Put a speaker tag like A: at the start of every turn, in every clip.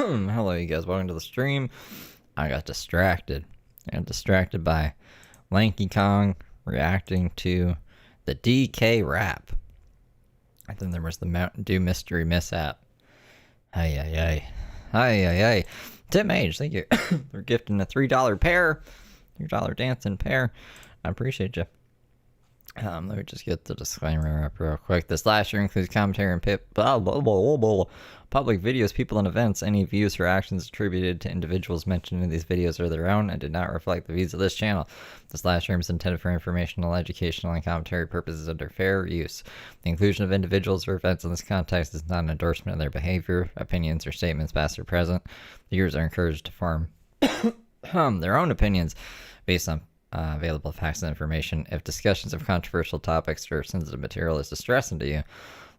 A: Hello, you guys. Welcome to the stream. I got distracted. By Lanky Kong reacting to the DK rap. I think there was the Mountain Dew mystery mishap. Hey. Tim H, thank you for gifting a $3 pair. $3 dancing pair. I appreciate you. Let me just get the disclaimer up real quick. This last year includes commentary and public videos, people, and events. Any views or actions attributed to individuals mentioned in these videos are their own and did not reflect the views of this channel. This last year is intended for informational, educational, and commentary purposes under fair use. The inclusion of individuals or events in this context is not an endorsement of their behavior, opinions, or statements past or present. The viewers are encouraged to form their own opinions based on available facts and information. If discussions of controversial topics or sensitive material is distressing to you,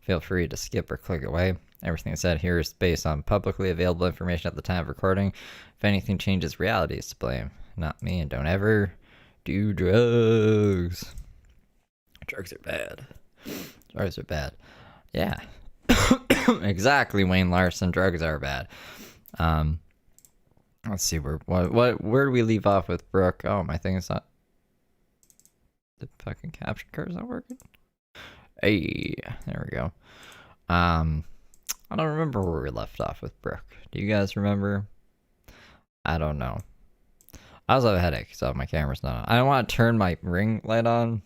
A: feel free to skip or click away. Everything said here is based on publicly available information at the time of recording. If anything changes, reality is to blame, not me, and don't ever do drugs. Drugs are bad. Drugs are bad. Yeah. Exactly, Wayne Larson. Drugs are bad. Let's see, where do we leave off with Brooke? Oh, my thing is not... The fucking caption card's not working? Hey, there we go. I don't remember where we left off with Brooke. Do you guys remember? I don't know. I also have a headache, so my camera's not on. I don't want to turn my ring light on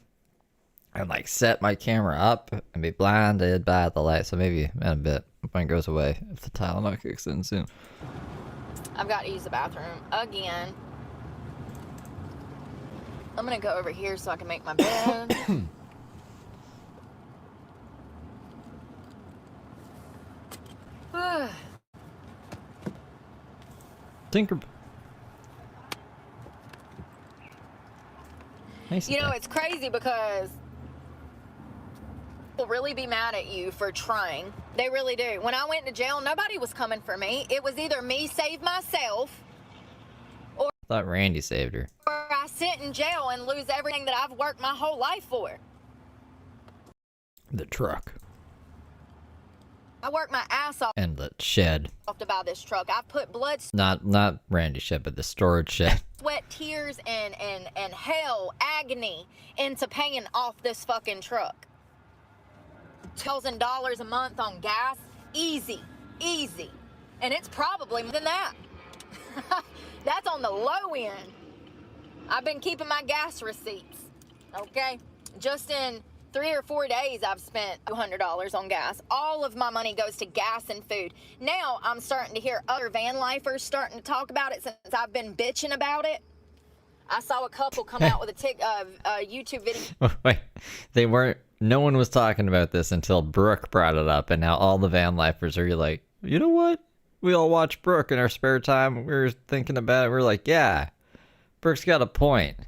A: and like set my camera up and be blinded by the light. So maybe in a bit when it goes away, if the Tylenol kicks in soon.
B: I've got to use the bathroom again. I'm gonna go over here so I can make my bed.
A: Tinker. Nice.
B: You know, it's crazy because people really be mad at you for trying. They really do. When I went to jail, nobody was coming for me. It was either me save myself, or
A: I thought Randy saved her.
B: Or I sit in jail and lose everything that I've worked my whole life for.
A: The truck.
B: I worked my ass off.
A: And the shed.
B: To buy this truck. I've put blood,
A: Not Randy's shed, but the storage shed.
B: sweat, tears, and hell, agony into paying off this fucking truck. $1,000 a month on gas, easy, and it's probably more than that. That's on the low end. I've been keeping my gas receipts, okay? Just in 3 or 4 days, I've spent $200 on gas. All of my money goes to gas and food. Now I'm starting to hear other van lifers starting to talk about it since I've been bitching about it. I saw a couple come out with a YouTube video.
A: Wait, they weren't. No one was talking about this until Brooke brought it up, and now all the van lifers are like, you know what? We all watch Brooke in our spare time. We were thinking about it. We're like, yeah, Brooke's got a point.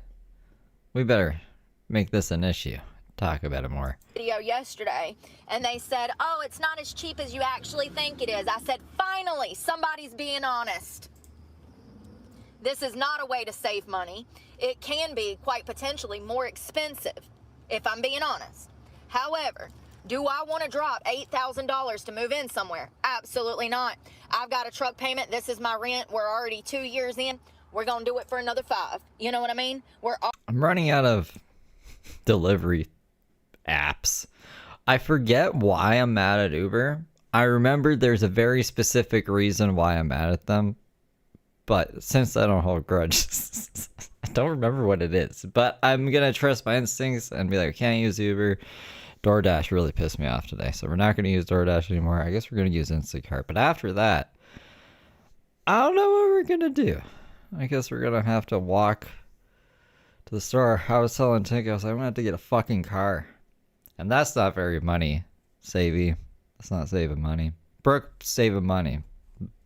A: We better make this an issue. Talk about it more.
B: Video yesterday, and they said, oh, it's not as cheap as you actually think it is. I said, finally, somebody's being honest. This is not a way to save money. It can be quite potentially more expensive, if I'm being honest. However, do I want to drop $8,000 to move in somewhere? Absolutely not. I've got a truck payment. This is my rent. We're already 2 years in. We're going to do it for another 5. You know what I mean?
A: I'm running out of delivery apps. I forget why I'm mad at Uber. I remember there's a very specific reason why I'm mad at them. But since I don't hold grudges, I don't remember what it is. But I'm going to trust my instincts and be like, I can't use Uber. DoorDash really pissed me off today. So we're not going to use DoorDash anymore. I guess we're going to use Instacart. But after that, I don't know what we're going to do. I guess we're going to have to walk to the store. I was telling Tink, I was like, I'm going to have to get a fucking car. And that's not very money-savvy. That's not saving money. Brooke saving money.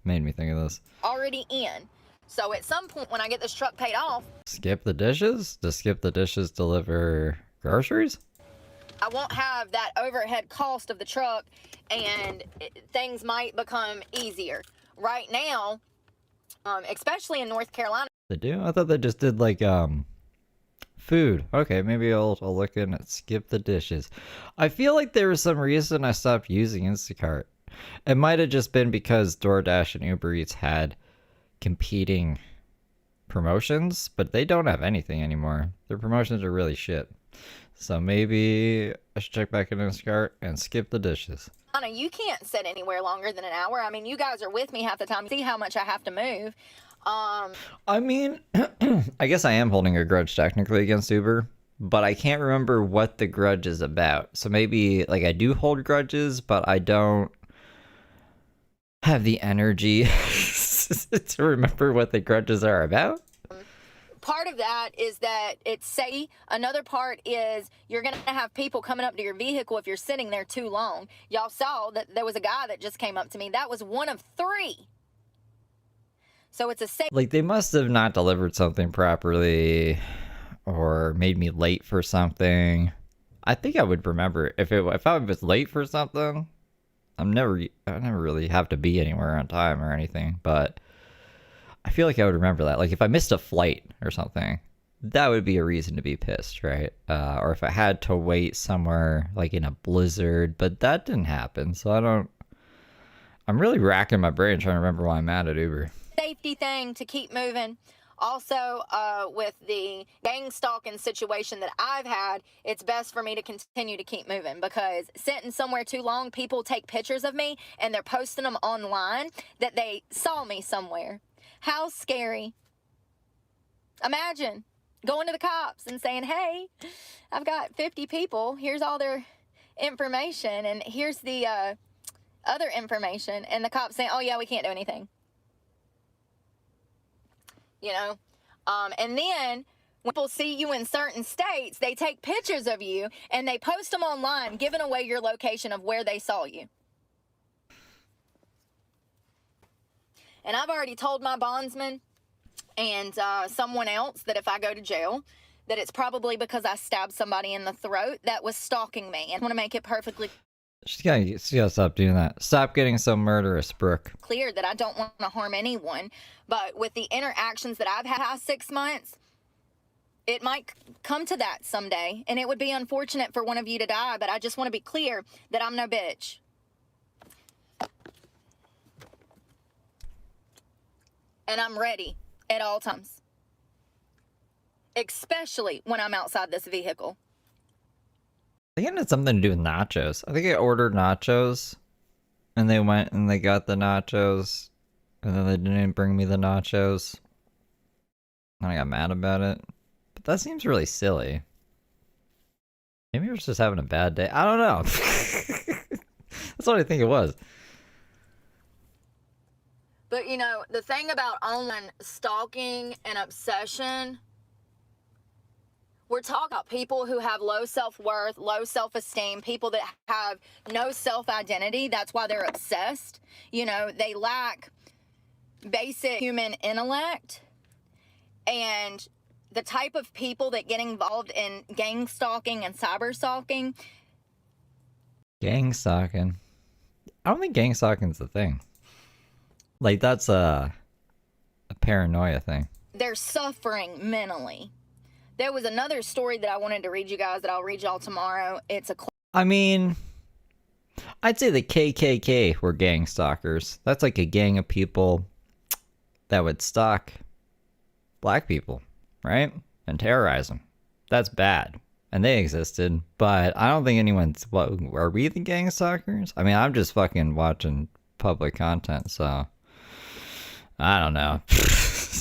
A: Made me think of this.
B: Already in. So at some point when I get this truck paid off.
A: Skip the dishes? Does skip the dishes deliver groceries?
B: I won't have that overhead cost of the truck, and things might become easier. Right now, especially in North Carolina.
A: They do? I thought they just did like food. Okay, maybe I'll look in at skip the dishes. I feel like there was some reason I stopped using Instacart. It might have just been because DoorDash and Uber Eats had competing promotions, but they don't have anything anymore. Their promotions are really shit. So maybe I should check back in Instacart and skip the dishes.
B: Anna, you can't sit anywhere longer than an hour. I mean, you guys are with me half the time. See how much I have to move.
A: I mean, I guess I am holding a grudge technically against Uber, but I can't remember what the grudge is about. So maybe like I do hold grudges, but I don't have the energy to remember what the grudges are about.
B: Part of that is that it's safe. Another part is you're going to have people coming up to your vehicle if you're sitting there too long. Y'all saw that there was a guy that just came up to me. That was one of 3. So it's a safe.
A: Like they must have not delivered something properly or made me late for something. I think I would remember if I was late for something. I never really have to be anywhere on time or anything, but I feel like I would remember that. Like if I missed a flight or something, that would be a reason to be pissed, right? Or if I had to wait somewhere like in a blizzard, but that didn't happen. So I'm really racking my brain trying to remember why I'm mad at Uber.
B: Safety thing to keep moving. Also, with the gang stalking situation that I've had, it's best for me to continue to keep moving because sitting somewhere too long, people take pictures of me and they're posting them online that they saw me somewhere. How scary. Imagine going to the cops and saying, hey, I've got 50 people. Here's all their information and here's the other information. And the cops saying, oh, yeah, we can't do anything. You know, and then when people see you in certain states, they take pictures of you and they post them online, giving away your location of where they saw you. And I've already told my bondsman and someone else that if I go to jail, that it's probably because I stabbed somebody in the throat that was stalking me. And I want to make it perfectly
A: She's gotta stop doing that. Stop getting so murderous, Brooke.
B: clear that I don't want to harm anyone. But with the interactions that I've had past 6 months, it might come to that someday. And it would be unfortunate for one of you to die. But I just want to be clear that I'm no bitch. And I'm ready at all times. Especially when I'm outside this vehicle.
A: I think it had something to do with nachos. I think I ordered nachos, and they went and they got the nachos, and then they didn't bring me the nachos. And I got mad about it. But that seems really silly. Maybe I was just having a bad day. I don't know. That's what I think it was.
B: But, you know, the thing about online stalking and obsession, we're talking about people who have low self-worth, low self-esteem, people that have no self-identity. That's why they're obsessed. You know, they lack basic human intellect. And the type of people that get involved in gang stalking and cyber stalking.
A: Gang stalking. I don't think gang stalking's the thing. Like, that's a paranoia thing.
B: They're suffering mentally. There was another story that I wanted to read you guys that I'll read y'all tomorrow. It's a...
A: I mean, I'd say the KKK were gang stalkers. That's like a gang of people that would stalk black people, right? And terrorize them. That's bad. And they existed. But I don't think anyone's... What, are we the gang stalkers? I mean, I'm just fucking watching public content, so... I don't know.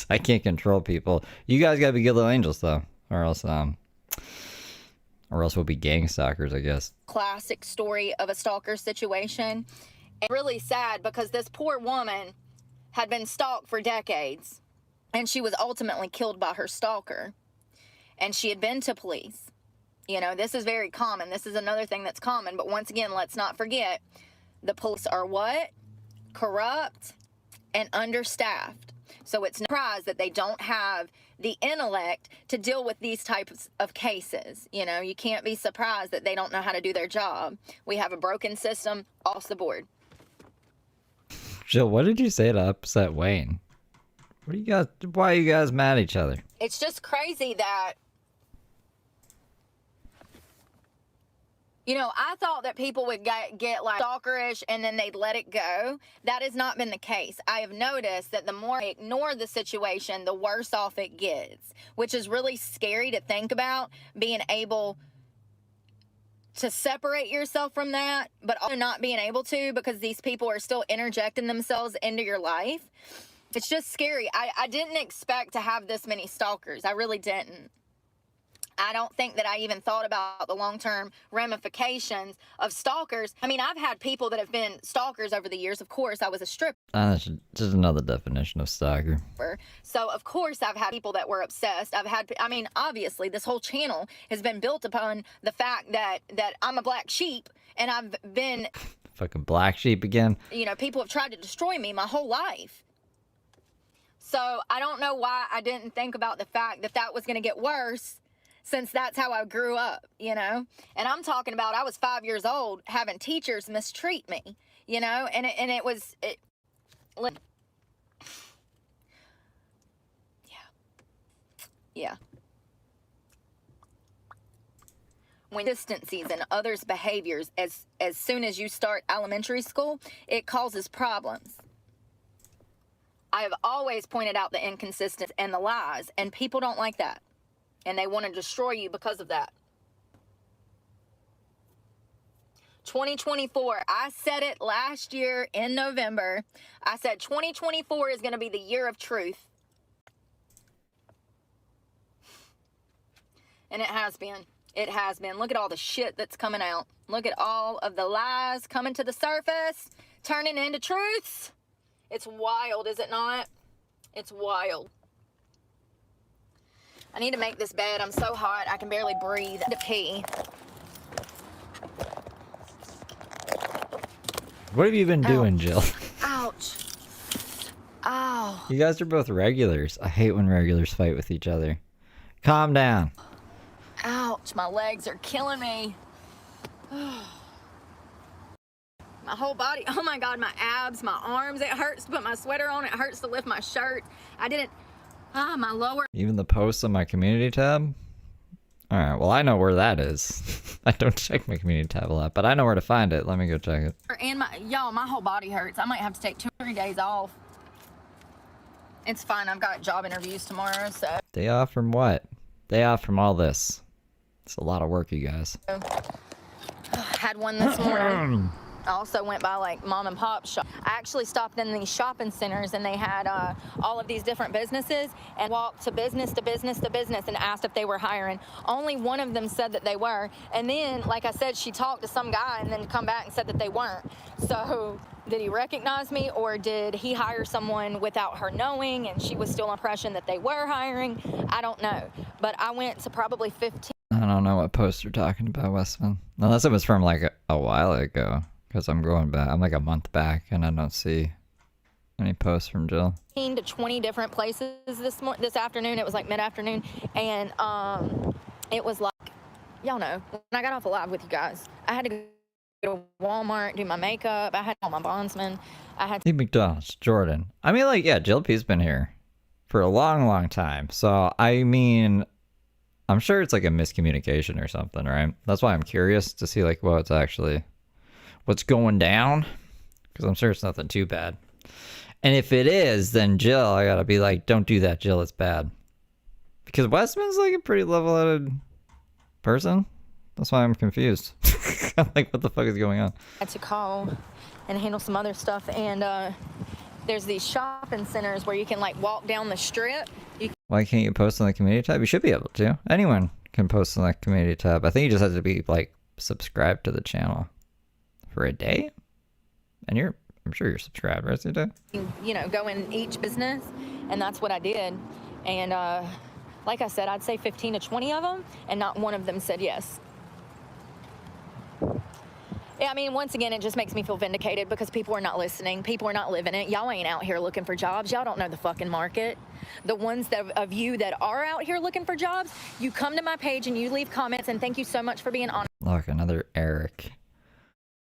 A: I can't control people. You guys gotta be good little angels, though. Or else we'll be gang stalkers, I guess.
B: Classic story of a stalker situation. And really sad because this poor woman had been stalked for decades. And she was ultimately killed by her stalker. And she had been to police. You know, this is very common. This is another thing that's common. But once again, let's not forget, the police are what? Corrupt and understaffed. So it's no surprise that they don't have the intellect to deal with these types of cases. You know, you can't be surprised that they don't know how to do their job. We have a broken system across the board.
A: Jill, what did you say to upset Wayne? What do you guys? Why are you guys mad at each other?
B: It's just crazy that You know, I thought that people would get like stalkerish and then they'd let it go. That has not been the case. I have noticed that the more I ignore the situation, the worse off it gets, which is really scary to think about, being able to separate yourself from that, but also not being able to because these people are still interjecting themselves into your life. It's just scary. I didn't expect to have this many stalkers. I really didn't. I don't think that I even thought about the long-term ramifications of stalkers. I mean, I've had people that have been stalkers over the years. Of course, I was a stripper.
A: That's just another definition of stalker.
B: So, of course, I've had people that were obsessed. I mean, obviously, this whole channel has been built upon the fact that I'm a black sheep, and I've been...
A: Fucking black sheep again.
B: You know, people have tried to destroy me my whole life. So, I don't know why I didn't think about the fact that that was going to get worse, since that's how I grew up, you know? And I'm talking about, I was 5 years old having teachers mistreat me, you know? And it was... Yeah. When consistencies in others' behaviors as soon as you start elementary school, it causes problems. I have always pointed out the inconsistencies and the lies, and people don't like that. And they want to destroy you because of that. 2024, I said it last year in November. I said 2024 is going to be the year of truth. And it has been. It has been. Look at all the shit that's coming out. Look at all of the lies coming to the surface, turning into truths. It's wild, is it not? It's wild. I need to make this bed. I'm so hot, I can barely breathe. To pee.
A: What have you been doing, Jill?
B: Ouch. Ow.
A: You guys are both regulars. I hate when regulars fight with each other. Calm down.
B: Ouch. My legs are killing me. My whole body. Oh my God, my abs, my arms. It hurts to put my sweater on. It hurts to lift my shirt. I didn't... my lower...
A: Even the posts on my community tab? Alright, well I know where that is. I don't check my community tab a lot, but I know where to find it. Let me go check it.
B: And my whole body hurts. I might have to take 2 or 3 days off. It's fine. I've got job interviews tomorrow, so...
A: Day off from what? Day off from all this. It's a lot of work, you guys.
B: Had one this morning. I also went by like mom and pop shop. I actually stopped in these shopping centers and they had all of these different businesses and walked to business to business to business and asked if they were hiring. Only one of them said that they were. And then, like I said, she talked to some guy and then come back and said that they weren't. So did he recognize me or did he hire someone without her knowing and she was still impression that they were hiring? I don't know. But I went to probably 15.
A: I don't know what post you're talking about, Westman. Unless it was from like a while ago. Because I'm going back. I'm like a month back and I don't see any posts from Jill.
B: 15 to 20 different places this afternoon. It was like mid-afternoon. And it was like, y'all know, when I got off Live with you guys, I had to go to Walmart, do my makeup. I had all my bondsmen. I had to...
A: McDonald's, Jordan. I mean, like, yeah, Jill P's been here for a long, long time. So, I mean, I'm sure it's like a miscommunication or something, right? That's why I'm curious to see like what's going down, because I'm sure it's nothing too bad. And if it is, then Jill, I gotta be like, don't do that, Jill, it's bad. Because Westman's like a pretty level-headed person. That's why I'm confused. I'm like, what the fuck is going on?
B: I had to call and handle some other stuff, and there's these shopping centers where you can like walk down the strip.
A: Why can't you post on the community tab? You should be able to. Anyone can post on the community tab. I think you just have to be like subscribed to the channel for a day, and I'm sure you're subscribed, right?
B: You know, go in each business, and that's what I did. And like I said, I'd say 15 to 20 of them, and not one of them said yes. Yeah, I mean, once again, it just makes me feel vindicated because people are not listening. People are not living it. Y'all ain't out here looking for jobs. Y'all don't know the fucking market. The ones of you that are out here looking for jobs, you come to my page and you leave comments, and thank you so much for being on.
A: Look, another Eric.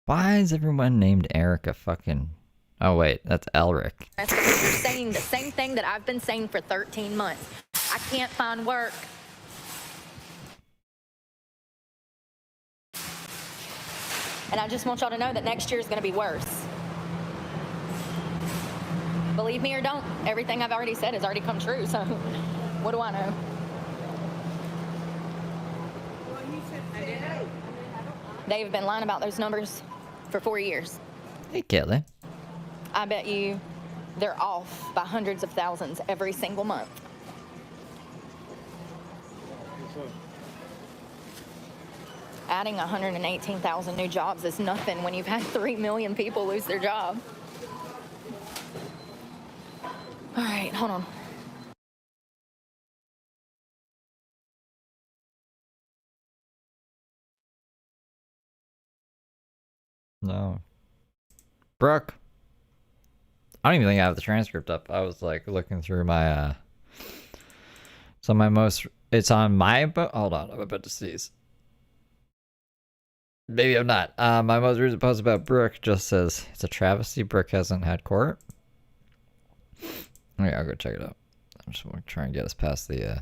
A: Why is everyone named Eric a fucking... Oh, wait, that's Elric.
B: That's because you're saying the same thing that I've been saying for 13 months. I can't find work. And I just want y'all to know that next year is going to be worse. Believe me or don't, everything I've already said has already come true, so what do I know? They've been lying about those numbers for 4 years.
A: Hey, Kelly.
B: I bet you they're off by hundreds of thousands every single month. Adding 118,000 new jobs is nothing when you've had 3 million people lose their job. All right, hold on.
A: No. Brooke. I don't even think I have the transcript up. I was like looking through my so my most, it's on my, hold on, I'm about to sneeze. Maybe I'm not. My most recent post about Brooke just says it's a travesty Brooke hasn't had court. Okay, I'll go check it out. I'm just going to try and get us past the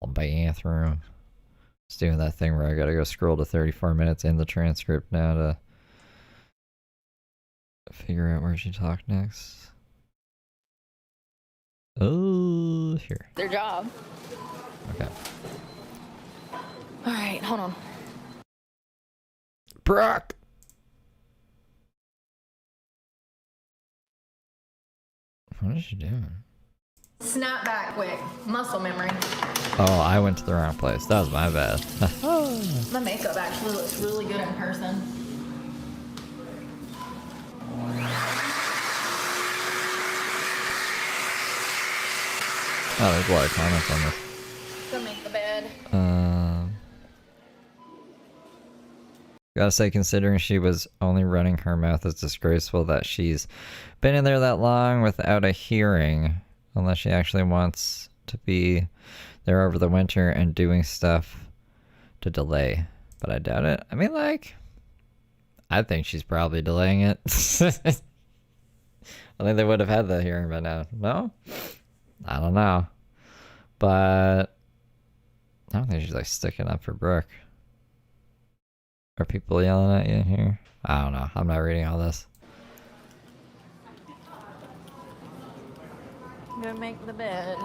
A: bathroom. Just doing that thing where I gotta go scroll to 34 minutes in the transcript now to figure out where she talked next. Oh, here.
B: Their job.
A: Okay.
B: All right, hold on.
A: Brooke! What is she doing?
B: Snap back quick. Muscle memory.
A: Oh, I went to the wrong place. That was my bad.
B: My makeup actually looks really good in person.
A: Oh, there's a lot of comments on this.
B: Go make the bed.
A: Gotta say, considering she was only running her mouth, it's disgraceful that she's been in there that long without a hearing, unless she actually wants to be there over the winter and doing stuff to delay. But I doubt it. I mean, like, I think she's probably delaying it. I think they would have had the hearing by now. No? I don't know. But I don't think she's like sticking up for Brooke. Are people yelling at you here? I don't know. I'm not reading all this.
B: Go make the bed.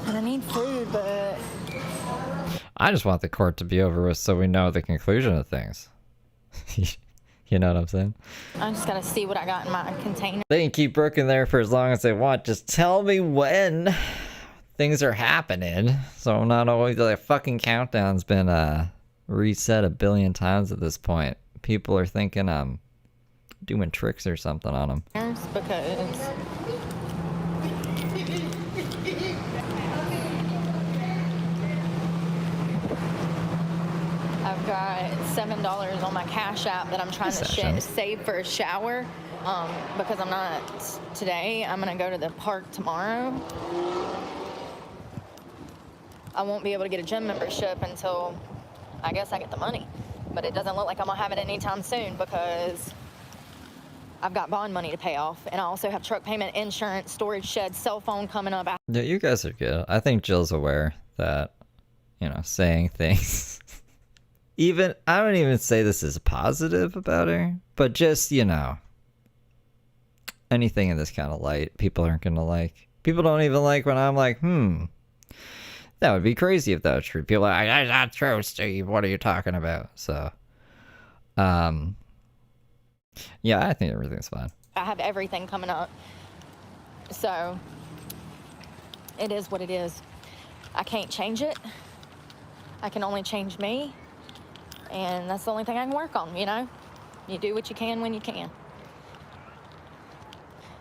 B: And I need food, but
A: I just want the court to be over with so we know the conclusion of things. You know what I'm saying?
B: I just gotta see what I got in my container.
A: They can keep Brooke in there for as long as they want. Just tell me when things are happening. So not always the fucking countdown's been reset 1 billion times at this point. People are thinking I'm doing tricks or something on them.
B: Because I've got $7 on my Cash App that I'm trying to save for a shower. Because I'm not today. I'm gonna go to the park tomorrow. I won't be able to get a gym membership until I guess I get the money. But it doesn't look like I'm gonna have it anytime soon because I've got bond money to pay off, and I also have truck payment, insurance, storage shed, cell phone coming up.
A: Yeah, you guys are good. I think Jill's aware that, you know, saying things. Even, I don't even say this is positive about her, but just, you know, anything in this kind of light, people aren't going to like. People don't even like when I'm like, that would be crazy if that was true. People are like, that's not true, Steve. What are you talking about? So, yeah, I think everything's fine.
B: I have everything coming up. So, it is what it is. I can't change it. I can only change me. And that's the only thing I can work on, you know? You do what you can when you can.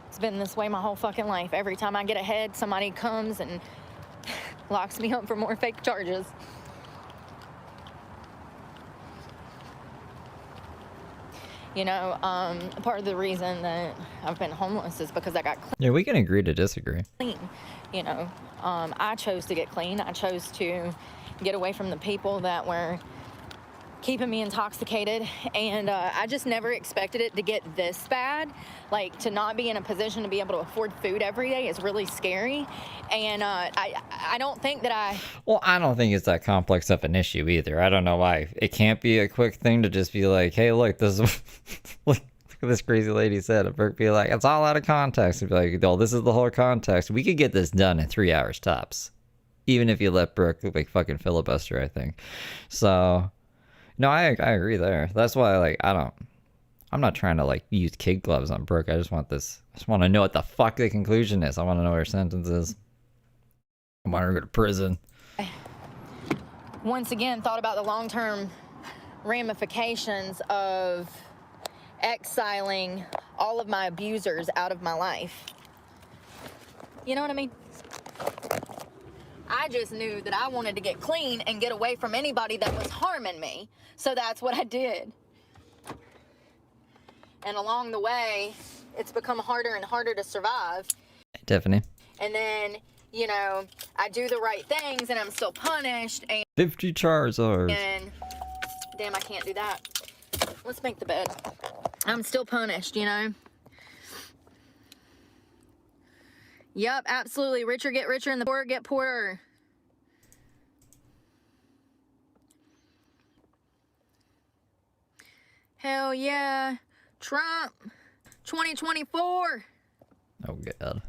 B: It's been this way my whole fucking life. Every time I get ahead, somebody comes and locks me up for more fake charges. You know, part of the reason that I've been homeless is because I got clean.
A: Yeah, we can agree to disagree.
B: You know, I chose to get clean. I chose to get away from the people that were keeping me intoxicated, and I just never expected it to get this bad. Like, to not be in a position to be able to afford food every day is really scary, and I don't think that
A: Well, I don't think it's that complex of an issue either. I don't know why. It can't be a quick thing to just be like, hey, look, this is look at this crazy lady said. And Brooke be like, it's all out of context. And be like, oh, this is the whole context. We could get this done in 3 hours tops. Even if you let Brooke like fucking filibuster, I think. So, no, I agree there. That's why, like, I'm not trying to like use kid gloves on Brooke. I just want to know what the fuck the conclusion is. I want to know what her sentence is. I want her to go to prison.
B: once again thought about the long-term ramifications of exiling all of my abusers out of my life. You know what I mean? I just knew that I wanted to get clean and get away from anybody that was harming me. So that's what I did. And along the way, it's become harder and harder to survive.
A: Tiffany.
B: And then, you know, I do the right things and I'm still punished. And
A: 50 Charizards.
B: And damn, I can't do that. Let's make the bed. I'm still punished, you know? Yup, absolutely. Richer get richer and the poor get poorer. Hell yeah. Trump 2024.
A: Oh, God.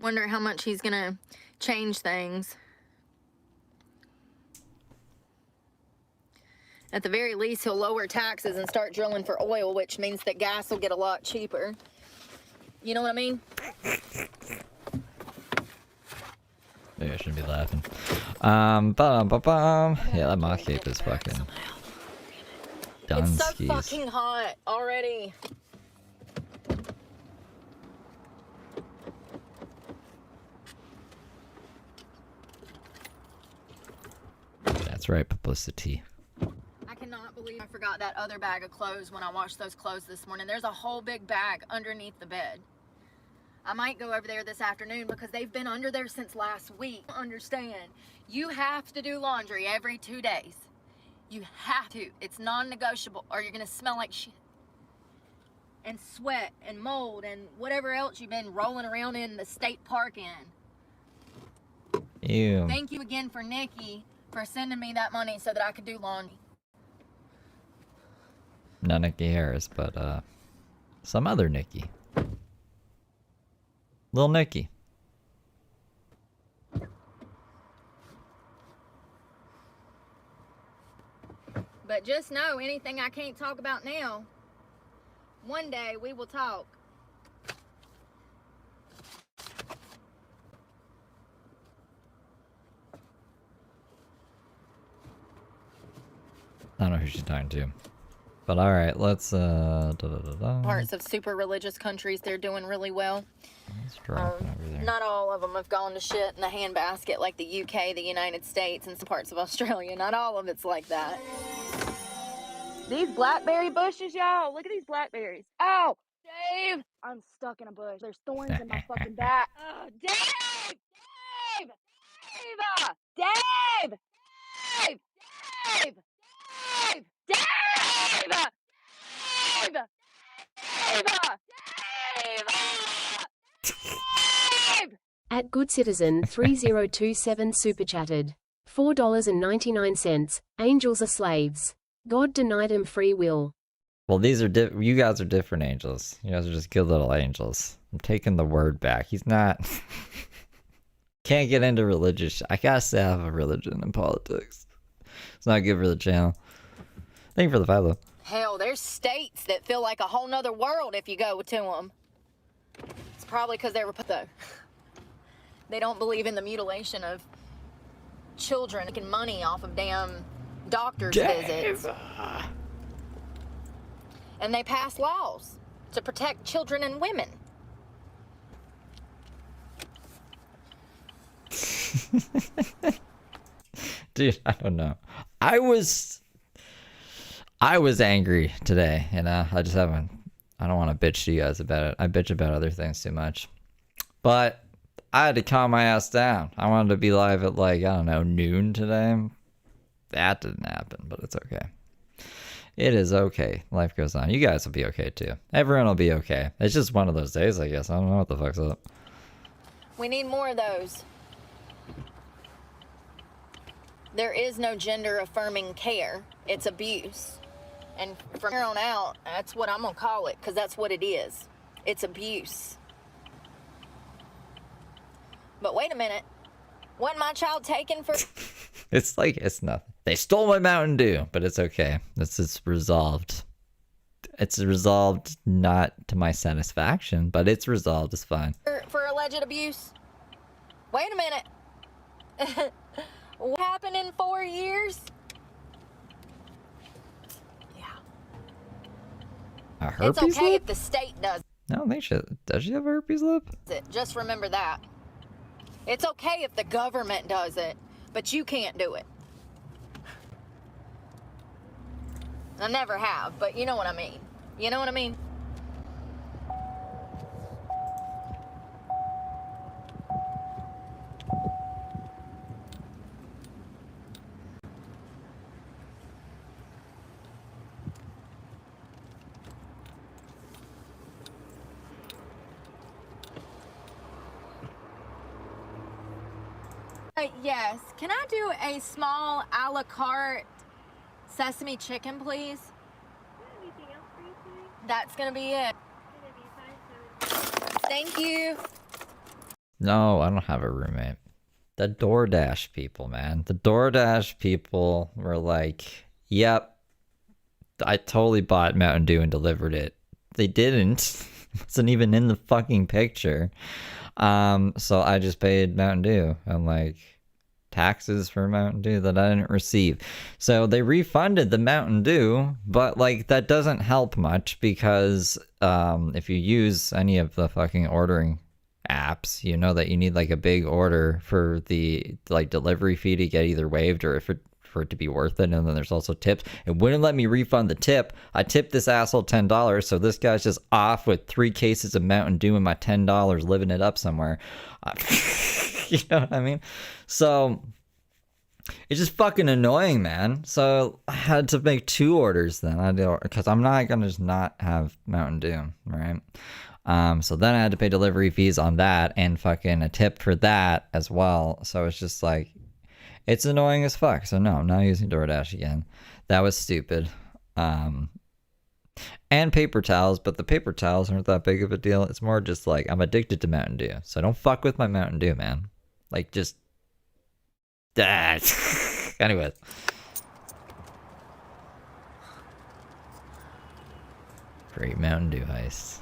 B: Wonder how much he's gonna change things. At the very least, he'll lower taxes and start drilling for oil, which means that gas will get a lot cheaper. You know what I mean?
A: Maybe I shouldn't be laughing. Yeah, that mock cape is fucking done.
B: It's so fucking hot already.
A: That's right, publicity.
B: I cannot believe I forgot that other bag of clothes when I washed those clothes this morning. There's a whole big bag underneath the bed. I might go over there this afternoon because they've been under there since last week. Understand, you have to do laundry every 2 days. You have to. It's non-negotiable or you're gonna smell like shit. And sweat and mold and whatever else you've been rolling around in the state park in.
A: Ew.
B: Thank you again for Nikki for sending me that money so that I could do laundry.
A: Not Nikki Harris, but some other Nikki. Little Nikki.
B: But just know, anything I can't talk about now, one day we will talk.
A: I don't know who she's talking to. But alright, let's
B: Parts of super religious countries, they're doing really well.
A: Let's drop it over there.
B: Not all of them have gone to shit in the handbasket like the UK, the United States, and some parts of Australia. Not all of it's like that. These blackberry bushes, y'all. Look at these blackberries. Ow! Dave! I'm stuck in a bush. There's thorns in my fucking back. Oh, Dave! Dave! Dave! Dave! Dave! Dave! Dave! Dave! Dave! Dave! Dave!
C: At Good Citizen 3027 super chatted. $4.99. Angels are slaves. God denied them free will.
A: Well, these are you guys are different angels. You guys are just good little angels. I'm taking the word back. He's not. Can't get into religious. I gotta say I have a religion in politics. It's not good for the channel. Thank you for the follow.
B: Hell, there's states that feel like a whole nother world if you go to them. It's probably because they were though. They don't believe in the mutilation of children making money off of damn doctor's visits. And they pass laws to protect children and women.
A: Dude, I don't know. I was angry today, you know. I don't want to bitch to you guys about it. I bitch about other things too much. But I had to calm my ass down. I wanted to be live at like, I don't know, noon today. That didn't happen, but it's okay. It is okay. Life goes on. You guys will be okay too. Everyone will be okay. It's just one of those days, I guess. I don't know what the fuck's up.
B: We need more of those. There is no gender affirming care. It's abuse. And from here on out, that's what I'm gonna call it, because that's what it is. It's abuse. But wait a minute. Wasn't my child taken for...
A: It's like, it's nothing. They stole my Mountain Dew, but it's okay. It's resolved. It's resolved not to my satisfaction, but it's resolved. It's fine.
B: For alleged abuse? Wait a minute. What happened in 4 years? Yeah.
A: A herpes
B: It's okay
A: lip?
B: if the state does
A: No, they should. Does she have a herpes lip?
B: it. Just remember that. It's okay if the government does it, but you can't do it. I never have, but you know what I mean. You know what I mean? Yes. Can I do a small a la carte sesame chicken, please?
D: Anything else for you today?
B: That's gonna be it. Thank you.
A: No, I don't have a roommate. The DoorDash people, man. The DoorDash people were like, yep, I totally bought Mountain Dew and delivered it. They didn't. It wasn't even in the fucking picture. So I just paid Mountain Dew and like taxes for Mountain Dew that I didn't receive. So they refunded the Mountain Dew, but like that doesn't help much because if you use any of the fucking ordering apps, you know that you need like a big order for the like delivery fee to get either waived or for it to be worth it. And then there's also tips. It wouldn't let me refund the tip. I tipped this asshole $10, so this guy's just off with 3 cases of Mountain Dew and my $10, living it up somewhere. You know what I mean? So it's just fucking annoying, man. So I had to make 2 orders then. Because I'm not gonna just not have Mountain Dew, right? So then I had to pay delivery fees on that and fucking a tip for that as well. So it's just like, it's annoying as fuck. So no, I'm not using DoorDash again. That was stupid. And paper towels, but the paper towels aren't that big of a deal. It's more just like, I'm addicted to Mountain Dew. So don't fuck with my Mountain Dew, man. Like, just... Anyways. Great Mountain Dew heist.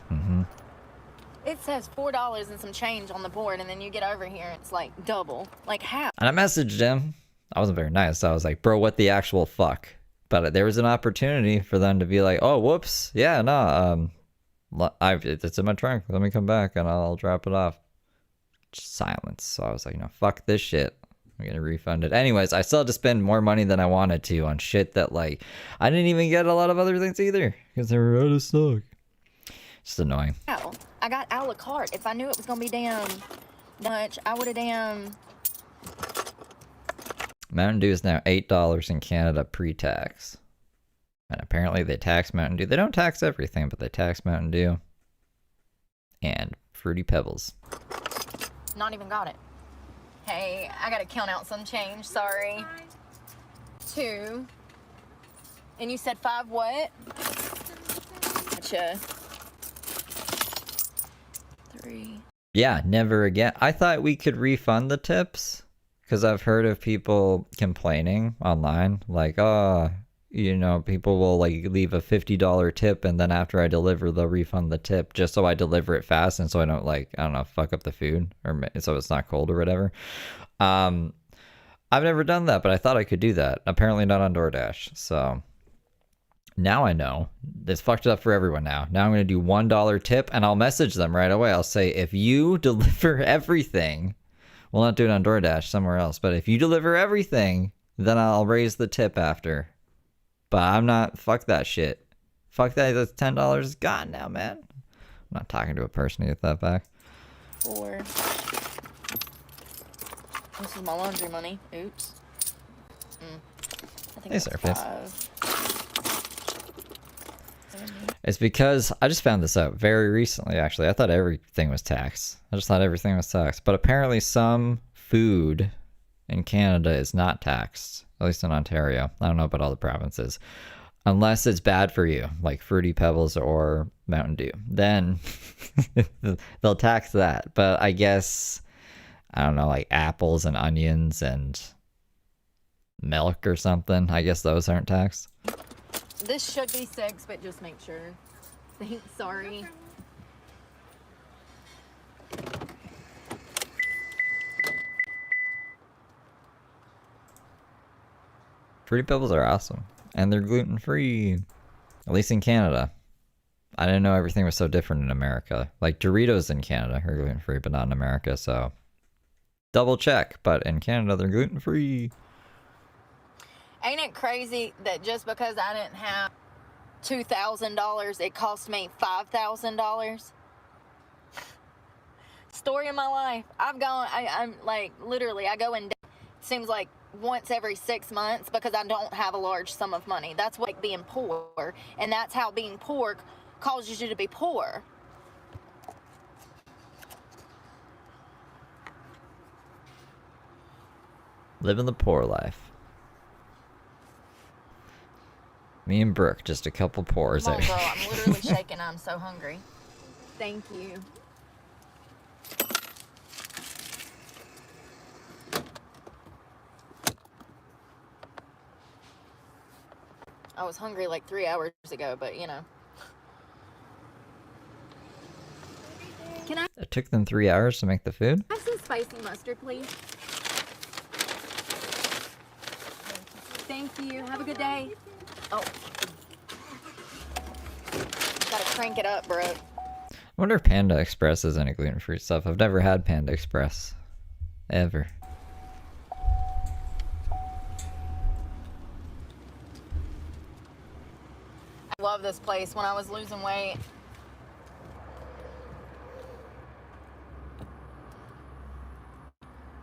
B: It says $4 and some change on the board, and then you get over here, it's like double. Like how?
A: And I messaged him. I wasn't very nice. So I was like, bro, what the actual fuck? But there was an opportunity for them to be like, oh, whoops. Yeah, no. It's in my trunk. Let me come back and I'll drop it off. Just silence. So I was like, no, fuck this shit. I'm going to refund it. Anyways, I still had to spend more money than I wanted to on shit that, like, I didn't even get a lot of other things either because they were out of stock. Just annoying.
B: How? I got a la carte. If I knew it was gonna be damn much, I would have damn...
A: Mountain Dew is now $8 in Canada pre-tax. And apparently they tax Mountain Dew. They don't tax everything, but they tax Mountain Dew. And Fruity Pebbles.
B: Not even got it. Hey, I gotta count out some change, sorry. 2. And you said 5 what? Gotcha. 3.
A: Yeah, never again. I thought we could refund the tips. Because I've heard of people complaining online. Like, oh, you know, people will like leave a $50 tip and then after I deliver, they'll refund the tip just so I deliver it fast and so I don't like, I don't know, fuck up the food or so it's not cold or whatever. I've never done that, but I thought I could do that. Apparently not on DoorDash. So now I know. It's fucked it up for everyone now. Now I'm going to do $1 tip and I'll message them right away. I'll say, if you deliver everything, we'll not do it on DoorDash, somewhere else, but if you deliver everything, then I'll raise the tip after. But I'm not, fuck that shit. Fuck that, that's $10 is gone now, man. I'm not talking to a person to get that back.
B: 4. This is my laundry money. Oops. I think
A: Hey,
B: it's
A: Surface.
B: 5.
A: It's because I just found this out very recently, actually. I thought everything was taxed. I just thought everything was taxed. But apparently some food in Canada is not taxed, at least in Ontario. I don't know about all the provinces. Unless it's bad for you, like Fruity Pebbles or Mountain Dew. Then they'll tax that. But I guess, I don't know, like apples and onions and milk or something. I guess those aren't taxed.
B: This should be 6, but just make sure. Thanks, sorry.
A: Fruity Pebbles are awesome. And they're gluten-free. At least in Canada. I didn't know everything was so different in America. Like Doritos in Canada are gluten-free, but not in America, so double check. But in Canada, they're gluten-free.
B: Ain't it crazy that just because I didn't have $2,000, it cost me $5,000? Story of my life. I'm like, literally, I go in debt, seems like once every 6 months because I don't have a large sum of money. That's like being poor, and that's how being poor causes you to be poor.
A: Living the poor life. Me and Brooke, just a couple pours
B: Come on,
A: out.
B: girl, I'm literally shaking. I'm so hungry. Thank you. I was hungry like 3 hours ago, but you know. Can I
A: It took them 3 hours to make the food?
B: have some spicy mustard, please? Thank you. Have a good day. Oh. Gotta crank it up, bro.
A: I wonder if Panda Express has any gluten-free stuff. I've never had Panda Express. Ever.
B: I love this place. When I was losing weight,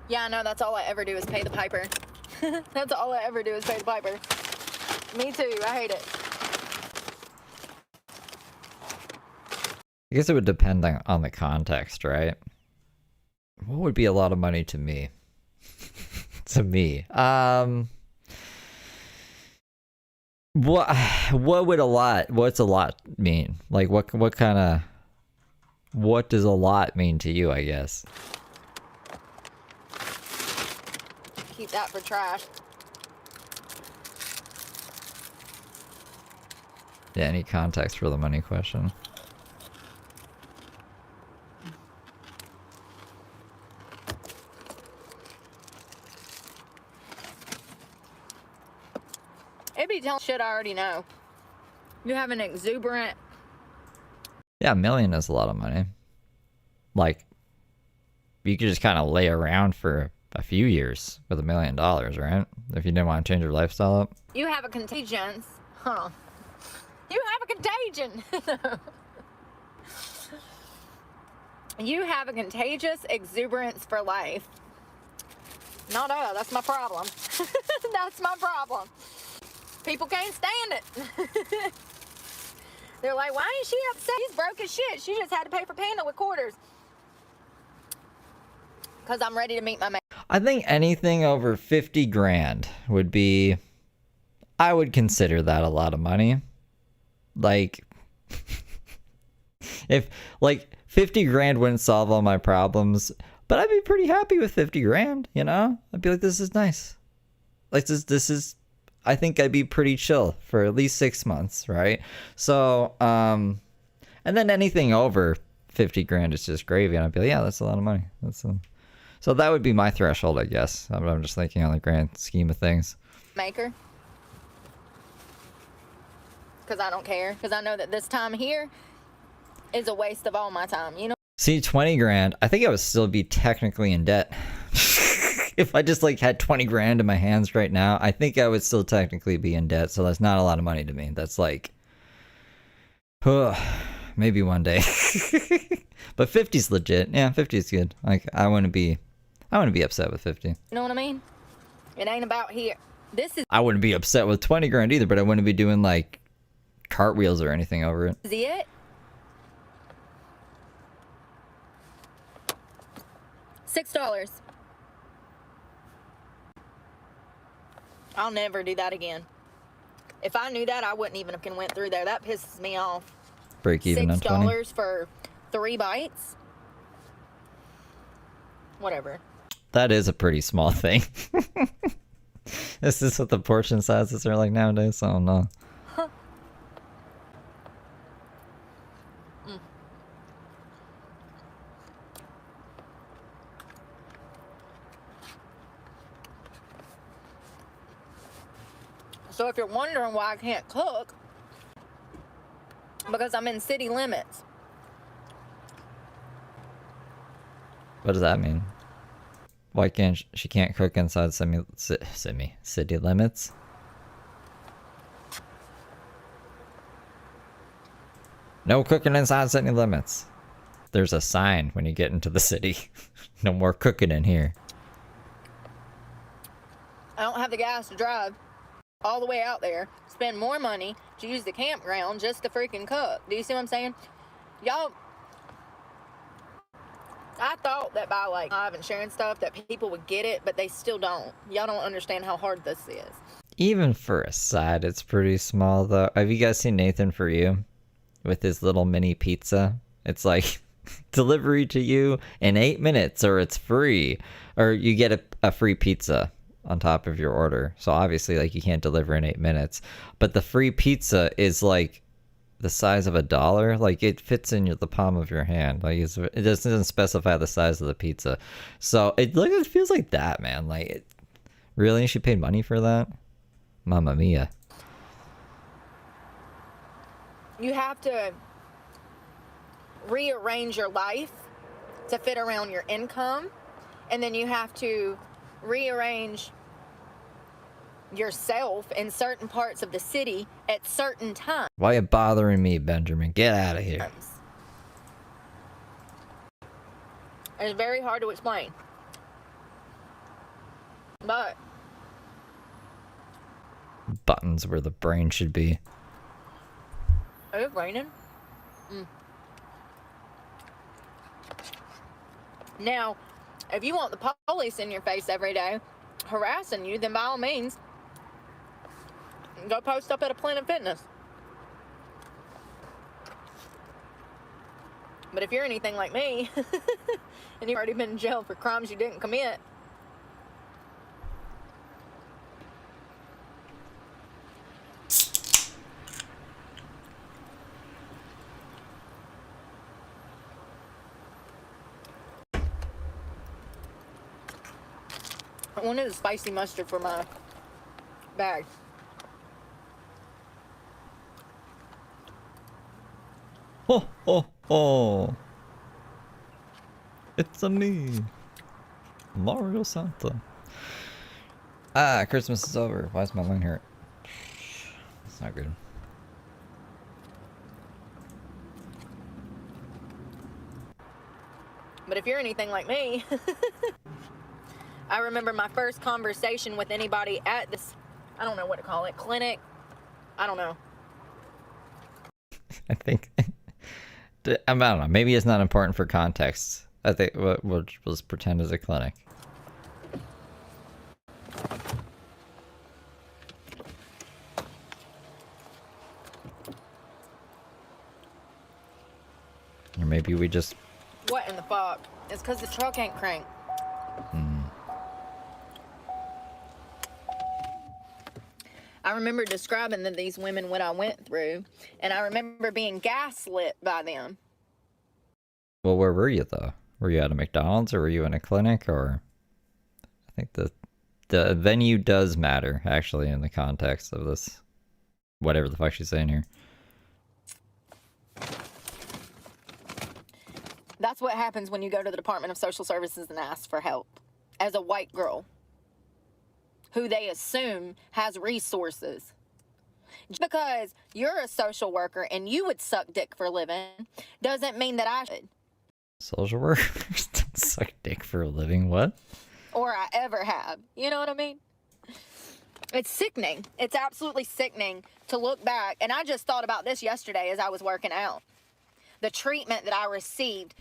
B: yeah, I know, that's all I ever do is pay the piper. That's all I ever do is pay the piper. Me too, I hate it.
A: I guess it would depend on the context, right? What would be a lot of money to me? To me. What's a lot mean? Like what does a lot mean to you, I guess?
B: Keep that for trash.
A: Yeah, any context for the money question?
B: It'd be telling shit I already know. You have an exuberant.
A: Yeah, $1 million is a lot of money. Like, you could just kind of lay around for a few years with $1 million, right? If you didn't want to change your lifestyle up.
B: You have a contagion. Huh. You have a contagion. You have a contagious exuberance for life. No, that's my problem. That's my problem. People can't stand it. They're like, why ain't she upset? She's broke as shit. She just had to pay for Panda with quarters. Because I'm ready to meet my man.
A: I think anything over 50 grand would be, I would consider that a lot of money. Like, if, like, 50 grand wouldn't solve all my problems, but I'd be pretty happy with 50 grand, you know? I'd be like, this is nice. Like, this is, I think I'd be pretty chill for at least 6 months, right? So, and then anything over 50 grand is just gravy, and I'd be like, yeah, that's a lot of money. So that would be my threshold, I guess. I'm just thinking on the grand scheme of things.
B: Maker. Because I don't care. Because I know that this time here is a waste of all my time, you know?
A: See, 20 grand, I think I would still be technically in debt. If I just like had 20 grand in my hands right now, I think I would still technically be in debt. So that's not a lot of money to me. That's like, maybe one day. But 50's legit. Yeah, 50 is good. Like, I wouldn't be I wouldn't be upset with 50.
B: You know what I mean? It ain't about here. This is
A: I wouldn't be upset with 20 grand either, but I wouldn't be doing like cartwheels or anything over it.
B: it. $6. I'll never do that again. If I knew that, I wouldn't even have went through there. That pisses me off.
A: Break even on 20.
B: $6 for 3 bites? Whatever.
A: That is a pretty small thing. This is what the portion sizes are like nowadays. I don't know.
B: So if you're wondering why I can't cook, because I'm in city limits.
A: What does that mean? Why can't she can't cook inside city limits? No cooking inside city limits. There's a sign when you get into the city. No more cooking in here.
B: I don't have the gas to drive all the way out there, spend more money to use the campground just to freaking cook. Do you see what I'm saying? Y'all, I thought that by like live and sharing stuff that people would get it, but they still don't. Y'all don't understand how hard this is.
A: Even for a side, it's pretty small though. Have you guys seen Nathan For You? With his little mini pizza? It's like delivery to you in 8 minutes or it's free. Or you get a free pizza on top of your order. So obviously like you can't deliver in 8 minutes. But the free pizza is like the size of $1. Like it fits in the palm of your hand. Like it doesn't specify the size of the pizza. So it feels like that, man. Like really? She paid money for that? Mamma mia.
B: You have to rearrange your life to fit around your income, and then you have to rearrange yourself in certain parts of the city at certain times.
A: Why you bothering me, Benjamin? Get out of here.
B: It's very hard to explain. But
A: Buttons where the brain should be.
B: is it raining? Now, if you want the police in your face every day harassing you, then by all means, go post up at a Planet Fitness. But if you're anything like me, and you've already been in jail for crimes you didn't commit, I wanted a spicy mustard for my bag.
A: Ho ho ho! It's a me, Mario Santa. Ah, Christmas is over. Why is my line hurt? It's not good.
B: But if you're anything like me, I remember my first conversation with anybody at this, I don't know what to call it, clinic. I don't know.
A: I think I don't know. Maybe it's not important for context. I think we'll just pretend it's a clinic. Or maybe we just...
B: What in the fuck? It's because the truck ain't cranked. I remember describing to these women what I went through, and I remember being gaslit by them.
A: Well, where were you though? Were you at a McDonald's or were you in a clinic? Or I think the venue does matter actually in the context of this. Whatever the fuck she's saying here.
B: That's what happens when you go to the Department of Social Services and ask for help as a white girl who they assume has resources. Just because you're a social worker and you would suck dick for a living doesn't mean that I should.
A: Social workers don't suck dick for a living. What?
B: or I ever have. You know what I mean? It's sickening. It's absolutely sickening to look back. And I just thought about this yesterday as I was working out. The treatment that I received.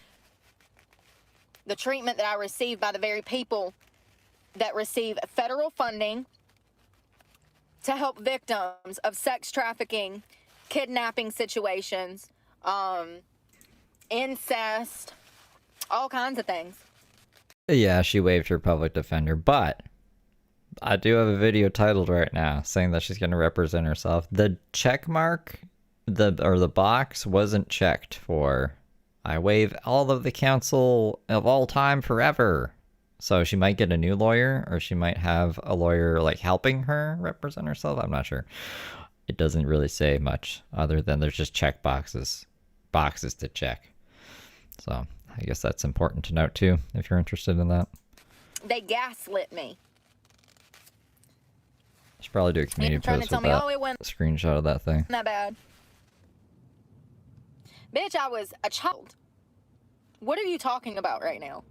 B: The treatment that I received by the very people that receive federal funding to help victims of sex trafficking, kidnapping situations, incest, all kinds of things.
A: Yeah, she waived her public defender, but I do have a video titled right now saying that she's going to represent herself. The check mark, the box wasn't checked for I waive all of the counsel of all time forever. So she might get a new lawyer, or she might have a lawyer like helping her represent herself. I'm not sure. It doesn't really say much other than there's just check boxes to check. So I guess that's important to note too, if you're interested in that.
B: They gaslit me.
A: Should probably do a community
B: Trying to
A: post
B: tell
A: with
B: me,
A: that
B: oh, it wasn't
A: screenshot of that thing.
B: that bad. Bitch, I was a child. What are you talking about right now?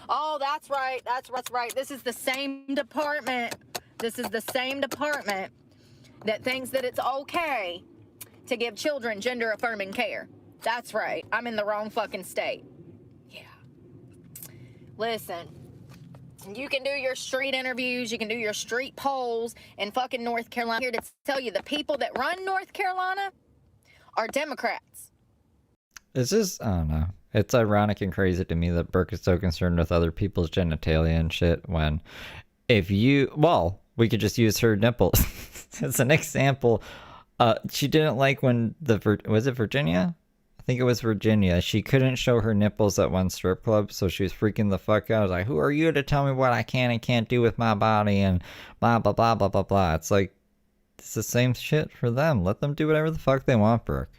B: Oh, that's right. That's right. This is the same department. This is the same department that thinks that it's okay to give children gender-affirming care. That's right. I'm in the wrong fucking state. Yeah. Listen, you can do your street interviews. You can do your street polls in fucking North Carolina. I'm here to tell you, the people that run North Carolina are Democrats.
A: It's just, I don't know. It's ironic and crazy to me that Brooke is so concerned with other people's genitalia and shit when we could just use her nipples as an example. She didn't like when was it Virginia? I think it was Virginia. She couldn't show her nipples at one strip club, so she was freaking the fuck out. I was like, who are you to tell me what I can and can't do with my body and blah, blah, blah, blah, blah, blah. It's like, it's the same shit for them. Let them do whatever the fuck they want, Brooke.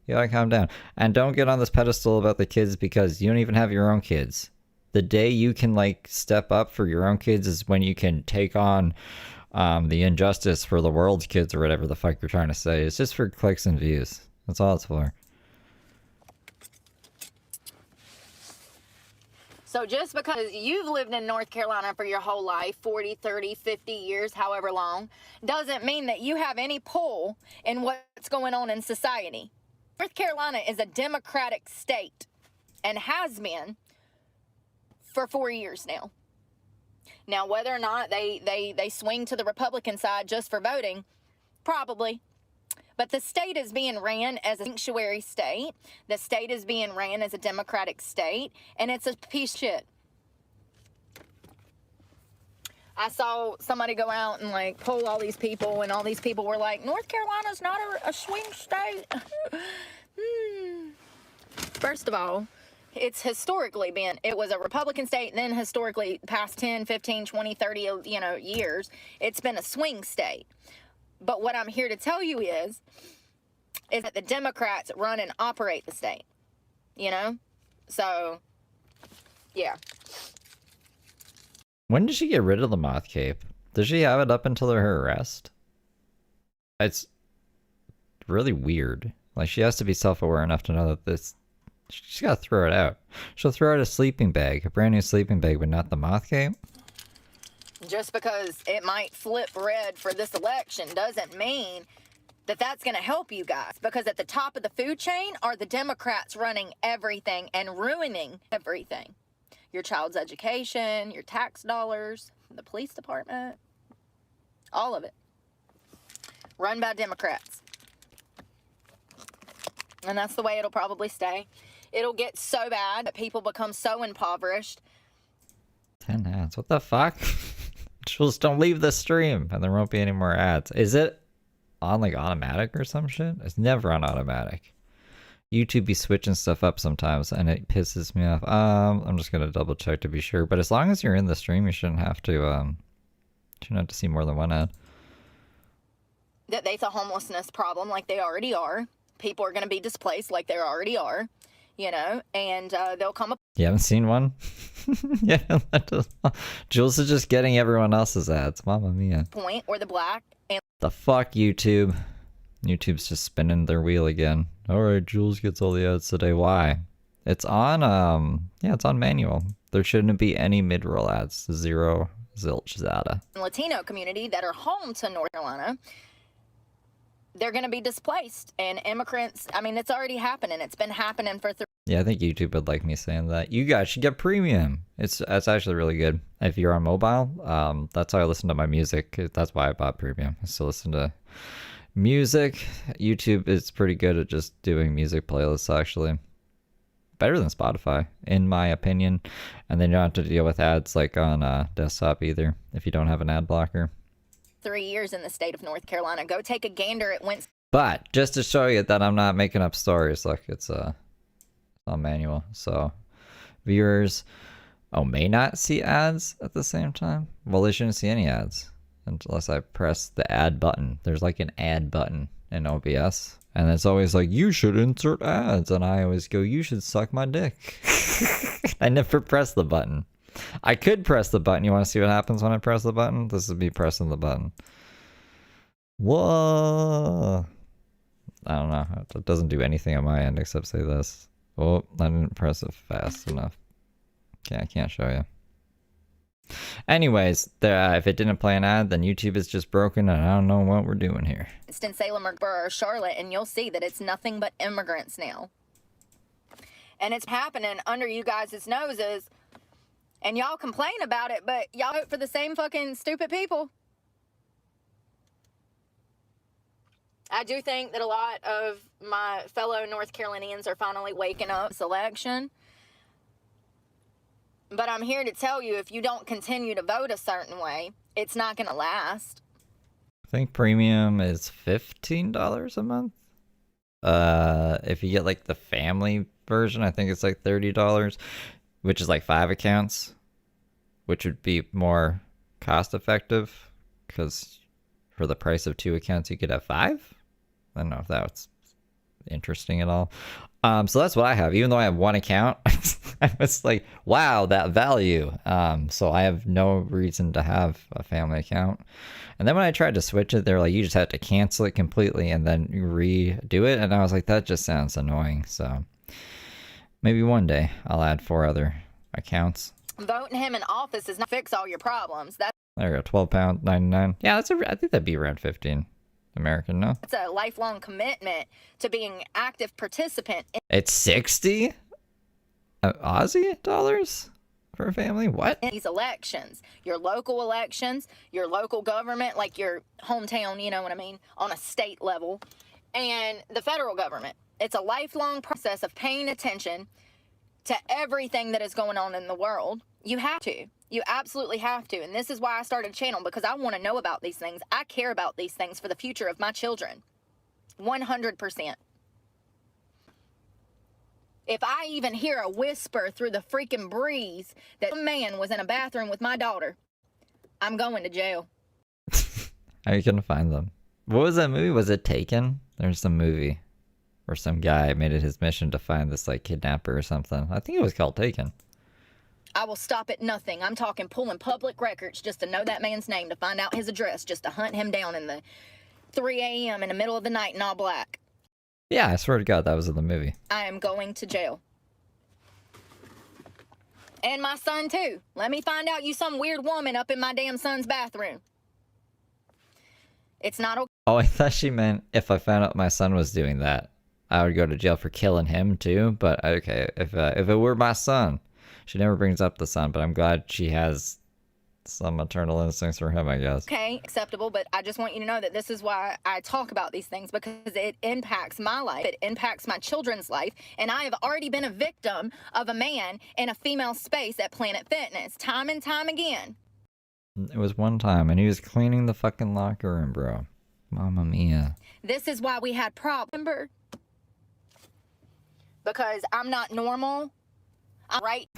A: You gotta calm down. And don't get on this pedestal about the kids because you don't even have your own kids. The day you can, like, step up for your own kids is when you can take on the injustice for the world's kids or whatever the fuck you're trying to say. It's just for clicks and views. That's all it's for.
B: So just because you've lived in North Carolina for your whole life, 40, 30, 50 years, however long, doesn't mean that you have any pull in what's going on in society. North Carolina is a Democratic state and has been for 4 years now. Now, whether or not they swing to the Republican side just for voting, probably. But the state is being ran as a sanctuary state. The state is being ran as a Democratic state, and it's a piece of shit. I saw somebody go out and, like, poll all these people, and all these people were like, North Carolina's not a swing state. First of all, it's historically been, it was a Republican state, and then historically, past 10, 15, 20, 30, years, it's been a swing state. But what I'm here to tell you is that the Democrats run and operate the state, So, yeah.
A: When did she get rid of the moth cape? Did she have it up until her arrest? It's really weird. Like, she has to be self-aware enough to know that she's got to throw it out. She'll throw out a sleeping bag, a brand new sleeping bag, but not the moth cape.
B: Just because it might flip red for this election doesn't mean that that's going to help you guys. Because at the top of the food chain are the Democrats running everything and ruining everything. Your child's education, your tax dollars, the police department, all of it. Run by Democrats. And that's the way it'll probably stay. It'll get so bad that people become so impoverished.
A: 10 ads. What the fuck? Just don't leave the stream and there won't be any more ads. Is it on, like, automatic or some shit? It's never on automatic. YouTube be switching stuff up sometimes and it pisses me off. I'm just gonna double check to be sure. But as long as you're in the stream, you shouldn't have to see more than one ad.
B: That there's a homelessness problem like they already are. People are going to be displaced like they already are, and they'll come up.
A: You haven't seen one? Yeah, Jules is just getting everyone else's ads. Mamma mia.
B: Point or the black and
A: the fuck, YouTube. YouTube's just spinning their wheel again. All right, Jules gets all the ads today. Why? It's on, it's on manual. There shouldn't be any mid-roll ads. Zero, zilch, zada.
B: Latino community that are home to North Carolina, they're going to be displaced. And immigrants, I mean, it's already happening. It's been happening for
A: Yeah, I think YouTube would like me saying that. You guys should get premium. It's actually really good. If you're on mobile, that's how I listen to my music. That's why I bought premium. I still listen to music. YouTube is pretty good at just doing music playlists, actually. Better than Spotify, in my opinion. And then you don't have to deal with ads like on desktop either, if you don't have an ad blocker.
B: 3 years in the state of North Carolina. Go take a gander at Winston.
A: But just to show you that I'm not making up stories, look, it's on manual. So viewers may not see ads at the same time. Well, they shouldn't see any ads unless I press the add button. There's like an add button in OBS, and it's always like, you should insert ads, and I always go, you should suck my dick. I never press the button. I could press the button. You want to see what happens when I press the button? This is me pressing the button. Whoa. I don't know. It doesn't do anything on my end except say this. Oh, I didn't press it fast enough. Okay, I can't show you. Anyways, if it didn't play an ad, then YouTube is just broken, and I don't know what we're doing here.
B: Salem, or Charlotte, and you'll see that it's nothing but immigrants now. And it's happening under you guys' noses. And y'all complain about it, but y'all vote for the same fucking stupid people. I do think that a lot of my fellow North Carolinians are finally waking up this election. But I'm here to tell you, if you don't continue to vote a certain way, it's not going to last.
A: I think premium is $15 a month. If you get like the family version, I think it's like $30, which is like 5 accounts, which would be more cost effective because for the price of 2 accounts, you could have 5. I don't know if that's interesting at all. So that's what I have. Even though I have 1 account, I was like, wow, that value. So I have no reason to have a family account. And then when I tried to switch it, they're like, you just have to cancel it completely and then redo it. And I was like, that just sounds annoying. So maybe one day I'll add 4 other accounts.
B: Voting him in office is not fix all your problems. That's
A: There we go, £12.99. Yeah, I think that'd be around 15 American, no?
B: It's a lifelong commitment to being an active participant in
A: It's 60 Aussie dollars for a family? What?
B: these elections. Your local elections, your local government, like your hometown, you know what I mean, on a state level, and the federal government. It's a lifelong process of paying attention to everything that is going on in the world. You have to. You absolutely have to. And this is why I started a channel, because I want to know about these things. I care about these things for the future of my children. 100%. If I even hear a whisper through the freaking breeze that a man was in a bathroom with my daughter, I'm going to jail.
A: How are you going to find them? What was that movie? Was it Taken? There's some movie where some guy made it his mission to find this like kidnapper or something. I think it was called Taken.
B: I will stop at nothing. I'm talking pulling public records just to know that man's name, to find out his address, just to hunt him down in the 3 a.m. in the middle of the night in all black.
A: Yeah, I swear to God, that was in the movie.
B: I am going to jail. And my son, too. Let me find out you some weird woman up in my damn son's bathroom. It's not okay.
A: Oh, I thought she meant if I found out my son was doing that, I would go to jail for killing him too. But okay, if it were my son, she never brings up the son, but I'm glad she has some maternal instincts for him, I guess.
B: Okay, acceptable, but I just want you to know that this is why I talk about these things, because it impacts my life, it impacts my children's life, and I have already been a victim of a man in a female space at Planet Fitness, time and time again.
A: It was one time, and he was cleaning the fucking locker room, bro. Mamma mia.
B: This is why we had problems. Because I'm not normal. I'm right.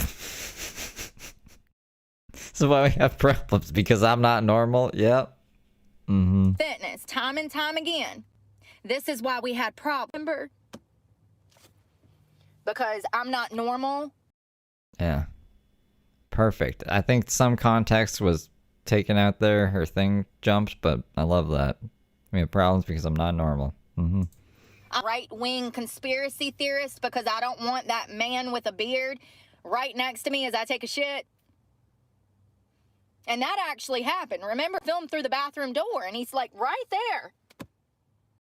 A: So why we have problems? Because I'm not normal? Yep. Mm-hmm.
B: Fitness, time and time again. This is why we had problems. Because I'm not normal.
A: Yeah. Perfect. I think some context was taken out there. Her thing jumped, but I love that. We have problems because I'm not normal. Mm-hmm.
B: I'm a right-wing conspiracy theorist because I don't want that man with a beard right next to me as I take a shit. And that actually happened. Remember, filmed through the bathroom door, and he's like right there.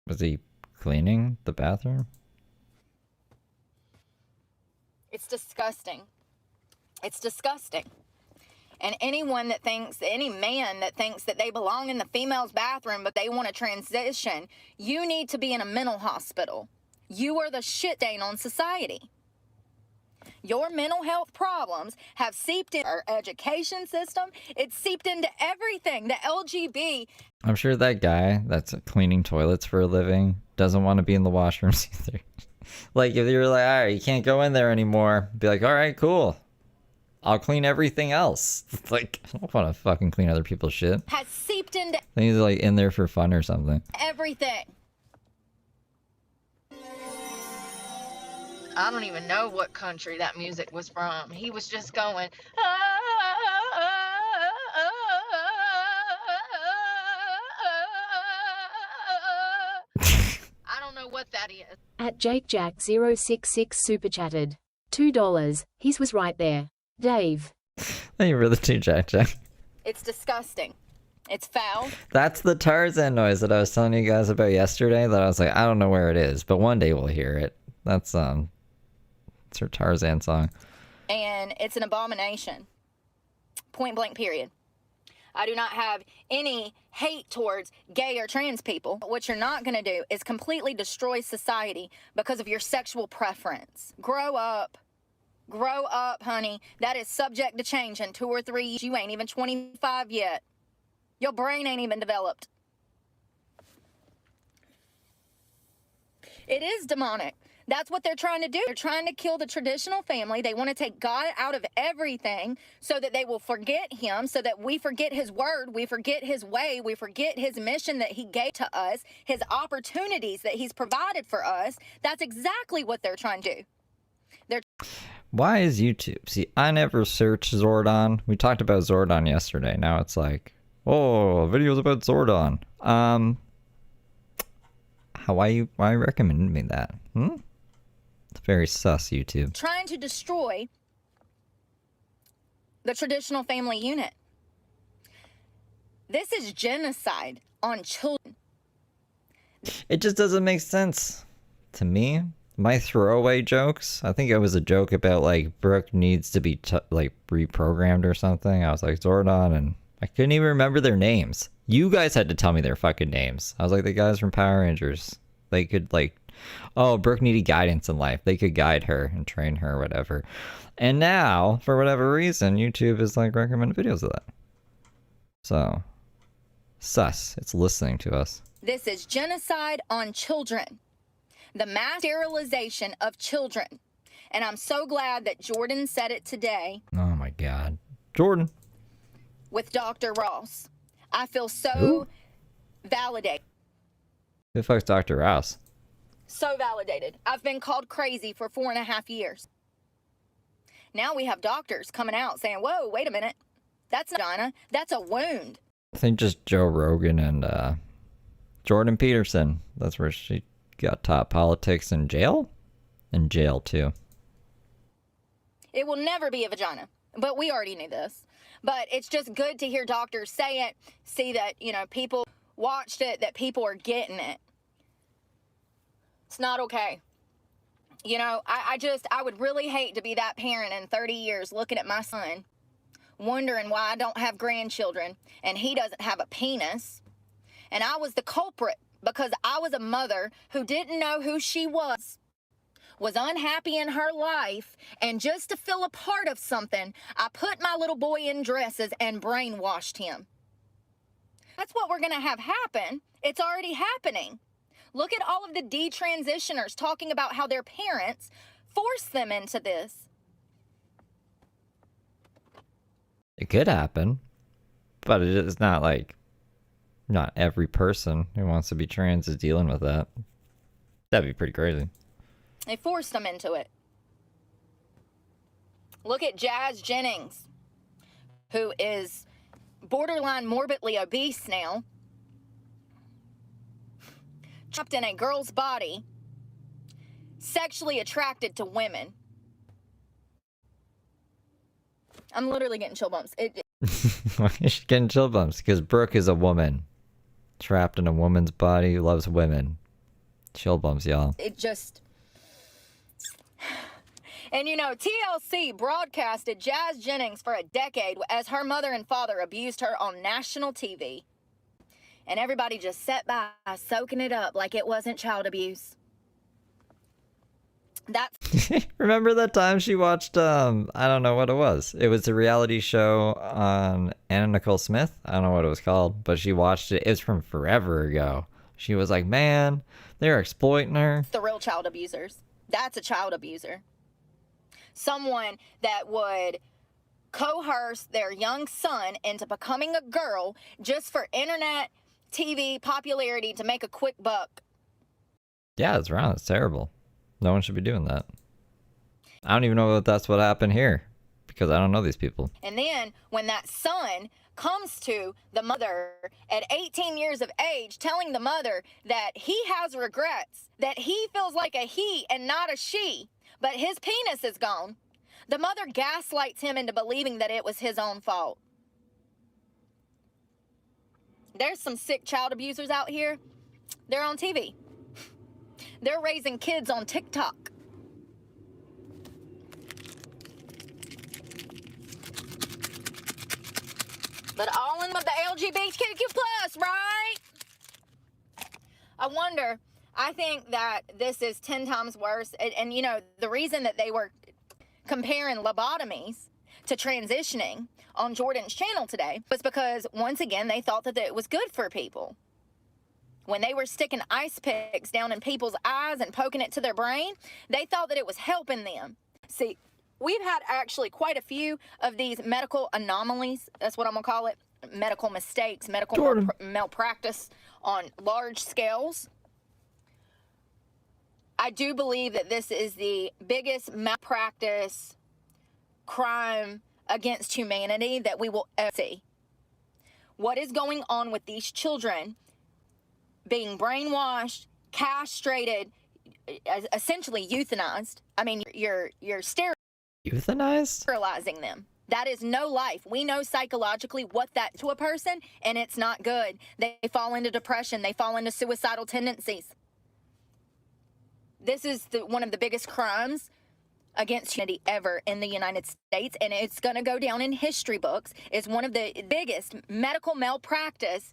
A: Was he cleaning the bathroom?
B: It's disgusting. It's disgusting. And anyone that thinks, any man that thinks that they belong in the female's bathroom but they want to transition, you need to be in a mental hospital. You are the shit stain on society. Your mental health problems have seeped into our education system. It's seeped into everything. The LGB.
A: I'm sure that guy that's cleaning toilets for a living doesn't want to be in the washrooms either. Like, if you're like, all right, you can't go in there anymore, be like, all right, cool. I'll clean everything else. Like, I don't want to fucking clean other people's shit.
B: Has seeped into
A: I think he's like in there for fun or something.
B: everything. I don't even know what country that music was from. He was just going. I don't know what that is.
C: At JakeJack066 super chatted. $2. His was right there. Dave.
A: Thank you for the 2, Jack.
B: It's disgusting. It's foul.
A: That's the Tarzan noise that I was telling you guys about yesterday. That I was like, I don't know where it is, but one day we'll hear it. That's it's her Tarzan song.
B: And it's an abomination. Point blank, period. I do not have any hate towards gay or trans people. But what you're not going to do is completely destroy society because of your sexual preference. Grow up. Grow up, honey. That is subject to change in 2 or 3 years. You ain't even 25 yet. Your brain ain't even developed. It is demonic. That's what they're trying to do. They're trying to kill the traditional family. They want to take God out of everything so that they will forget him, so that we forget his word, we forget his way, we forget his mission that he gave to us, his opportunities that he's provided for us. That's exactly what they're trying to do.
A: Why is YouTube? See, I never search Zordon. We talked about Zordon yesterday. Now it's like, oh, videos about Zordon. Why recommend me that? It's very sus, YouTube.
B: Trying to destroy the traditional family unit. This is genocide on children.
A: It just doesn't make sense to me. My throwaway jokes, I think it was a joke about like Brooke needs to be like reprogrammed or something. I was like Zordon, and I couldn't even remember their names. You guys had to tell me their fucking names. I was like, the guys from Power Rangers. They could like, oh, Brooke needed guidance in life. They could guide her and train her or whatever. And now, for whatever reason, YouTube is like recommending videos of that. So, sus. It's listening to us.
B: This is genocide on children. The mass sterilization of children. And I'm so glad that Jordan said it today.
A: Oh my God. Jordan.
B: With Dr. Ross. I feel so validated.
A: Who the fuck's Dr. Ross?
B: So validated. I've been called crazy for 4.5 years. Now we have doctors coming out saying, whoa, wait a minute. That's not vagina. That's a wound.
A: I think just Joe Rogan and Jordan Peterson. That's where she got taught politics in jail? In jail, too.
B: It will never be a vagina. But we already knew this. But it's just good to hear doctors say it, see that, people watched it, that people are getting it. It's not okay. I would really hate to be that parent in 30 years looking at my son, wondering why I don't have grandchildren, and he doesn't have a penis. And I was the culprit because I was a mother who didn't know who she was unhappy in her life, and just to feel a part of something, I put my little boy in dresses and brainwashed him. That's what we're going to have happen. It's already happening. Look at all of the detransitioners talking about how their parents forced them into this.
A: It could happen, but it is not like, not every person who wants to be trans is dealing with that. That'd be pretty crazy.
B: They forced them into it. Look at Jazz Jennings, who is borderline morbidly obese now, trapped in a girl's body, sexually attracted to women. I'm literally getting chill bumps.
A: Why is she getting chill bumps? Because Brooke is a woman. Trapped in a woman's body who loves women. Chill bumps, y'all.
B: It just... And you know, TLC broadcasted Jazz Jennings for a decade as her mother and father abused her on national TV. And everybody just sat by soaking it up like it wasn't child abuse. That's...
A: Remember that time she watched, I don't know what it was. It was a reality show on Anna Nicole Smith. I don't know what it was called, but she watched it. It was from forever ago. She was like, man, they're exploiting her.
B: The real child abusers. That's a child abuser. Someone that would coerce their young son into becoming a girl just for internet, TV popularity to make a quick buck.
A: Yeah, it's wrong. It's terrible. No one should be doing that. I don't even know if that's what happened here because I don't know these people.
B: And then when that son comes to the mother at 18 years of age telling the mother that he has regrets, that he feels like a he and not a she, but his penis is gone, the mother gaslights him into believing that it was his own fault. There's some sick child abusers out here. They're on TV. They're raising kids on TikTok. But all in with the LGBTQ+, right? I wonder, I think that this is 10 times worse. And you know, the reason that they were comparing lobotomies to transitioning on Jordan's channel today was because, once again, they thought that it was good for people. When they were sticking ice picks down in people's eyes and poking it to their brain, they thought that it was helping them. See, we've had actually quite a few of these medical anomalies. That's what I'm going to call it. Medical mistakes, medical malpractice on large scales. I do believe that this is the biggest malpractice crime against humanity that we will ever see. What is going on with these children being brainwashed, castrated, essentially euthanized? I mean, you're
A: Euthanized?
B: sterilizing them. That is no life. We know psychologically what that to a person, and it's not good. They fall into depression. They fall into suicidal tendencies. This is one of the biggest crimes against humanity ever in the United States, and it's going to go down in history books. It's one of the biggest medical malpractice,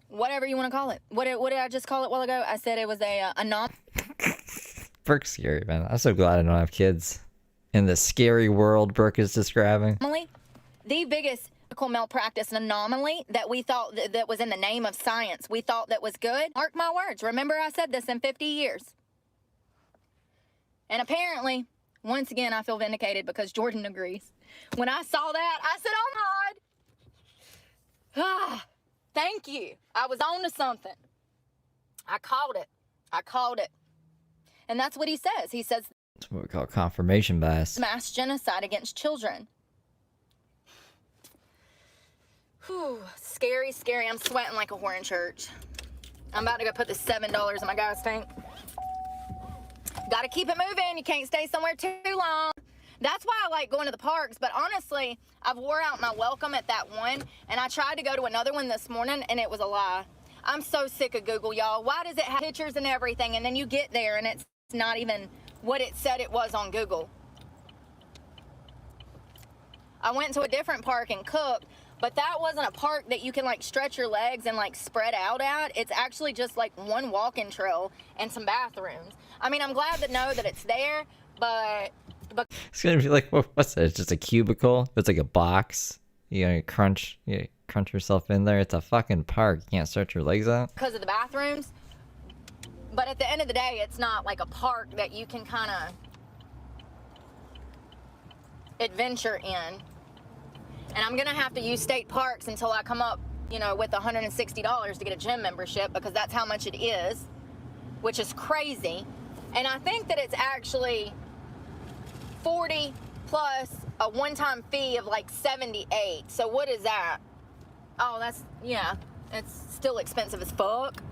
B: whatever you want to call it. What did I just call it a while ago? I said it was a anomaly.
A: Brooke's scary, man. I'm so glad I don't have kids in the scary world Brooke is describing.
B: The biggest medical malpractice anomaly that we thought that was in the name of science. We thought that was good. Mark my words. Remember I said this in 50 years. And apparently, once again, I feel vindicated because Jordan agrees. When I saw that, I said, oh my God. Ah, thank you. I was on to something. I called it. I called it. And that's what he says. He says,
A: That's what we call confirmation bias.
B: mass genocide against children. Whew, scary, scary. I'm sweating like a whore in church. I'm about to go put this $7 in my gas tank. Gotta keep it moving. You can't stay somewhere too long. That's why I like going to the parks, but honestly, I've wore out my welcome at that one, and I tried to go to another one this morning, and it was a lie. I'm so sick of Google, y'all. Why does it have pictures and everything, and then you get there, and it's not even what it said it was on Google? I went to a different park in Cook, but that wasn't a park that you can like stretch your legs and like spread out at. It's actually just like one walking trail and some bathrooms. I mean, I'm glad to know that it's there, but
A: It's gonna be like, what's that? It's just a cubicle. It's like a box. You crunch yourself in there. It's a fucking park. You can't stretch your legs out.
B: because of the bathrooms. But at the end of the day, it's not like a park that you can kind of adventure in. And I'm gonna have to use state parks until I come up, you know, with $160 to get a gym membership, because that's how much it is, which is crazy. And I think that it's actually 40 plus a one-time fee of like 78. So what is that? Oh, that's, yeah, it's still expensive as fuck.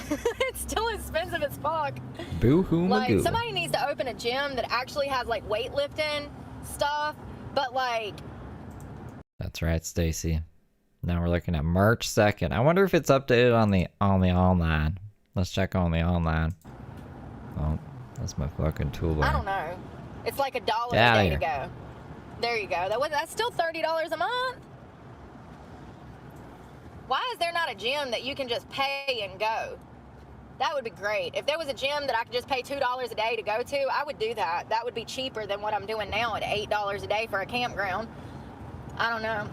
B: It's still expensive as fuck.
A: Boo hoo
B: Like,
A: magoo.
B: somebody needs to open a gym that actually has like weightlifting stuff, but like,
A: That's right, Stacy. Now we're looking at March 2nd. I wonder if it's updated on the online. Let's check on the online. Oh, that's my fucking toolbar.
B: I don't know. It's like $1 a
A: Get outta
B: day
A: here.
B: to go. There you go. That's still $30 a month. Why is there not a gym that you can just pay and go? That would be great. If there was a gym that I could just pay $2 a day to go to, I would do that. That would be cheaper than what I'm doing now at $8 a day for a campground. I don't know.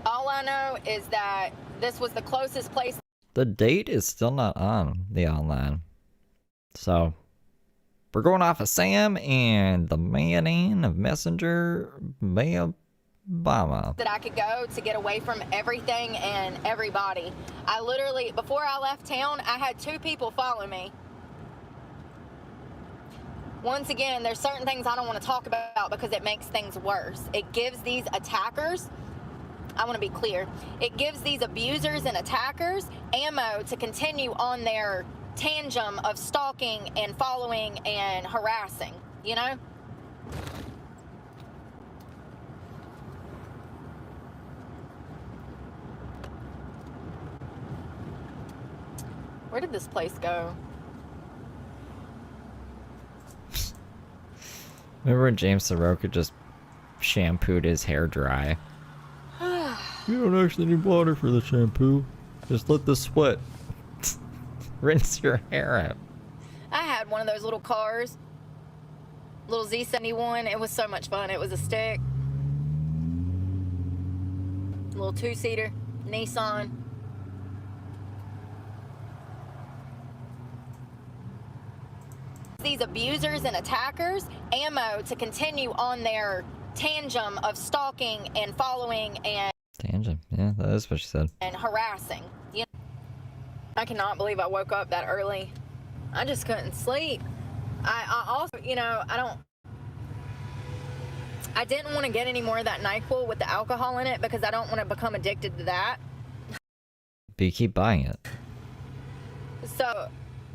B: All I know is that this was the closest place.
A: The date is still not on the online. So, we're going off of Sam and the man of Messenger, May Obama.
B: That I could go to get away from everything and everybody. I literally, before I left town, I had 2 people follow me. Once again, there's certain things I don't want to talk about because it makes things worse. It gives these attackers, I want to be clear, it gives these abusers and attackers ammo to continue on their tangent of stalking and following and harassing, you know? Where did this place go?
A: Remember when James Soroka just shampooed his hair dry? You don't actually need water for the shampoo. Just let the sweat rinse your hair out.
B: I had one of those little cars, little Z71. It was so much fun. It was a stick, little 2-seater, Nissan. These abusers and attackers ammo to continue on their tangent of stalking and following and
A: Tangent. Yeah, that is what she said.
B: harassing. You know? I cannot believe I woke up that early. I just couldn't sleep. I also, you know, I didn't want to get any more of that NyQuil with the alcohol in it because I don't want to become addicted to that.
A: But you keep buying it.
B: So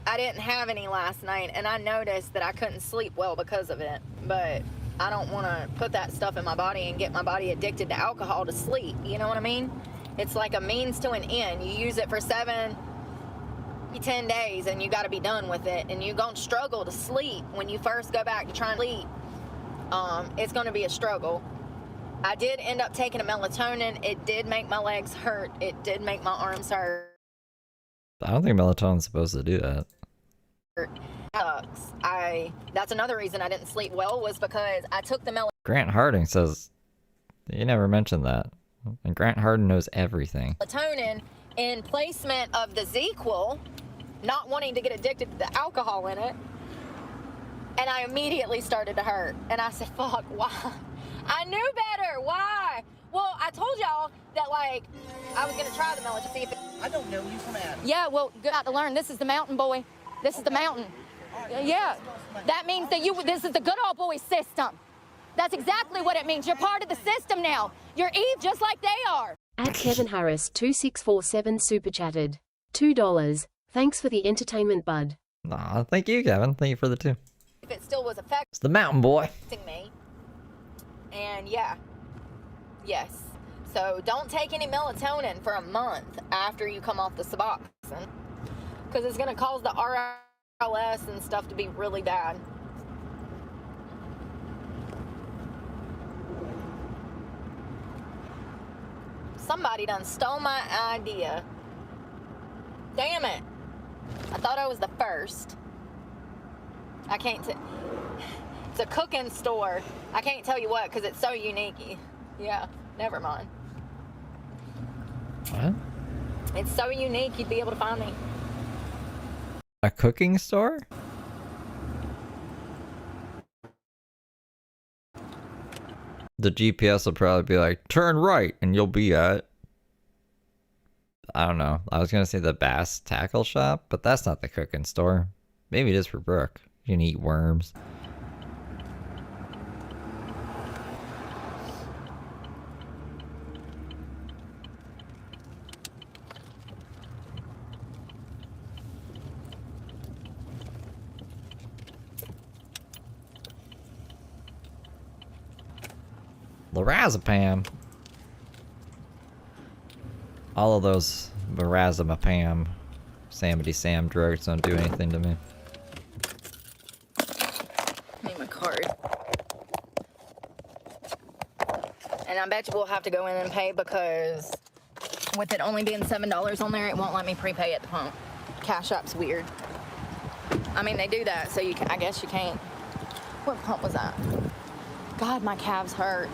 B: I didn't have any last night, and I noticed that I couldn't sleep well because of it. But I don't want to put that stuff in my body and get my body addicted to alcohol to sleep. You know what I mean? It's like a means to an end. You use it for 7, 10 days, and you got to be done with it. And you're going to struggle to sleep when you first go back to try and sleep. It's going to be a struggle. I did end up taking a melatonin. It did make my legs hurt. It did make my arms hurt.
A: I don't think melatonin's supposed to do that.
B: That's another reason I didn't sleep well, was because I took the
A: Grant Harding says, you never mentioned that. And Grant Harding knows everything.
B: melatonin in placement of the ZQL, not wanting to get addicted to the alcohol in it. And I immediately started to hurt. And I said, fuck, why? I knew better. Why? Well, I told y'all that, like, I was going to try the melatonin to see if it...
E: I don't know you from Adam.
B: Yeah, well, good out to learn. This is the mountain, boy. This is the mountain. Yeah. That means that this is the good old boy system. That's exactly what it means. You're part of the system now. You're Eve just like they are.
C: At Kevin Harris 2647 super chatted. $2. Thanks for the entertainment, bud.
A: Aw, thank you, Kevin. Thank you for the 2.
B: If it still was affecting
A: It's the mountain boy.
B: me. And yeah. Yes. So don't take any melatonin for a month after you come off the Suboxone, because it's going to cause the RLS and stuff to be really bad. Somebody done stole my idea. Damn it. I thought I was the first. I can't it's a cooking store. I can't tell you what because it's so unique. Yeah, never mind.
A: What?
B: It's so unique you'd be able to find me.
A: A cooking store? The GPS will probably be like, turn right, and you'll be at... I don't know. I was going to say the Bass Tackle Shop, but that's not the cooking store. Maybe it is for Brooke. You can eat worms. Lorazepam. All of those Lorazepam, Samity Sam drugs don't do anything to me.
B: Need my card. And I bet you we'll have to go in and pay because with it only being $7 on there, it won't let me prepay at the pump. Cash App's weird. I mean, they do that, so you can, I guess you can't. What pump was that? God, my calves hurt.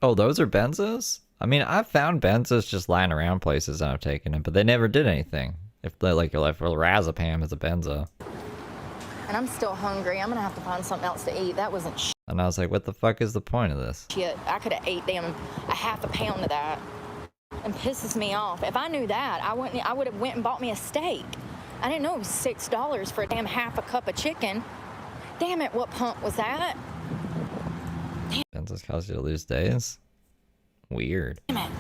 A: Oh, those are benzos? I mean, I've found benzos just lying around places and I've taken them, but they never did anything. If they like lorazepam is a benzo.
B: And I'm still hungry. I'm gonna have to find something else to eat. That wasn't
A: And I was like, what the fuck is the point of this?
B: shit. I could have ate a half a pound of that. And pisses me off. If I knew that, I would have went and bought me a steak. I didn't know it was $6 for a damn half a cup of chicken. Damn it, what pump was that?
A: Benzos cause you to lose days? Weird.
B: Damn it.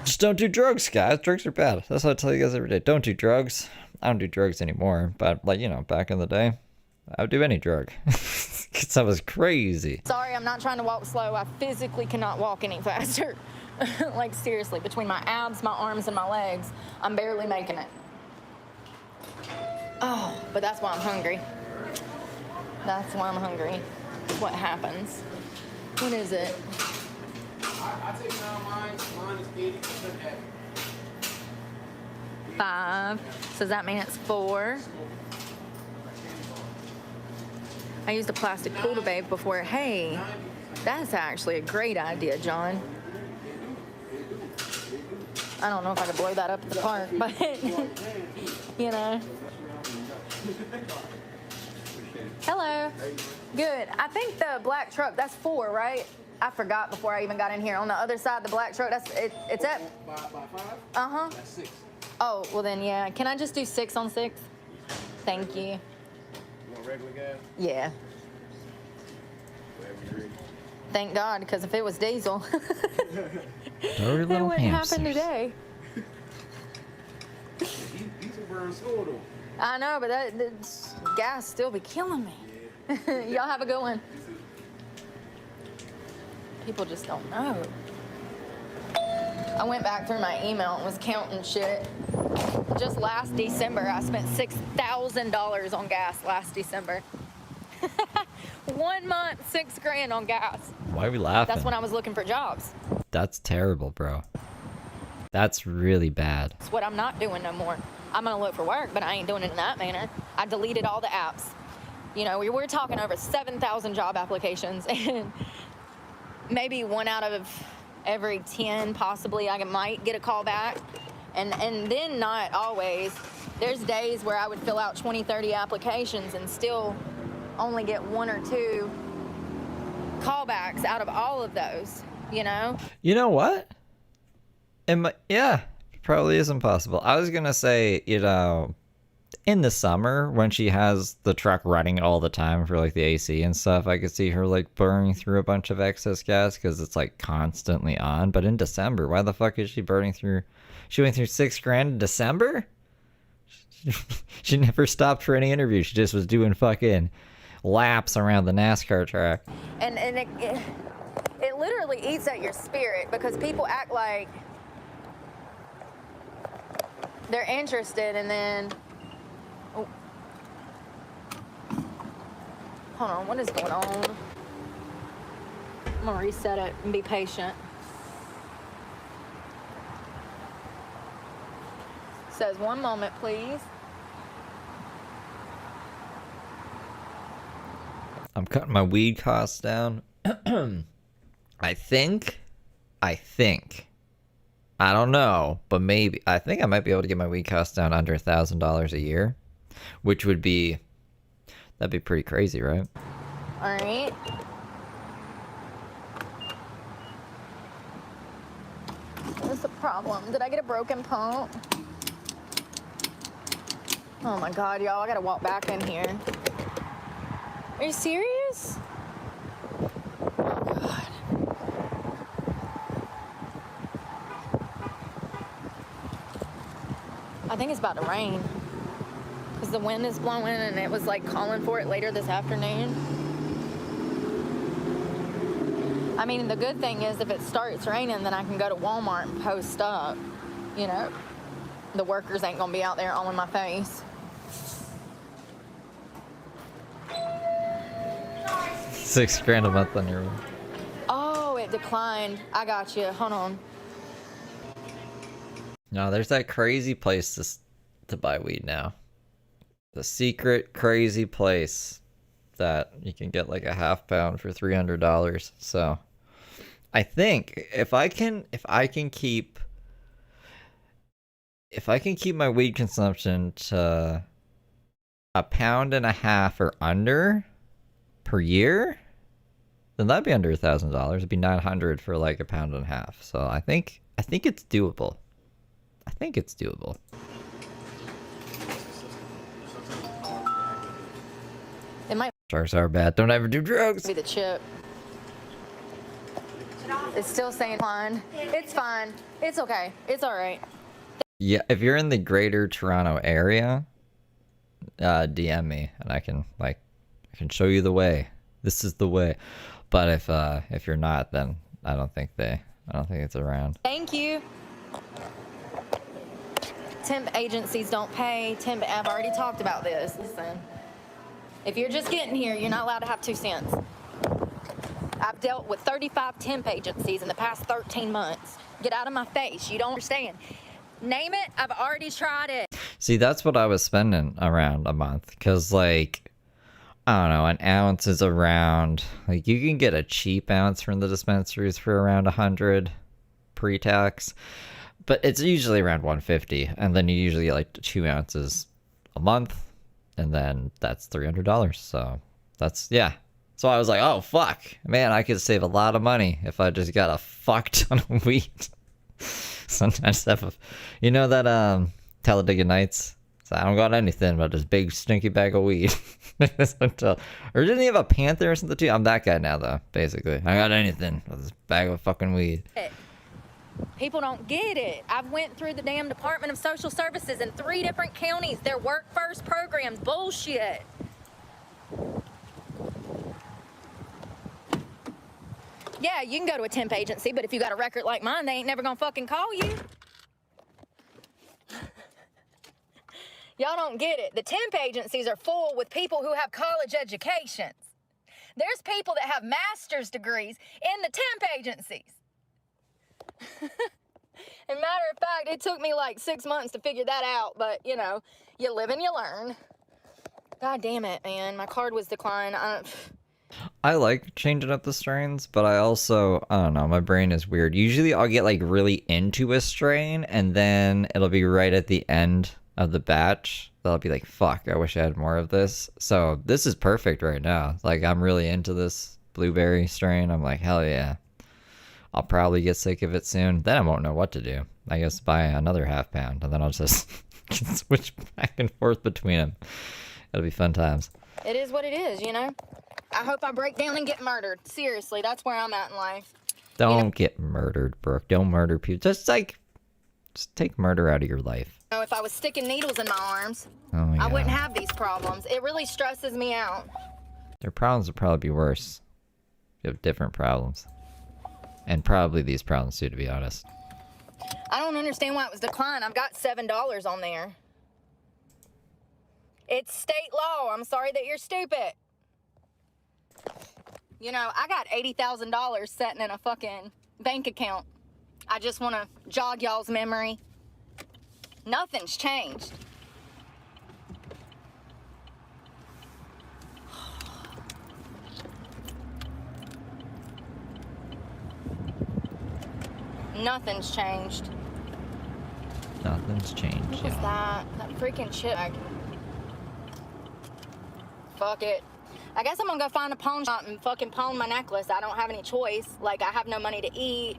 A: Just don't do drugs, guys. Drugs are bad. That's what I tell you guys every day. Don't do drugs. I don't do drugs anymore, but like, you know, back in the day, I would do any drug. Because I was crazy.
B: Sorry, I'm not trying to walk slow. I physically cannot walk any faster. Like, seriously, between my abs, my arms, and my legs, I'm barely making it. Oh, but that's why I'm hungry. That's why I'm hungry. It's what happens. What is it?
E: I take mine is 80% heavy.
B: 5. So does that mean it's 4? I used a plastic cooler babe before. Hey, that's actually a great idea, John. I don't know if I could blow that up at the park, but, you know. Hello. Good. I think the black truck, that's 4, right? I forgot before I even got in here. On the other side of the black truck, it's at...
E: By 5?
B: Uh-huh.
E: That's 6.
B: Oh, well then, yeah. Can I just do 6 on 6? Thank you.
E: You want regular gas?
B: Yeah.
E: Whatever you're ready.
B: Thank God, because if it was diesel,
A: Dirty
B: it
A: little
B: wouldn't happen
A: hamsters.
B: today.
E: These are burn slow though.
B: I know, but that gas still be killing me. Y'all have a good one. People just don't know. I went back through my email and was counting shit. Just last December, I spent $6,000 on gas last December. 1 month, $6,000 on gas.
A: Why are we laughing?
B: That's when I was looking for jobs.
A: That's terrible, bro. That's really bad.
B: That's what I'm not doing no more. I'm gonna look for work, but I ain't doing it in that manner. I deleted all the apps. You know, we're talking over 7,000 job applications, and maybe 1 out of every 10 possibly I might get a call back, and then not always. There's days where I would fill out 20, 30 applications and still only get 1 or 2 callbacks out of all of those, you know?
A: You know what? Yeah, probably is impossible. I was gonna say, you know, in the summer when she has the truck running all the time for like the AC and stuff, I could see her like burning through a bunch of excess gas because it's like constantly on. But in December, why the fuck is she burning through? She went through $6,000 in December. She never stopped for any interview. She just was doing fucking laps around the NASCAR track.
B: And it literally eats at your spirit because people act like they're interested, and then, oh, hold on, what is going on? I'm gonna reset it and be patient. Says 1 moment, please.
A: I'm cutting my weed costs down. I think, I don't know, but maybe, I think I might be able to get my weed costs down under $1,000 a year, which would be, that'd be pretty crazy, right?
B: All right. What's the problem? Did I get a broken pump? Oh my God, y'all, I gotta walk back in here. Are you serious? Oh God. I think it's about to rain because the wind is blowing and it was like calling for it later this afternoon. I mean, the good thing is if it starts raining, then I can go to Walmart and post up. You know, the workers ain't gonna be out there all in my face.
A: $6,000 a month on your one.
B: Oh, it declined. I got you. Hold on.
A: No, there's that crazy place to buy weed now. The secret crazy place that you can get like a half pound for $300. So I think if I can keep my weed consumption to 1.5 pounds or under per year, then that'd be under $1,000. It'd be $900 for like 1.5 pounds. So I think it's doable. I think it's doable.
B: It might
A: Drugs are bad. Don't ever do drugs.
B: be the chip. It's still saying fine. It's fine. It's okay. It's all right.
A: Yeah, if you're in the greater Toronto area, DM me and I can show you the way. This is the way. But if you're not, then I don't think it's around.
B: Thank you. Temp agencies don't pay. I've already talked about this. Listen, if you're just getting here, you're not allowed to have 2 cents. I've dealt with 35 temp agencies in the past 13 months. Get out of my face. You don't understand. Name it. I've already tried it.
A: See, that's what I was spending around a month. Because, like, I don't know, an ounce is around, like, you can get a cheap ounce from the dispensaries for around 100 pre-tax. But it's usually around 150, and then you usually get like 2 ounces a month, and then that's $300. So that's, yeah. So I was like, oh fuck, man, I could save a lot of money if I just got a fuck ton of weed. Sometimes have you know that Talladega Nights? So I don't got anything but this big stinky bag of weed. Or didn't he have a panther or something too? I'm that guy now though, basically. I got anything but this bag of fucking weed.
B: People don't get it. I've went through the damn Department of Social Services in 3 different counties. Their work first programs. Bullshit. Yeah, you can go to a temp agency, but if you got a record like mine, they ain't never gonna fucking call you. Y'all don't get it. The temp agencies are full with people who have college educations. There's people that have master's degrees in the temp agencies. And matter of fact, it took me like 6 months to figure that out, but you know, you live and you learn. God damn it, man. My card was declined.
A: I like changing up the strains, but I don't know, my brain is weird. Usually I'll get like really into a strain and then it'll be right at the end of the batch that I'll be like, fuck, I wish I had more of this. So this is perfect right now. Like, I'm really into this blueberry strain. I'm like, hell yeah. I'll probably get sick of it soon. Then I won't know what to do. I guess buy another half pound and then I'll just switch back and forth between them. It'll be fun times.
B: It is what it is, you know? I hope I break down and get murdered. Seriously, that's where I'm at in life.
A: Don't get murdered, Brooke. Don't murder people. Just take murder out of your life.
B: You know, if I was sticking needles in my arms,
A: Oh, yeah.
B: I wouldn't have these problems. It really stresses me out.
A: Their problems would probably be worse. You have different problems. And probably these problems too, to be honest.
B: I don't understand why it was declined. I've got $7 on there. It's state law. I'm sorry that you're stupid. You know, I got $80,000 sitting in a fucking bank account. I just want to jog y'all's memory. Nothing's changed. Nothing's changed.
A: Nothing's changed,
B: What was
A: yeah.
B: that? That freaking chip. Fuck it. I guess I'm gonna go find a pawn shop and fucking pawn my necklace. I don't have any choice. Like, I have no money to eat.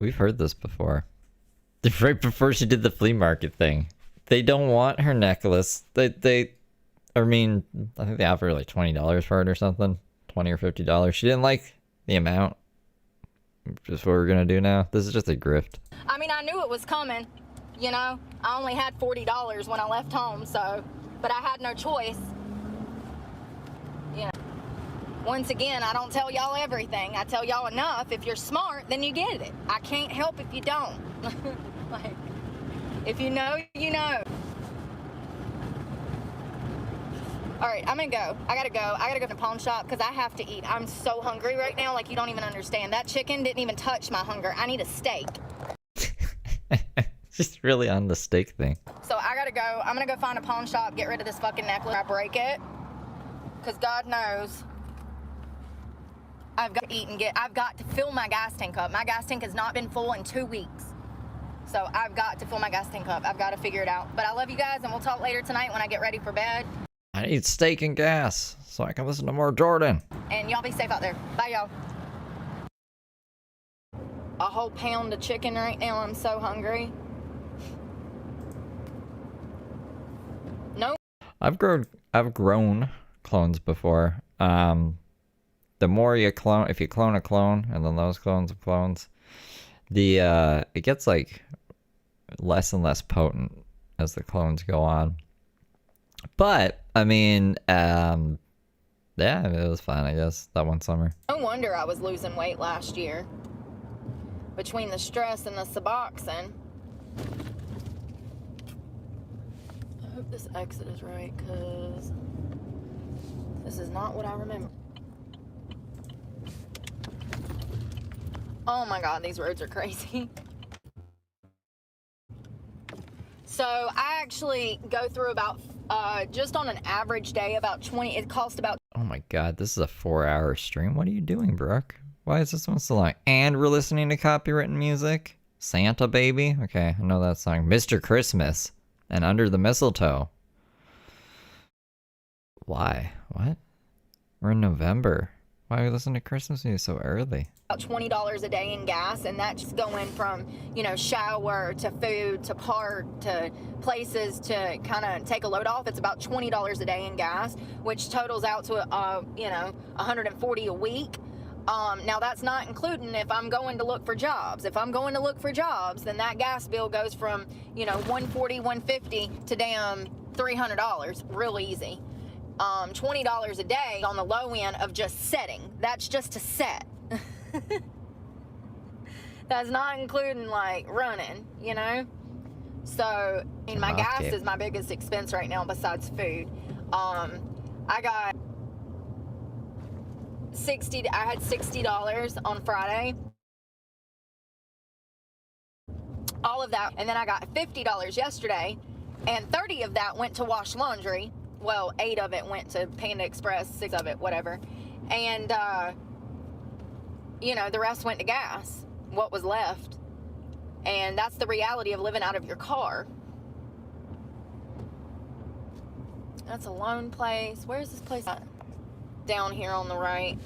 A: We've heard this before. Right before she did the flea market thing. They don't want her necklace. I think they offered her like $20 for it or something. $20 or $50. She didn't like the amount. Just what we're gonna do now. This is just a grift.
B: I mean, I knew it was coming. You know, I only had $40 when I left home, so, but I had no choice. You know, Once again, I don't tell y'all everything. I tell y'all enough. If you're smart, then you get it. I can't help if you don't. Like, if you know, you know. All right, I'm gonna go. I gotta go. I gotta go to the pawn shop because I have to eat. I'm so hungry right now, like you don't even understand. That chicken didn't even touch my hunger. I need a steak.
A: Just really on the steak thing.
B: So I gotta go. I'm gonna go find a pawn shop, get rid of this fucking necklace. I break it, because God knows I've got to eat and I've got to fill my gas tank up. My gas tank has not been full in 2 weeks. So I've got to fill my gas tank up. I've got to figure it out. But I love you guys, and we'll talk later tonight when I get ready for bed.
A: I need steak and gas so I can listen to more Jordan.
B: And y'all be safe out there. Bye, y'all. A whole pound of chicken right now. I'm so hungry. No.
A: I've grown clones before. The more you clone, if you clone a clone, and then those clones of clones, it gets like less and less potent as the clones go on. But I mean, yeah, it was fine, I guess, that one summer.
B: No wonder I was losing weight last year. Between the stress and the Suboxone. I hope this exit is right, because this is not what I remember. Oh my God, these roads are crazy. So I actually go through about, just on an average day, about 20, it costs about...
A: Oh my God, this is a 4-hour stream. What are you doing, Brooke? Why is this one so long? And we're listening to copywritten music? Santa Baby? Okay, I know that song. Mr. Christmas and Under the Mistletoe. Why? What? We're in November. Why are we listening to Christmas music so early?
B: About $20 a day in gas, and that's going from, you know, shower to food to park to places to kind of take a load off. It's about $20 a day in gas, which totals out to, you know, $140 a week. Now that's not including if I'm going to look for jobs. If I'm going to look for jobs, then that gas bill goes from, you know, $140, $150 to damn $300, real easy. $20 a day on the low end of just setting. That's just to set. That's not including like running, you know? So, I mean, my gas is my biggest expense right now besides food. I got I had $60 on Friday. All of that, and then I got $50 yesterday, and 30 of that went to wash laundry. Well, 8 of it went to Panda Express, 6 of it, whatever. And, you know, the rest went to gas, what was left. And that's the reality of living out of your car. That's a lone place. Where's this place at? Down here on the right.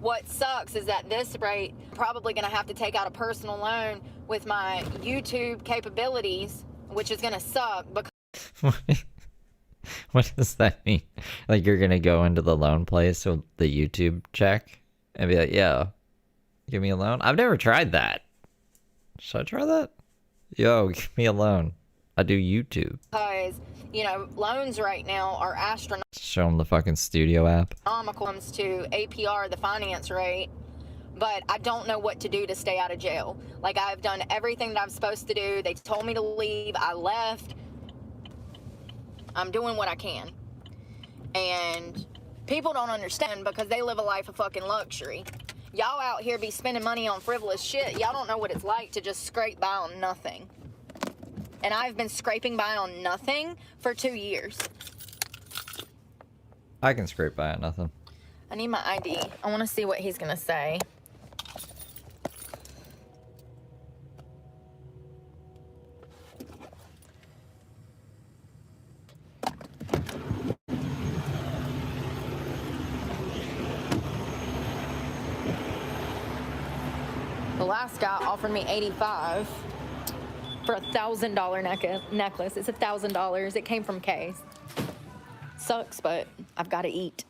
B: What sucks is at this rate, I'm probably going to have to take out a personal loan with my YouTube capabilities, which is going to suck because...
A: What does that mean? Like you're gonna go into the loan place with the YouTube check and be like, yo, give me a loan? I've never tried that. Should I try that? Yo, give me a loan. I do YouTube.
B: Because, you know, loans right now are astronomical.
A: Show them the fucking studio app.
B: Comes to APR, the finance rate. But I don't know what to do to stay out of jail. Like, I've done everything that I'm supposed to do. They told me to leave. I left. I'm doing what I can. And people don't understand because they live a life of fucking luxury. Y'all out here be spending money on frivolous shit. Y'all don't know what it's like to just scrape by on nothing. And I've been scraping by on nothing for 2 years.
A: I can scrape by on nothing.
B: I need my ID. I want to see what he's gonna say. The last guy offered me $85 for a $1,000 necklace. It's $1,000. It came from Kay's. Sucks, but I've got to eat.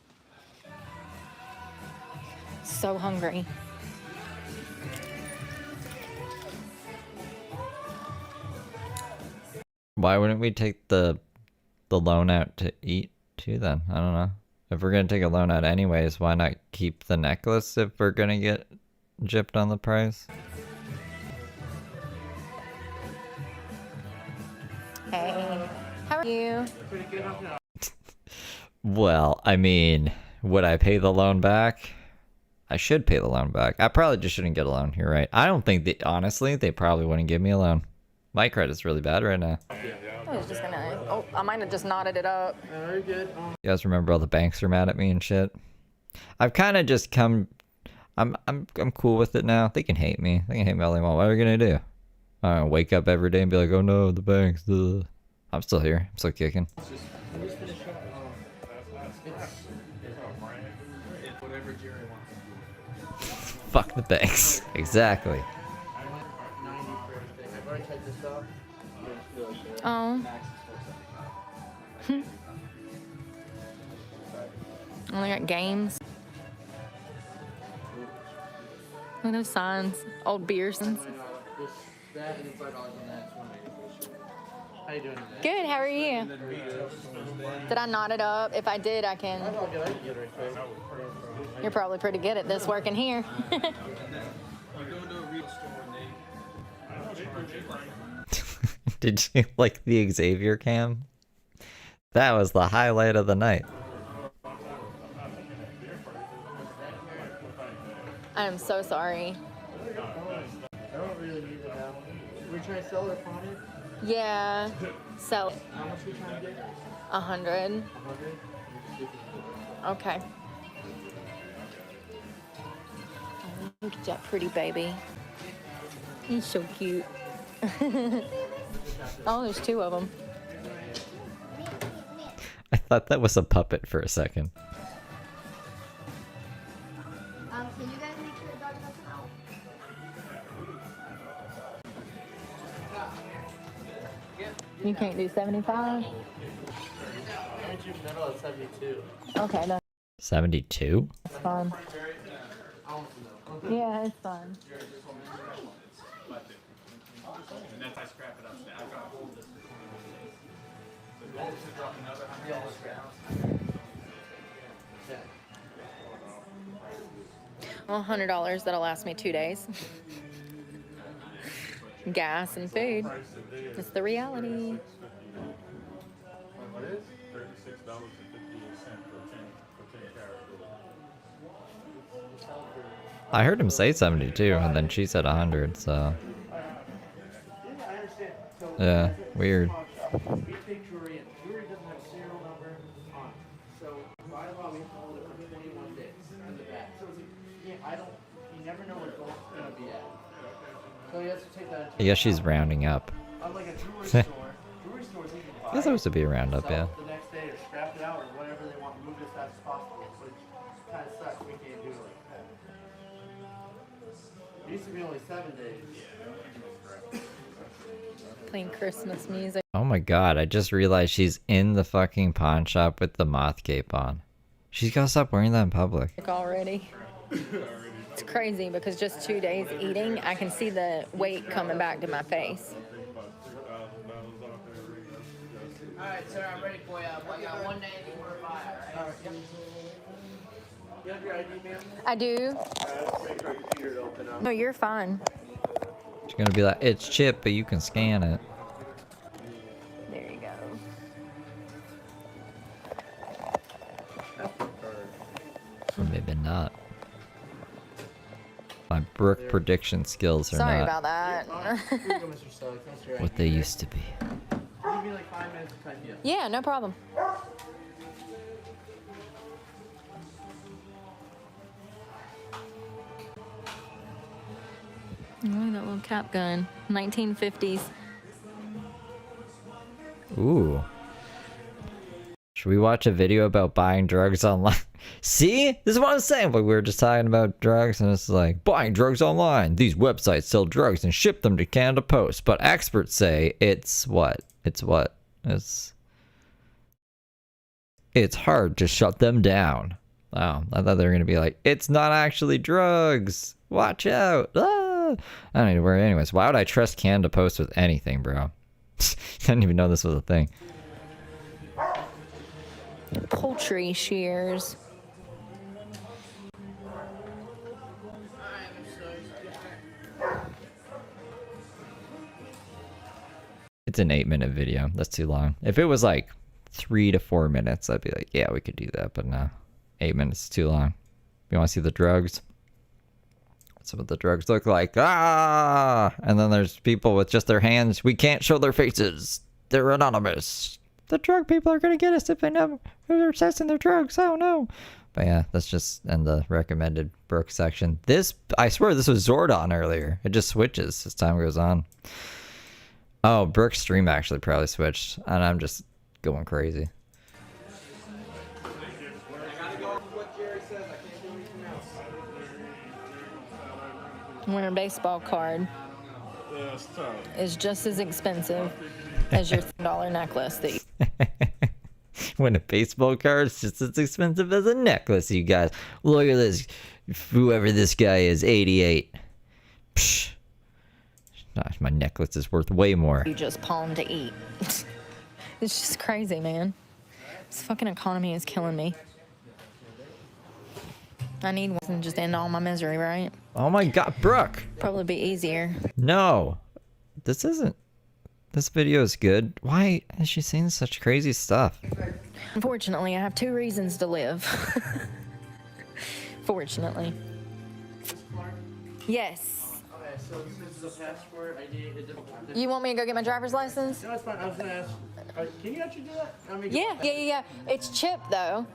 B: So hungry.
A: Why wouldn't we take the loan out to eat too then? I don't know. If we're gonna take a loan out anyways, why not keep the necklace if we're gonna get gypped on the price?
B: Hey, how are you?
A: Well, I mean, would I pay the loan back? I should pay the loan back. I probably just shouldn't get a loan. You're right. I don't think honestly, they probably wouldn't give me a loan. My credit's really bad right now.
B: I was just gonna. Oh, I might have just knotted it up.
E: Very good.
A: You guys remember all the banks are mad at me and shit? I've kind of just come. I'm cool with it now. They can hate me. They can hate me all they want. What are we gonna do? I don't know, wake up every day and be like, oh no, the banks. Ugh. I'm still here. I'm still kicking.
E: Whatever Jerry wants.
A: Fuck the banks. Exactly.
E: I've already checked this out.
B: Oh. Only got games. Look at those signs. Old beer signs.
E: That and $5 on that. How you doing today?
B: Good, how are you? Did I knot it up? If I did, I can.
E: I'll get it right quick.
B: You're probably pretty good at this working here.
E: You go to a real store and they
A: Did you like the Xavier cam? That was the highlight of the night.
B: I am so sorry.
E: I don't really need it now. We're trying to sell it or pawn it?
B: Yeah. Sell it.
E: How much we trying to get?
B: 100.
E: 100?
B: Okay. Oh, look at that pretty baby. He's so cute. Oh, there's two of them.
A: I thought that was a puppet for a second.
D: Can you guys make sure the dog doesn't out?
B: You can't do 75?
E: 22 middle at 72.
B: Okay, that's
A: 72?
B: fine. Yeah, it's fine. Well, $100, that'll last me 2 days. Gas and food. It's the reality.
A: I heard him say 72, and then she said 100, so... Yeah, weird.
E: We take jewelry and jewelry doesn't have a serial number on it. So by law we have to hold it for 21 days in the back. So it's like, yeah, you never know where the gold's gonna be at. So you have to take that.
A: I guess she's rounding up.
E: Unlike a jewelry store, jewelry stores you can buy.
A: It's supposed to be a roundup,
E: sell
A: yeah.
E: it the next day or scrap it out or whatever they want, move it as fast as possible. Which kind of sucks. We can't do it like that. It used to be only 7 days.
B: Playing Christmas music.
A: Oh my god, I just realized she's in the fucking pawn shop with the moth cape on. She's gotta stop wearing that in public.
B: Already. It's crazy because just 2 days eating, I can see the weight coming back to my face.
E: Alright, sir, I'm ready for you. I got 1 day before 5, alright? You have your ID, ma'am?
B: I do.
E: Let's make sure your computer open up.
B: No, you're fine.
A: She's gonna be like, it's chip, but you can scan it.
B: There you go.
A: Or maybe not. My Brooke prediction skills are
B: Sorry
A: not
B: about that.
E: Here you go, Mr. Suggs. Thanks for your
A: what
E: ID.
A: they used to be.
E: Give me like 5 minutes to type you up.
B: Yeah, no problem. Oh, that little cap gun. 1950s.
A: Ooh. Should we watch a video about buying drugs online? See? This is what I'm saying. Like, we were just talking about drugs, and it's like, buying drugs online. These websites sell drugs and ship them to Canada Post. But experts say it's what? It's what? It's hard to shut them down. Oh, I thought they were going to be like, it's not actually drugs. Watch out. Ah. I don't need to worry. Anyways, why would I trust Canada Post with anything, bro? I didn't even know this was a thing.
B: poultry shears.
A: It's an 8-minute video. That's too long. If it was like 3 to 4 minutes, I'd be like, yeah, we could do that. But no, 8 minutes is too long. You want to see the drugs? That's what the drugs look like. Ah! And then there's people with just their hands. We can't show their faces. They're anonymous. The drug people are going to get us if they know who they're testing their drugs. Oh no. But yeah, that's just in the recommended Brooke section. This, I swear this was Zordon earlier. It just switches as time goes on. Oh, Brooke's stream actually probably switched, and I'm just going crazy.
B: Winning a baseball card is just as expensive as your $10 necklace that you
A: When a baseball card is just as expensive as a necklace, you guys. Look at this. Whoever this guy is, 88. Psh. Gosh, my necklace is worth way more.
B: you just pawn to eat. It's just crazy, man. This fucking economy is killing me. I need one to just end all my misery, right?
A: Oh my god, Brooke!
B: Probably be easier.
A: No. This isn't. This video is good. Why is she saying such crazy stuff?
B: Unfortunately, I have 2 reasons to live. Fortunately. Yes.
E: Okay, so this is a passport. I need it.
B: You want me to go get my driver's license?
E: No, it's fine. I was gonna ask. Can you actually do that? I mean,
B: Yeah. It's chipped though.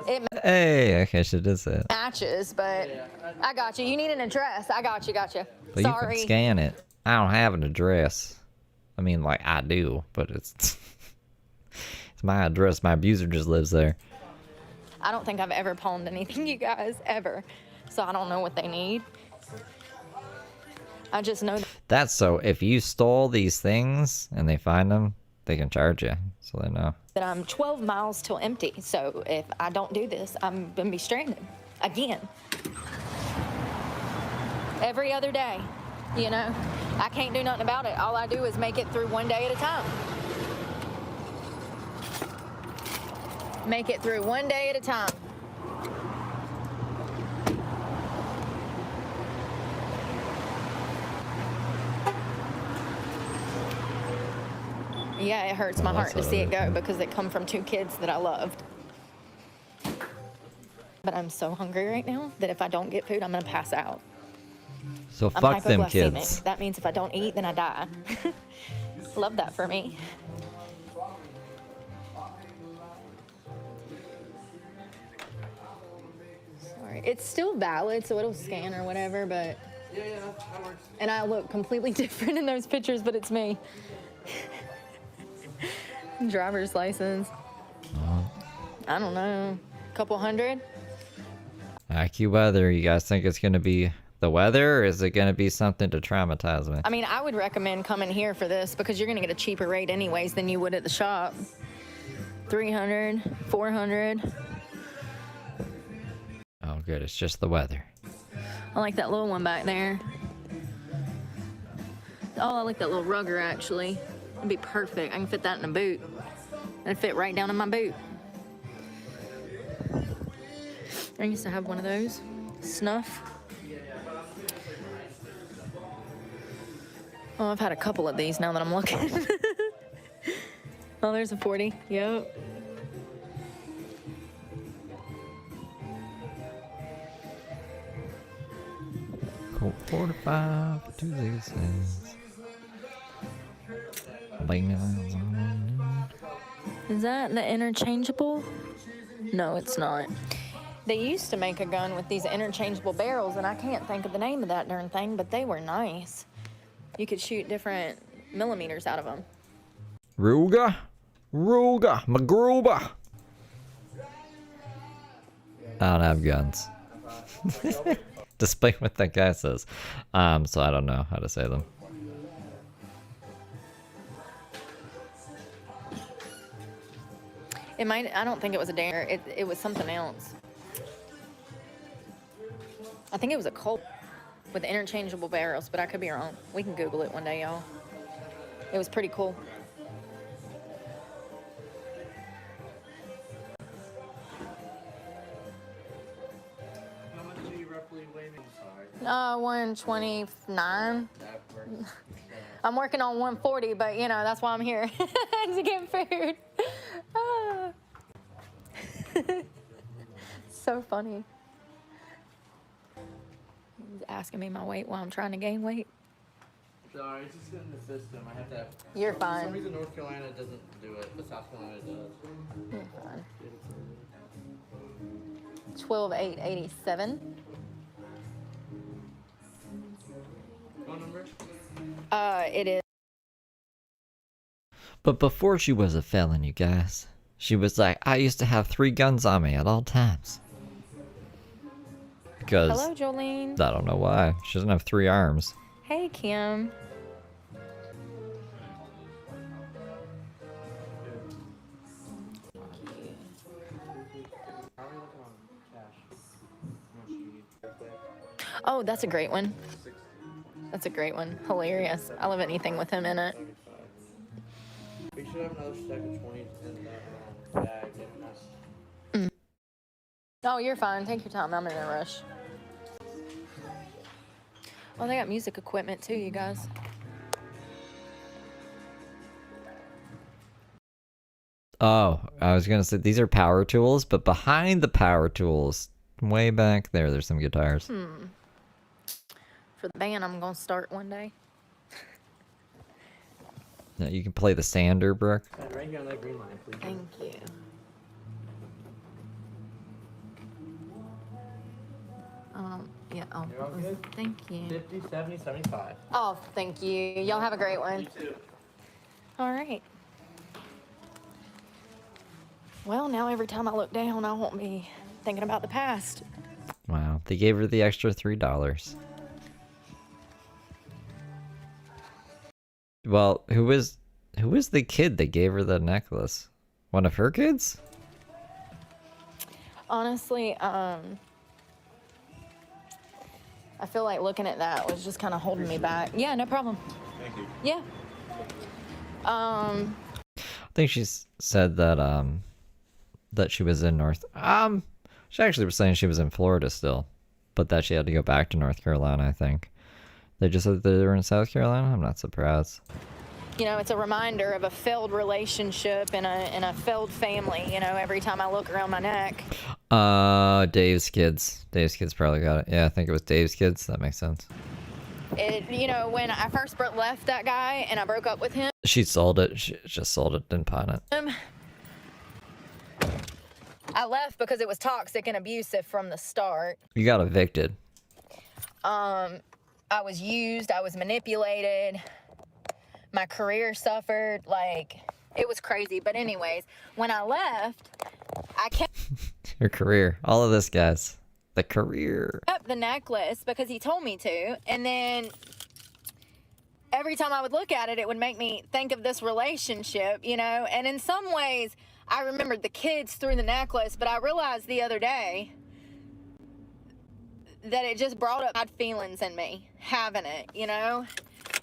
B: It
A: Hey, okay, she did say it.
B: matches, but I got you. You need an address. I got you.
A: But
B: Sorry.
A: you can scan it. I don't have an address. I mean, like, I do, but it's it's my address. My abuser just lives there.
B: I don't think I've ever pawned anything, you guys, ever. So I don't know what they need. I just know
A: That's so if you stole these things and they find them, they can charge you. So they know.
B: that I'm 12 miles till empty. So if I don't do this, I'm going to be stranded again. Every other day, you know? I can't do nothing about it. All I do is make it through one day at a time. Make it through one day at a time. Yeah, it hurts my heart to see it go because it come from 2 kids that I loved. But I'm so hungry right now that if I don't get food, I'm gonna pass out.
A: So
B: I'm
A: fuck them
B: hypoglycemic.
A: kids.
B: That means if I don't eat, then I die. Love that for me. Sorry. It's still valid, so it'll scan or whatever, but...
E: Yeah, that works.
B: And I look completely different in those pictures, but it's me. Driver's license. I don't know. Couple hundred?
A: AccuWeather, you guys think it's gonna be the weather, or is it gonna be something to traumatize me?
B: I mean, I would recommend coming here for this because you're gonna get a cheaper rate anyways than you would at the shop. 300, 400.
A: Oh, good. It's just the weather.
B: I like that little one back there. Oh, I like that little rugger actually. It'd be perfect. I can fit that in a boot. It'd fit right down in my boot. I used to have one of those. Snuff. Oh, I've had a couple of these now that I'm looking. Oh, there's a 40. Yep.
A: Colt 45 to these things.
B: Is that the interchangeable? No, it's not. They used to make a gun with these interchangeable barrels, and I can't think of the name of that darn thing, but they were nice. You could shoot different millimeters out of them.
A: Ruga, Magruba. I don't have guns. Despite what that guy says. So I don't know how to say them.
B: It might, I don't think it was a dare. It was something else. I think it was a Colt with interchangeable barrels, but I could be wrong. We can Google it one day, y'all. It was pretty cool. 129.
E: That works.
B: I'm working on 140, but you know, that's why I'm here to get food. Ah. So funny. He's asking me my weight while I'm trying to gain weight.
E: Sorry, it's just in the system. I have to have.
B: You're
E: For
B: fine.
E: some reason, North Carolina doesn't do it, but South Carolina does.
B: You're fine. 12,887.
E: Phone number?
B: It is.
A: But before she was a felon, you guys, she was like, I used to have 3 guns on me at all times. Because
B: Hello, Jolene.
A: I don't know why. She doesn't have 3 arms.
B: Hey, Kim.
E: How are we looking on cash? How much do you need?
B: Oh, that's a great one. That's a great one. Hilarious. I love anything with him in it.
E: 75. We should have another stack of 20s in that bag. If not.
B: Oh, you're fine. Take your time. I'm in a rush. Oh, they got music equipment too, you guys.
A: Oh, I was gonna say these are power tools, but behind the power tools, way back there, there's some guitars.
B: For the band I'm gonna start one day.
A: Now, you can play the sander, Brooke.
E: Right here on that green line, please.
B: Thank you. Yeah, oh,
E: You're all good?
B: thank you.
E: 50, 70, 75.
B: Oh, thank you. Y'all have a great one.
E: You too.
B: All right. Well, now every time I look down, I won't be thinking about the past.
A: Wow, they gave her the extra $3. Well, who was the kid that gave her the necklace? One of her kids?
B: Honestly, I feel like looking at that was just kind of holding me back. Yeah, no problem.
E: Thank you.
B: Yeah.
A: I think she said that that she was in she actually was saying she was in Florida still, but that she had to go back to North Carolina, I think. They just said that they were in South Carolina? I'm not surprised.
B: You know, it's a reminder of a failed relationship and a failed family, you know, every time I look around my neck.
A: Dave's kids. Dave's kids probably got it. Yeah, I think it was Dave's kids. That makes sense.
B: You know, when I first left that guy and I broke up with him.
A: She sold it. She just sold it, didn't pawn it.
B: I left because it was toxic and abusive from the start.
A: You got evicted.
B: I was used. I was manipulated. My career suffered. Like, it was crazy. But anyways, when I left, I kept
A: Your career. All of this, guys. The career.
B: the necklace because he told me to. And then every time I would look at it, it would make me think of this relationship, you know? And in some ways, I remembered the kids through the necklace, but I realized the other day that it just brought up bad feelings in me, having it, you know?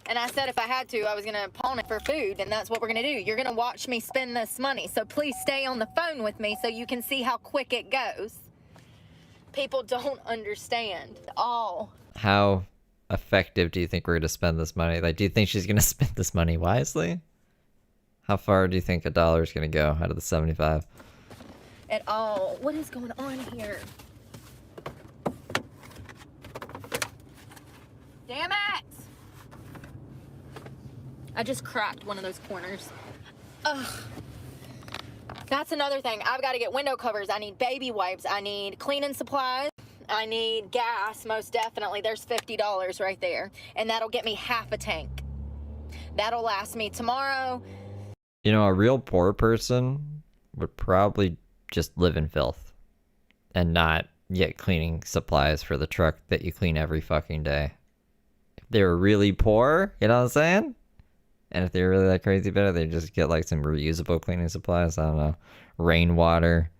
B: And I said if I had to, I was going to pawn it for food, and that's what we're going to do. You're going to watch me spend this money, so please stay on the phone with me so you can see how quick it goes. People don't understand at all.
A: How effective do you think we're going to spend this money? Like, do you think she's going to spend this money wisely? How far do you think $1 is going to go out of the 75?
B: At all. What is going on here? Damn it! I just cracked one of those corners. Ugh. That's another thing. I've got to get window covers. I need baby wipes. I need cleaning supplies. I need gas, most definitely. There's $50 right there. And that'll get me half a tank. That'll last me tomorrow.
A: You know, a real poor person would probably just live in filth and not get cleaning supplies for the truck that you clean every fucking day. If they were really poor, you know what I'm saying? And if they're really that crazy about it, they just get like some reusable cleaning supplies. I don't know, rainwater,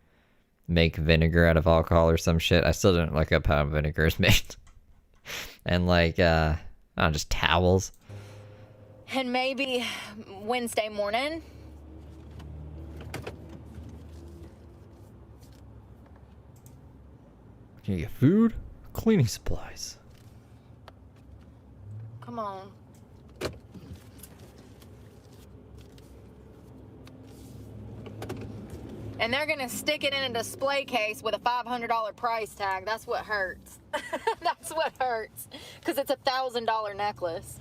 A: make vinegar out of alcohol or some shit. I still didn't look up how vinegar is made. And like, I don't know, just towels.
B: And maybe Wednesday morning.
A: Can you get food? Cleaning supplies.
B: Come on. And they're gonna stick it in a display case with a $500 price tag. That's what hurts. That's what hurts. Because it's a $1,000 necklace.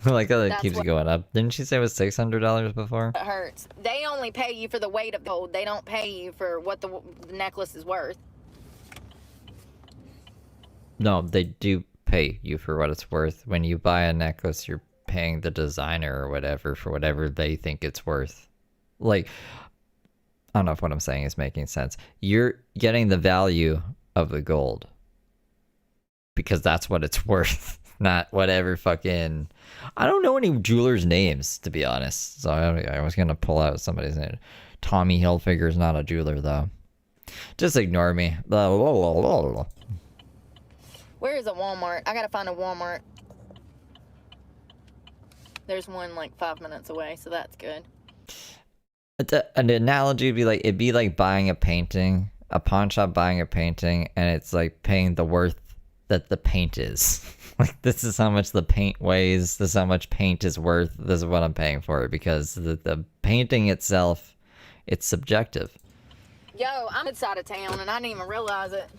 A: I like how that
B: That's
A: keeps
B: what-
A: going up. Didn't she say it was $600 before?
B: It hurts. They only pay you for the weight of gold. They don't pay you for what the necklace is worth.
A: No, they do pay you for what it's worth. When you buy a necklace, you're paying the designer or whatever for whatever they think it's worth. Like, I don't know if what I'm saying is making sense. You're getting the value of the gold because that's what it's worth, not whatever fucking... I don't know any jewelers' names, to be honest. So I was going to pull out somebody's name. Tommy Hilfiger's not a jeweler, though. Just ignore me.
B: Where is a Walmart? I gotta find a Walmart. There's one like 5 minutes away, so that's good.
A: An analogy would be like, it'd be like buying a painting, a pawn shop buying a painting, and it's like paying the worth that the paint is. Like, this is how much the paint weighs, this is how much paint is worth, this is what I'm paying for it, because the painting itself, it's subjective.
B: Yo, I'm inside of town and I didn't even realize it.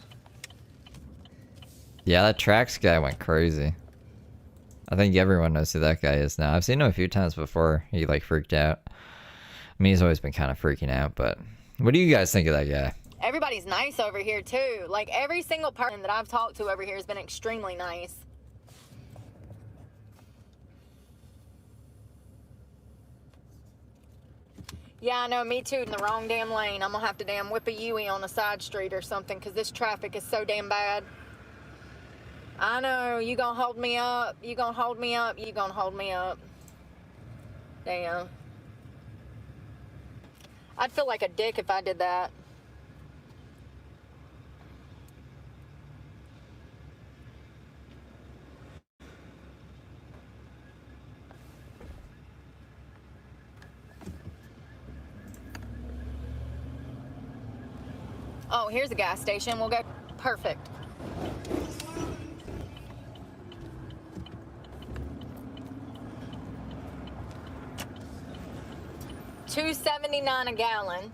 A: Yeah, that Trax guy went crazy. I think everyone knows who that guy is now. I've seen him a few times before. He like freaked out. I mean, he's always been kind of freaking out, but what do you guys think of that guy?
B: Everybody's nice over here too. Like every single person that I've talked to over here has been extremely nice. Yeah, I know, me too, in the wrong damn lane. I'm gonna have to damn whip a Yui on a side street or something because this traffic is so damn bad. I know, you gonna hold me up, you gonna hold me up, you gonna hold me up. Damn. I'd feel like a dick if I did that. Oh, here's a gas station. We'll go. Perfect. $2.79 a gallon.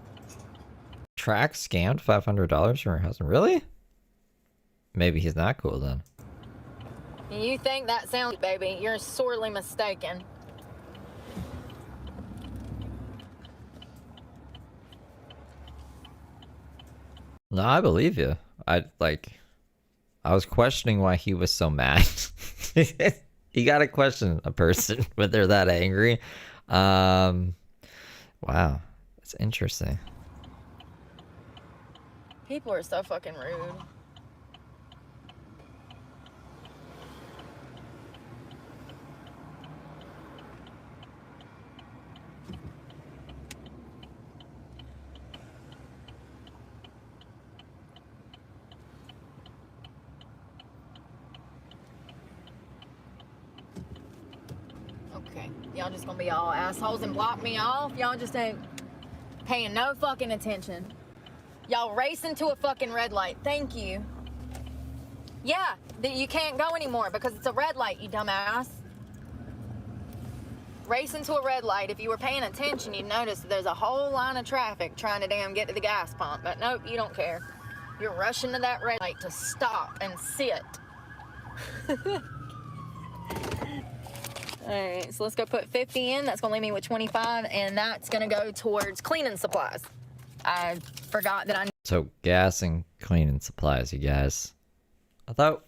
A: Trax scammed $500 from her husband. Really? Maybe he's not cool then.
B: You think that sounds, baby? You're sorely mistaken.
A: No, I believe you. I was questioning why he was so mad. You gotta question a person when they're that angry. Wow, it's interesting.
B: People are so fucking rude. Okay, y'all just gonna be all assholes and block me off? Y'all just ain't paying no fucking attention. Y'all racing to a fucking red light. Thank you. Yeah, you can't go anymore because it's a red light, you dumbass. Racing to a red light. If you were paying attention, you'd notice that there's a whole line of traffic trying to damn get to the gas pump. But nope, you don't care. You're rushing to that red light to stop and sit. Alright, so let's go put 50 in. That's gonna leave me with 25, and that's gonna go towards cleaning supplies. I forgot that I
A: So gas and cleaning supplies, you guys. I thought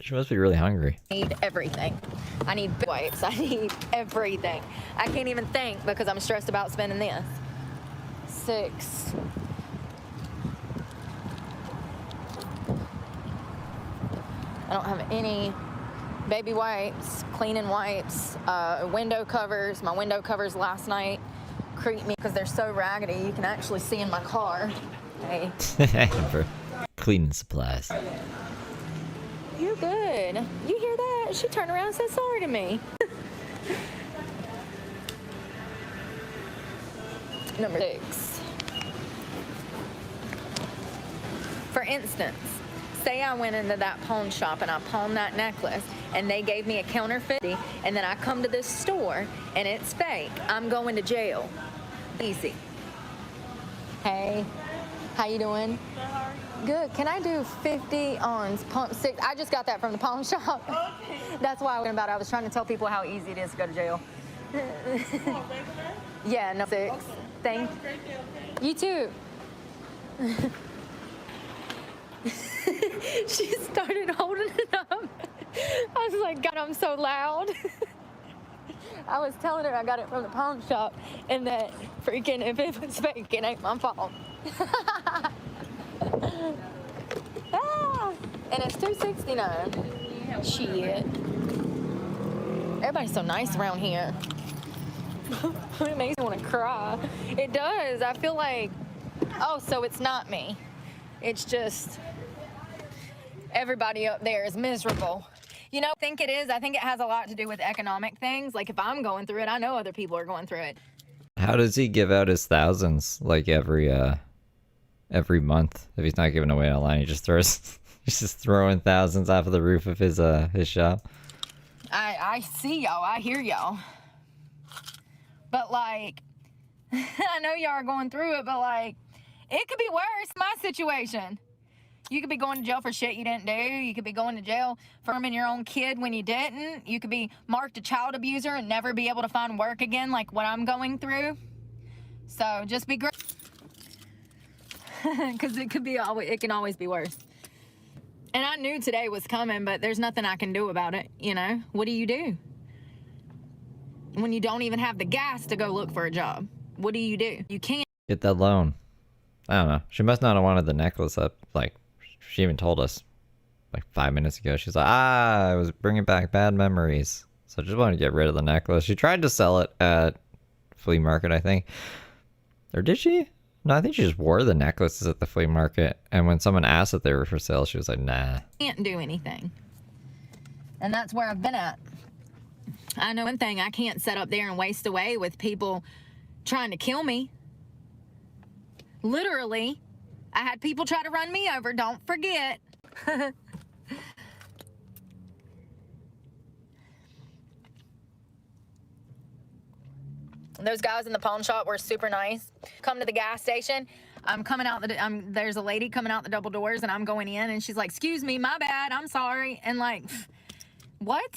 A: she must be really hungry.
B: need everything. I need wipes. I need everything. I can't even think because I'm stressed about spending this. 6. I don't have any baby wipes, cleaning wipes, window covers. My window covers last night creep me because they're so raggedy. You can actually see in my car. Hey.
A: For cleaning supplies.
B: You're good. You hear that? She turned around and said sorry to me. Number 6. For instance, say I went into that pawn shop and I pawned that necklace and they gave me a counterfeit, and then I come to this store and it's fake, I'm going to jail. Easy. Hey, how you doing? Good. Can I do 50 on pump 6? I just got that from the pawn shop. Okay. That's why I went about it. I was trying to tell people how easy it is to go to jail. Yeah, no 6. Okay. Thank you. You too. She started holding it up. I was like, God, I'm so loud. I was telling her I got it from the pawn shop and that freaking if it was fake, it ain't my fault. Ah, and it's $2.69. Shit. Everybody's so nice around here. It makes me want to cry. It does. I feel like, oh, so it's not me. It's just everybody up there is miserable. You know, I think it is. I think it has a lot to do with economic things. Like if I'm going through it, I know other people are going through it.
A: How does he give out his thousands like every month? If he's not giving away online, he just throws he's just throwing thousands off of the roof of his shop.
B: I see y'all. I hear y'all. But like, I know y'all are going through it, but like, it could be worse. My situation. You could be going to jail for shit you didn't do. You could be going to jail for harming your own kid when you didn't. You could be marked a child abuser and never be able to find work again like what I'm going through. So just be great. Because it can always be worse. And I knew today was coming, but there's nothing I can do about it, you know? What do you do? When you don't even have the gas to go look for a job, what do? You can't.
A: Get that loan. I don't know. She must not have wanted the necklace up. Like, she even told us like 5 minutes ago. She's like, I was bringing back bad memories. So I just wanted to get rid of the necklace. She tried to sell it at flea market, I think. Or did she? No, I think she just wore the necklaces at the flea market. And when someone asked if they were for sale, she was like, nah.
B: Can't do anything. And that's where I've been at. I know one thing, I can't sit up there and waste away with people trying to kill me. Literally, I had people try to run me over, don't forget. Those guys in the pawn shop were super nice. Come to the gas station. I'm coming out, there's a lady coming out the double doors and I'm going in and she's like, excuse me, my bad, I'm sorry. And like, what?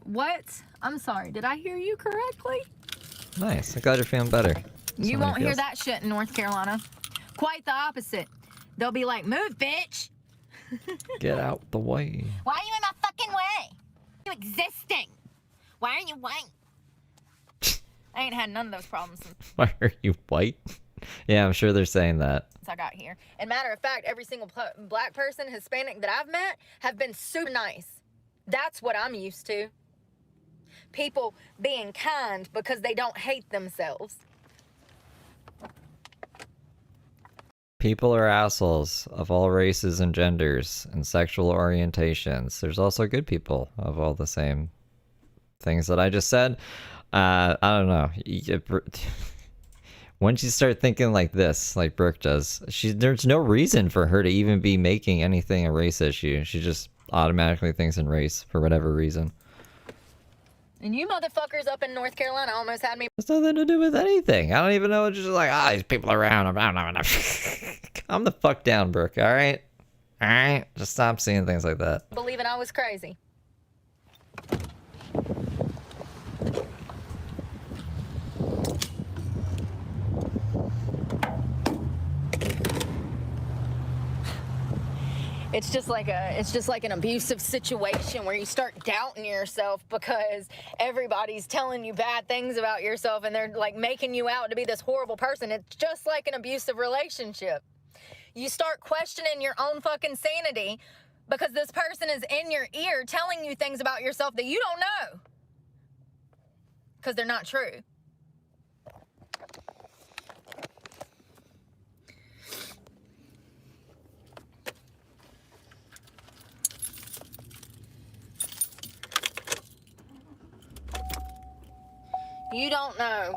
B: What? I'm sorry. Did I hear you correctly?
A: Nice. I'm glad you're feeling better.
B: You won't hear that shit in North Carolina. Quite the opposite. They'll be like, move, bitch.
A: Get out the way.
B: Why are you in my fucking way? You existing. Why are you white? I ain't had none of those problems since
A: Why are you white? Yeah, I'm sure they're saying that.
B: I got here. And matter of fact, every single black person, Hispanic that I've met have been super nice. That's what I'm used to. People being kind because they don't hate themselves.
A: People are assholes of all races and genders and sexual orientations. There's also good people of all the same things that I just said. I don't know. Once you start thinking like this, like Brooke does, there's no reason for her to even be making anything a race issue. She just automatically thinks in race for whatever reason.
B: And you motherfuckers up in North Carolina almost had me.
A: It's nothing to do with anything. I don't even know. It's just like, these people around. Calm the fuck down, Brooke, all right? All right? Just stop seeing things like that.
B: Believing I was crazy. It's just like an abusive situation where you start doubting yourself because everybody's telling you bad things about yourself and they're like making you out to be this horrible person. It's just like an abusive relationship. You start questioning your own fucking sanity because this person is in your ear telling you things about yourself that you don't know because they're not true. You don't know.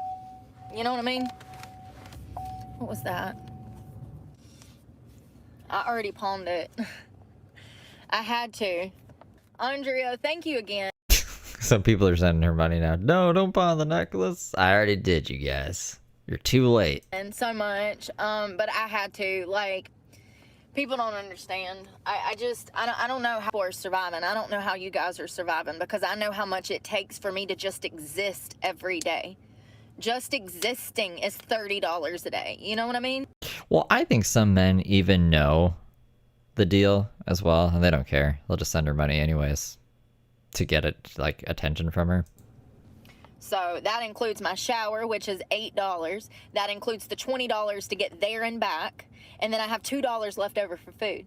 B: You know what I mean? What was that? I already pawned it. I had to. Andrea, thank you again.
A: Some people are sending her money now. No, don't pawn the necklace. I already did, you guys. You're too late.
B: And so much. But I had to. Like, people don't understand. I don't know how people are surviving. I don't know how you guys are surviving, because I know how much it takes for me to just exist every day. Just existing is $30 a day. You know what I mean?
A: Well, I think some men even know the deal as well, and they don't care. They'll just send her money anyways to get it, like, attention from her.
B: So that includes my shower, which is $8. That includes the $20 to get there and back. And then I have $2 left over for food.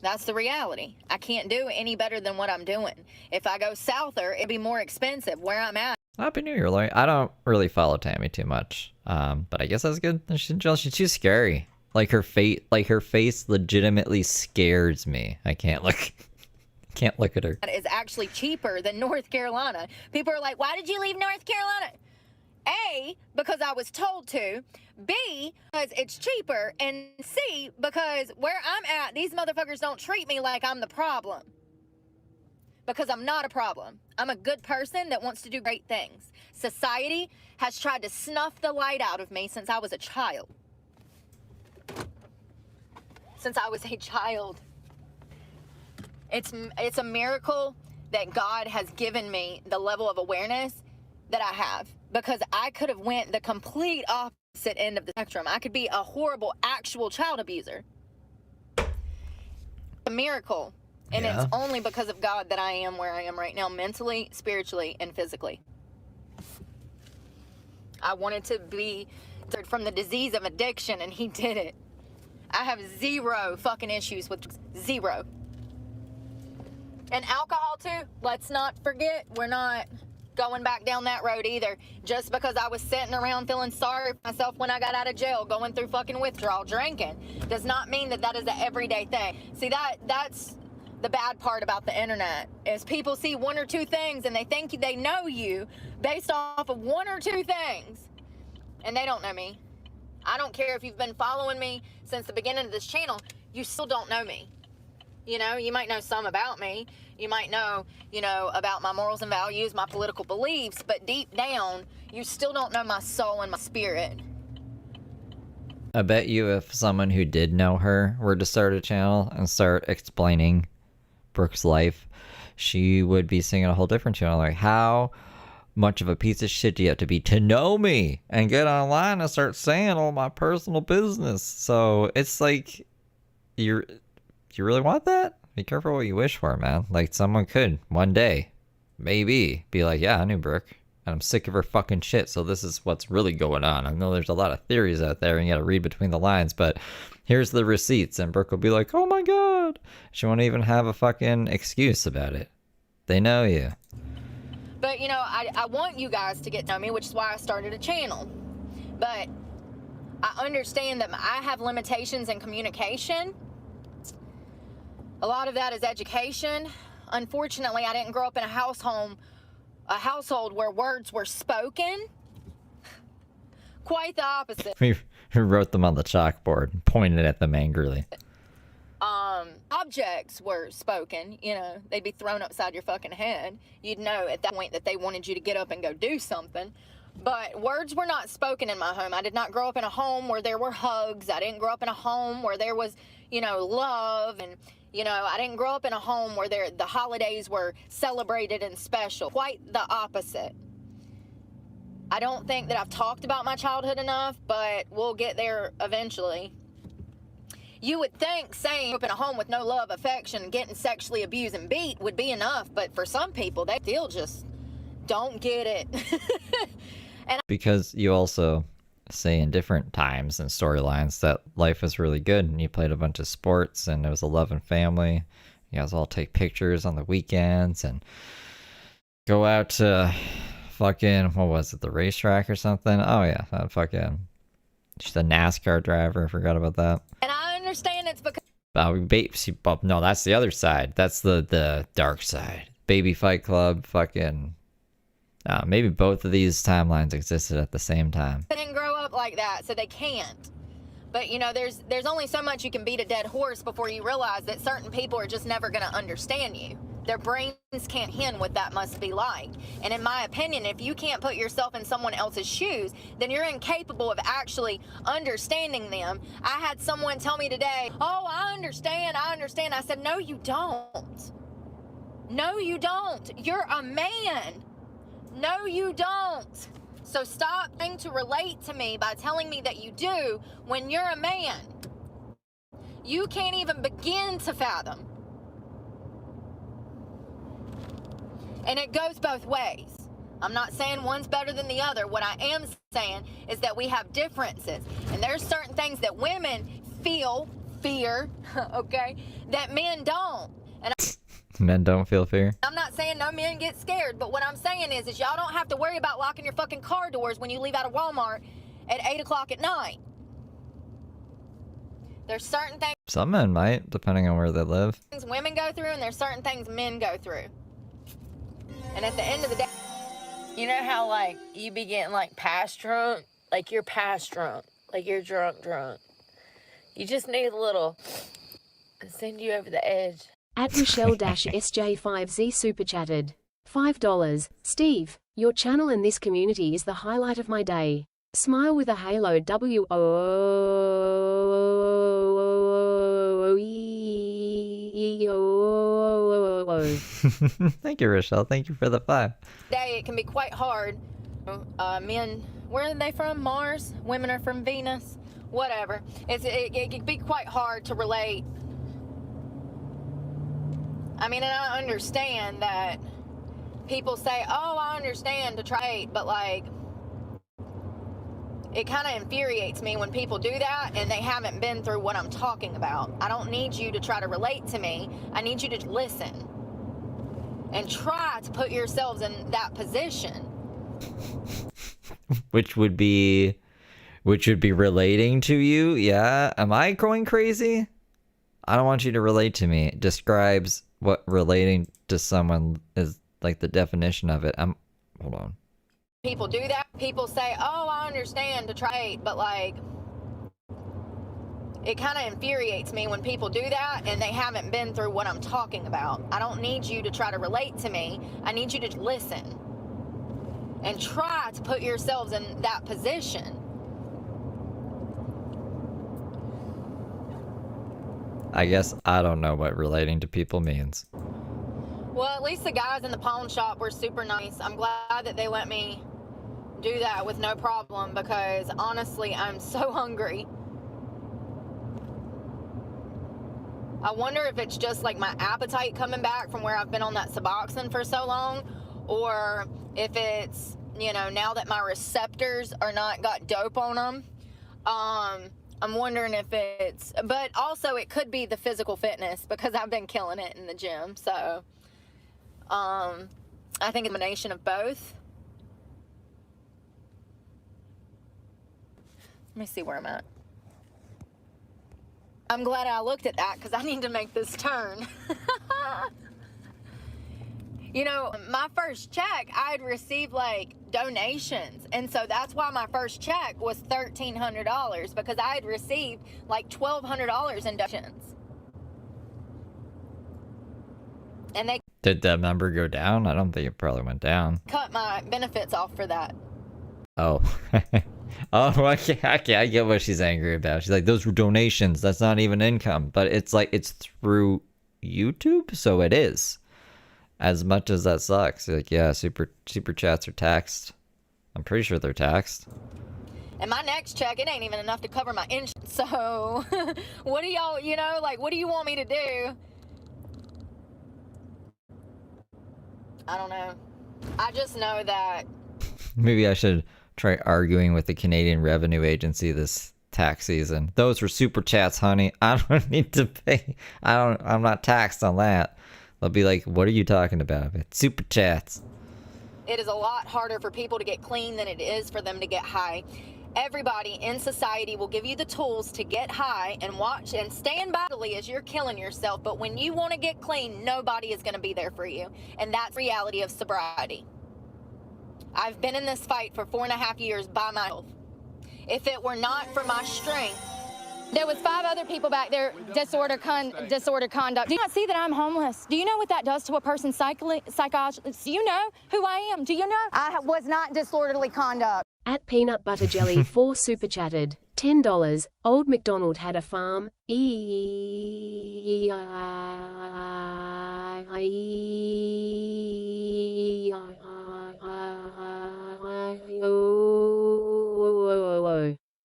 B: That's the reality. I can't do any better than what I'm doing. If I go souther, it'd be more expensive where I'm at.
A: Happy New Year, Lori. I don't really follow Tammy too much, but I guess that's good. She's too scary. Like her face legitimately scares me. I can't look at her.
B: Is actually cheaper than North Carolina. People are like, why did you leave North Carolina? A, because I was told to. B, because it's cheaper. And C, because where I'm at, these motherfuckers don't treat me like I'm the problem. Because I'm not a problem. I'm a good person that wants to do great things. Society has tried to snuff the light out of me since I was a child. Since I was a child. It's a miracle that God has given me the level of awareness that I have, because I could have went the complete opposite end of the spectrum. I could be a horrible actual child abuser. A miracle, and
A: Yeah.
B: It's only because of God that I am where I am right now, mentally, spiritually, and physically. I wanted to be from the disease of addiction, and he did it. I have zero fucking issues with zero. And alcohol too, let's not forget, we're not going back down that road either. Just because I was sitting around feeling sorry for myself when I got out of jail, going through fucking withdrawal, drinking, does not mean that that is an everyday thing. See, that's the bad part about the internet, is people see one or two things and they think they know you based off of one or two things. And they don't know me. I don't care if you've been following me since the beginning of this channel, you still don't know me. You know, you might know some about me. You might know, about my morals and values, my political beliefs, but deep down, you still don't know my soul and my spirit.
A: I bet you if someone who did know her were to start a channel and start explaining Brooke's life, she would be singing a whole different channel. Like, how much of a piece of shit do you have to be to know me and get online and start saying all my personal business? So it's like, you really want that? Be careful what you wish for, man. Like, someone could one day maybe be like, yeah, I knew Brooke and I'm sick of her fucking shit, so this is what's really going on. I know there's a lot of theories out there and you gotta read between the lines, but here's the receipts. And Brooke will be like, oh my god. She won't even have a fucking excuse about it. They know you.
B: But, I want you guys to get to know me, which is why I started a channel. But I understand that I have limitations in communication. A lot of that is education. Unfortunately, I didn't grow up in a household where words were spoken. Quite the opposite.
A: We wrote them on the chalkboard and pointed at them angrily.
B: Objects were spoken, they'd be thrown upside your fucking head. You'd know at that point that they wanted you to get up and go do something. But words were not spoken in my home. I did not grow up in a home where there were hugs. I didn't grow up in a home where there was, love. And, I didn't grow up in a home where the holidays were celebrated and special. Quite the opposite. I don't think that I've talked about my childhood enough, but we'll get there eventually. You would think saying up in a home with no love, affection, getting sexually abused and beat would be enough, but for some people, they still just don't get it.
A: Because you also say in different times and storylines that life was really good and you played a bunch of sports and it was a loving family. You guys all take pictures on the weekends and go out to fucking, what was it, the racetrack or something? Oh yeah, that fucking, she's a NASCAR driver, I forgot about that.
B: And I understand it's because...
A: No, that's the other side. That's the dark side. Baby Fight Club, fucking... maybe both of these timelines existed at the same time.
B: They didn't grow up like that, so they can't. But you know, there's only so much you can beat a dead horse before you realize that certain people are just never going to understand you. Their brains can't handle what that must be like. And in my opinion, if you can't put yourself in someone else's shoes, then you're incapable of actually understanding them. I had someone tell me today, oh, I understand. I said, no, you don't. No, you don't. You're a man. No, you don't. So stop trying to relate to me by telling me that you do when you're a man. You can't even begin to fathom. And it goes both ways. I'm not saying one's better than the other. What I am saying is that we have differences. And there's certain things that women fear, okay, that men don't. And
A: Men don't feel fear.
B: I'm not saying no men get scared, but what I'm saying is y'all don't have to worry about locking your fucking car doors when you leave out of Walmart at 8 o'clock at night. There's certain things
A: Some men might, depending on where they live.
B: women go through, and there's certain things men go through. And at the end of the day, you know how, like, you be getting, like, past drunk? Like, you're past drunk. Like, you're drunk. You just need a little send you over the edge.
C: At Rochelle-SJ5Z super chatted. $5. Steve, your channel and this community is the highlight of my day. Smile with a halo
A: Thank you, Rochelle. Thank you for the 5.
B: Day, it can be quite hard. Men, where are they from? Mars? Women are from Venus? Whatever. It can be quite hard to relate. I mean, and I understand that people say, oh, I understand to try it, but like, it kind of infuriates me when people do that and they haven't been through what I'm talking about. I don't need you to try to relate to me. I need you to listen and try to put yourselves in that position.
A: Which would be relating to you? Yeah. Am I going crazy? I don't want you to relate to me. It describes what relating to someone is, like, the definition of it. Hold on.
B: People do that. People say, oh, I understand to try it, but like, it kind of infuriates me when people do that and they haven't been through what I'm talking about. I don't need you to try to relate to me. I need you to listen and try to put yourselves in that position.
A: I guess I don't know what relating to people means.
B: Well, at least the guys in the pawn shop were super nice. I'm glad that they let me do that with no problem, because honestly, I'm so hungry. I wonder if it's just like my appetite coming back from where I've been on that Suboxone for so long, or if it's, you know, now that my receptors are not got dope on them. I'm wondering if it's, but also it could be the physical fitness, because I've been killing it in the gym. So, I think a combination of both. Let me see where I'm at. I'm glad I looked at that, because I need to make this turn. You know, my first check, I'd received like donations. And so that's why my first check was $1,300, because I had received like $1,200 in donations. And they
A: Did that number go down? I don't think it probably went down.
B: cut my benefits off for that.
A: Oh. Oh, okay, I get what she's angry about. She's like, those were donations. That's not even income. But it's like, it's through YouTube, so it is. As much as that sucks. Like, yeah, super chats are taxed. I'm pretty sure they're taxed.
B: And my next check, it ain't even enough to cover my insurance. So, what do y'all, you know, like, what do you want me to do? I don't know. I just know that.
A: Maybe I should try arguing with the Canadian Revenue Agency this tax season. Those were super chats, honey. I don't need to pay. I'm not taxed on that. They'll be like, what are you talking about? It's super chats.
B: It is a lot harder for people to get clean than it is for them to get high. Everybody in society will give you the tools to get high and watch and stand badly as you're killing yourself. But when you want to get clean, nobody is going to be there for you. And that's the reality of sobriety. I've been in this fight for 4.5 years by myself. If it were not for my strength, There was 5 other people back there, disordered conduct. Do you not see that I'm homeless? Do you know what that does to a person's psychology? Do you know who I am? Do you know? I was not disorderly conduct.
C: At Peanut Butter Jelly 4 super chatted, $10. Old MacDonald had a farm.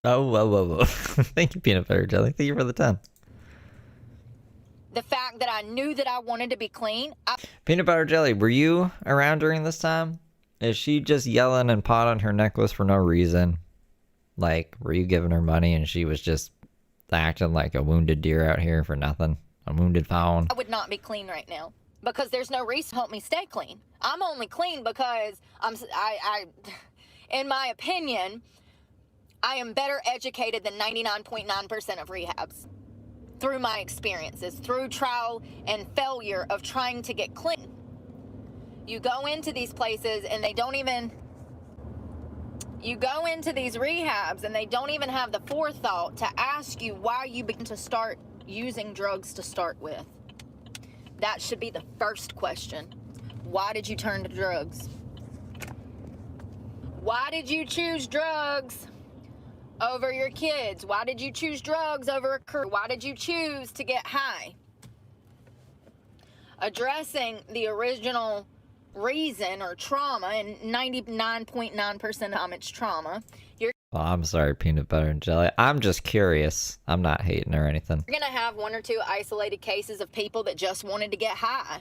A: Oh, whoa, whoa, whoa. Thank you, Peanut Butter Jelly. Thank you for the 10.
B: The fact that I knew that I wanted to be clean.
A: Peanut Butter Jelly, were you around during this time? Is she just yelling and pot on her necklace for no reason? Like, were you giving her money and she was just acting like a wounded deer out here for nothing? A wounded fawn?
B: I would not be clean right now because there's no reason to help me stay clean. I'm only clean because in my opinion, I am better educated than 99.9% of rehabs through my experiences, through trial and failure of trying to get clean. You go into these places and they don't even, you go into these rehabs and they don't even have the forethought to ask you why you begin to start using drugs to start with. That should be the first question. Why did you turn to drugs? Why did you choose drugs over your kids? Why did you choose drugs over a career? Why did you choose to get high? Addressing the original reason or trauma, and 99.9% of the time it's trauma. You're
A: I'm sorry, Peanut Butter and Jelly. I'm just curious. I'm not hating or anything.
B: going to have 1 or 2 isolated cases of people that just wanted to get high.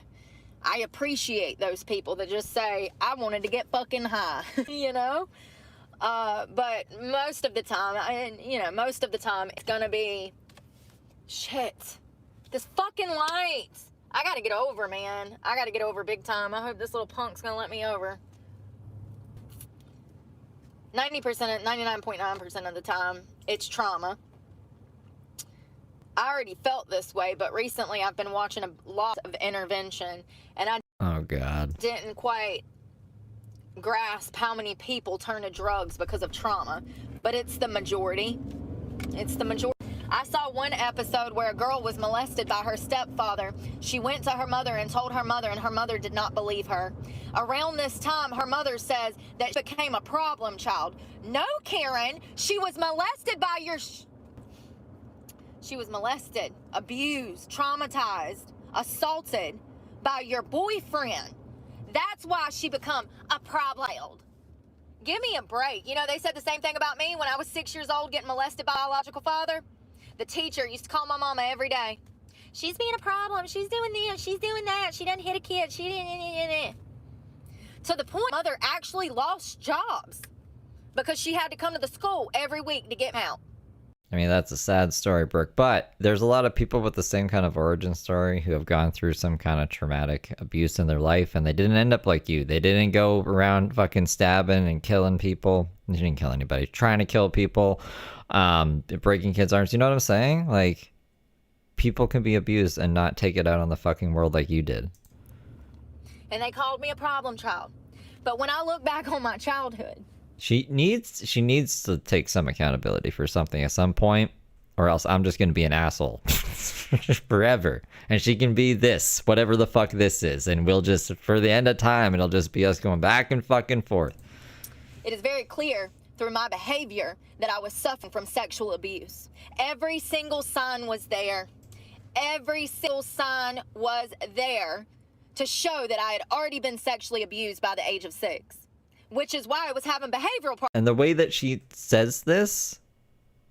B: I appreciate those people that just say, I wanted to get fucking high, you know? But most of the time, most of the time it's gonna be, shit, this fucking light. I gotta get over, man. I gotta get over big time. I hope this little punk's gonna let me over. 99.9% of the time, it's trauma. I already felt this way, but recently I've been watching a lot of intervention, and I
A: Oh, God.
B: didn't quite grasp how many people turn to drugs because of trauma, but it's the majority. It's the majority. I saw one episode where a girl was molested by her stepfather. She went to her mother and told her mother, and her mother did not believe her. Around this time, her mother says that she became a problem child. No, Karen, she was molested by your... She was molested, abused, traumatized, assaulted by your boyfriend. That's why she become a problem child. Give me a break. You know, they said the same thing about me when I was 6 years old getting molested by my biological father. The teacher used to call my mama every day. She's being a problem. She's doing this. She's doing that. She doesn't hit a kid. She didn't. To the point, mother actually lost jobs because she had to come to the school every week to get out.
A: I mean, that's a sad story, Brooke, but there's a lot of people with the same kind of origin story who have gone through some kind of traumatic abuse in their life, and they didn't end up like you. They didn't go around fucking stabbing and killing people. You didn't kill anybody. Trying to kill people, breaking kids' arms. You know what I'm saying? Like, people can be abused and not take it out on the fucking world like you did.
B: And they called me a problem child. But when I look back on my childhood,
A: She needs to take some accountability for something at some point, or else I'm just going to be an asshole forever. And she can be this, whatever the fuck this is. And we'll just, for the end of time, it'll just be us going back and fucking forth.
B: it is very clear through my behavior that I was suffering from sexual abuse. Every single sign was there. Every single sign was there to show that I had already been sexually abused by the age of 6. Which is why I was having behavioral problems.
A: And the way that she says this,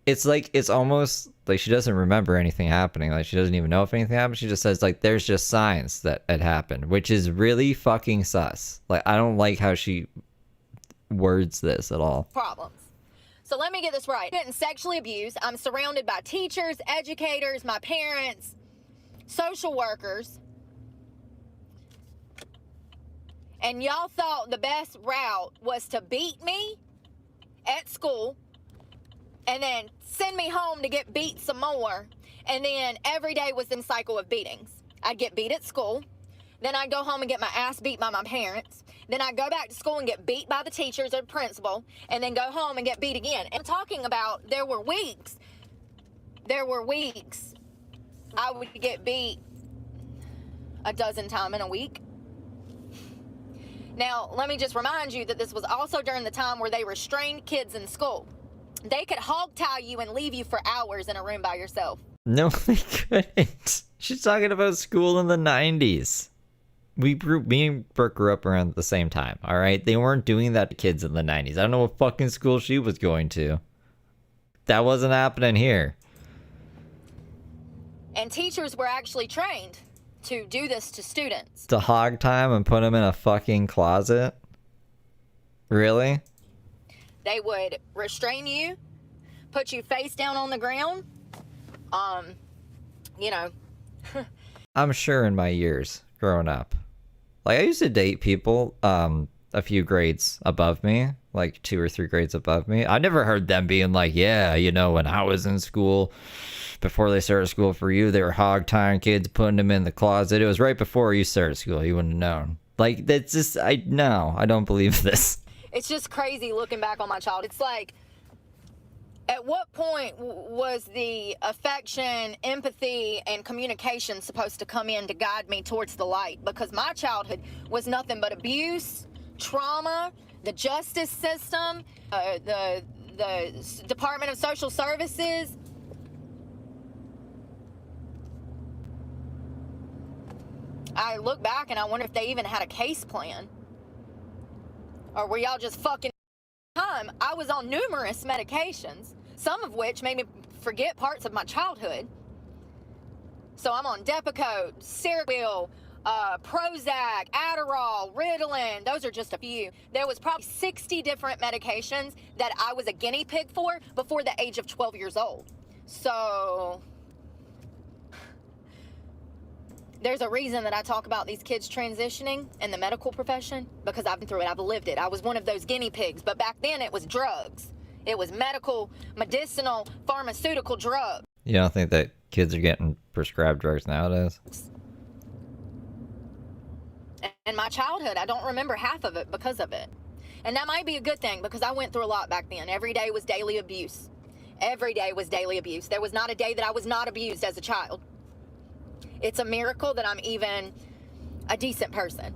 A: it's like, it's almost like she doesn't remember anything happening. Like, she doesn't even know if anything happened. She just says, like, there's just signs that it happened, which is really fucking sus. Like, I don't like how she words this at all.
B: Problems. So let me get this right. I'm getting sexually abused. I'm surrounded by teachers, educators, my parents, social workers. And y'all thought the best route was to beat me at school and then send me home to get beat some more. And then every day was in cycle of beatings. I'd get beat at school. Then I'd go home and get my ass beat by my parents. Then I'd go back to school and get beat by the teachers or the principal. And then go home and get beat again. And I'm talking about there were weeks There were weeks I would get beat a dozen times in a week. Now, let me just remind you that this was also during the time where they restrained kids in school. They could hog tie you and leave you for hours in a room by yourself.
A: No, they couldn't. She's talking about school in the 90s. Me and Brooke grew up around the same time, all right? They weren't doing that to kids in the 90s. I don't know what fucking school she was going to. That wasn't happening here.
B: And teachers were actually trained to do this to students.
A: To hog time and put them in a fucking closet? Really?
B: They would restrain you, put you face down on the ground. You know.
A: I'm sure in my years growing up, like I used to date people a few grades above me, like 2 or 3 grades above me. I never heard them being like, yeah, you know, when I was in school, before they started school for you, they were hog tying kids, putting them in the closet. It was right before you started school. You wouldn't have known. Like, that's just, I don't believe this.
B: It's just crazy looking back on my child. It's like, at what point was the affection, empathy, and communication supposed to come in to guide me towards the light? Because my childhood was nothing but abuse, trauma, the justice system, the Department of Social Services. I look back and I wonder if they even had a case plan. Or were y'all just fucking time? I was on numerous medications, some of which made me forget parts of my childhood. So I'm on Depakote, Seroquel, Prozac, Adderall, Ritalin. Those are just a few. There was probably 60 different medications that I was a guinea pig for before the age of 12 years old. So there's a reason that I talk about these kids transitioning in the medical profession, because I've been through it. I've lived it. I was one of those guinea pigs, but back then it was drugs. It was medicinal, pharmaceutical drugs.
A: You don't think that kids are getting prescribed drugs nowadays?
B: In my childhood, I don't remember half of it because of it. And that might be a good thing, because I went through a lot back then. Every day was daily abuse. Every day was daily abuse. There was not a day that I was not abused as a child. It's a miracle that I'm even a decent person,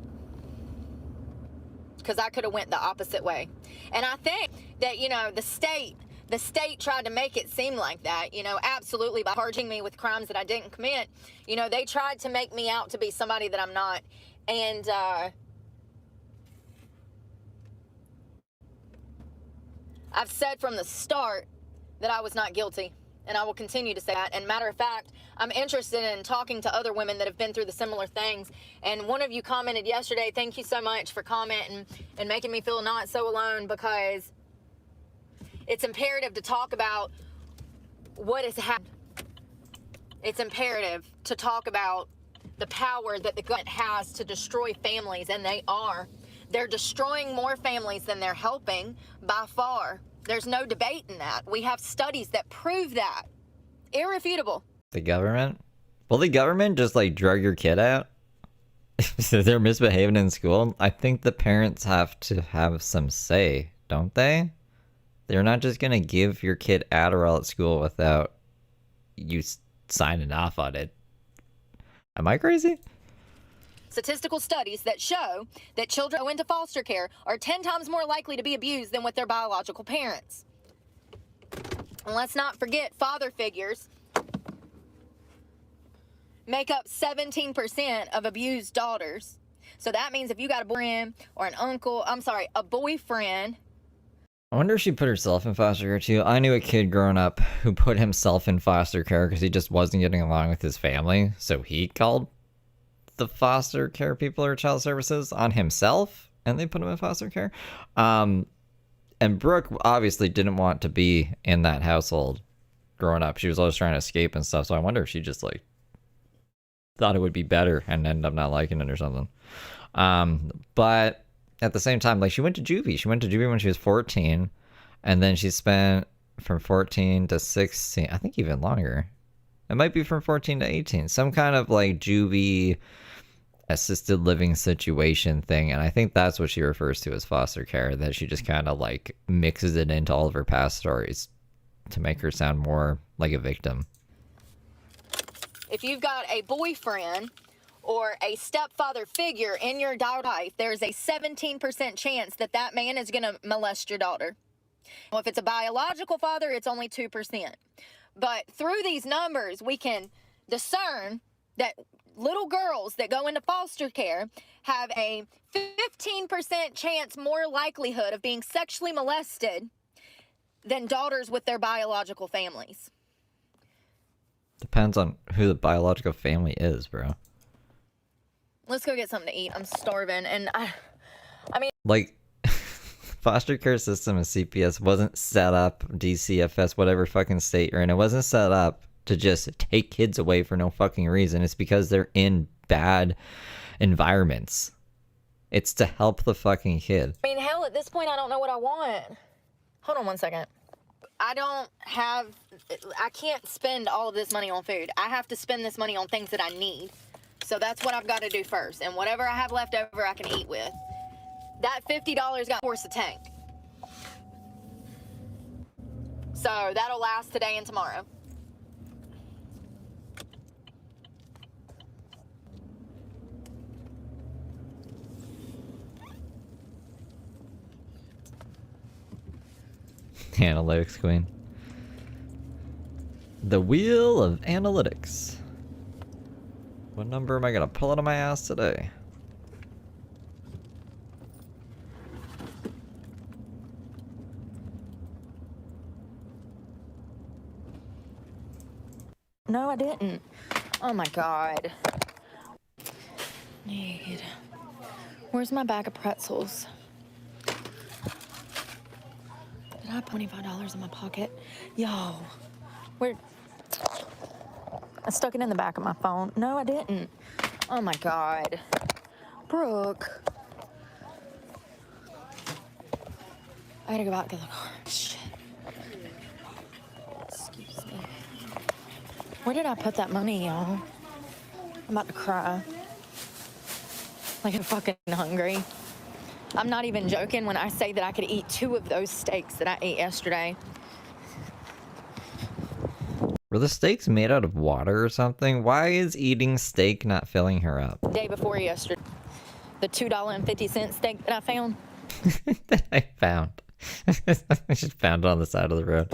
B: because I could have went the opposite way. And I think that, you know, the state tried to make it seem like that, you know, absolutely, by charging me with crimes that I didn't commit. You know, they tried to make me out to be somebody that I'm not. And I've said from the start that I was not guilty. And I will continue to say that. And matter of fact, I'm interested in talking to other women that have been through the similar things. And one of you commented yesterday, thank you so much for commenting and making me feel not so alone, because it's imperative to talk about what has happened. It's imperative to talk about the power that the government has to destroy families, and they are. They're destroying more families than they're helping by far. There's no debate in that. We have studies that prove that. Irrefutable.
A: The government? Will the government just like drug your kid out? If they're misbehaving in school? I think the parents have to have some say, don't they? They're not just gonna give your kid Adderall at school without you signing off on it. Am I crazy?
B: Statistical studies that show that children who go into foster care are 10 times more likely to be abused than with their biological parents. And let's not forget, father figures make up 17% of abused daughters. So that means if you got a boyfriend or a boyfriend.
A: I wonder if she put herself in foster care too. I knew a kid growing up who put himself in foster care because he just wasn't getting along with his family. So he called the foster care people or child services on himself, and they put him in foster care. And Brooke obviously didn't want to be in that household growing up. She was always trying to escape and stuff. So I wonder if she just like thought it would be better and ended up not liking it or something. But at the same time, like, she went to juvie. She went to juvie when she was 14, and then she spent from 14 to 16, I think even longer. It might be from 14 to 18, some kind of like juvie assisted living situation thing. And I think that's what she refers to as foster care, that she just kind of like mixes it into all of her past stories to make her sound more like a victim
B: if you've got a boyfriend or a stepfather figure in your daughter's life, there's a 17% chance that that man is going to molest your daughter. Well, if it's a biological father, it's only 2%. But through these numbers, we can discern that little girls that go into foster care have a 15% chance more likelihood of being sexually molested than daughters with their biological families.
A: Depends on who the biological family is, bro.
B: Let's go get something to eat. I'm starving, and I mean,
A: Like, foster care system and CPS wasn't set up, DCFS, whatever fucking state you're in, it wasn't set up to just take kids away for no fucking reason. It's because they're in bad environments. It's to help the fucking kid.
B: I mean, hell, at this point, I don't know what I want. Hold on one second. I can't spend all of this money on food. I have to spend this money on things that I need. So that's what I've got to do first. And whatever I have left over, I can eat with. That $50 got horse a tank. So that'll last today and tomorrow.
A: Analytics queen. The wheel of analytics. What number am I gonna pull out of my ass today?
B: No, I didn't. Oh my God. Where's my bag of pretzels? Did I have $25 in my pocket? Yo, where? I stuck it in the back of my phone. No, I didn't. Oh my God. Brooke. I gotta go back to the car. Shit. Excuse me. Where did I put that money, y'all? I'm about to cry. Like, I'm fucking hungry. I'm not even joking when I say that I could eat 2 of those steaks that I ate yesterday.
A: Were the steaks made out of water or something? Why is eating steak not filling her up?
B: Day before yesterday. The $2.50 steak that I found.
A: That I found. I just found it on the side of the road.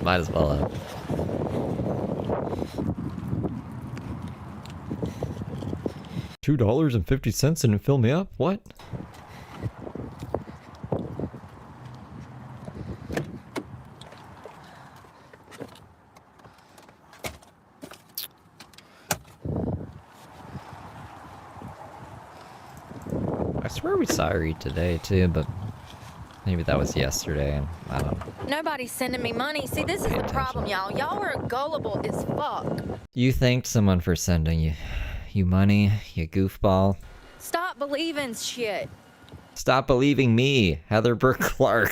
A: Might as well have. $2.50 didn't fill me up? What? I swear we saw her eat today too, but maybe that was yesterday, and I don't know.
B: Nobody's sending me money. See, this is the problem, y'all. Y'all are gullible as fuck.
A: You thanked someone for sending you money, you goofball.
B: Stop believing shit.
A: Stop believing me, Heather Brooke Clark.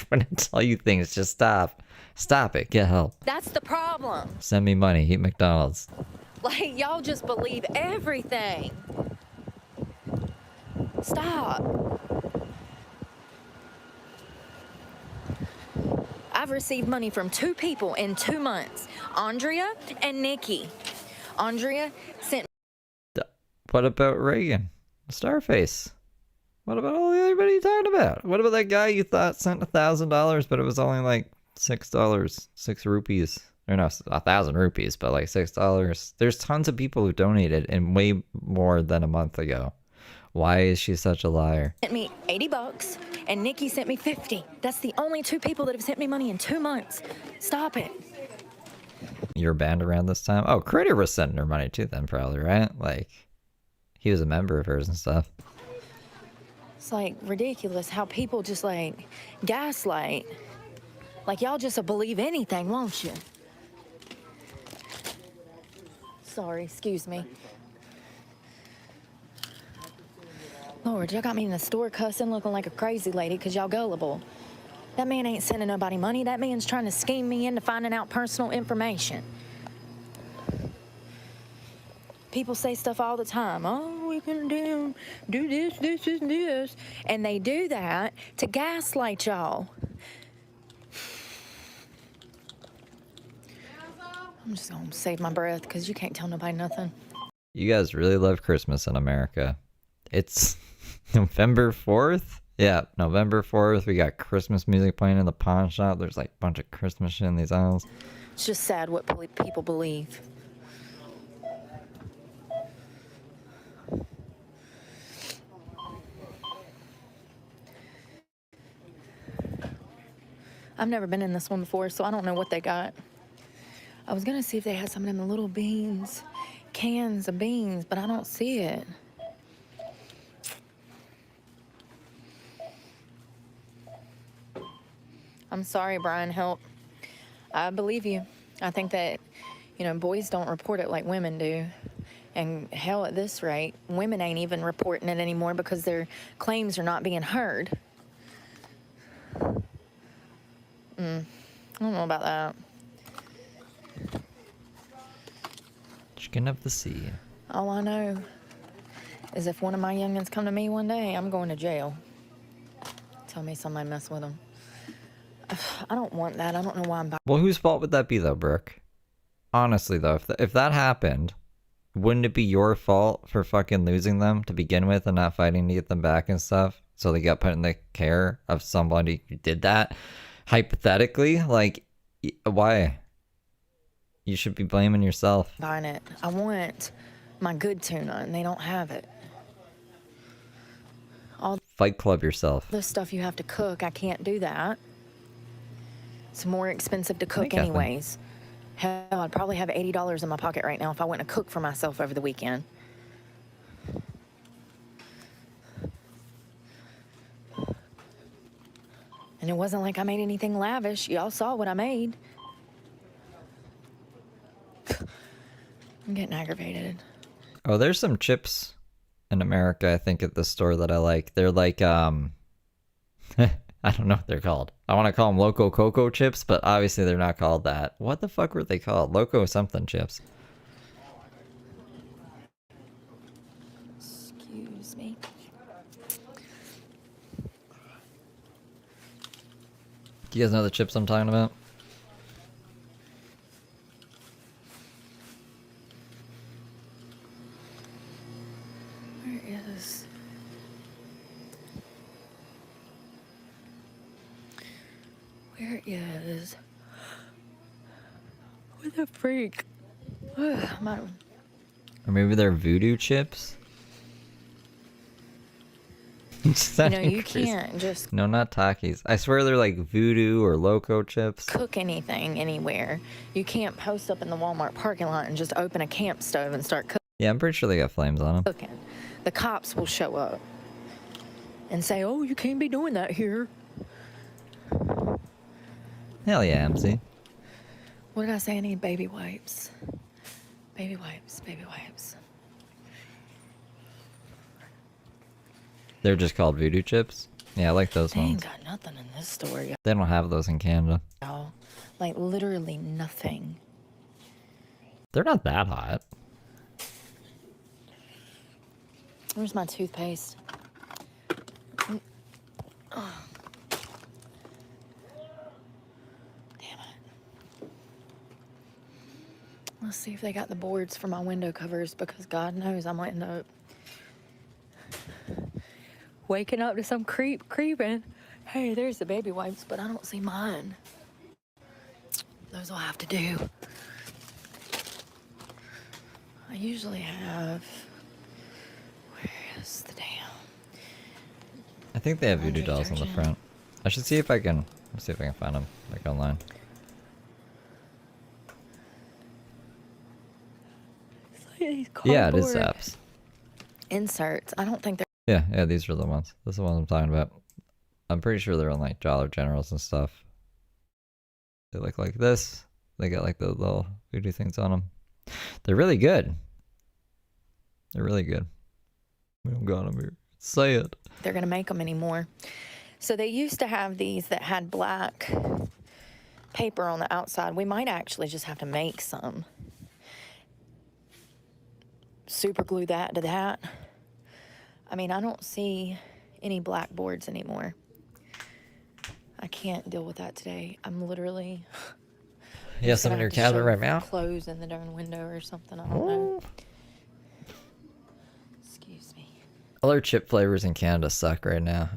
A: When I tell you things, just stop. Stop it. Get help.
B: That's the problem.
A: Send me money. Eat McDonald's.
B: Like, y'all just believe everything. Stop. I've received money from 2 people in 2 months. Andrea and Nikki. Andrea sent...
A: What about Reagan? Starface? What about all the everybody you talking about? What about that guy you thought sent $1,000, but it was only like $6, 6 rupees. Or no, 1,000 rupees, but like $6. There's tons of people who donated and way more than a month ago. Why is she such a liar?
B: Sent me $80 and Nikki sent me 50. That's the only 2 people that have sent me money in 2 months. Stop it.
A: You were banned around this time? Oh, Critter was sending her money too then, probably, right? Like, he was a member of hers and stuff.
B: It's like ridiculous how people just like gaslight. Like, y'all just believe anything, won't you? Sorry, excuse me. Lord, y'all got me in the store cussing, looking like a crazy lady because y'all gullible. That man ain't sending nobody money. That man's trying to scheme me into finding out personal information. People say stuff all the time. Oh, we can do this, this, and this. And they do that to gaslight y'all. I'm just gonna save my breath because you can't tell nobody nothing.
A: You guys really love Christmas in America. It's November 4th? Yeah, November 4th. We got Christmas music playing in the pawn shop. There's like a bunch of Christmas shit in these aisles.
B: It's just sad what people believe. I've never been in this one before, so I don't know what they got. I was gonna see if they had some of them little beans, cans of beans, but I don't see it. I'm sorry, Brian Help. I believe you. I think that, boys don't report it like women do. And hell, at this rate, women ain't even reporting it anymore because their claims are not being heard. I don't know about that.
A: Chicken of the sea.
B: All I know is if one of my youngins come to me one day, I'm going to jail. Tell me somebody mess with them. I don't want that. I don't know why I'm...
A: Well, whose fault would that be, though, Brooke? Honestly, though, if that happened, wouldn't it be your fault for fucking losing them to begin with and not fighting to get them back and stuff? So they got put in the care of somebody who did that? Hypothetically? Like, why? You should be blaming yourself.
B: Buying it. I want my good tuna, and they don't have it.
A: Fight club yourself.
B: The stuff you have to cook, I can't do that. It's more expensive to cook
A: Catherine.
B: anyways. Hell, I'd probably have $80 in my pocket right now if I went to cook for myself over the weekend. And it wasn't like I made anything lavish. Y'all saw what I made. I'm getting aggravated.
A: Oh, there's some chips in America, I think, at the store that I like. They're like, I don't know what they're called. I want to call them Loco Coco chips, but obviously they're not called that. What the fuck were they called? Loco something chips.
B: Excuse me.
A: Do you guys know the chips I'm talking about?
B: Where is... Where is... What the freak? My...
A: Or maybe they're voodoo chips?
B: you can't just
A: No, not Takis. I swear they're like voodoo or loco chips.
B: cook anything anywhere. You can't post up in the Walmart parking lot and just open a camp stove and start
A: Yeah, I'm pretty sure they got flames on them.
B: cooking. The cops will show up and say, "Oh, you can't be doing that here."
A: Hell yeah, MC.
B: What did I say? I need baby wipes. Baby wipes, baby wipes.
A: They're just called voodoo chips? Yeah, I like those
B: They
A: ones.
B: ain't got nothing in this store,
A: They don't have those in Canada.
B: y'all. Like, literally nothing.
A: They're not that hot.
B: Where's my toothpaste? Oh. Damn it. Let's see if they got the boards for my window covers, because God knows I might end up waking up to some creeping. Hey, there's the baby wipes, but I don't see mine. Those will have to do. I usually have... Where is the damn...
A: I think they have voodoo
B: Laundry
A: dolls on the
B: detergent.
A: front. I should see if I can find them like online. Yeah, it is
B: Cardboard
A: Zaps.
B: inserts. I don't think they're...
A: Yeah, these are the ones. Those are the ones I'm talking about. I'm pretty sure they're on like Dollar Generals and stuff. They look like this. They got like the little voodoo things on them. They're really good. They're really good. We don't got them here. Say it.
B: They're going to make them anymore. So they used to have these that had black paper on the outside. We might actually just have to make some. Super glue that to that. I mean, I don't see any blackboards anymore. I can't deal with that today. I'm literally
A: You have some in your cabinet right now?
B: Clothes in the darn window or something. I don't know. Excuse me.
A: Other chip flavors in Canada suck right now.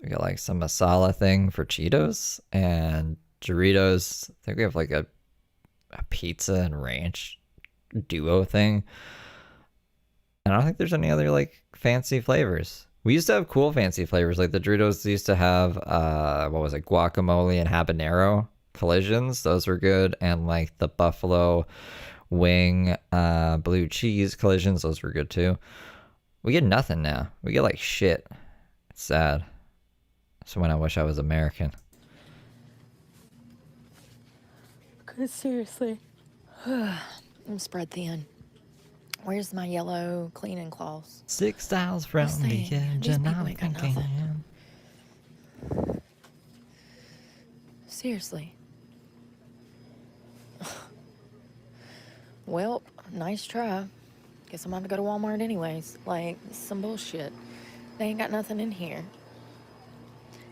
A: We got like some masala thing for Cheetos and Doritos. I think we have like a pizza and ranch duo thing. And I don't think there's any other like fancy flavors. We used to have cool fancy flavors. Like the Doritos used to have what was it, guacamole and habanero collisions. Those were good. And like the buffalo wing blue cheese collisions, those were good too. We get nothing now. We get like shit. It's sad. So when I wish I was American.
B: Because seriously, I'm spread thin. Where's my yellow cleaning cloths?
A: 6 styles from the edge
B: These
A: and
B: people
A: I'm
B: ain't got
A: thinking.
B: nothing. Seriously. Well, nice try. Guess I'm gonna go to Walmart anyways. Like, this is some bullshit. They ain't got nothing in here.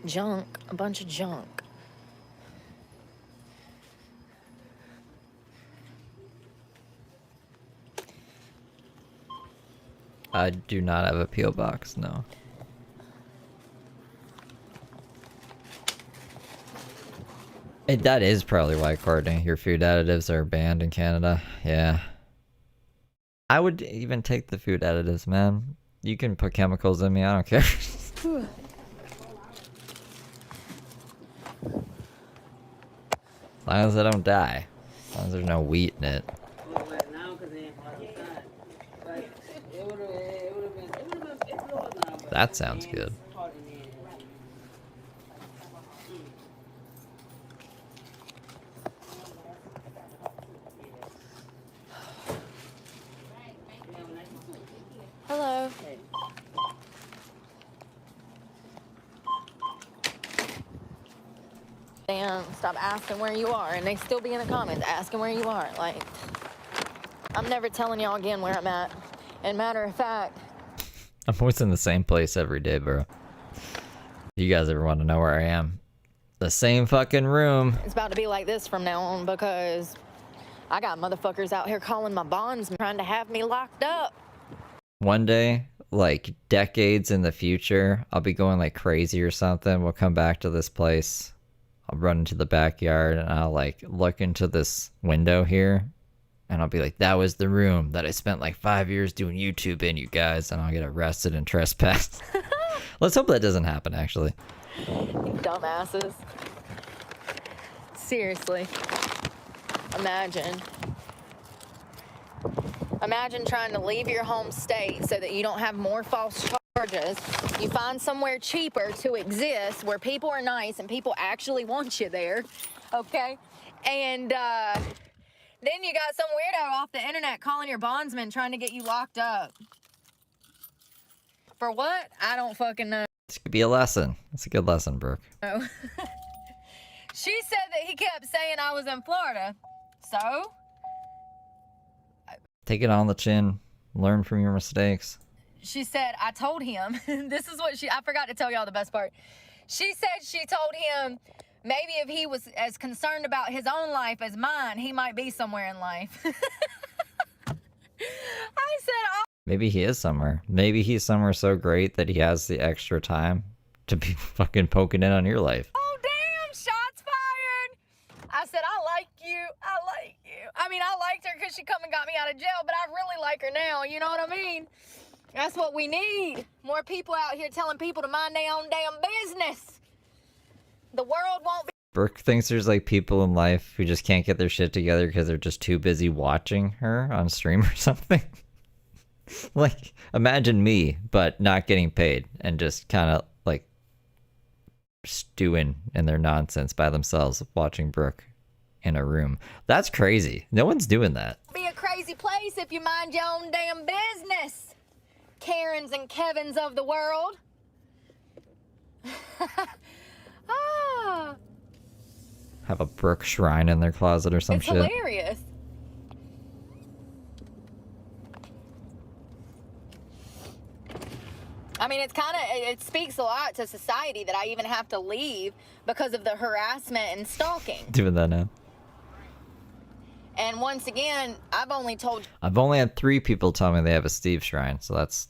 B: Junk. A bunch of junk.
A: I do not have a P.O. box, no. That is probably why, Courtney, your food additives are banned in Canada. Yeah. I would even take the food additives, man. You can put chemicals in me, I don't care. As long as I don't die. As long as there's no wheat in it. That sounds good.
B: Hello. Damn, stop asking where you are, and they still be in the comments asking where you are. Like, I'm never telling y'all again where I'm at. And matter of fact,
A: I'm always in the same place every day, bro. You guys ever want to know where I am? The same fucking room.
B: it's about to be like this from now on because I got motherfuckers out here calling my bondsman trying to have me locked up.
A: One day, like decades in the future, I'll be going like crazy or something. We'll come back to this place. I'll run into the backyard and I'll like look into this window here. And I'll be like, that was the room that I spent like 5 years doing YouTube in, you guys. And I'll get arrested and trespassed. Let's hope that doesn't happen, actually.
B: You dumbasses. Seriously. Imagine. Imagine trying to leave your home state so that you don't have more false charges. You find somewhere cheaper to exist where people are nice and people actually want you there. Okay? And, then you got some weirdo off the internet calling your bondsman trying to get you locked up. For what? I don't fucking know.
A: This could be a lesson. It's a good lesson, Brooke.
B: She said that he kept saying I was in Florida. So?
A: Take it on the chin. Learn from your mistakes.
B: She said, I told him. This is what I forgot to tell y'all the best part. She said she told him maybe if he was as concerned about his own life as mine, he might be somewhere in life. I said, oh.
A: Maybe he is somewhere. Maybe he's somewhere so great that he has the extra time to be fucking poking in on your life.
B: Oh, damn, shots fired. I said, I like you. I like you. I mean, I liked her because she come and got me out of jail, but I really like her now. You know what I mean? That's what we need. More people out here telling people to mind their own damn business. The world won't be.
A: Brooke thinks there's like people in life who just can't get their shit together because they're just too busy watching her on stream or something. Like, imagine me, but not getting paid and just kind of like stewing in their nonsense by themselves, watching Brooke in a room. That's crazy. No one's doing that.
B: Be a crazy place if you mind your own damn business. Karens and Kevins of the world.
A: Have a Brooke shrine in their closet or some
B: It's
A: shit.
B: hilarious. I mean, it speaks a lot to society that I even have to leave because of the harassment and stalking.
A: Doing that now.
B: And once again, I've only
A: had 3 people tell me they have a Steve shrine, so that's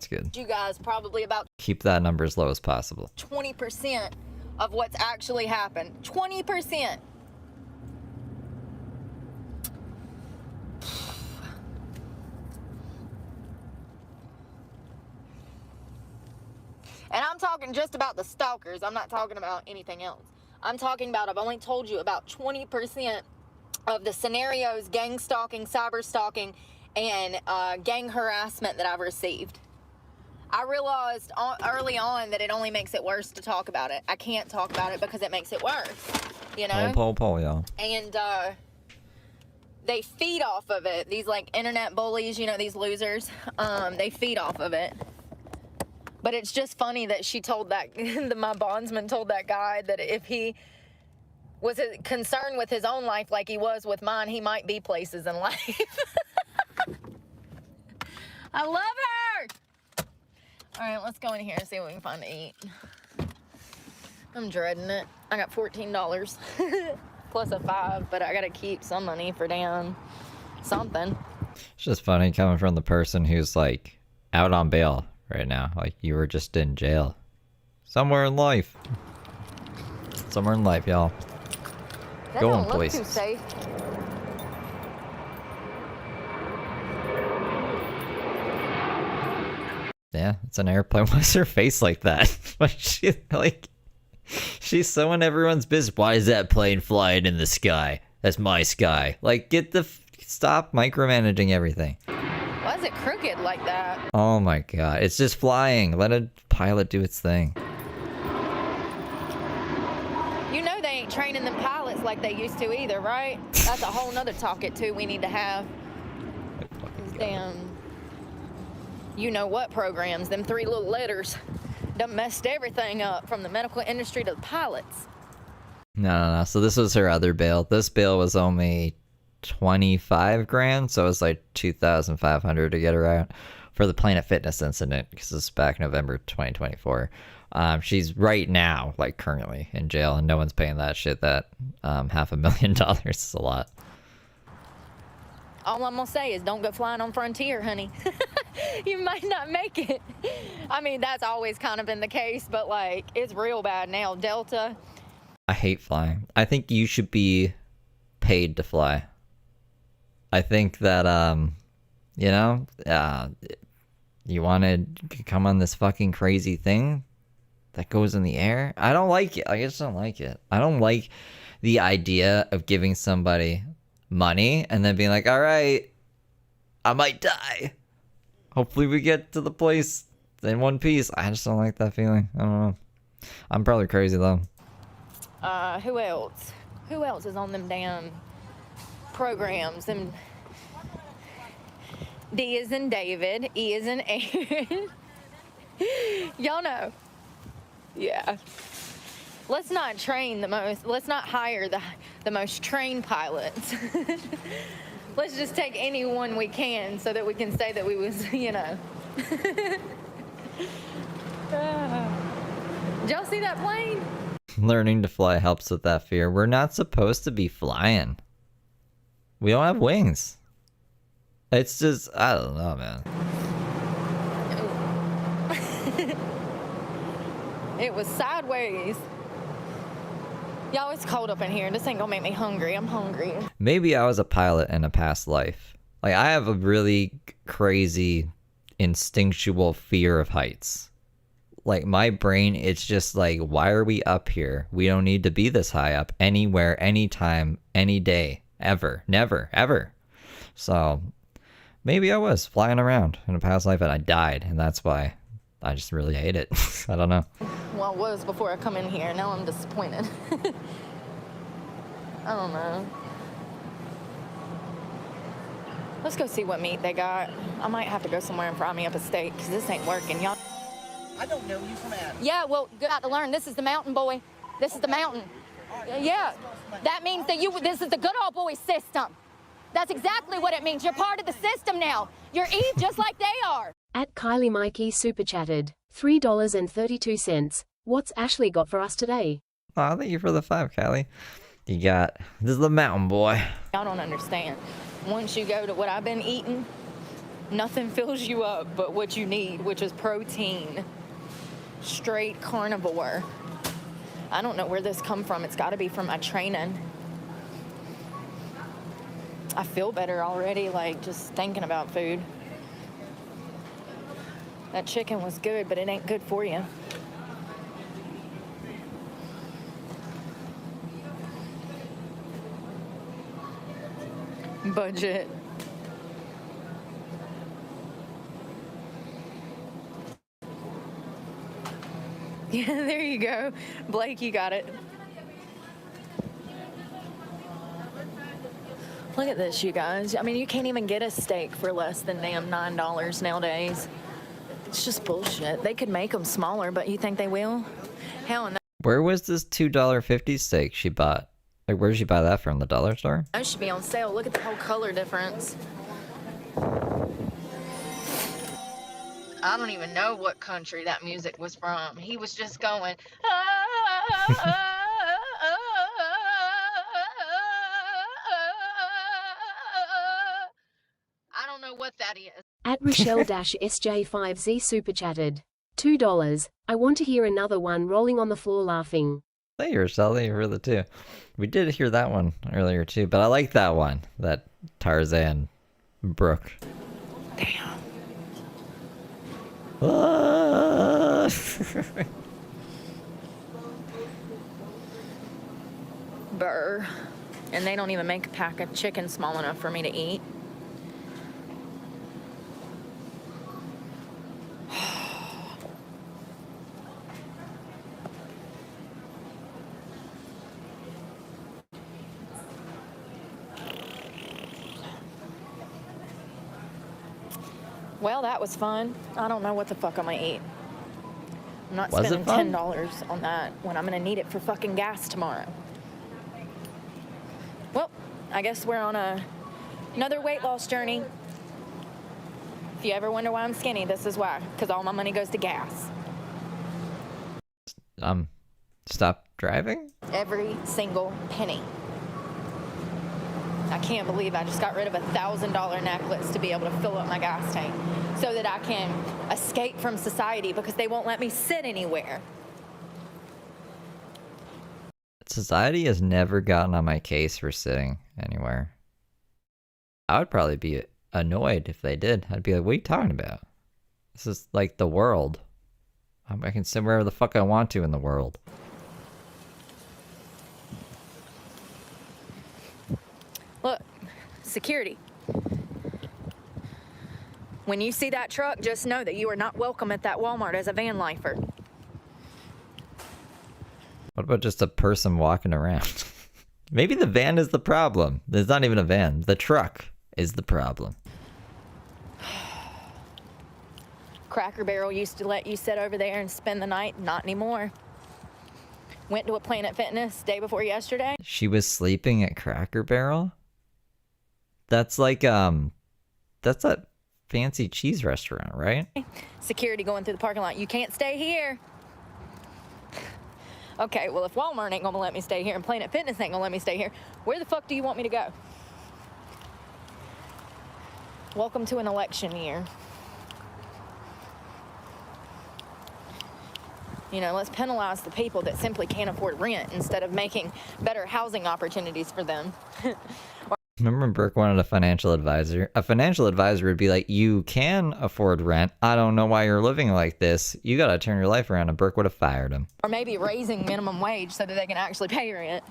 A: good.
B: you guys probably about
A: Keep that number as low as possible.
B: 20% of what's actually happened. 20%. And I'm talking just about the stalkers. I'm not talking about anything else. I'm talking about, I've only told you about 20% of the scenarios, gang stalking, cyber stalking, and gang harassment that I've received. I realized early on that it only makes it worse to talk about it. I can't talk about it because it makes it worse, you know?
A: Pull, y'all.
B: And they feed off of it. These, like, internet bullies, you know, these losers, they feed off of it. But it's just funny that she told that, my bondsman told that guy that if he was concerned with his own life like he was with mine, he might be places in life. I love her! All right, let's go in here and see what we can find to eat. I'm dreading it. I got $14 plus a 5, but I gotta keep some money for damn something.
A: It's just funny coming from the person who's like out on bail right now. Like you were just in jail. Somewhere in life. Somewhere in life, y'all.
B: That
A: Going
B: don't look
A: places.
B: too safe.
A: Yeah, it's an airplane. Why's her face like that? She's so in everyone's business. Why is that plane flying in the sky? That's my sky. Like, stop micromanaging everything.
B: Why is it crooked like that?
A: Oh my god, it's just flying. Let a pilot do its thing.
B: You know they ain't training them pilots like they used to either, right? That's a whole nother topic too we need to have. These damn, you know what programs, them 3 little letters done messed everything up from the medical industry to the pilots.
A: No. So this was her other bail. This bail was only 25 grand, so it was like 2,500 to get her out for the Planet Fitness incident because this is back November 2024. She's right now, like currently in jail, and no one's paying that shit. That $500,000 is a lot.
B: All I'm gonna say is don't go flying on Frontier, honey. You might not make it. I mean, that's always kind of been the case, but like, it's real bad now. Delta.
A: I hate flying. I think you should be paid to fly. I think that, you want to come on this fucking crazy thing that goes in the air? I don't like it. I just don't like it. I don't like the idea of giving somebody money and then being like, all right, I might die. Hopefully we get to the place in one piece. I just don't like that feeling. I don't know. I'm probably crazy though.
B: Who else? Who else is on them damn programs? And D is in David, E is in Aaron. Y'all know. Yeah. Let's not train let's not hire the most trained pilots. Let's just take anyone we can so that we can say that we was, you know. Did y'all see that plane?
A: Learning to fly helps with that fear. We're not supposed to be flying. We don't have wings. It's just, I don't know, man.
B: It was sideways. Y'all, it's cold up in here. This ain't gonna make me hungry. I'm hungry.
A: Maybe I was a pilot in a past life. Like, I have a really crazy instinctual fear of heights. Like, my brain, it's just like, why are we up here? We don't need to be this high up anywhere, anytime, any day, ever, never, ever. So maybe I was flying around in a past life and I died, and that's why I just really hate it. I don't know.
B: Well, it was before I come in here. Now I'm disappointed. I don't know. Let's go see what meat they got. I might have to go somewhere and fry me up a steak because this ain't working, y'all.
E: I don't know you from Adam.
B: Yeah, well, you got to learn. This is the mountain, boy. This is the mountain. Yeah, that means that this is the good old boy system. That's exactly what it means. You're part of the system now. You're Eve just like they are.
C: At Kylie Mikey super chatted, $3.32. What's Ashley got for us today?
A: Aw, thank you for the 5, Callie. You got, this is the mountain boy.
B: I don't understand. Once you go to what I've been eating, nothing fills you up but what you need, which is protein. Straight carnivore. I don't know where this come from. It's got to be from my training. I feel better already, like just thinking about food. That chicken was good, but it ain't good for you. Budget. Yeah, there you go. Blake, you got it. Look at this, you guys. I mean, you can't even get a steak for less than damn $9 nowadays. It's just bullshit. They could make them smaller, but you think they will? Hell no.
A: Where was this $2.50 steak she bought? Like, where did she buy that from? The dollar store?
B: That should be on sale. Look at the whole color difference. I don't even know what country that music was from. He was just going. I don't know what that is.
C: At Rochelle-SJ5Z super chatted. $2. I want to hear another one rolling on the floor laughing.
A: Thank you, Rochelle. Thank you for the two. We did hear that one earlier too, but I like that one. That Tarzan Brooke.
B: Damn. Burr. And they don't even make a pack of chicken small enough for me to eat. Well, that was fun. I don't know what the fuck I'm gonna eat. I'm not
A: Was it
B: spending
A: fun?
B: $10 on that when I'm gonna need it for fucking gas tomorrow. Well, I guess we're on another weight loss journey. If you ever wonder why I'm skinny, this is why. Because all my money goes to gas.
A: Stop driving?
B: Every single penny. I can't believe I just got rid of a $1,000 necklace to be able to fill up my gas tank so that I can escape from society because they won't let me sit anywhere.
A: Society has never gotten on my case for sitting anywhere. I would probably be annoyed if they did. I'd be like, what are you talking about? This is like the world. I can sit wherever the fuck I want to in the world.
B: Look, security. When you see that truck, just know that you are not welcome at that Walmart as a van lifer.
A: What about just a person walking around? Maybe the van is the problem. There's not even a van. The truck is the problem.
B: Cracker Barrel used to let you sit over there and spend the night. Not anymore. Went to a Planet Fitness day before yesterday.
A: She was sleeping at Cracker Barrel? That's like, that's a fancy cheese restaurant, right?
B: Security going through the parking lot. You can't stay here. Okay, well, if Walmart ain't gonna let me stay here and Planet Fitness ain't gonna let me stay here, where the fuck do you want me to go? Welcome to an election year. You know, let's penalize the people that simply can't afford rent instead of making better housing opportunities for them.
A: Remember when Brooke wanted a financial advisor? A financial advisor would be like, you can afford rent. I don't know why you're living like this. You gotta turn your life around. And Brooke would have fired him.
B: Or maybe raising minimum wage so that they can actually pay rent.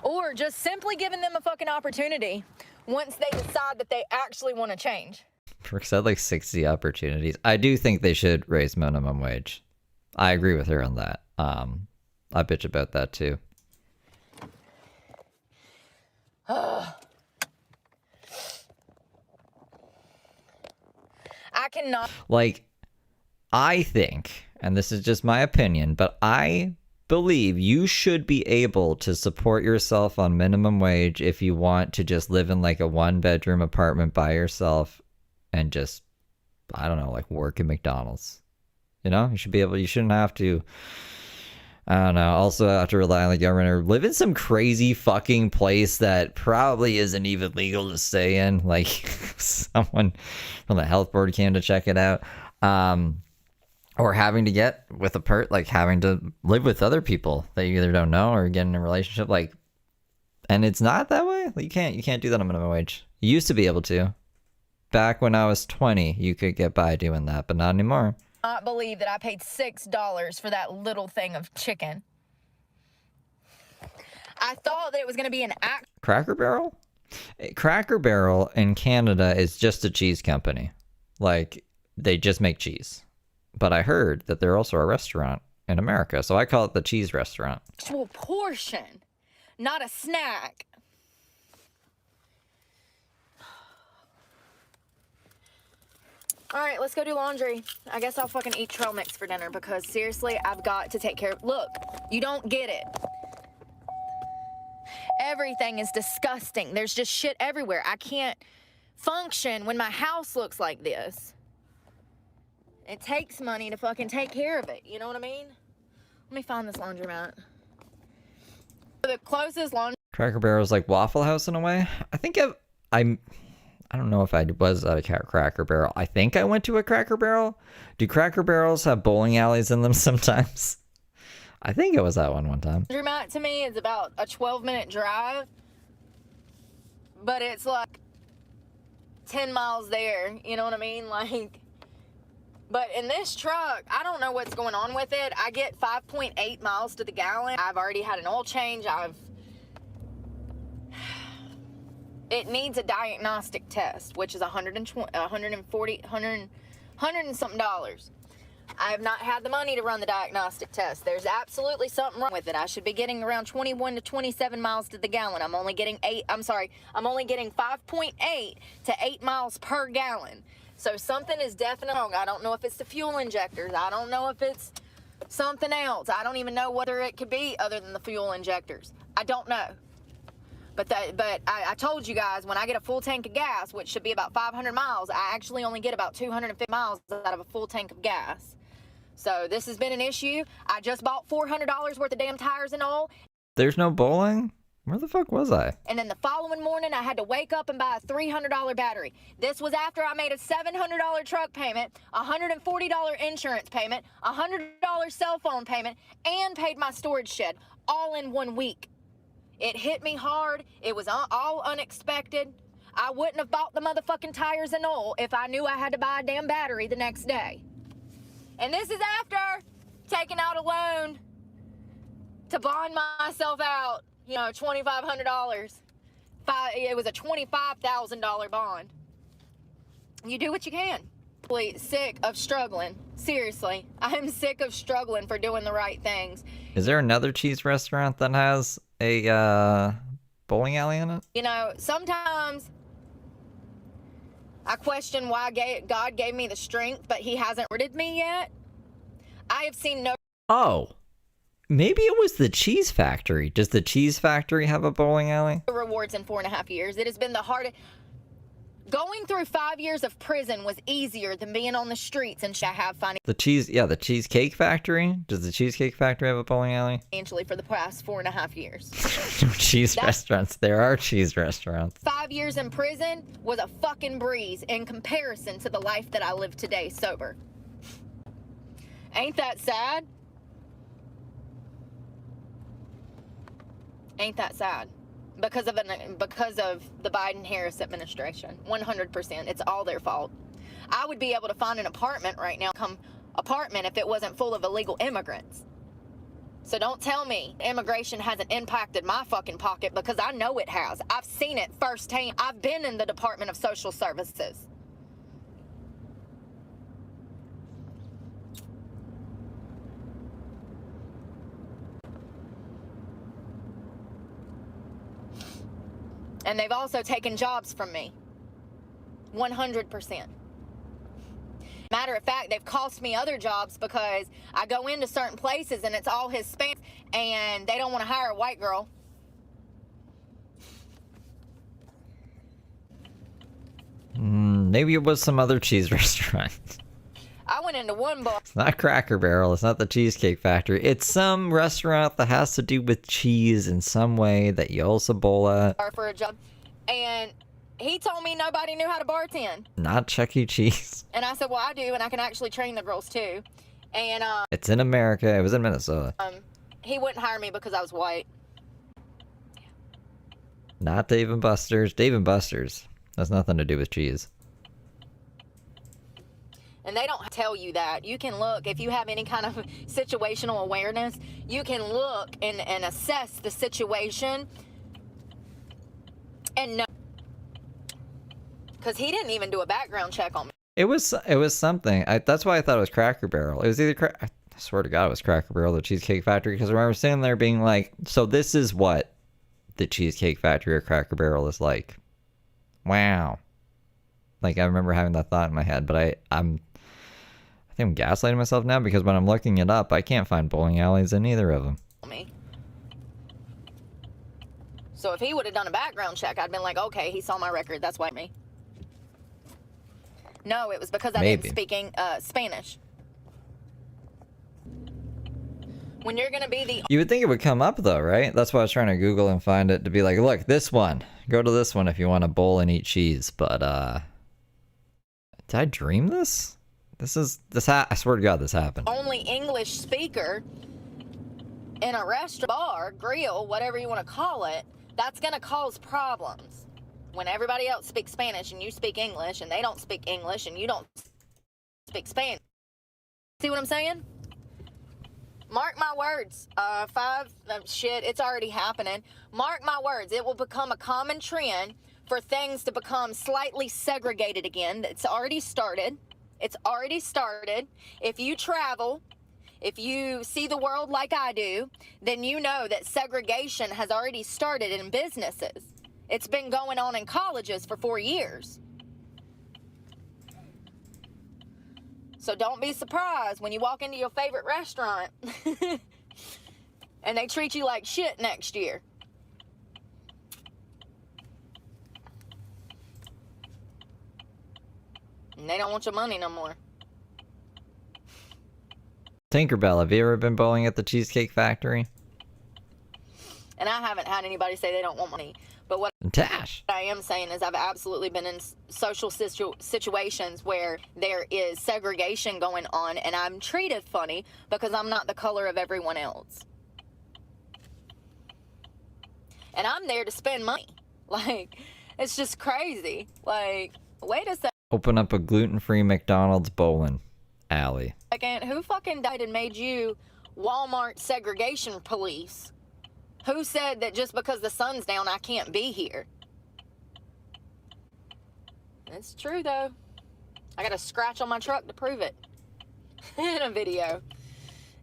B: Or just simply giving them a fucking opportunity once they decide that they actually want to change.
A: Brooke's had like 60 opportunities. I do think they should raise minimum wage. I agree with her on that. I bitch about that too.
B: I cannot.
A: Like, I think, and this is just my opinion, but I believe you should be able to support yourself on minimum wage if you want to just live in like a 1-bedroom apartment by yourself and just, I don't know, like work at McDonald's. You know, you should be able, you shouldn't have to I don't know. Also, have to rely on the government or live in some crazy fucking place that probably isn't even legal to stay in. Like, someone from the health board came to check it out. Or having to get with having to live with other people that you either don't know or get in a relationship. Like, and it's not that way. Like, you can't do that on minimum wage. You used to be able to. Back when I was 20, you could get by doing that, but not anymore.
B: Not believe that I paid $6 for that little thing of chicken. I thought that it was going to be an act.
A: Cracker Barrel? Cracker Barrel in Canada is just a cheese company. Like, they just make cheese. But I heard that they're also a restaurant in America, so I call it the cheese restaurant.
B: Actual portion, not a snack. All right, let's go do laundry. I guess I'll fucking eat trail mix for dinner because seriously, I've got to take care of. Look, you don't get it. Everything is disgusting. There's just shit everywhere. I can't function when my house looks like this. It takes money to fucking take care of it. You know what I mean? Let me find this laundromat. The closest laundry.
A: Cracker Barrel is like Waffle House in a way. I think I don't know if I was at a Cracker Barrel. I think I went to a Cracker Barrel. Do Cracker Barrels have bowling alleys in them sometimes? I think it was that one time.
B: Laundromat to me is about a 12-minute drive, but it's like 10 miles there. You know what I mean? Like, but in this truck, I don't know what's going on with it. I get 5.8 miles to the gallon. I've already had an oil change. It needs a diagnostic test, which is $100 and something dollars. I have not had the money to run the diagnostic test. There's absolutely something wrong with it. I should be getting around 21 to 27 miles to the gallon. I'm only getting 5.8 to 8 miles per gallon. So something is definitely wrong. I don't know if it's the fuel injectors. I don't know if it's something else. I don't even know whether it could be other than the fuel injectors. I don't know. But I told you guys, when I get a full tank of gas, which should be about 500 miles, I actually only get about 250 miles out of a full tank of gas. So this has been an issue. I just bought $400 worth of damn tires and oil.
A: There's no bowling? Where the fuck was I?
B: And then the following morning, I had to wake up and buy a $300 battery. This was after I made a $700 truck payment, a $140 insurance payment, a $100 cell phone payment, and paid my storage shed all in 1 week. It hit me hard. It was all unexpected. I wouldn't have bought the motherfucking tires and oil if I knew I had to buy a damn battery the next day. And this is after taking out a loan to bond myself out, you know, $2,500. It was a $25,000 bond. You do what you can. Sick of struggling. Seriously, I'm sick of struggling for doing the right things.
A: Is there another cheese restaurant that has a bowling alley in it?
B: You know, sometimes I question why God gave me the strength, but he hasn't rewarded me yet. I have seen no...
A: Oh, maybe it was the Cheese Factory. Does the Cheese Factory have a bowling alley?
B: rewards in 4.5 years. It has been the hardest... Going through 5 years of prison was easier than being on the streets and I have
A: the Cheesecake Factory. Does the Cheesecake Factory have a bowling alley?
B: Financially for the past 4.5 years.
A: Restaurants. There are cheese restaurants.
B: 5 years in prison was a fucking breeze in comparison to the life that I live today sober. Ain't that sad? Ain't that sad? Because of the Biden-Harris administration. 100%. It's all their fault. I would be able to find an apartment right now, if it wasn't full of illegal immigrants. So don't tell me immigration hasn't impacted my fucking pocket, because I know it has. I've seen it firsthand. I've been in the Department of Social Services. And they've also taken jobs from me. 100%. Matter of fact, they've cost me other jobs because I go into certain places and it's all Hispanic and they don't want to hire a white girl.
A: Maybe it was some other cheese restaurant.
B: I went into one bar.
A: not Cracker Barrel. It's not the Cheesecake Factory. It's some restaurant that has to do with cheese in some way that you also bowl at.
B: For a job, and he told me nobody knew how to bartend.
A: Not Chuck E. Cheese.
B: And I said, well, I do, and I can actually train the girls too. And
A: It's in America. It was in Minnesota.
B: he wouldn't hire me because I was white.
A: Not Dave and Buster's. Dave and Buster's has nothing to do with cheese.
B: And they don't tell you that. You can look, if you have any kind of situational awareness, you can look and assess the situation and know. Because he didn't even do a background check on me.
A: It was something. That's why I thought it was Cracker Barrel. It was either I swear to God it was Cracker Barrel, the Cheesecake Factory, because I remember sitting there being like, so this is what the Cheesecake Factory or Cracker Barrel is like. Wow. Like, I remember having that thought in my head, but I think I'm gaslighting myself now, because when I'm looking it up, I can't find bowling alleys in either of them.
B: So if he would have done a background check, I'd been like, okay, he saw my record, that's why me. No, it was because I didn't speak Spanish. When you're going to be the...
A: You would think it would come up, though, right? That's why I was trying to Google and find it, to be like, look, this one. Go to this one if you want to bowl and eat cheese. But, did I dream this? I swear to God, this happened.
B: only English speaker in a restaurant, bar, grill, whatever you want to call it, that's going to cause problems. When everybody else speaks Spanish and you speak English, and they don't speak English and you don't speak Spanish. See what I'm saying? Mark my words. It's already happening. Mark my words. It will become a common trend for things to become slightly segregated again. It's already started. It's already started. If you travel, if you see the world like I do, then you know that segregation has already started in businesses. It's been going on in colleges for 4 years. So don't be surprised when you walk into your favorite restaurant and they treat you like shit next year. And they don't want your money no more.
A: Tinkerbell, have you ever been bowling at the Cheesecake Factory?
B: And I haven't had anybody say they don't want money. But what
A: Tash.
B: I am saying is I've absolutely been in social situations where there is segregation going on, and I'm treated funny because I'm not the color of everyone else. And I'm there to spend money. Like, it's just crazy. Like, wait a
A: Open up a gluten-free McDonald's bowling alley.
B: second. Who fucking died and made you Walmart segregation police? Who said that just because the sun's down, I can't be here? It's true, though. I got a scratch on my truck to prove it. In a video.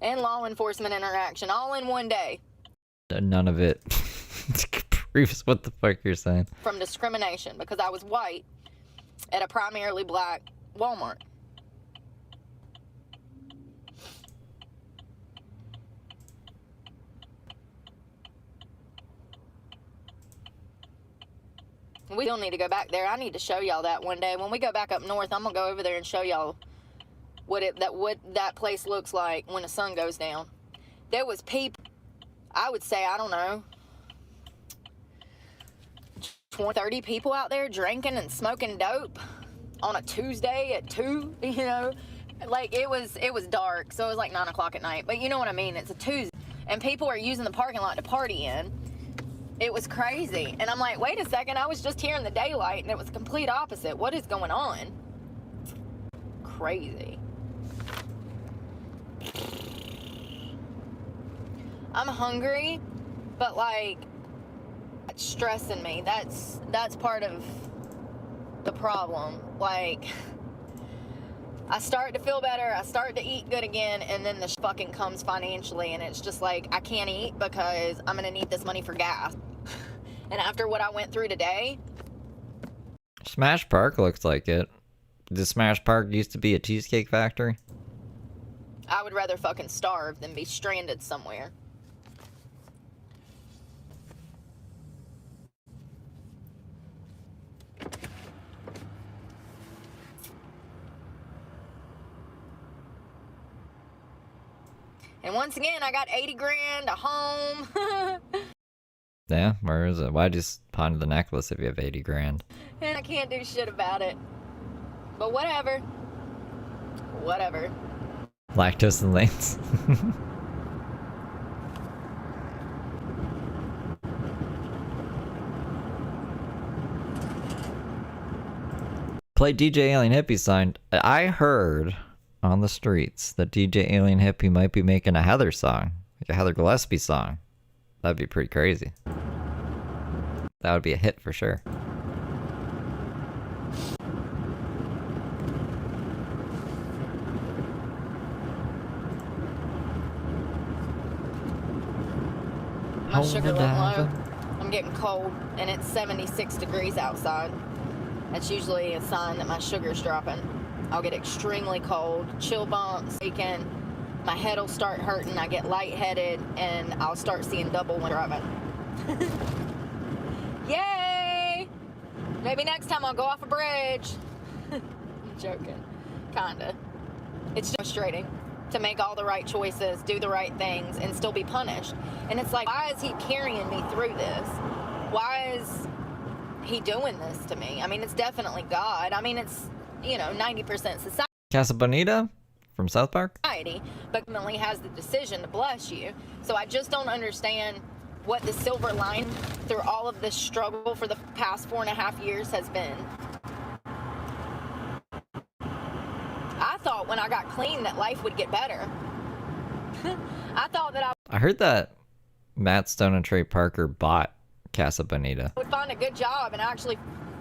B: And law enforcement interaction, all in one day.
A: None of it proves what the fuck you're saying.
B: From discrimination, because I was white at a primarily black Walmart. We don't need to go back there. I need to show y'all that one day. When we go back up north, I'm gonna go over there and show y'all what that place looks like when the sun goes down. There was people, I would say, I don't know, 20, 30 people out there drinking and smoking dope on a Tuesday at 2, you know? Like, it was dark, so it was like 9 o'clock at night. But you know what I mean? It's a Tuesday. And people are using the parking lot to party in. It was crazy. And I'm like, wait a second, I was just here in the daylight and it was the complete opposite. What is going on? Crazy. I'm hungry, but like, it's stressing me. That's part of the problem. Like, I start to feel better, I start to eat good again, and then the fucking comes financially, and it's just like, I can't eat because I'm gonna need this money for gas. And after what I went through today...
A: Smash Park looks like it. Did Smash Park used to be a Cheesecake Factory?
B: I would rather fucking starve than be stranded somewhere. And once again, I got 80 grand, a home.
A: Yeah, where is it? Why'd you pawn the necklace if you have 80 grand?
B: And I can't do shit about it. But whatever. Whatever.
A: Lactose and lanes. Play DJ Alien Hippie signed. I heard on the streets that DJ Alien Hippie might be making a Heather song, like a Heather Gillespie song. That'd be pretty crazy. That would be a hit for sure.
B: My sugar went low. I'm getting cold, and it's 76 degrees outside. That's usually a sign that my sugar's dropping. I'll get extremely cold, chill bumps, weekend. My head will start hurting, I get lightheaded, and I'll start seeing double when driving. Yay! Maybe next time I'll go off a bridge. I'm joking. Kinda. It's just frustrating to make all the right choices, do the right things, and still be punished. And it's like, why is he carrying me through this? Why is he doing this to me? I mean, it's definitely God. I mean, it's, 90% society.
A: Casa Bonita from South Park?
B: But ultimately has the decision to bless you. So I just don't understand what the silver line through all of this struggle for the past 4.5 years has been. I thought when I got clean that life would get better. I thought that
A: I heard that Matt Stone and Trey Parker bought Casa Bonita.
B: I would find a good job and actually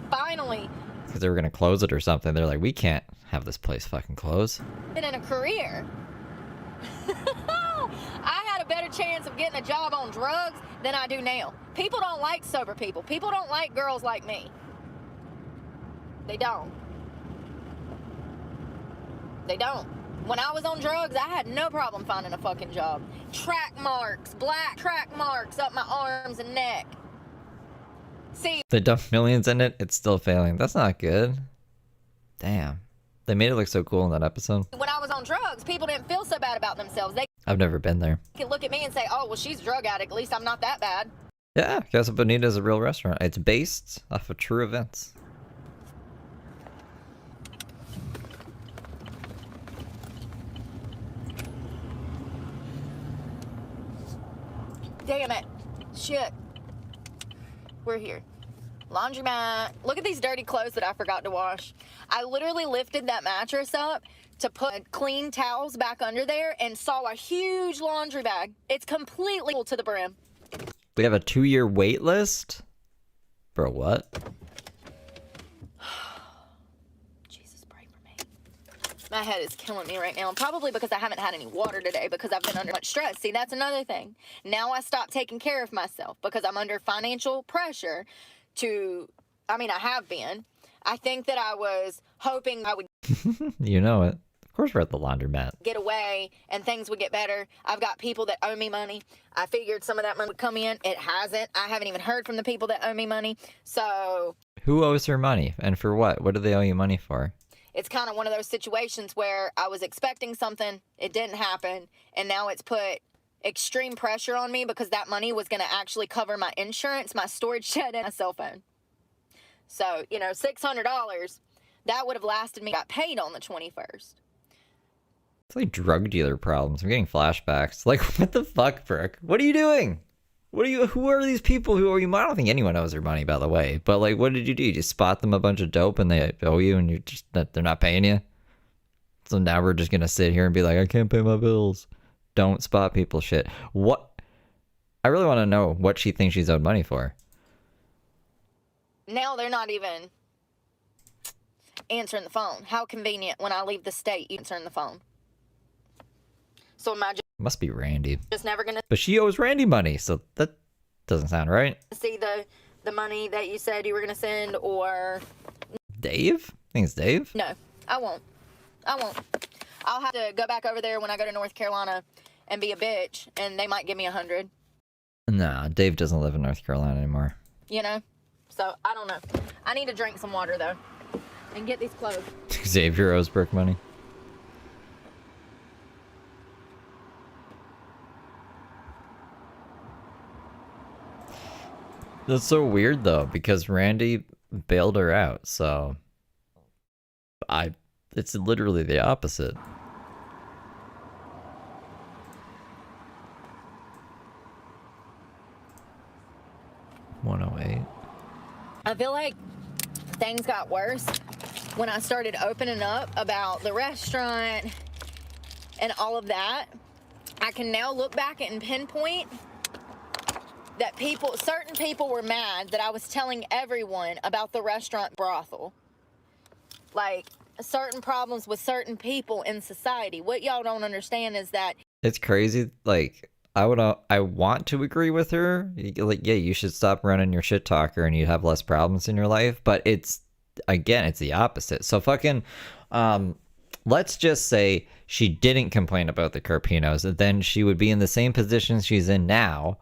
B: finally
A: Because they were going to close it or something. They're like, we can't have this place fucking close.
B: get in a career. I had a better chance of getting a job on drugs than I do now. People don't like sober people. People don't like girls like me. They don't. They don't. When I was on drugs, I had no problem finding a fucking job. Track marks, black track marks up my arms and neck. See,
A: They dumped millions in it. It's still failing. That's not good. Damn. They made it look so cool in that episode.
B: when I was on drugs, people didn't feel so bad about themselves. They
A: I've never been there.
B: could look at me and say, oh, well, she's a drug addict. At least I'm not that bad.
A: Yeah, Casa Bonita is a real restaurant. It's based off of true events.
B: Damn it. Shit. We're here. Laundromat. Look at these dirty clothes that I forgot to wash. I literally lifted that mattress up to put clean towels back under there and saw a huge laundry bag. It's completely full to the brim.
A: We have a 2-year wait list? Bro, what?
B: Jesus, pray for me. My head is killing me right now. Probably because I haven't had any water today because I've been under much stress. See, that's another thing. Now I stopped taking care of myself because I'm under financial pressure I have been. I think that I was hoping I would
A: You know it. Of course we're at the laundromat.
B: get away and things would get better. I've got people that owe me money. I figured some of that money would come in. It hasn't. I haven't even heard from the people that owe me money. So
A: Who owes her money? And for what? What do they owe you money for?
B: it's kind of one of those situations where I was expecting something, it didn't happen, and now it's put extreme pressure on me because that money was going to actually cover my insurance, my storage shed, and my cell phone. So, $600, that would have lasted me. Got paid on the 21st.
A: It's like drug dealer problems. I'm getting flashbacks. Like, what the fuck, Brooke? What are you doing? Who are these people who owe you money? I don't think anyone owes their money, by the way. But, like, what did you do? You just spot them a bunch of dope and they owe you and they're not paying you? So now we're just going to sit here and be like, I can't pay my bills. Don't spot people shit. What? I really want to know what she thinks she's owed money for.
B: Now they're not even answering the phone. How convenient when I leave the state, you answering the phone. So am I
A: Must be Randy.
B: just never going to
A: But she owes Randy money, so that doesn't sound right.
B: see the money that you said you were going to send, or
A: Dave? I think it's Dave.
B: no, I won't. I'll have to go back over there when I go to North Carolina and be a bitch, and they might give me 100,
A: Nah, Dave doesn't live in North Carolina anymore.
B: So I don't know. I need to drink some water though and get these clothes.
A: Xavier owes Brooke money. That's so weird though, because Randy bailed her out, so it's literally the opposite. $108.
B: I feel like things got worse when I started opening up about the restaurant and all of that. I can now look back and pinpoint that certain people were mad that I was telling everyone about the restaurant brothel. Like, certain problems with certain people in society. What y'all don't understand is that
A: it's crazy. Like, I want to agree with her. Like, yeah, you should stop running your shit talker and you'd have less problems in your life. But it's the opposite. So fucking, let's just say she didn't complain about the Carpinos, then she would be in the same position she's in now.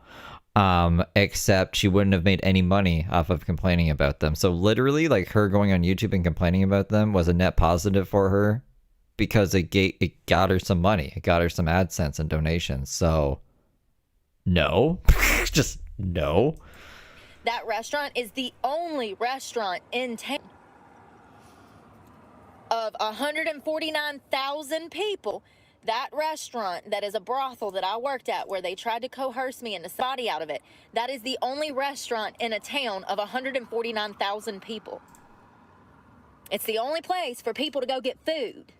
A: Except she wouldn't have made any money off of complaining about them. So literally, like, her going on YouTube and complaining about them was a net positive for her because it got her some money. It got her some AdSense and donations. So no, just no.
B: that restaurant is the only restaurant in town of 149,000 people. That restaurant that is a brothel that I worked at where they tried to coerce me into body out of it, that is the only restaurant in a town of 149,000 people. It's the only place for people to go get food.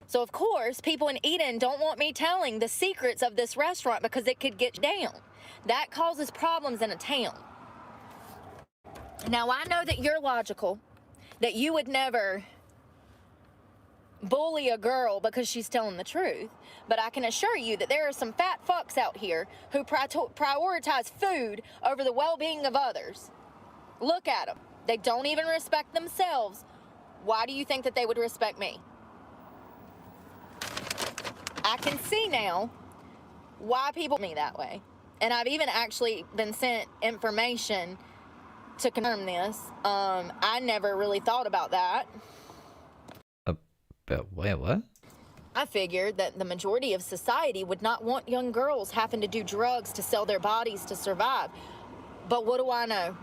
B: So of course, people in Eden don't want me telling the secrets of this restaurant because it could get down. That causes problems in a town. Now I know that you're logical, that you would never bully a girl because she's telling the truth, but I can assure you that there are some fat fucks out here who prioritize food over the well-being of others. Look at them. They don't even respect themselves. Why do you think that they would respect me? I can see now why people me that way, and I've even actually been sent information to confirm this. I never really thought about that.
A: Wait, what?
B: I figured that the majority of society would not want young girls having to do drugs to sell their bodies to survive. But what do I know?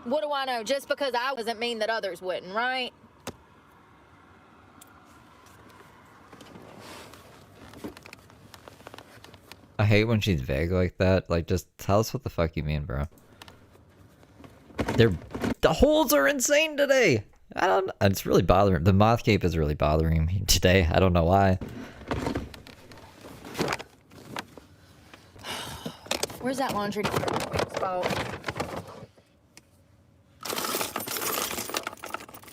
B: What do I know? Just because I doesn't mean that others wouldn't, right?
A: I hate when she's vague like that. Like, just tell us what the fuck you mean, bro. The holes are insane today. It's really bothering. The moth cape is really bothering me today. I don't know why.
B: Where's that laundry spot?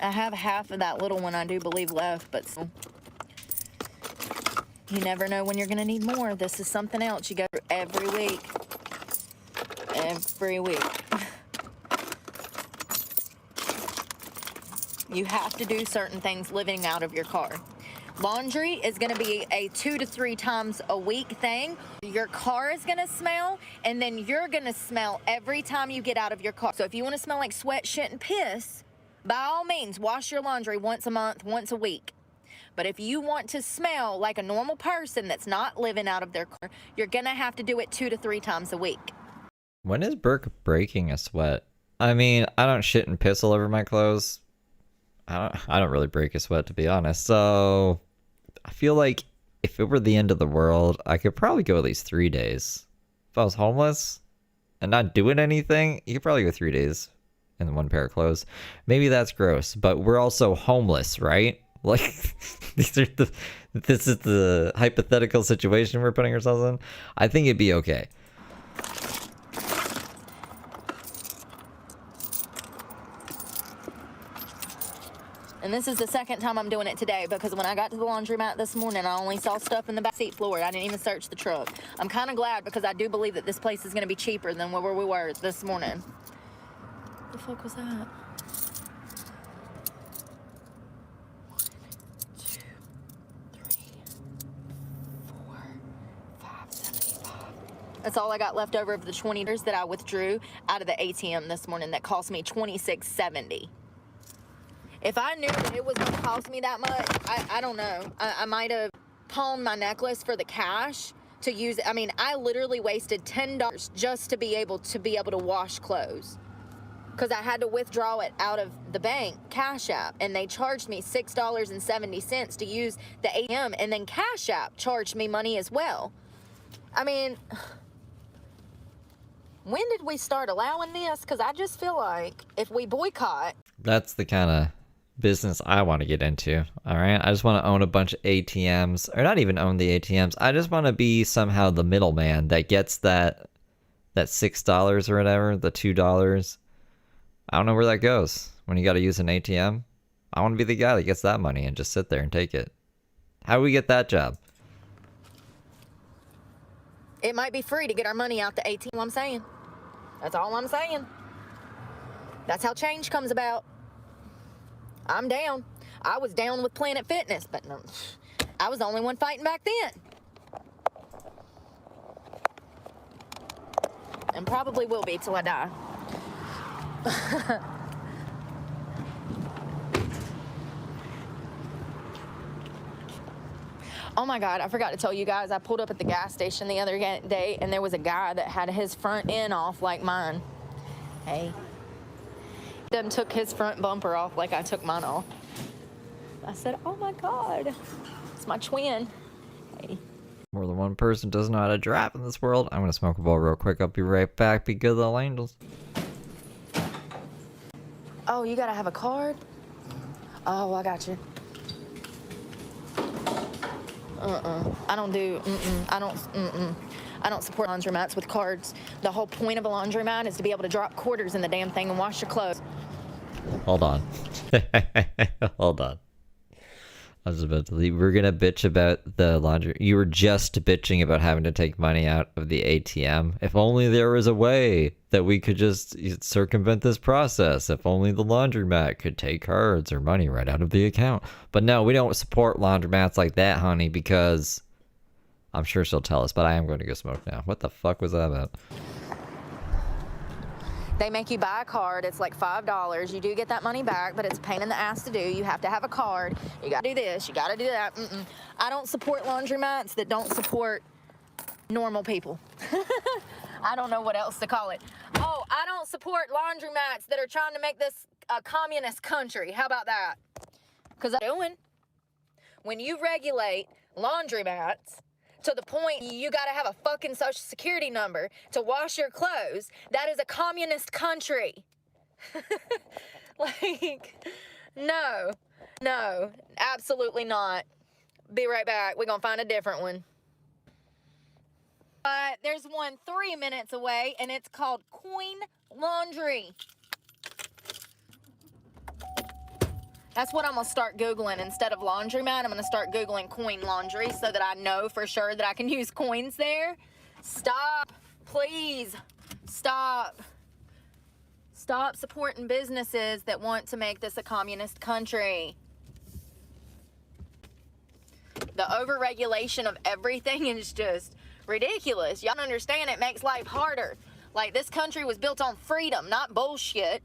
B: I have half of that little one, I do believe, left, but still. You never know when you're gonna need more. This is something else you go through every week. Every week. You have to do certain things living out of your car. Laundry is going to be a 2 to 3 times a week thing. Your car is going to smell, and then you're going to smell every time you get out of your car. So if you want to smell like sweat, shit, and piss, by all means, wash your laundry once a month, once a week. But if you want to smell like a normal person that's not living out of their car, you're going to have to do it 2 to 3 times a week.
A: When is Brooke breaking a sweat? I mean, I don't shit and piss all over my clothes. I don't really break a sweat, to be honest. So I feel like if it were the end of the world, I could probably go at least 3 days. If I was homeless and not doing anything, you could probably go 3 days in one pair of clothes. Maybe that's gross, but we're also homeless, right? Like, this is the hypothetical situation we're putting ourselves in. I think it'd be okay.
B: And this is the second time I'm doing it today because when I got to the laundromat this morning, I only saw stuff in the backseat floor. I didn't even search the truck. I'm kind of glad because I do believe that this place is going to be cheaper than where we were this morning. What the fuck was that? 1, 2, 3, 4, 5.75. That's all I got left over of the $20 that I withdrew out of the ATM this morning that cost me $26.70. If I knew that it was going to cost me that much, I don't know. I might have pawned my necklace for the cash to use it. I mean, I literally wasted $10 just to be able to wash clothes. because I had to withdraw it out of the bank, Cash App, and they charged me $6.70 to use the ATM, and then Cash App charged me money as well. I mean, when did we start allowing this? Because I just feel like if we boycott...
A: That's the kind of business I want to get into, all right? I just want to own a bunch of ATMs, or not even own the ATMs. I just want to be somehow the middleman that gets that $6 or whatever, the $2. I don't know where that goes when you got to use an ATM. I want to be the guy that gets that money and just sit there and take it. How do we get that job?
B: It might be free to get our money out the ATM, I'm saying. That's all I'm saying. That's how change comes about. I'm down. I was down with Planet Fitness, but no, I was the only one fighting back then. And probably will be till I die. Oh my God, I forgot to tell you guys, I pulled up at the gas station the other day and there was a guy that had his front end off like mine. Hey. Then took his front bumper off like I took mine off. I said, oh my God, it's my twin. Hey.
A: More than one person doesn't know how to drive in this world. I'm gonna smoke a bowl real quick. I'll be right back. Be good, little angels.
B: Oh, you gotta have a card? Oh, I got you. I don't do, I don't support laundromats with cards. The whole point of a laundromat is to be able to drop quarters in the damn thing and wash your clothes.
A: Hold on. Hold on. I was about to leave. We're gonna bitch about the laundry. You were just bitching about having to take money out of the ATM. If only there was a way that we could just circumvent this process. If only the laundromat could take cards or money right out of the account. But no, we don't support laundromats like that, honey, because I'm sure she'll tell us, but I am going to go smoke now. What the fuck was that about?
B: They make you buy a card. It's like $5. You do get that money back, but it's a pain in the ass to do. You have to have a card. You got to do this. You got to do that. I don't support laundromats that don't support normal people. I don't know what else to call it. Oh, I don't support laundromats that are trying to make this a communist country. How about that? Because I'm doing. When you regulate laundromats to the point you gotta have a fucking social security number to wash your clothes, that is a communist country. Like, no, absolutely not. Be right back. We're gonna find a different one. But there's one 3 minutes away, and it's called Coin Laundry. That's what I'm going to start Googling. Instead of laundromat, I'm going to start Googling coin laundry so that I know for sure that I can use coins there. Stop. Please. Stop. Stop supporting businesses that want to make this a communist country. The overregulation of everything is just ridiculous. Y'all don't understand, it makes life harder. Like, this country was built on freedom, not bullshit.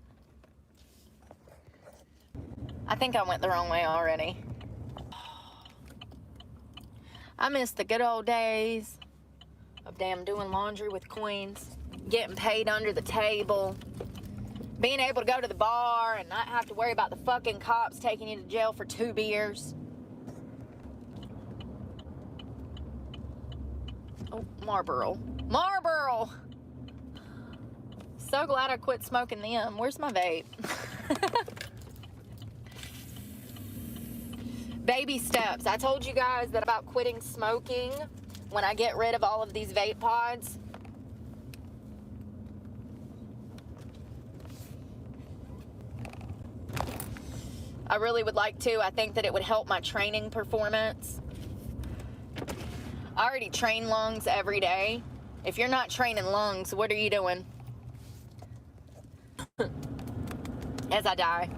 B: I think I went the wrong way already. I miss the good old days of damn doing laundry with coins, getting paid under the table, being able to go to the bar and not have to worry about the fucking cops taking you to jail for 2 beers. Oh, Marlboro. Marlboro! So glad I quit smoking them. Where's my vape? Baby steps. I told you guys that about quitting smoking when I get rid of all of these vape pods. I really would like to. I think that it would help my training performance. I already train lungs every day. If you're not training lungs, what are you doing? As I die.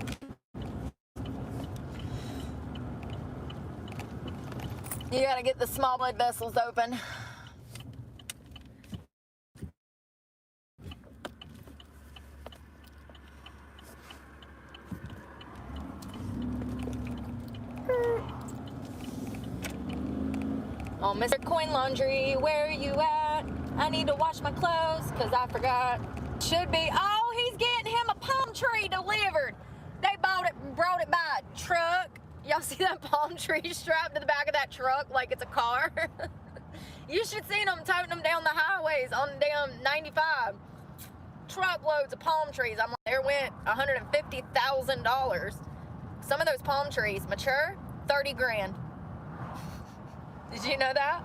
B: You gotta get the small blood vessels open. Oh, Mr. Coin Laundry, where are you at? I need to wash my clothes because I forgot. Should be. Oh, he's getting him a palm tree delivered. They brought it by a truck. Y'all see that palm tree strapped to the back of that truck like it's a car? You should see them toting them down the highways on damn 95. Truckloads of palm trees. I'm like, there went $150,000. Some of those palm trees mature, 30 grand. Did you know that?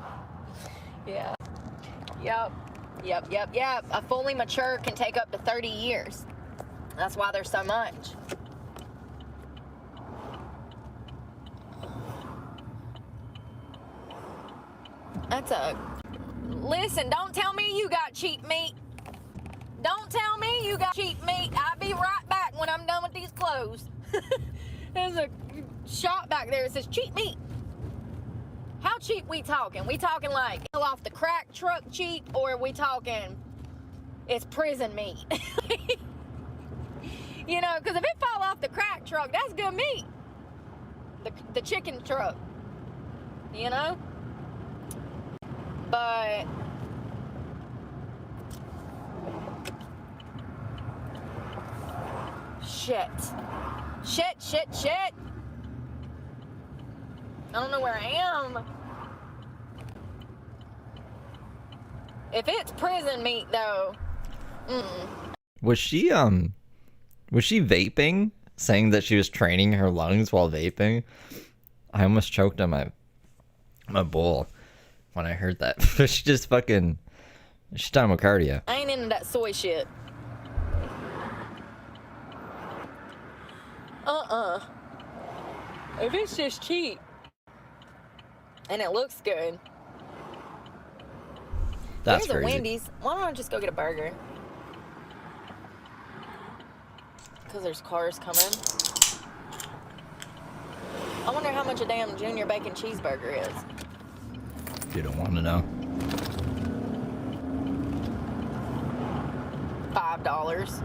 B: Yeah. Yep. A fully mature can take up to 30 years. That's why there's so much. Listen, don't tell me you got cheap meat. Don't tell me you got cheap meat. I'll be right back when I'm done with these clothes. There's a shop back there that says cheap meat. How cheap we talking? We talking like off the crack truck cheap, or are we talking it's prison meat? You know, because if it fall off the crack truck, that's good meat. The chicken truck, you know? But shit. I don't know where I am. If it's prison meat though.
A: Was she vaping? Saying that she was training her lungs while vaping? I almost choked on my bowl when I heard that. She just fucking, she's talking about cardio.
B: I ain't into that soy shit. If it's just cheap and it looks good.
A: That's
B: There's a
A: crazy.
B: Wendy's. Why don't I just go get a burger? Because there's cars coming. I wonder how much a damn junior bacon cheeseburger is.
A: You don't want to know.
B: $5.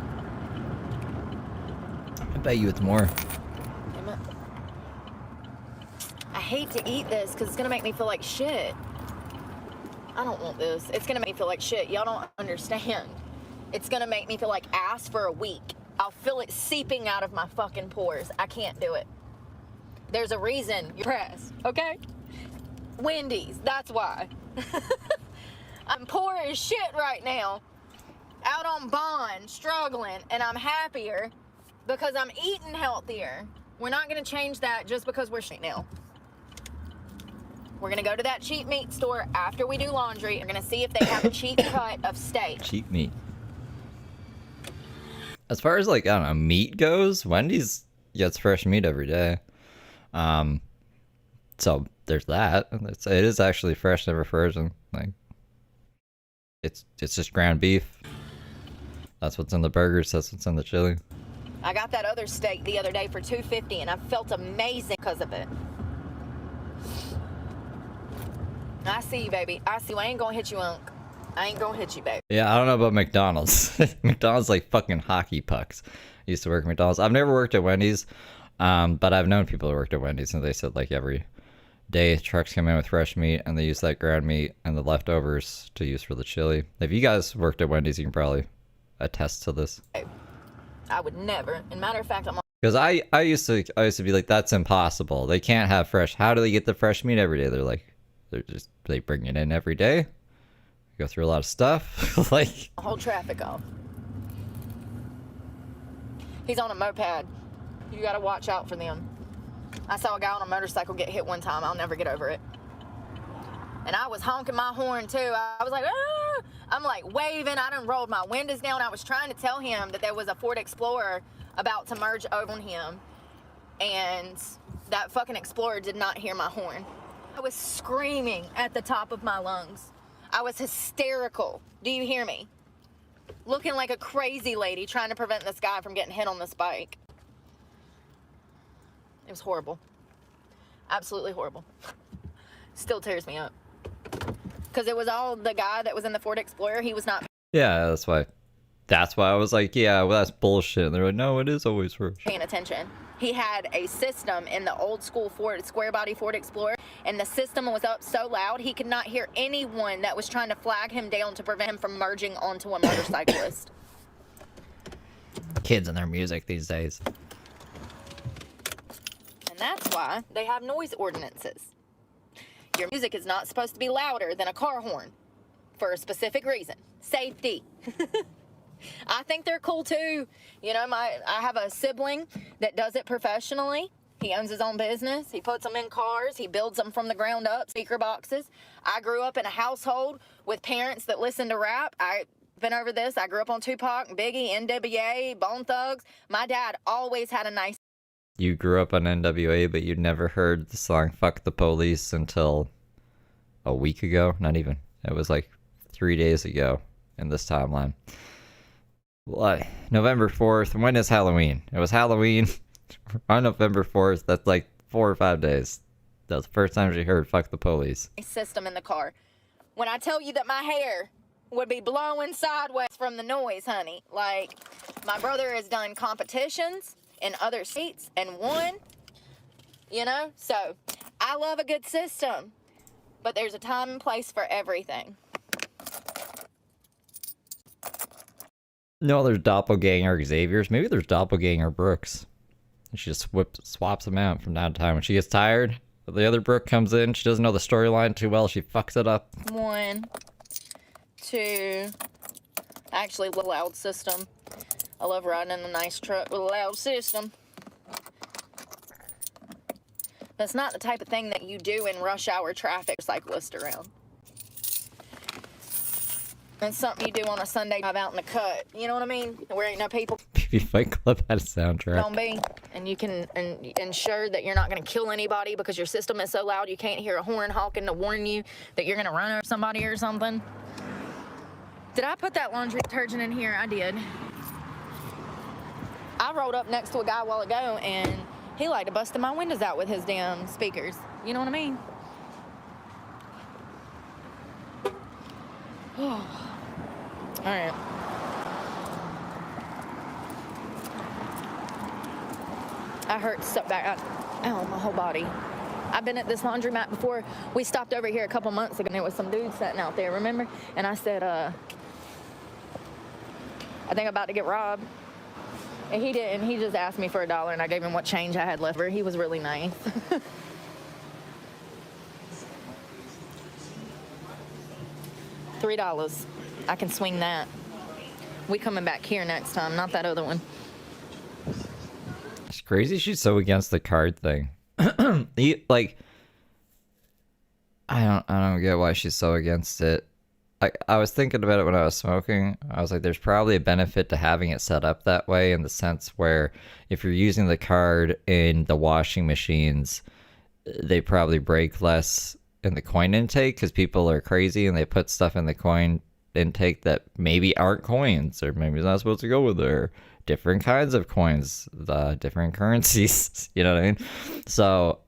A: I bet you it's more.
B: Damn it. I hate to eat this because it's going to make me feel like shit. I don't want this. It's going to make me feel like shit. Y'all don't understand. It's going to make me feel like ass for a week. I'll feel it seeping out of my fucking pores. I can't do it. There's a reason you're pressed, okay? Wendy's, that's why. I'm poor as shit right now. Out on bond, struggling, and I'm happier because I'm eating healthier. We're not going to change that just because we're shit now. We're going to go to that cheap meat store after we do laundry. We're going to see if they have a cheap cut of steak.
A: Cheap meat. As far as like, I don't know, meat goes, Wendy's gets fresh meat every day. So there's that. It is actually fresh, never frozen. Like, it's just ground beef. That's what's in the burgers. That's what's in the chili.
B: I got that other steak the other day for $2.50, and I felt amazing because of it. I see you, baby. I see you. I ain't gonna hit you, Unc. I ain't gonna hit you, baby.
A: Yeah, I don't know about McDonald's. McDonald's like fucking hockey pucks. I used to work at McDonald's. I've never worked at Wendy's, but I've known people who worked at Wendy's, and they said like every day trucks come in with fresh meat, and they use that ground meat and the leftovers to use for the chili. If you guys worked at Wendy's, you can probably attest to this.
B: I would never. And matter of fact, I'm
A: Because I used to be like, that's impossible. They can't have fresh. How do they get the fresh meat every day? They're like, they bring it in every day. Go through a lot of stuff. Like,
B: hold traffic off. He's on a moped. You gotta watch out for them. I saw a guy on a motorcycle get hit one time. I'll never get over it. And I was honking my horn too. I was like, ah! I'm like waving. I done rolled my windows down. I was trying to tell him that there was a Ford Explorer about to merge over on him. And that fucking Explorer did not hear my horn. I was screaming at the top of my lungs. I was hysterical. Do you hear me? Looking like a crazy lady trying to prevent this guy from getting hit on this bike. It was horrible. Absolutely horrible. Still tears me up. Because it was all the guy that was in the Ford Explorer. He was not
A: yeah, that's why I was like, yeah, well, that's bullshit. And they're like, no, it is always fresh.
B: paying attention. He had a system in the old school Ford square body Ford Explorer, and the system was up so loud he could not hear anyone that was trying to flag him down to prevent him from merging onto a motorcyclist.
A: Kids and their music these days.
B: And that's why they have noise ordinances. Your music is not supposed to be louder than a car horn for a specific reason. Safety. I think they're cool too. You know, I have a sibling that does it professionally. He owns his own business. He puts them in cars. He builds them from the ground up, speaker boxes. I grew up in a household with parents that listen to rap. I've been over this. I grew up on Tupac, Biggie, NWA, Bone Thugs. My dad always had a nice...
A: You grew up on NWA, but you'd never heard the song Fuck the Police until a week ago? Not even. It was like 3 days ago in this timeline. November 4th. When is Halloween? It was Halloween on November 4th. That's like 4 or 5 days. That was the first time she heard Fuck the Police.
B: System in the car. When I tell you that my hair would be blowing sideways from the noise, honey. Like, my brother has done competitions in other states and won, you know? So, I love a good system, but there's a time and place for everything.
A: No, there's doppelganger Xavier's. Maybe there's doppelganger Brooks. And she just swaps them out from time to time. When she gets tired, the other Brooke comes in. She doesn't know the storyline too well. She fucks it up.
B: 1, 2. Actually, the loud system. I love riding in a nice truck with a loud system. That's not the type of thing that you do in rush hour traffic, cyclist around. It's something you do on a Sunday drive out in the cut. You know what I mean? Where ain't no people.
A: PB Fight Club had a soundtrack.
B: Don't be. And you can ensure that you're not going to kill anybody because your system is so loud you can't hear a horn honking to warn you that you're going to run over somebody or something. Did I put that laundry detergent in here? I did. I rolled up next to a guy a while ago and he liked to busted my windows out with his damn speakers. You know what I mean? All right. I hurt so bad. Ow, my whole body. I've been at this laundromat before. We stopped over here a couple months ago and there was some dude sitting out there, remember? And I said, I think I'm about to get robbed. And he didn't. He just asked me for $1 and I gave him what change I had left. He was really nice. $3. I can swing that. We coming back here next time, not that other one.
A: It's crazy she's so against the card thing. Like, I don't get why she's so against it. I was thinking about it when I was smoking. I was like, there's probably a benefit to having it set up that way in the sense where if you're using the card in the washing machines, they probably break less in the coin intake because people are crazy and they put stuff in the coin intake that maybe aren't coins or maybe it's not supposed to go with there. Different kinds of coins, the different currencies, you know what I mean? So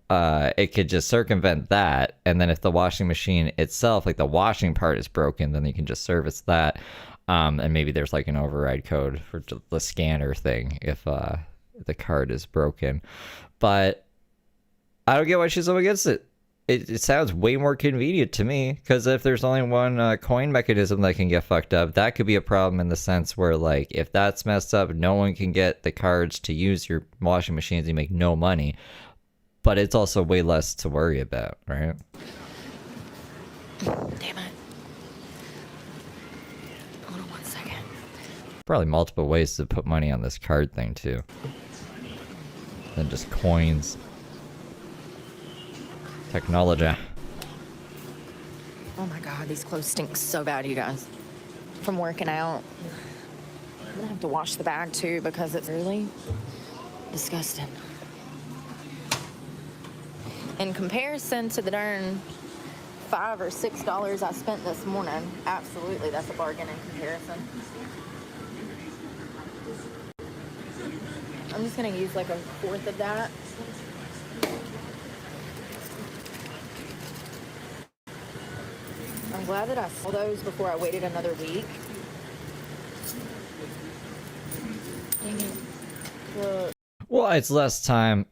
A: it could just circumvent that, and then if the washing machine itself, like the washing part is broken, then you can just service that, and maybe there's like an override code for the scanner thing if the card is broken. But I don't get why she's so against it. It sounds way more convenient to me, because if there's only one coin mechanism that can get fucked up, that could be a problem in the sense where, like, if that's messed up, no one can get the cards to use your washing machines. You make no money, but it's also way less to worry about, right?
B: Damn it. Hold on 1 second.
A: Probably multiple ways to put money on this card thing, too, than just coins. Technology.
B: Oh my God, these clothes stink so bad, you guys. From working out. I'm gonna have to wash the bag too because it's really disgusting. In comparison to the darn $5 or $6 I spent this morning, absolutely that's a bargain in comparison. I'm just gonna use like a fourth of that. I'm glad that I saw those before I waited another week. Dang it. Look.
A: Well, it's less time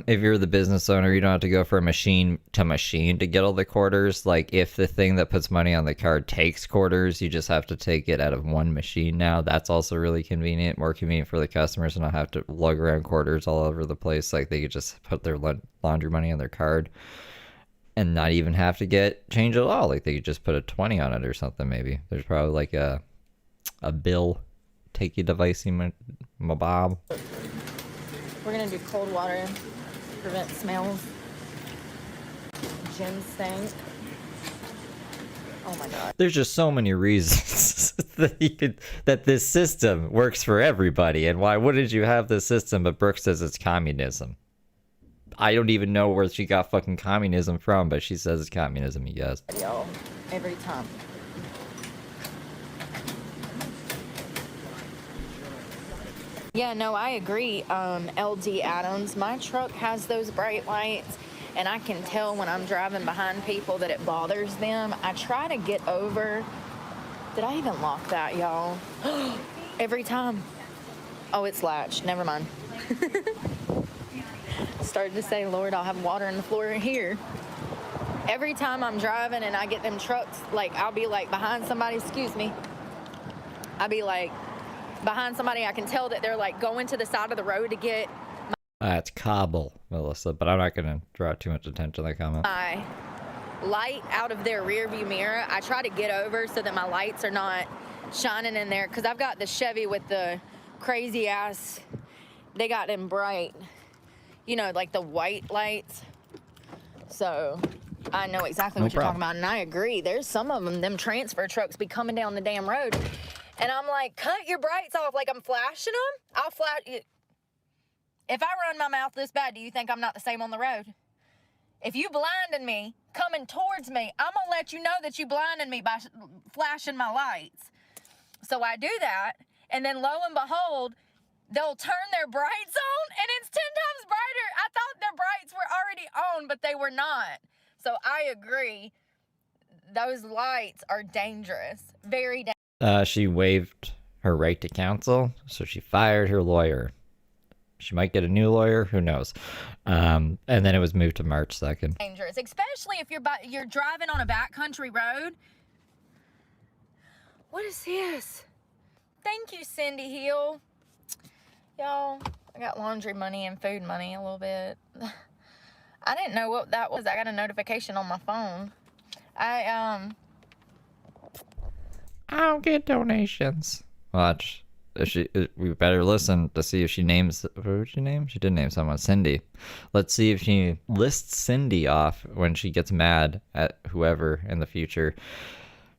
A: if you're the business owner, you don't have to go from machine to machine to get all the quarters. Like if the thing that puts money on the card takes quarters, you just have to take it out of one machine now. That's also really convenient, more convenient for the customers to not have to lug around quarters all over the place. Like they could just put their laundry money on their card and not even have to get change at all. Like they could just put a 20 on it or something. Maybe there's probably like a bill take your device in my bob.
B: We're gonna do cold water, prevent smells. Ginseng. Oh my god.
A: There's just so many reasons that this system works for everybody, and why wouldn't you have this system? But Brooke says it's communism. I don't even know where she got fucking communism from, but she says it's communism, you guys.
B: Yo, every time. Yeah, no, I agree, LD Adams. My truck has those bright lights, and I can tell when I'm driving behind people that it bothers them. I try to get over. Did I even lock that, y'all? Every time. Oh, it's latched. Never mind. Started to say, Lord, I'll have water in the floor here. Every time I'm driving and I get them trucks, like, I'll be like behind somebody, excuse me. I'll be like behind somebody, I can tell that they're like going to the side of the road to get
A: That's Kabul, Melissa, but I'm not going to draw too much attention to that comment.
B: my light out of their rear view mirror. I try to get over so that my lights are not shining in there, because I've got the Chevy with the crazy ass, they got them bright, you know, like the white lights. So I know exactly what you're talking about, and I agree. There's some of them transfer trucks be coming down the damn road, and I'm like, cut your brights off. Like, I'm flashing them. I'll flash. If I run my mouth this bad, do you think I'm not the same on the road? If you blinding me coming towards me, I'm gonna let you know that you blinded me by flashing my lights. So I do that, and then lo and behold, they'll turn their brights on, and it's 10 times brighter. I thought their brights were already on, but they were not. So I agree. Those lights are dangerous. Very dangerous.
A: She waived her right to counsel, so she fired her lawyer. She might get a new lawyer, who knows? And then it was moved to March 2nd.
B: Dangerous, especially if you're driving on a backcountry road. What is this? Thank you, Cindy Hill. Y'all, I got laundry money and food money a little bit. I didn't know what that was. I got a notification on my phone. I
A: don't get donations. Watch. We better listen to see if she names. What did she name? She did name someone. Cindy. Let's see if she lists Cindy off when she gets mad at whoever in the future.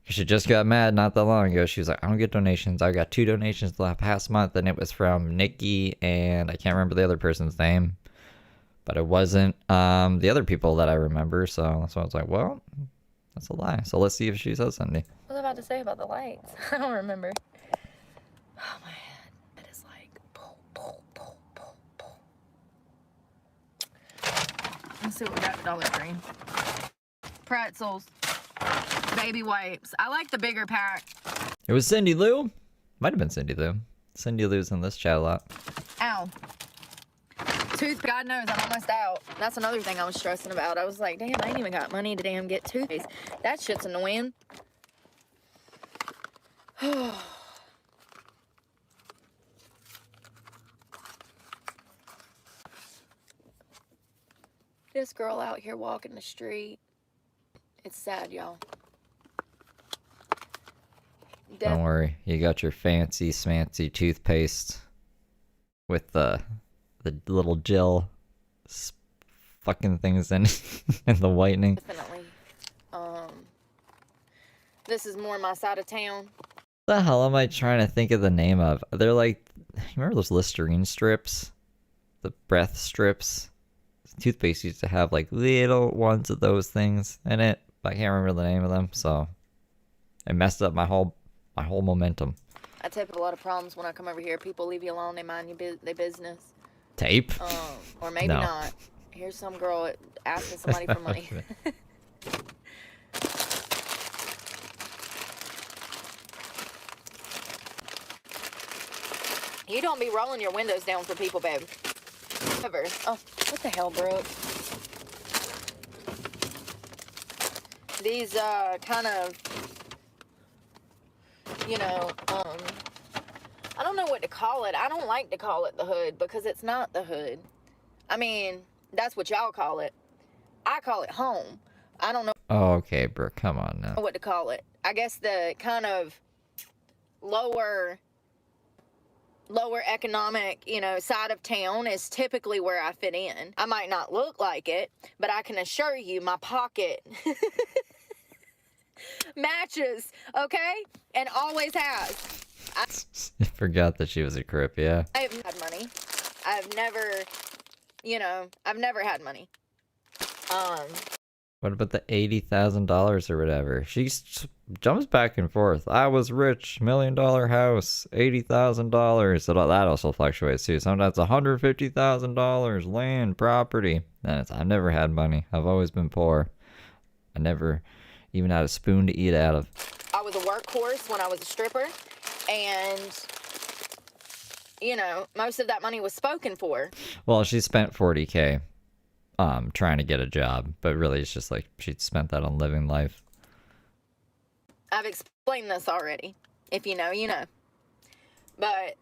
A: She just got mad not that long ago. She was like, I don't get donations. I got 2 donations the past month, and it was from Nikki, and I can't remember the other person's name. But it wasn't the other people that I remember. So that's why I was like, well, that's a lie. So let's see if she says Cindy.
B: What was I about to say about the lights? I don't remember. Oh, my head is like, pull, pull, pull, pull, pull. Let's see what we got at Dollar Tree. Pretzels. Baby wipes. I like the bigger pack.
A: It was Cindy Lou. Might have been Cindy Lou. Cindy Lou's in this chat a lot.
B: Ow. God knows, I'm almost out. That's another thing I was stressing about. I was like, damn, I ain't even got money to damn get toothpaste. That shit's annoying. This girl out here walking the street. It's sad, y'all.
A: Don't worry. You got your fancy smancy toothpaste with the little gel fucking things in and the whitening.
B: Definitely. This is more my side of town.
A: What the hell am I trying to think of the name of? They're like, you remember those Listerine strips? The breath strips? Toothpaste used to have like little ones of those things in it, but I can't remember the name of them, so it messed up my whole momentum.
B: I tape a lot of problems when I come over here. People leave you alone, they mind their business.
A: Tape?
B: Or maybe not. Here's some girl asking somebody for money. You don't be rolling your windows down for people, babe. Ever. Oh, what the hell, Brooke? These, kind of, you know, I don't know what to call it. I don't like to call it the hood because it's not the hood. I mean, that's what y'all call it. I call it home. I don't know
A: Oh, okay, Brooke, come on now.
B: what to call it. I guess the kind of lower economic, you know, side of town is typically where I fit in. I might not look like it, but I can assure you my pocket matches, okay? And always has.
A: I forgot that she was a Crip, yeah.
B: I haven't had money. I've never, you know, I've never had money.
A: What about the $80,000 or whatever? She jumps back and forth. I was rich, $1 million house, $80,000. So that also fluctuates too. Sometimes $150,000 land, property. Then it's I've never had money. I've always been poor. I never even had a spoon to eat out of.
B: I was a workhorse when I was a stripper, and you know, most of that money was spoken for.
A: Well, she spent $40K trying to get a job, but really it's just like she spent that on living life.
B: I've explained this already. If you know, you know. But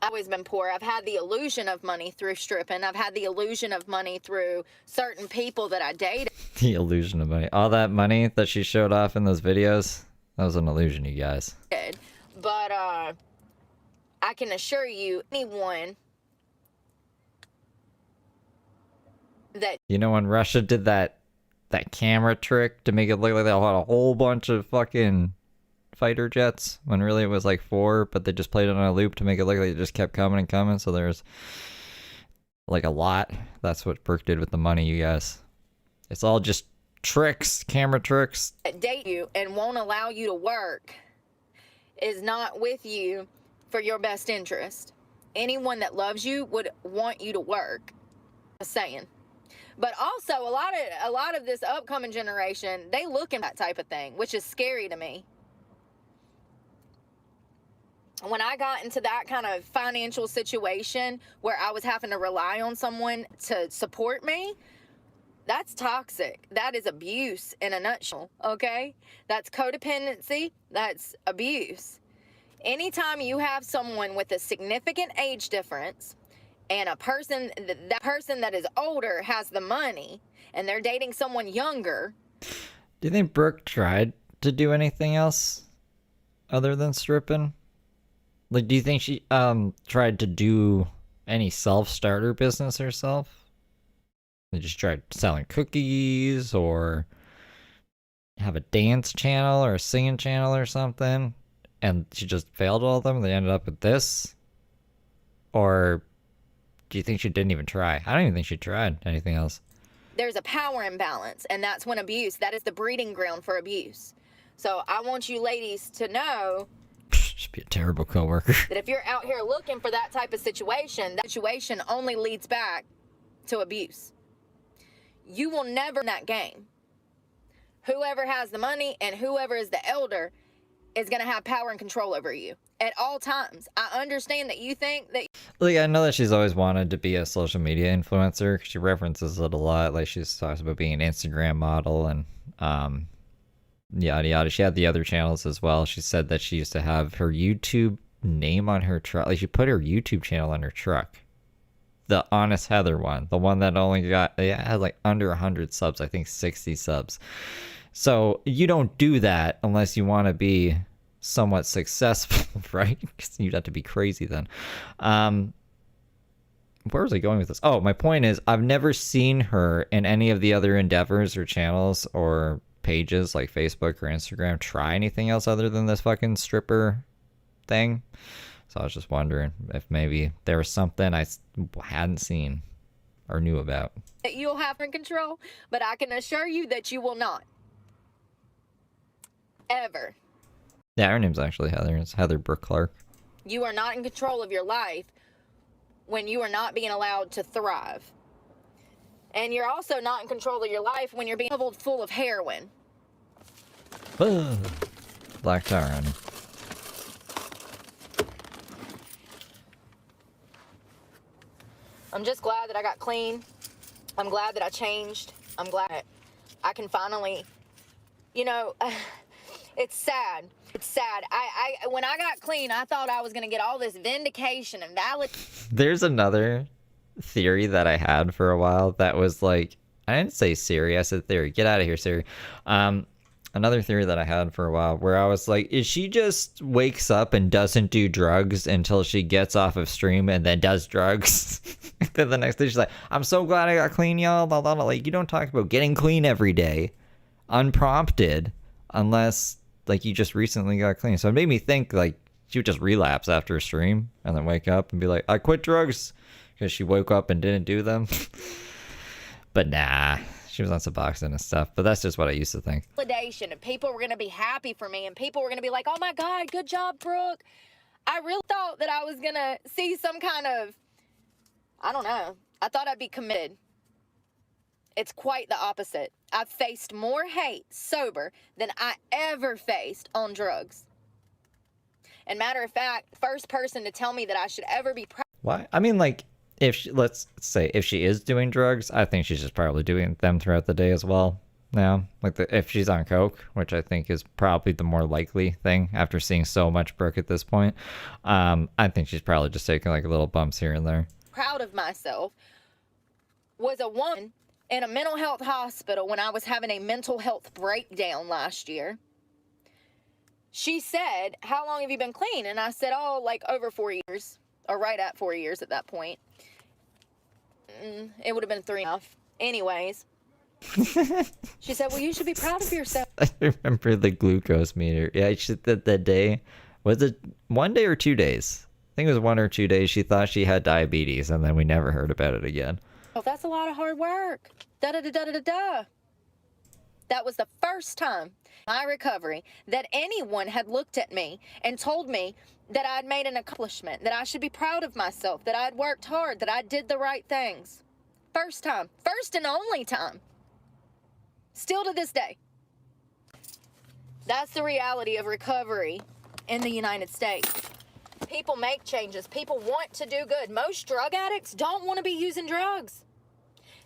B: I've always been poor. I've had the illusion of money through stripping. I've had the illusion of money through certain people that I dated.
A: The illusion of money. All that money that she showed off in those videos, that was an illusion, you guys.
B: But I can assure you, anyone that
A: You know when Russia did that camera trick to make it look like they had a whole bunch of fucking fighter jets, when really it was like 4, but they just played it on a loop to make it look like it just kept coming and coming, so there's like a lot. That's what Brooke did with the money, you guys. It's all just tricks, camera tricks.
B: date you and won't allow you to work is not with you for your best interest. Anyone that loves you would want you to work. Just saying. But also a lot of this upcoming generation, they look at that type of thing, which is scary to me. When I got into that kind of financial situation where I was having to rely on someone to support me, that's toxic. That is abuse in a nutshell, okay? That's codependency. That's abuse. Anytime you have someone with a significant age difference and that person that is older has the money and they're dating someone younger.
A: Do you think Brooke tried to do anything else other than stripping? Like, do you think she tried to do any self-starter business herself? They just tried selling cookies or have a dance channel or a singing channel or something, and she just failed all of them. They ended up with this? Or do you think she didn't even try? I don't even think she tried anything else.
B: There's a power imbalance, and that's when abuse, that is the breeding ground for abuse. So I want you ladies to know
A: She'd be a terrible coworker.
B: that if you're out here looking for that type of situation, that situation only leads back to abuse. You will never in that game. Whoever has the money and whoever is the elder is going to have power and control over you at all times. I understand that you think that.
A: Like, I know that she's always wanted to be a social media influencer. She references it a lot. Like, she talks about being an Instagram model and yada yada. She had the other channels as well. She said that she used to have her YouTube name on her truck. Like, she put her YouTube channel on her truck. The Honest Heather one. The one that only had like under 100 subs. I think 60 subs. So you don't do that unless you want to be somewhat successful, right? Because you'd have to be crazy then. Where was I going with this? Oh, my point is I've never seen her in any of the other endeavors or channels or pages like Facebook or Instagram try anything else other than this fucking stripper thing. So I was just wondering if maybe there was something I hadn't seen or knew about.
B: That you'll have in control, but I can assure you that you will not. Ever.
A: Yeah, her name's actually Heather. It's Heather Brooke Clark.
B: You are not in control of your life when you are not being allowed to thrive. And you're also not in control of your life when you're being leveled full of heroin.
A: Black tar, honey.
B: I'm just glad that I got clean. I'm glad that I changed. I'm glad I can finally, you know, it's sad. It's sad. When I got clean, I thought I was going to get all this vindication and
A: There's another theory that I had for a while that was like, I didn't say Siri, I said theory. Get out of here, Siri. Another theory that I had for a while where I was like, is she just wakes up and doesn't do drugs until she gets off of stream and then does drugs? Then the next day she's like, I'm so glad I got clean, y'all. Blah, blah, blah. Like, you don't talk about getting clean every day unprompted unless like you just recently got clean. So it made me think like she would just relapse after a stream and then wake up and be like, I quit drugs because she woke up and didn't do them. But nah, she was on Suboxone and stuff. But that's just what I used to think.
B: validation, and people were going to be happy for me, and people were going to be like, oh my God, good job, Brooke. I really thought that I was going to see some kind of, I don't know. I thought I'd be committed. It's quite the opposite. I've faced more hate sober than I ever faced on drugs. And matter of fact, first person to tell me that I should ever be proud.
A: Why? I mean, like, if she, let's say if she is doing drugs, I think she's just probably doing them throughout the day as well now. Like, if she's on coke, which I think is probably the more likely thing after seeing so much Brooke at this point, I think she's probably just taking like little bumps here and there.
B: Proud of myself was a woman in a mental health hospital when I was having a mental health breakdown last year. She said, how long have you been clean? And I said, oh, like over 4 years, or right at 4 years at that point. It would have been 3.5. Anyways, she said, well, you should be proud of yourself.
A: I remember the glucose meter. Yeah, she said that day, was it 1 day or 2 days? I think it was 1 or 2 days. She thought she had diabetes, and then we never heard about it again.
B: Oh, that's a lot of hard work. Da-da-da-da-da-da. That was the first time in my recovery that anyone had looked at me and told me that I'd made an accomplishment, that I should be proud of myself, that I'd worked hard, that I did the right things. First time. First and only time. Still to this day. That's the reality of recovery in the United States. People make changes. People want to do good. Most drug addicts don't want to be using drugs.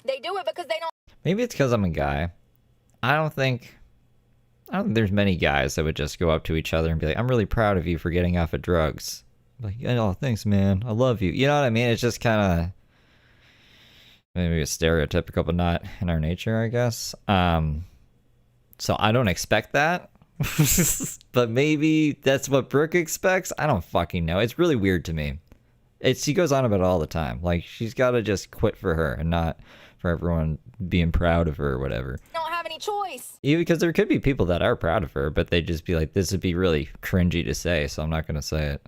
B: They do it because they don't.
A: Maybe it's because I'm a guy. I don't think there's many guys that would just go up to each other and be like, I'm really proud of you for getting off of drugs. Like, oh, thanks, man. I love you. You know what I mean? It's just kind of maybe a stereotypical, but not in our nature, I guess. So I don't expect that. But maybe that's what Brooke expects. I don't fucking know. It's really weird to me. She goes on about it all the time. Like, she's got to just quit for her and not for everyone being proud of her or whatever.
B: Don't have any choice.
A: Even because there could be people that are proud of her, but they just be like, this would be really cringy to say, so I'm not going to say it.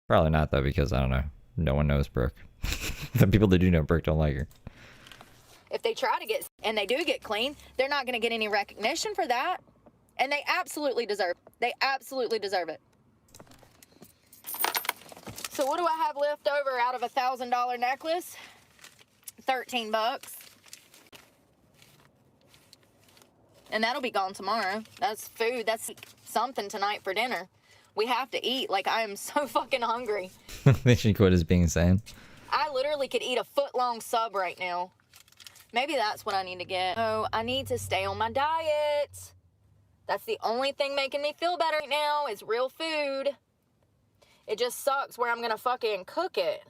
A: Probably not, though, because, I don't know, no one knows Brooke. The people that do know Brooke don't like her.
B: If they try to get, and they do get clean, they're not going to get any recognition for that. And they absolutely deserve it. They absolutely deserve it. So what do I have left over out of a $1,000 necklace? 13 bucks. And that'll be gone tomorrow. That's food. That's something tonight for dinner. We have to eat. Like, I am so fucking hungry.
A: They should quit as being insane.
B: I literally could eat a foot-long sub right now. Maybe that's what I need to get. Oh, I need to stay on my diet. That's the only thing making me feel better right now is real food. It just sucks where I'm going to fucking cook it.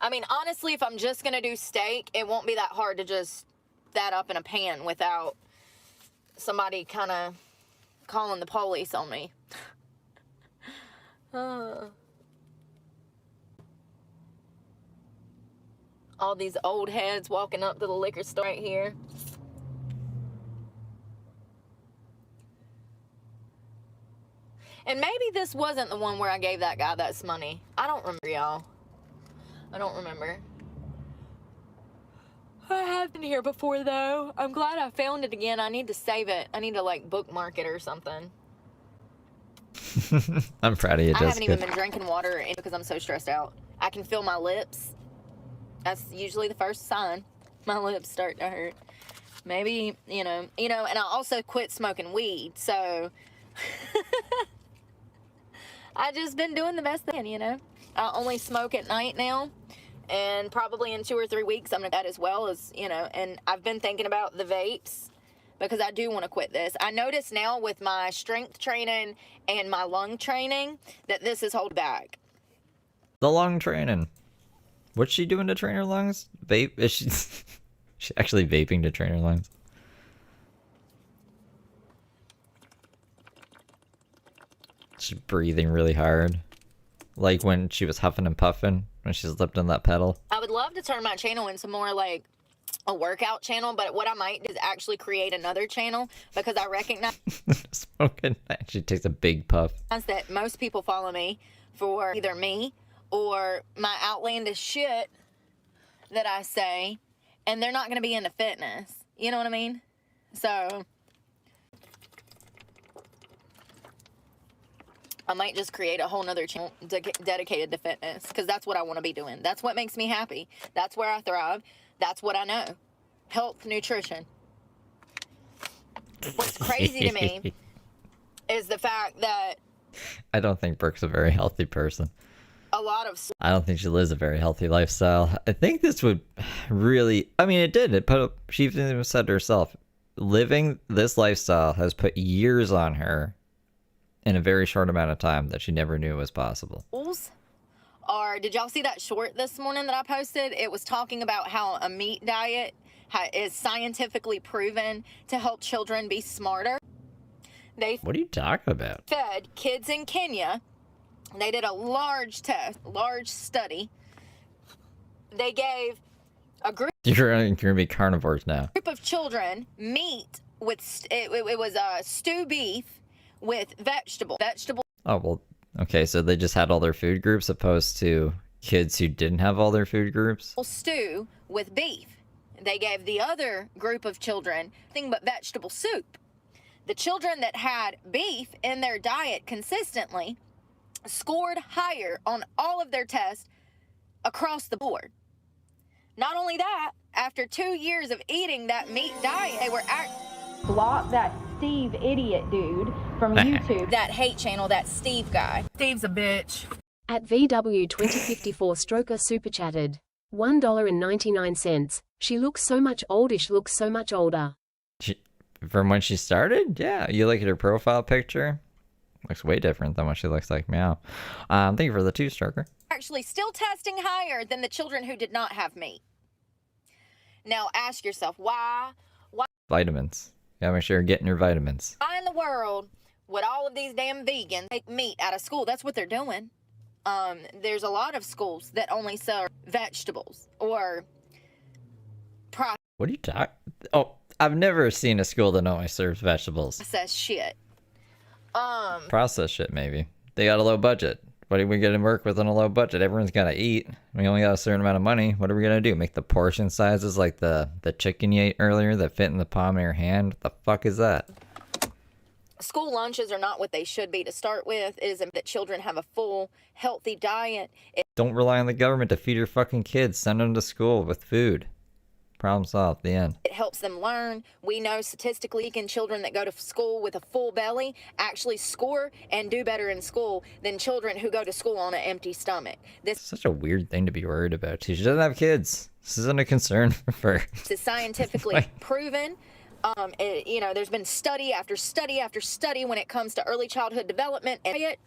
B: I mean, honestly, if I'm just going to do steak, it won't be that hard to just that up in a pan without somebody kind of calling the police on me. All these old heads walking up to the liquor store right here. And maybe this wasn't the one where I gave that guy that money. I don't remember, y'all. I don't remember. I have been here before, though. I'm glad I found it again. I need to save it. I need to, like, bookmark it or something.
A: I'm proud of you, Jessica.
B: I haven't even been drinking water because I'm so stressed out. I can feel my lips. That's usually the first sign. My lips start to hurt. Maybe, you know, and I also quit smoking weed, so I just been doing the best thing, you know. I only smoke at night now, and probably in 2 or 3 weeks I'm gonna do that as well, as you know. And I've been thinking about the vapes because I do want to quit this. I notice now with my strength training and my lung training that this is holding back.
A: The lung training. What's she doing to train her lungs? Vape? Is she she actually vaping to train her lungs? She's breathing really hard. Like when she was huffing and puffing when she slipped on that pedal.
B: I would love to turn my channel into more like a workout channel, but what I might do is actually create another channel because I recognize
A: Smoking. She takes a big puff.
B: that most people follow me for either me or my outlandish shit that I say, and they're not going to be into fitness. You know what I mean? So I might just create a whole nother channel dedicated to fitness because that's what I want to be doing. That's what makes me happy. That's where I thrive. That's what I know. Health, nutrition. What's crazy to me is the fact that
A: I don't think Brooke's a very healthy person.
B: a lot of
A: I don't think she lives a very healthy lifestyle. I think this would really, I mean, it did. It put up, she even said herself, living this lifestyle has put years on her in a very short amount of time that she never knew was possible.
B: schools are, did y'all see that short this morning that I posted? It was talking about how a meat diet is scientifically proven to help children be smarter. They
A: What are you talking about?
B: fed kids in Kenya. They did a large study. They gave a group
A: You're gonna be carnivores now.
B: of children meat with it was stew beef with vegetable.
A: Oh, well, okay, so they just had all their food groups opposed to kids who didn't have all their food groups?
B: Stew with beef. They gave the other group of children nothing but vegetable soup. The children that had beef in their diet consistently scored higher on all of their tests across the board. Not only that, after 2 years of eating that meat diet, they were
F: Block that Steve idiot dude from YouTube.
B: that hate channel, that Steve guy. Steve's a bitch.
C: At VW2054 Stroker super chatted. $1.99. She looks so much oldish, looks so much older.
A: From when she started? Yeah, you look at her profile picture. Looks way different than what she looks like now. Thank you for the 2-stroker.
B: Actually still testing higher than the children who did not have meat. Now ask yourself, why
A: Vitamins. Gotta make sure you're getting your vitamins.
B: in the world would all of these damn vegans take meat out of school? That's what they're doing. There's a lot of schools that only sell vegetables or
A: What are you talking? Oh, I've never seen a school that only serves vegetables.
B: processed shit.
A: Processed shit, maybe. They got a low budget. What are we gonna work with on a low budget? Everyone's gotta eat. We only got a certain amount of money. What are we gonna do? Make the portion sizes like the chicken you ate earlier that fit in the palm of your hand? What the fuck is that?
B: School lunches are not what they should be to start with. It is that children have a full, healthy diet.
A: Don't rely on the government to feed your fucking kids. Send them to school with food. Problem solved. The end.
B: It helps them learn. We know statistically children that go to school with a full belly actually score and do better in school than children who go to school on an empty stomach. This
A: Such a weird thing to be worried about. She doesn't have kids. This isn't a concern for her.
B: is scientifically proven. There's been study after study after study when it comes to early childhood development and diet.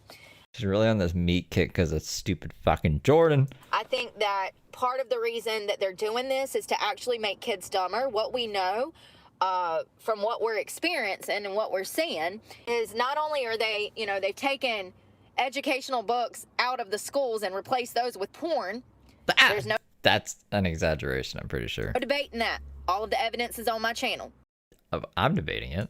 A: She's really on this meat kick because it's stupid fucking Jordan.
B: I think that part of the reason that they're doing this is to actually make kids dumber. What we know from what we're experiencing and what we're seeing is not only are they, they've taken educational books out of the schools and replaced those with porn. There's no
A: That's an exaggeration, I'm pretty sure.
B: debating that. All of the evidence is on my channel.
A: I'm debating it.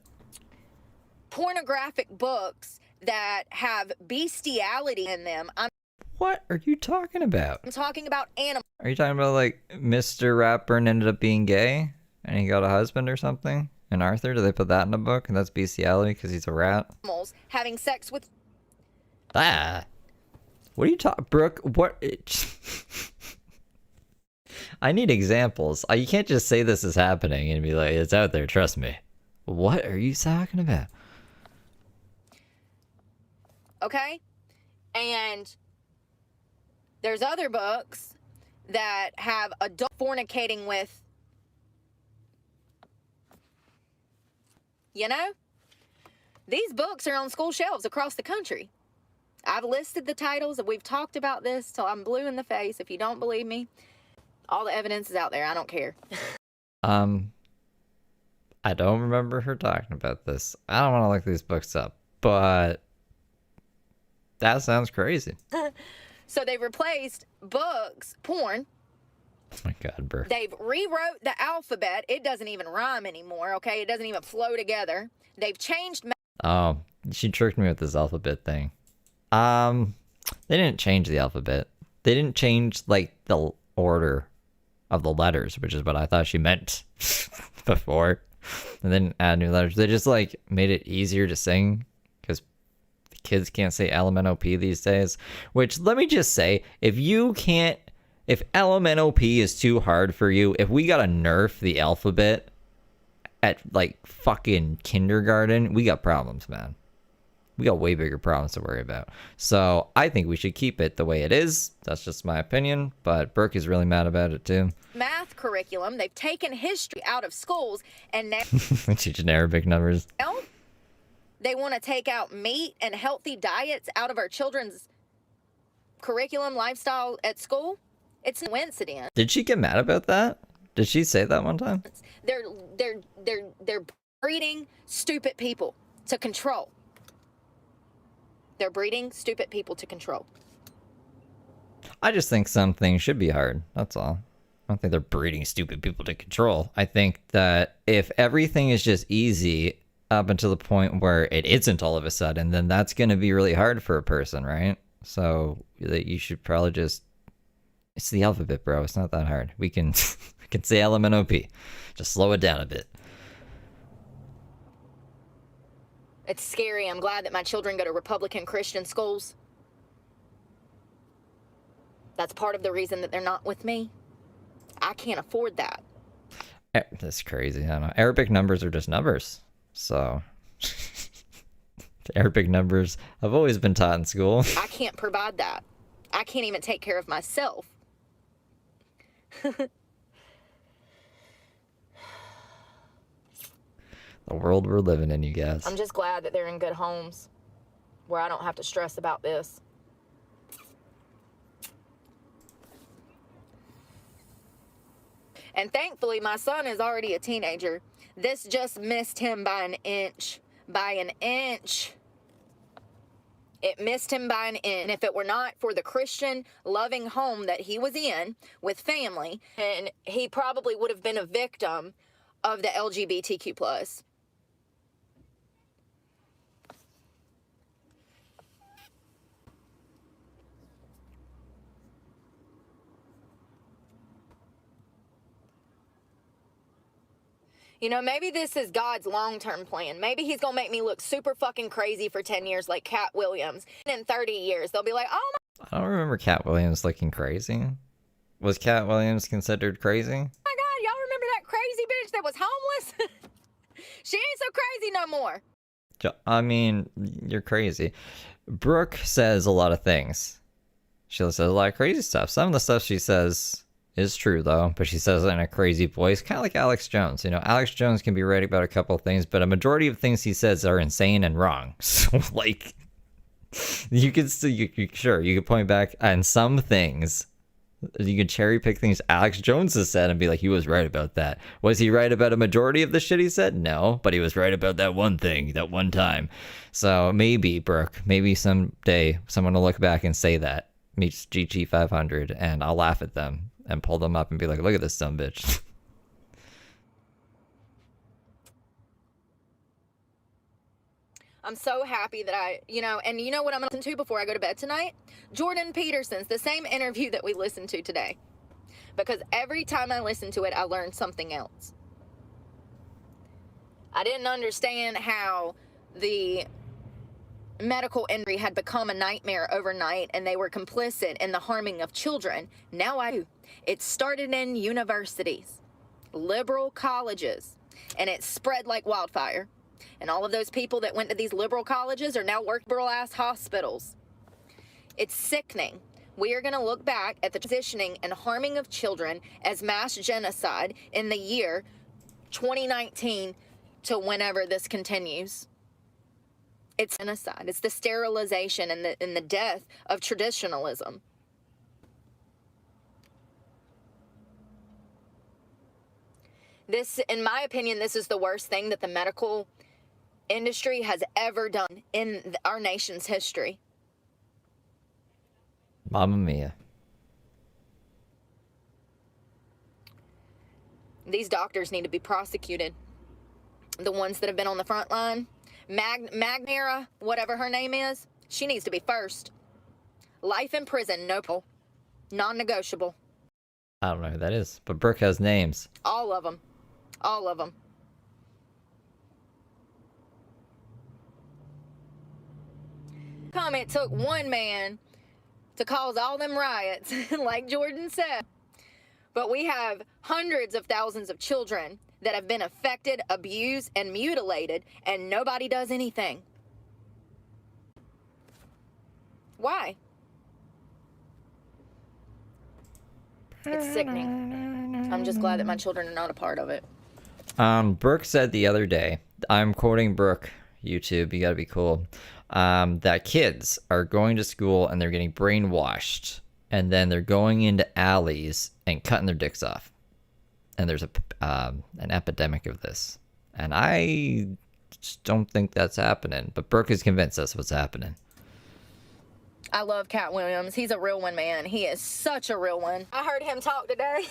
B: Pornographic books that have bestiality in them. I'm
A: What are you talking about?
B: talking about animals.
A: Are you talking about like Mr. Ratburn ended up being gay and he got a husband or something? And Arthur, do they put that in a book? And that's bestiality because he's a rat?
B: Having sex with
A: Ah. What are you talking, Brooke? What? I need examples. You can't just say this is happening and be like, it's out there, trust me. What are you talking about?
B: okay? And there's other books that have adult fornicating with, you know? These books are on school shelves across the country. I've listed the titles, and we've talked about this till I'm blue in the face. If you don't believe me, all the evidence is out there. I don't care.
A: I don't remember her talking about this. I don't want to look these books up, but that sounds crazy.
B: So they've replaced books, porn.
A: Oh my God, Brooke.
B: They've rewrote the alphabet. It doesn't even rhyme anymore, okay? It doesn't even flow together. They've changed.
A: Oh, she tricked me with this alphabet thing. They didn't change the alphabet. They didn't change, like, the order of the letters, which is what I thought she meant before. And then add new letters. They just, like, made it easier to sing because the kids can't say LMNOP these days. Which, let me just say, if LMNOP is too hard for you, if we gotta nerf the alphabet at, like, fucking kindergarten, we got problems, man. We got way bigger problems to worry about. So I think we should keep it the way it is. That's just my opinion, but Brooke is really mad about it too.
B: Math curriculum. They've taken history out of schools, and now
A: Teaching Arabic numbers.
B: they want to take out meat and healthy diets out of our children's curriculum, lifestyle at school. It's no coincidence.
A: Did she get mad about that? Did she say that one time?
B: They're breeding stupid people to control. They're breeding stupid people to control.
A: I just think some things should be hard. That's all. I don't think they're breeding stupid people to control. I think that if everything is just easy up until the point where it isn't all of a sudden, then that's going to be really hard for a person, right? So that you should probably just... It's the alphabet, bro. It's not that hard. We can say LMNOP. Just slow it down a bit.
B: It's scary. I'm glad that my children go to Republican Christian schools. That's part of the reason that they're not with me. I can't afford that.
A: That's crazy. I don't know. Arabic numbers are just numbers. So, Arabic numbers have always been taught in school.
B: I can't provide that. I can't even take care of myself.
A: The world we're living in, you guys.
B: I'm just glad that they're in good homes where I don't have to stress about this. And thankfully, my son is already a teenager. This just missed him by an inch. By an inch. It missed him by an inch. And if it were not for the Christian, loving home that he was in with family, and he probably would have been a victim of the LGBTQ+. You know, maybe this is God's long-term plan. Maybe he's going to make me look super fucking crazy for 10 years like Cat Williams. And in 30 years, they'll be like, oh my
A: I don't remember Cat Williams looking crazy. Was Cat Williams considered crazy?
B: God, y'all remember that crazy bitch that was homeless? She ain't so crazy no more.
A: I mean, you're crazy. Brooke says a lot of things. She says a lot of crazy stuff. Some of the stuff she says is true, though, but she says it in a crazy voice, kind of like Alex Jones. You know, Alex Jones can be right about a couple of things, but a majority of things he says are insane and wrong. So, like, you could still, sure, you could point back on some things. You could cherry pick things Alex Jones has said and be like, he was right about that. Was he right about a majority of the shit he said? No, but he was right about that one thing, that one time. So maybe, Brooke, maybe someday someone will look back and say that, meets GG500, and I'll laugh at them and pull them up and be like, look at this dumb bitch.
B: I'm so happy that and you know what I'm going to listen to before I go to bed tonight? Jordan Peterson's, the same interview that we listened to today. Because every time I listen to it, I learn something else. I didn't understand how the medical industry had become a nightmare overnight and they were complicit in the harming of children. Now I do. It started in universities, liberal colleges, and it spread like wildfire. And all of those people that went to these liberal colleges are now working liberal-ass hospitals. It's sickening. We are going to look back at the positioning and harming of children as mass genocide in the year 2019 to whenever this continues. It's genocide. It's the sterilization and the death of traditionalism. This, in my opinion, this is the worst thing that the medical industry has ever done in our nation's history.
A: Mamma mia.
B: These doctors need to be prosecuted. The ones that have been on the front line. Magnera, whatever her name is, she needs to be first. Life in prison, no, non-negotiable.
A: I don't know who that is, but Brooke has names.
B: All of them. All of them. It took one man to cause all them riots, like Jordan said. But we have hundreds of thousands of children that have been affected, abused, and mutilated, and nobody does anything. Why? It's sickening. I'm just glad that my children are not a part of it.
A: Brooke said the other day, I'm quoting Brooke, YouTube, you gotta be cool, that kids are going to school and they're getting brainwashed, and then they're going into alleys and cutting their dicks off. And there's an epidemic of this. And I just don't think that's happening. But Brooke is convinced that's what's happening.
B: I love Cat Williams. He's a real one, man. He is such a real one. I heard him talk today.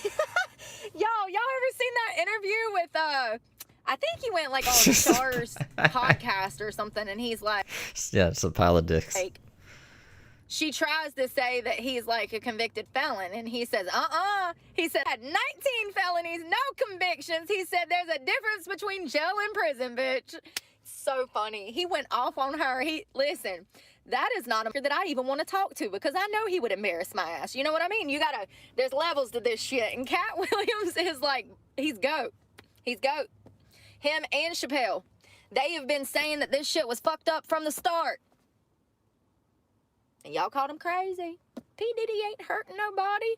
B: y'all ever seen that interview with, I think he went like on Star's podcast or something, and he's like...
A: Yeah, it's a pile of dicks.
B: Like, she tries to say that he's like a convicted felon, and he says, He said, had 19 felonies, no convictions. He said, there's a difference between jail and prison, bitch. So funny. He went off on her. Listen, that is not a that I even want to talk to, because I know he would embarrass my ass. You know what I mean? There's levels to this shit. And Cat Williams is like, he's GOAT. He's GOAT. Him and Chappelle. They have been saying that this shit was fucked up from the start. And y'all called him crazy. P. Diddy ain't hurting nobody.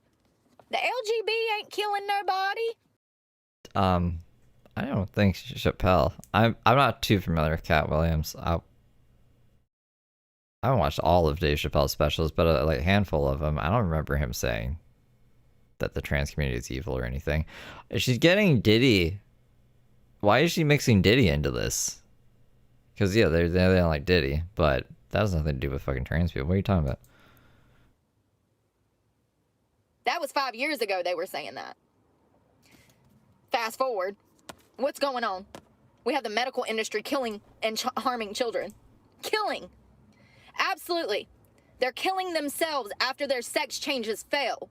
B: The LGB ain't killing nobody.
A: I don't think Chappelle. I'm not too familiar with Cat Williams. I haven't watched all of Dave Chappelle's specials, but like a handful of them. I don't remember him saying that the trans community is evil or anything. She's getting Diddy. Why is she mixing Diddy into this? Because yeah, they don't like Diddy, but that has nothing to do with fucking trans people. What are you talking about?
B: That was 5 years ago they were saying that. Fast forward. What's going on? We have the medical industry killing and harming children. Killing. Absolutely. They're killing themselves after their sex changes fail.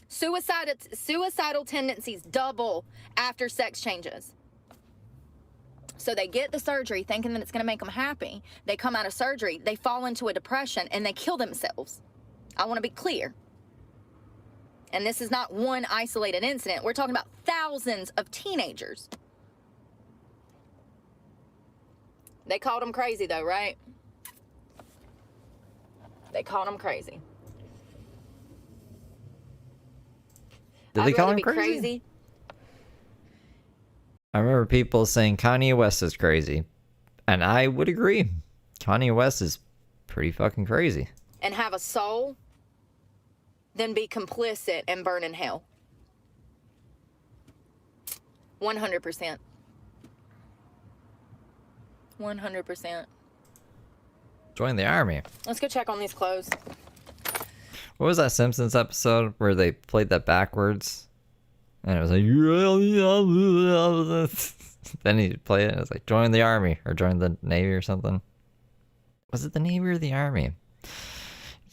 B: Suicidal tendencies double after sex changes. So they get the surgery thinking that it's going to make them happy. They come out of surgery, they fall into a depression, and they kill themselves. I want to be clear. And this is not one isolated incident. We're talking about thousands of teenagers. They called them crazy though, right? They called them crazy.
A: Did they call him crazy? I remember people saying Kanye West is crazy. And I would agree. Kanye West is pretty fucking crazy.
B: And have a soul, then be complicit and burn in hell. 100%. 100%.
A: Join the army.
B: Let's go check on these clothes.
A: What was that Simpsons episode where they played that backwards? And it was like, then he played it and it was like, join the army or join the Navy or something. Was it the Navy or the Army? Do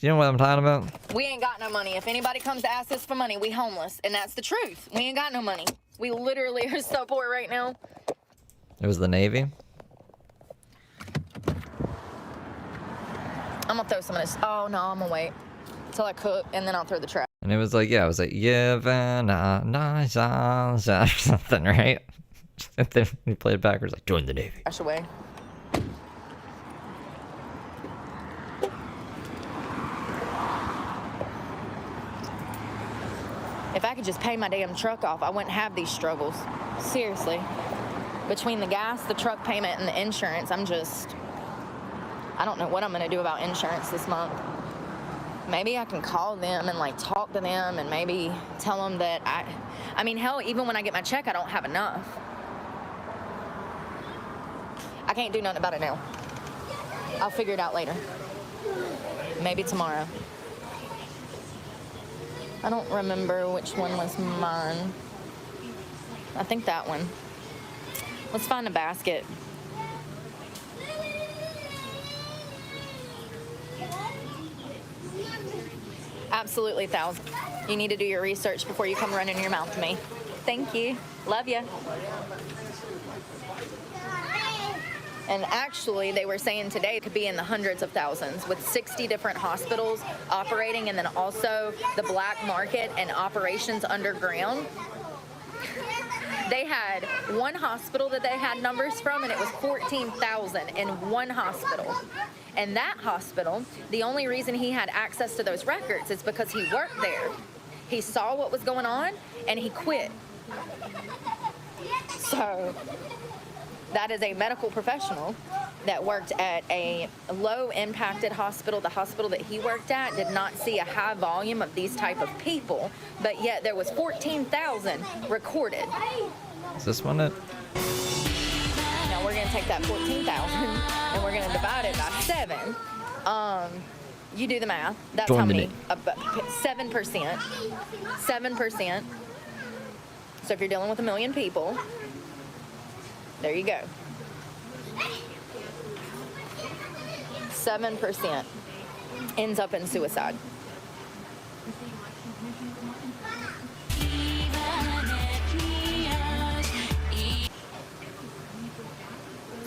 A: you know what I'm talking about?
B: We ain't got no money. If anybody comes to ask us for money, we homeless. And that's the truth. We ain't got no money. We literally are so poor right now.
A: It was the Navy?
B: I'm gonna throw some of this. Oh no, I'm gonna wait till I cook and then I'll throw the trash.
A: And it was like, yeah, it was like, or something, right? And then he played it backwards, like, join the Navy.
B: Away. If I could just pay my damn truck off, I wouldn't have these struggles. Seriously. Between the gas, the truck payment, and the insurance, I don't know what I'm gonna do about insurance this month. Maybe I can call them and like talk to them and maybe tell them that I mean, hell, even when I get my check, I don't have enough. I can't do nothing about it now. I'll figure it out later. Maybe tomorrow. I don't remember which one was mine. I think that one. Let's find a basket. Absolutely, 1,000. You need to do your research before you come running your mouth to me. Thank you. Love you. And actually, they were saying today it could be in the hundreds of thousands with 60 different hospitals operating, and then also the black market and operations underground. They had one hospital that they had numbers from, and it was 14,000 in one hospital. And that hospital, the only reason he had access to those records is because he worked there. He saw what was going on, and he quit. So that is a medical professional that worked at a low-impacted hospital. The hospital that he worked at did not see a high volume of these type of people, but yet there was 14,000 recorded.
A: Is this one it?
B: Now we're gonna take that 14,000 and we're gonna divide it by 7. You do the math. That's how many? 7%. 7%. So if you're dealing with 1 million people, there you go. 7% ends up in suicide.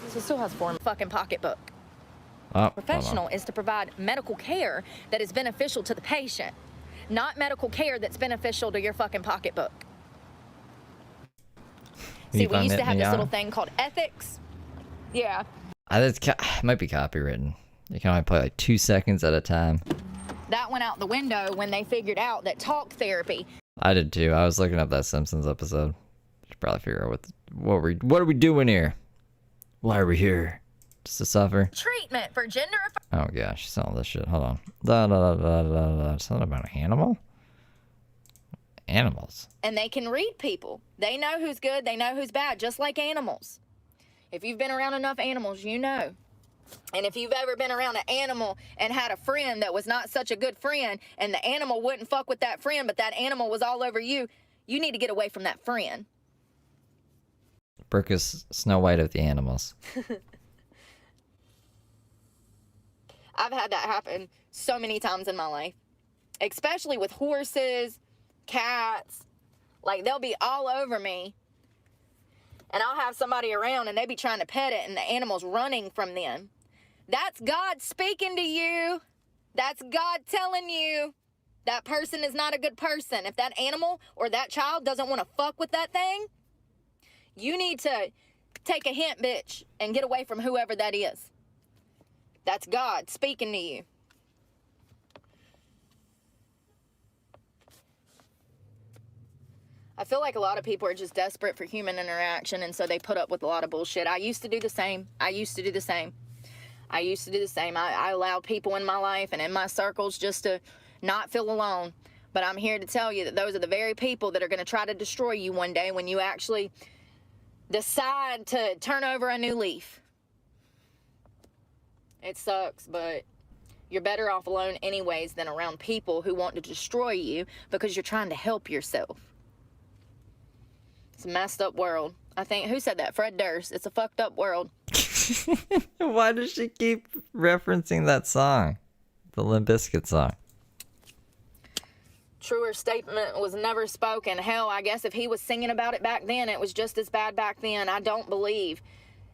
B: So it still has 4 fucking pocketbook.
A: Oh,
B: Professional is to provide medical care that is beneficial to the patient, not medical care that's beneficial to your fucking pocketbook. See, we used to have this little thing called ethics. Yeah.
A: It might be copywritten. You can only play like 2 seconds at a time.
B: That went out the window when they figured out that talk therapy.
A: I did too. I was looking up that Simpsons episode. Should probably figure out what are we doing here? Why are we here? Just to suffer?
B: Treatment for gender.
A: Oh gosh, it's all this shit. Hold on. Something about an animal? Animals.
B: And they can read people. They know who's good, they know who's bad, just like animals. If you've been around enough animals, you know. And if you've ever been around an animal and had a friend that was not such a good friend, and the animal wouldn't fuck with that friend, but that animal was all over you, you need to get away from that friend.
A: Brooke is Snow White of the animals.
B: I've had that happen so many times in my life, especially with horses, cats. Like, they'll be all over me, and I'll have somebody around and they be trying to pet it and the animal's running from them. That's God speaking to you. That's God telling you that person is not a good person. If that animal or that child doesn't want to fuck with that thing, you need to take a hint, bitch, and get away from whoever that is. That's God speaking to you. I feel like a lot of people are just desperate for human interaction, and so they put up with a lot of bullshit. I used to do the same. I allowed people in my life and in my circles just to not feel alone. But I'm here to tell you that those are the very people that are going to try to destroy you one day when you actually decide to turn over a new leaf. It sucks, but you're better off alone anyways than around people who want to destroy you because you're trying to help yourself. It's a messed up world. I think, who said that? Fred Durst. It's a fucked up world.
A: Why does she keep referencing that song? The Limp Bizkit song.
B: Truer statement was never spoken. Hell, I guess if he was singing about it back then, it was just as bad back then. I don't believe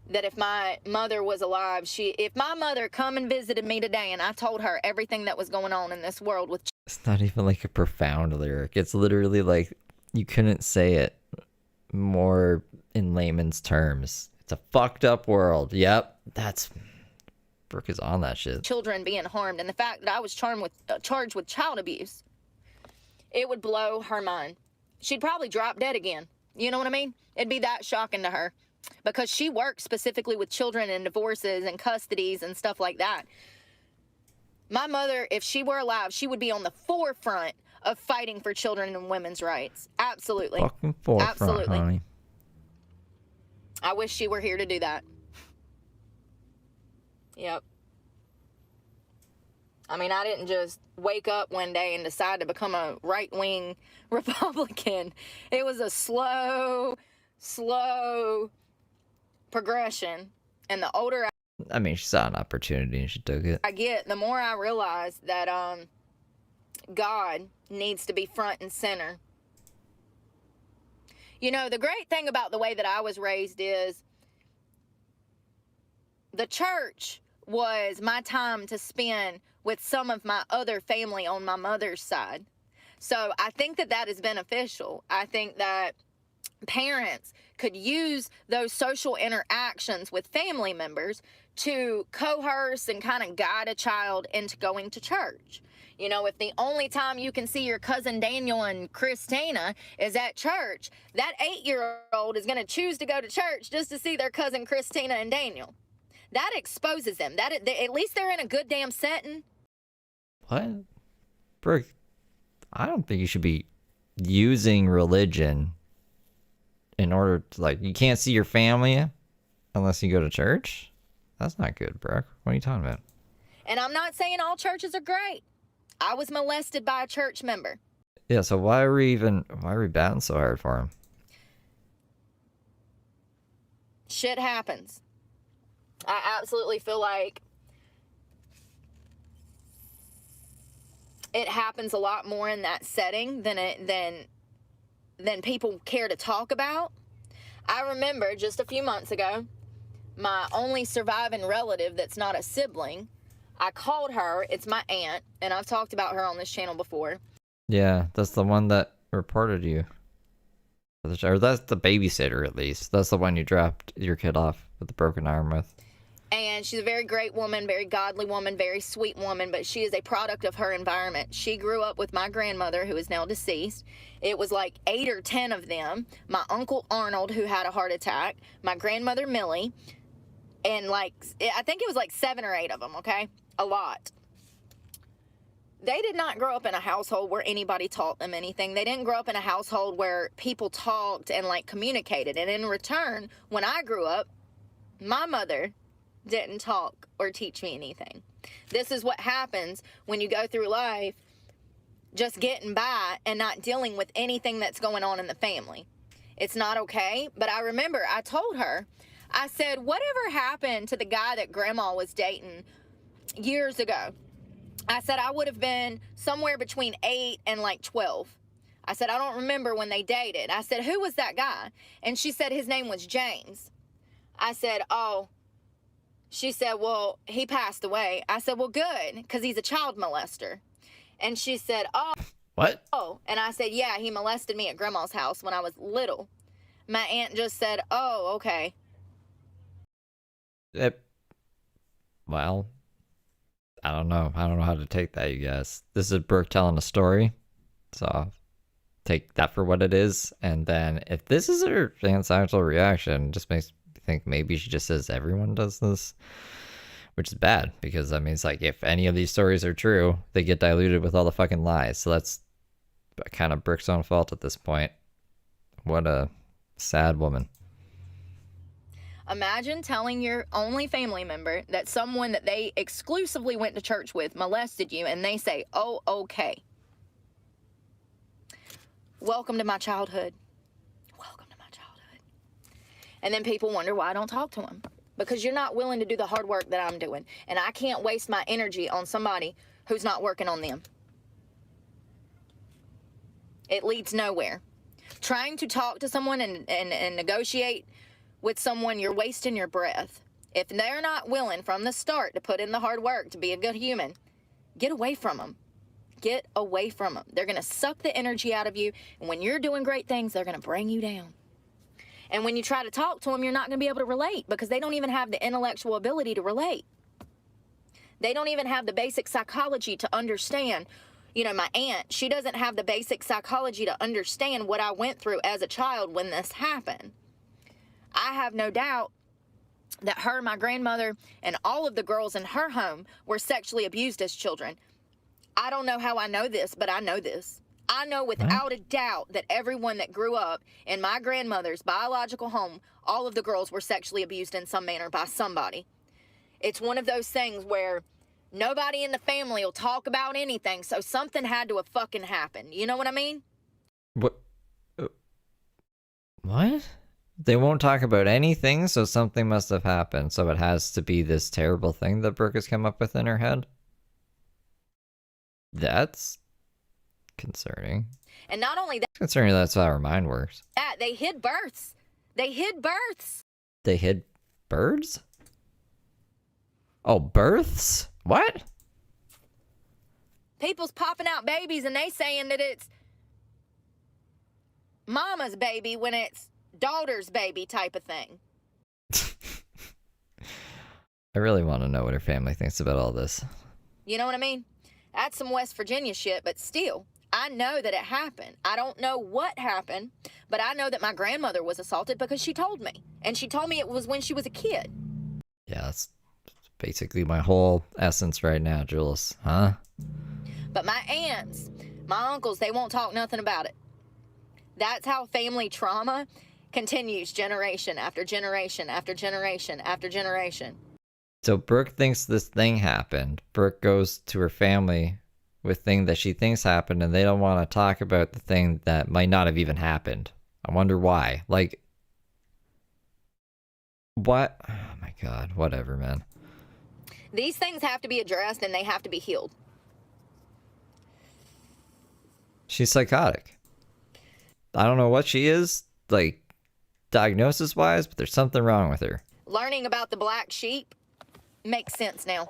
B: that if my mother was alive, if my mother come and visited me today and I told her everything that was going on in this world with...
A: It's not even like a profound lyric. It's literally like you couldn't say it more in layman's terms. It's a fucked up world. Yep, that's... Brooke is on that shit.
B: Children being harmed, and the fact that I was charged with child abuse, it would blow her mind. she'd probably drop dead again. You know what I mean? It'd be that shocking to her because she works specifically with children and divorces and custodies and stuff like that. My mother, if she were alive, she would be on the forefront of fighting for children and women's rights. Absolutely.
A: Fucking forefront,
B: Absolutely.
A: honey.
B: I wish she were here to do that. Yep. I mean, I didn't just wake up one day and decide to become a right-wing Republican. It was a slow progression. And the older
A: I mean, she saw an opportunity and she took it.
B: I get, the more I realize that God needs to be front and center. You know, the great thing about the way that I was raised is the church was my time to spend with some of my other family on my mother's side. So I think that that is beneficial. I think that parents could use those social interactions with family members to coerce and kind of guide a child into going to church. You know, if the only time you can see your cousin Daniel and Christina is at church, that 8-year-old is going to choose to go to church just to see their cousin Christina and Daniel. That exposes them. That at least they're in a good damn setting.
A: What? Brooke, I don't think you should be using religion in order to, like, you can't see your family unless you go to church? That's not good, Brooke. What are you talking about?
B: And I'm not saying all churches are great. I was molested by a church member.
A: Yeah, so why are we batting so hard for him?
B: Shit happens. I absolutely feel like it happens a lot more in that setting than people care to talk about. I remember just a few months ago, my only surviving relative that's not a sibling, I called her. It's my aunt, and I've talked about her on this channel before.
A: Yeah, that's the one that reported you. Or that's the babysitter, at least. That's the one you dropped your kid off with the broken arm with.
B: And she's a very great woman, very godly woman, very sweet woman, but she is a product of her environment. She grew up with my grandmother, who is now deceased. It was like 8 or 10 of them. My uncle Arnold, who had a heart attack. My grandmother Millie. And I think it was like 7 or 8 of them, okay? A lot. They did not grow up in a household where anybody taught them anything. They didn't grow up in a household where people talked and communicated. And in return, when I grew up, my mother didn't talk or teach me anything. This is what happens when you go through life just getting by and not dealing with anything that's going on in the family. It's not okay. But I remember I told her, I said, whatever happened to the guy that grandma was dating years ago? I said, I would have been somewhere between 8 and 12. I said, I don't remember when they dated. I said, who was that guy? And she said his name was James. I said, oh. She said, well, he passed away. I said, well, good, because he's a child molester. And she said, oh.
A: What?
B: Oh. And I said, yeah, he molested me at grandma's house when I was little. My aunt just said, oh, okay.
A: Well, I don't know. I don't know how to take that, you guys. This is Brooke telling a story. So take that for what it is. And then if this is her antisocial reaction, it just makes me think maybe she just says everyone does this, which is bad because, I mean, it's like if any of these stories are true, they get diluted with all the fucking lies. So that's kind of Brooke's own fault at this point. What a sad woman.
B: Imagine telling your only family member that someone that they exclusively went to church with molested you, and they say, oh, okay. Welcome to my childhood. Welcome to my childhood. And then people wonder why I don't talk to them. Because you're not willing to do the hard work that I'm doing. And I can't waste my energy on somebody who's not working on them. It leads nowhere. Trying to talk to someone and negotiate with someone, you're wasting your breath. If they're not willing from the start to put in the hard work to be a good human, get away from them. Get away from them. They're going to suck the energy out of you. And when you're doing great things, they're going to bring you down. And when you try to talk to them, you're not going to be able to relate because they don't even have the intellectual ability to relate. They don't even have the basic psychology to understand, you know, my aunt, she doesn't have the basic psychology to understand what I went through as a child when this happened. I have no doubt that her, my grandmother, and all of the girls in her home were sexually abused as children. I don't know how I know this, but I know this. I know without a doubt that everyone that grew up in my grandmother's biological home, all of the girls were sexually abused in some manner by somebody. It's one of those things where nobody in the family will talk about anything, so something had to have fucking happened. You know what I mean?
A: What? What? They won't talk about anything, so something must have happened. So it has to be this terrible thing that Brooke has come up with in her head? That's concerning.
B: And not only that,
A: Concerning that's how her mind works.
B: they hid births. They hid births.
A: They hid birds? Oh, births? What?
B: People's popping out babies and they saying that it's mama's baby when it's daughter's baby type of thing.
A: I really want to know what her family thinks about all this.
B: You know what I mean? That's some West Virginia shit, but still, I know that it happened. I don't know what happened, but I know that my grandmother was assaulted because she told me. And she told me it was when she was a kid.
A: Yeah, that's basically my whole essence right now, Jules. Huh?
B: But my aunts, my uncles, they won't talk nothing about it. That's how family trauma continues generation after generation after generation after generation.
A: So Brooke thinks this thing happened. Brooke goes to her family with thing that she thinks happened, and they don't want to talk about the thing that might not have even happened. I wonder why. Like, what? Oh my God, whatever, man.
B: These things have to be addressed and they have to be healed.
A: She's psychotic. I don't know what she is, like, diagnosis-wise, but there's something wrong with her.
B: Learning about the black sheep makes sense now.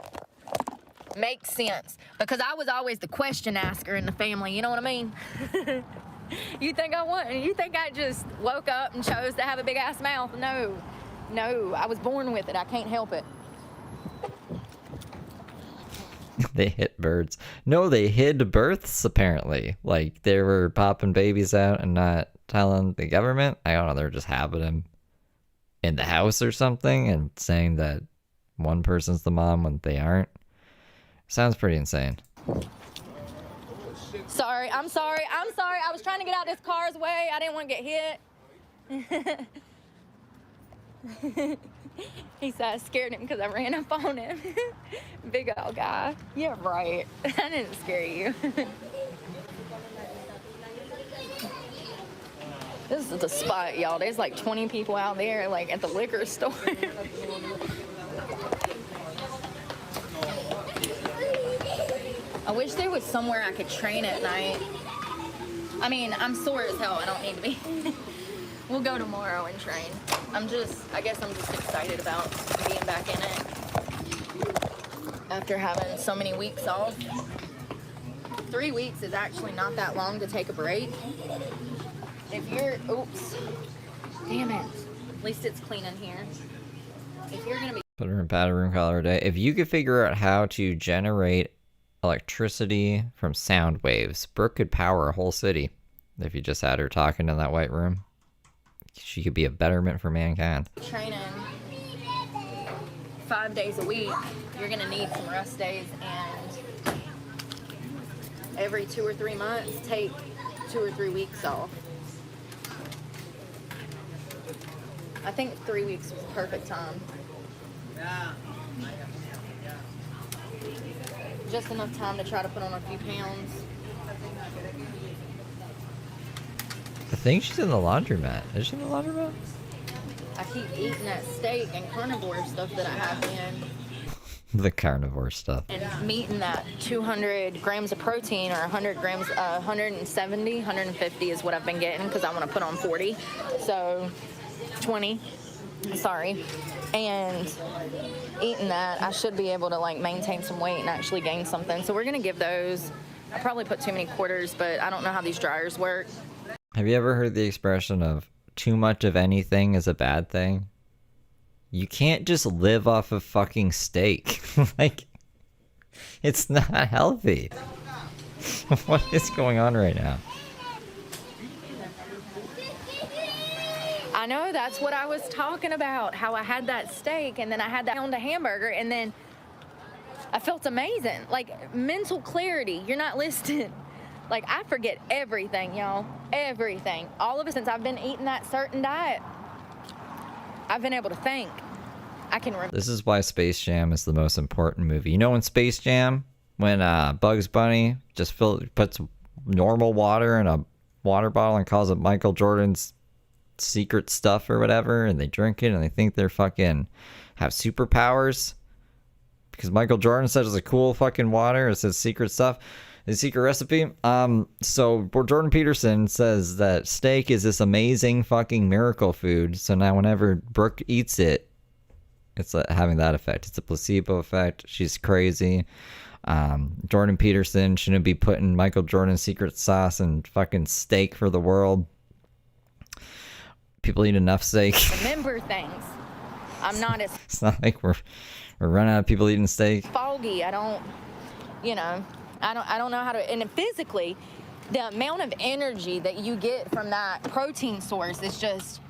B: Makes sense. Because I was always the question asker in the family, you know what I mean? You think I just woke up and chose to have a big ass mouth? No. No, I was born with it. I can't help it.
A: They hit birds. No, they hid births, apparently. Like, they were popping babies out and not telling the government. I don't know, they're just having them in the house or something and saying that one person's the mom when they aren't. Sounds pretty insane.
B: Sorry. I was trying to get out this car's way. I didn't want to get hit. He said I scared him because I ran up on him. Big old guy. Yeah, right. I didn't scare you. This is the spot, y'all. There's like 20 people out there, like at the liquor store. I wish there was somewhere I could train at night. I mean, I'm sore as hell. I don't need to be. We'll go tomorrow and train. I guess I'm just excited about being back in it. After having so many weeks off. 3 weeks is actually not that long to take a break. If you're, oops, damn it. At least it's clean in here. If you're gonna be.
A: Put her in powder room, call her a day. If you could figure out how to generate electricity from sound waves, Brooke could power a whole city. If you just had her talking in that white room, she could be a betterment for mankind.
B: Training 5 days a week, you're gonna need some rest days, and every 2 or 3 months, take 2 or 3 weeks off. I think 3 weeks was the perfect time. Just enough time to try to put on a few pounds.
A: I think she's in the laundromat. Is she in the laundromat?
B: I keep eating that steak and carnivore stuff that I have in.
A: The carnivore stuff.
B: And meeting that 200 grams of protein, or 100 grams, 170, 150 is what I've been getting because I want to put on 40. So 20, sorry. And eating that, I should be able to like maintain some weight and actually gain something. So we're going to give those. I probably put too many quarters, but I don't know how these dryers work.
A: Have you ever heard the expression of too much of anything is a bad thing? You can't just live off of fucking steak. Like, it's not healthy. What is going on right now?
B: I know, that's what I was talking about. How I had that steak and then I had that pound of hamburger and then I felt amazing. Like mental clarity. You're not listening. Like I forget everything, y'all. Everything. All of it since I've been eating that certain diet. I've been able to think. I can remember.
A: This is why Space Jam is the most important movie. You know, in Space Jam, when Bugs Bunny just puts normal water in a water bottle and calls it Michael Jordan's secret stuff or whatever, and they drink it and they think they're fucking have superpowers because Michael Jordan says it's a cool fucking water. It says secret stuff. The secret recipe. So Jordan Peterson says that steak is this amazing fucking miracle food. So now whenever Brooke eats it, it's having that effect. It's a placebo effect. She's crazy. Jordan Peterson shouldn't be putting Michael Jordan's secret sauce and fucking steak for the world. People eat enough steak.
B: Remember things. I'm not as
A: It's not like we're running out of people eating steak.
B: foggy. I don't know how to, and physically, the amount of energy that you get from that protein source is just,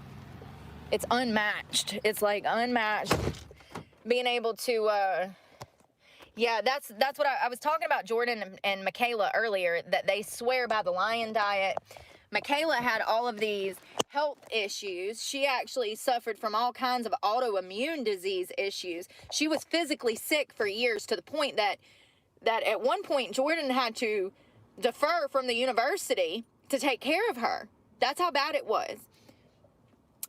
B: it's unmatched. It's like unmatched. Being able to, yeah, that's what I was talking about Jordan and Michaela earlier, that they swear by the lion diet. Michaela had all of these health issues. She actually suffered from all kinds of autoimmune disease issues. She was physically sick for years to the point that at one point Jordan had to defer from the university to take care of her. That's how bad it was.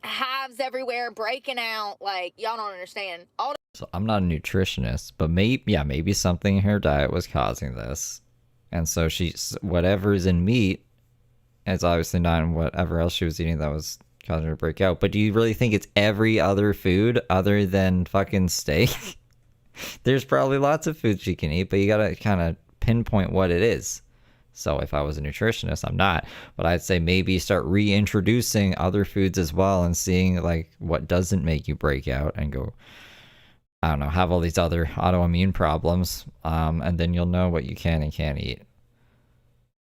B: Hives everywhere, breaking out, like y'all don't understand.
A: So I'm not a nutritionist, but maybe something in her diet was causing this. And so whatever is in meat is obviously not in whatever else she was eating that was causing her to break out. But do you really think it's every other food other than fucking steak? There's probably lots of foods she can eat, but you gotta kind of pinpoint what it is. So if I was a nutritionist, I'm not, but I'd say maybe start reintroducing other foods as well and seeing like what doesn't make you break out and go, I don't know, have all these other autoimmune problems, and then you'll know what you can and can't eat.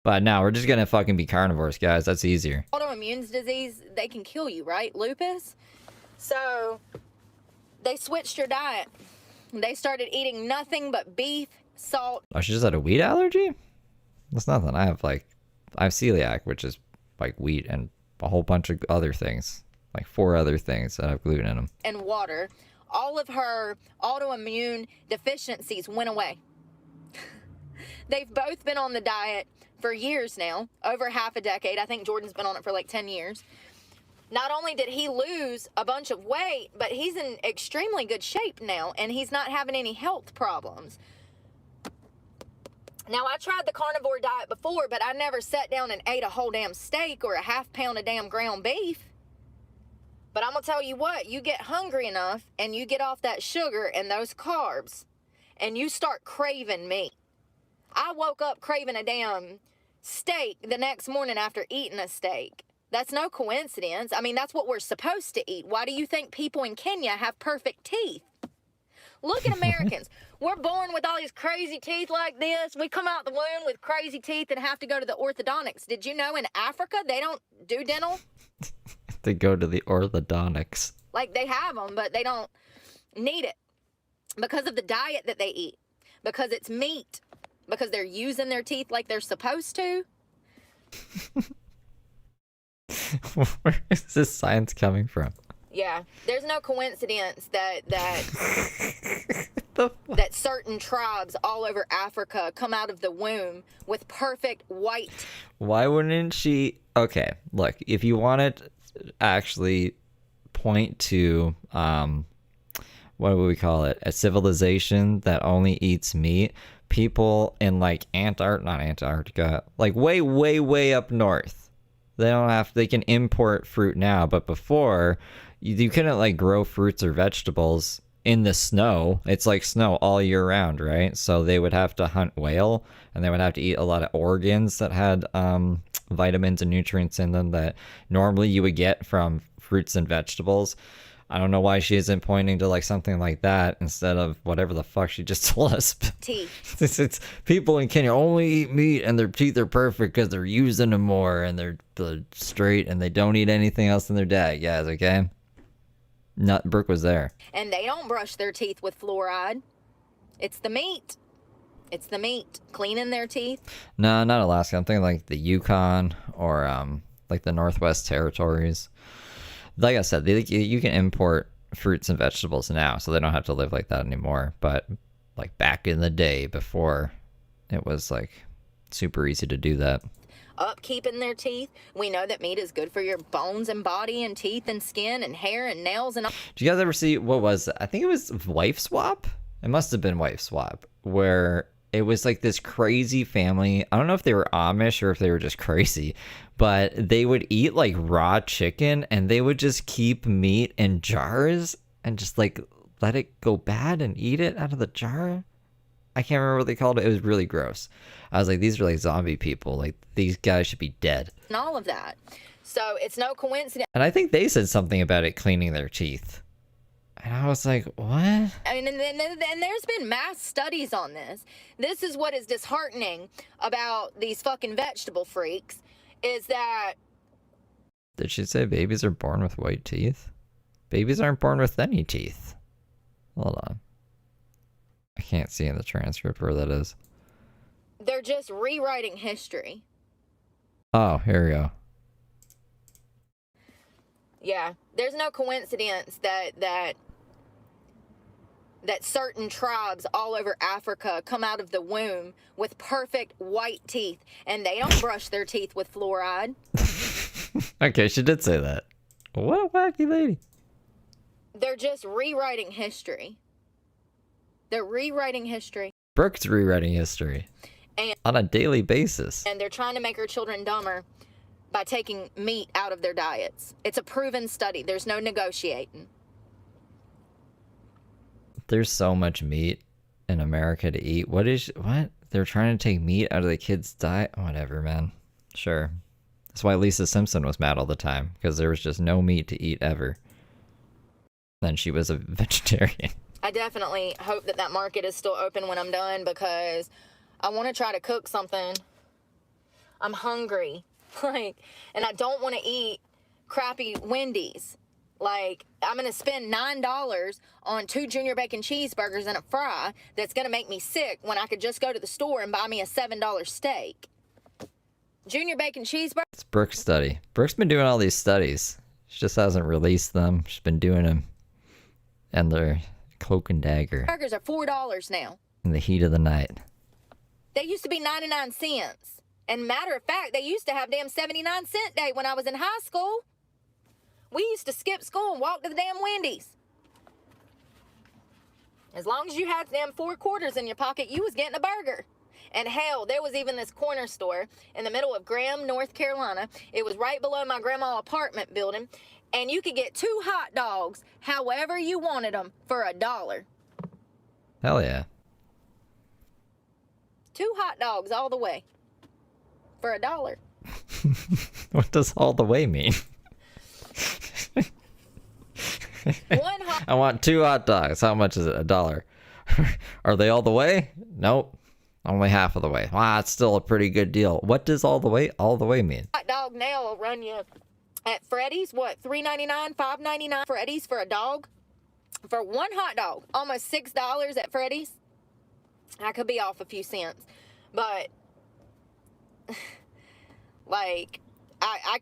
A: But now we're just gonna fucking be carnivores, guys. That's easier.
B: Autoimmune disease, they can kill you, right? Lupus. So they switched your diet. They started eating nothing but beef, salt.
A: Oh, she just had a wheat allergy? That's nothing. I have celiac, which is like wheat and a whole bunch of other things, like 4 other things that have gluten in them.
B: And water. All of her autoimmune deficiencies went away. They've both been on the diet for years now, over half a decade. I think Jordan's been on it for like 10 years. Not only did he lose a bunch of weight, but he's in extremely good shape now, and he's not having any health problems. Now, I tried the carnivore diet before, but I never sat down and ate a whole damn steak or a half pound of damn ground beef. But I'm going to tell you what, you get hungry enough and you get off that sugar and those carbs and you start craving meat. I woke up craving a damn steak the next morning after eating a steak. That's no coincidence. I mean, that's what we're supposed to eat. Why do you think people in Kenya have perfect teeth? Look at Americans. We're born with all these crazy teeth like this. We come out the womb with crazy teeth and have to go to the orthodontics. Did you know in Africa they don't do dental?
A: They go to the orthodontics.
B: Like they have them, but they don't need it because of the diet that they eat, because it's meat, because they're using their teeth like they're supposed to.
A: Where is this science coming from?
B: Yeah, there's no coincidence that that certain tribes all over Africa come out of the womb with perfect white.
A: Why wouldn't she? Okay, look, if you want to actually point to what would we call it? A civilization that only eats meat. People in like not Antarctica, like way up north. They can import fruit now, but before you couldn't like grow fruits or vegetables in the snow. It's like snow all year round, right? So they would have to hunt whale, and they would have to eat a lot of organs that had vitamins and nutrients in them that normally you would get from fruits and vegetables. I don't know why she isn't pointing to like something like that instead of whatever the fuck she just told us.
B: Teeth.
A: It's people in Kenya only eat meat and their teeth are perfect because they're using them more and they're straight and they don't eat anything else in their diet, guys, okay? Brooke was there.
B: And they don't brush their teeth with fluoride. It's the meat. It's the meat. Cleaning their teeth.
A: No, not Alaska. I'm thinking like the Yukon or like the Northwest Territories. Like I said, you can import fruits and vegetables now, so they don't have to live like that anymore. But like back in the day before it was like super easy to do that.
B: Upkeeping their teeth. We know that meat is good for your bones and body and teeth and skin and hair and nails and all.
A: Do you guys ever see, what was it? I think it was Wife Swap. It must have been Wife Swap, where it was like this crazy family. I don't know if they were Amish or if they were just crazy, but they would eat like raw chicken and they would just keep meat in jars and just like let it go bad and eat it out of the jar. I can't remember what they called it. It was really gross. I was like, these are like zombie people. Like, these guys should be dead.
B: And all of that. So it's no coincidence.
A: And I think they said something about it cleaning their teeth. And I was like, what?
B: I mean, and there's been mass studies on this. This is what is disheartening about these fucking vegetable freaks, is that...
A: Did she say babies are born with white teeth? Babies aren't born with any teeth. Hold on. I can't see in the transcript where that is.
B: They're just rewriting history.
A: Oh, here we go.
B: Yeah, there's no coincidence that certain tribes all over Africa come out of the womb with perfect white teeth, and they don't brush their teeth with fluoride.
A: Okay, she did say that. What a wacky lady.
B: They're just rewriting history. They're rewriting history.
A: Brooke's rewriting history.
B: And,
A: on a daily basis.
B: And they're trying to make our children dumber by taking meat out of their diets. It's a proven study. There's no negotiating. There's
A: so much meat in America to eat. What? They're trying to take meat out of the kids' diet? Whatever, man. Sure. That's why Lisa Simpson was mad all the time, because there was just no meat to eat ever. Then she was a vegetarian.
B: I definitely hope that market is still open when I'm done, because I want to try to cook something. I'm hungry. And I don't want to eat crappy Wendy's. I'm going to spend $9 on 2 junior bacon cheeseburgers and a fry that's going to make me sick when I could just go to the store and buy me a $7 steak. Junior bacon cheeseburger.
A: It's Brooke's study. Brooke's been doing all these studies. She just hasn't released them. She's been doing them. And they're cloak and dagger.
B: Burgers are $4 now.
A: In the heat of the night.
B: They used to be 99 cents. And matter of fact, they used to have damn 79-cent day when I was in high school. We used to skip school and walk to the damn Wendy's. As long as you had damn 4 quarters in your pocket, you was getting a burger. And hell, there was even this corner store in the middle of Graham, North Carolina. It was right below my grandma's apartment building. And you could get 2 hot dogs, however you wanted them, for $1.
A: Hell yeah.
B: 2 hot dogs all the way. For $1.
A: What does all the way mean? I want 2 hot dogs. How much is it? $1. Are they all the way? Nope. Only half of the way. Wow, it's still a pretty good deal. What does all the way mean?
B: Hot dog now will run you at Freddy's, what, $3.99, $5.99 Freddy's for a dog? For 1 hot dog, almost $6 at Freddy's. I could be off a few cents, but I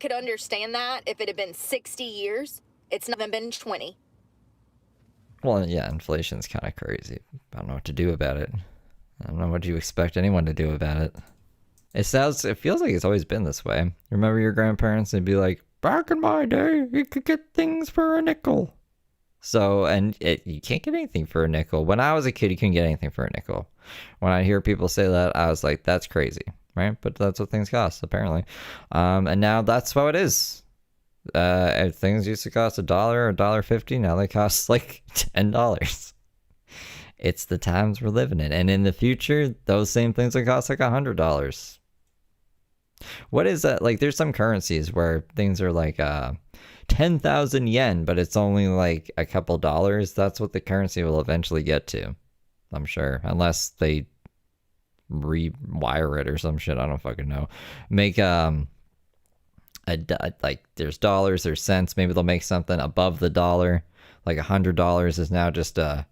B: could understand that if it had been 60 years. It's not even been 20.
A: Well, yeah, inflation's kind of crazy. I don't know what to do about it. I don't know what you expect anyone to do about it. It feels like it's always been this way. Remember your grandparents? They'd be like, back in my day, you could get things for a nickel. So, you can't get anything for a nickel. When I was a kid, you couldn't get anything for a nickel. When I hear people say that, I was like, that's crazy, right? But that's what things cost, apparently. And now that's what it is. Things used to cost $1 or $1.50. Now they cost like $10. It's the times we're living in. And in the future, those same things will cost like $100. What is that? Like, there's some currencies where things are like 10,000 yen, but it's only like a couple dollars. That's what the currency will eventually get to, I'm sure, unless they rewire it or some shit. I don't fucking know. Make like there's dollars, there's cents. Maybe they'll make something above the dollar. Like $100 is now just a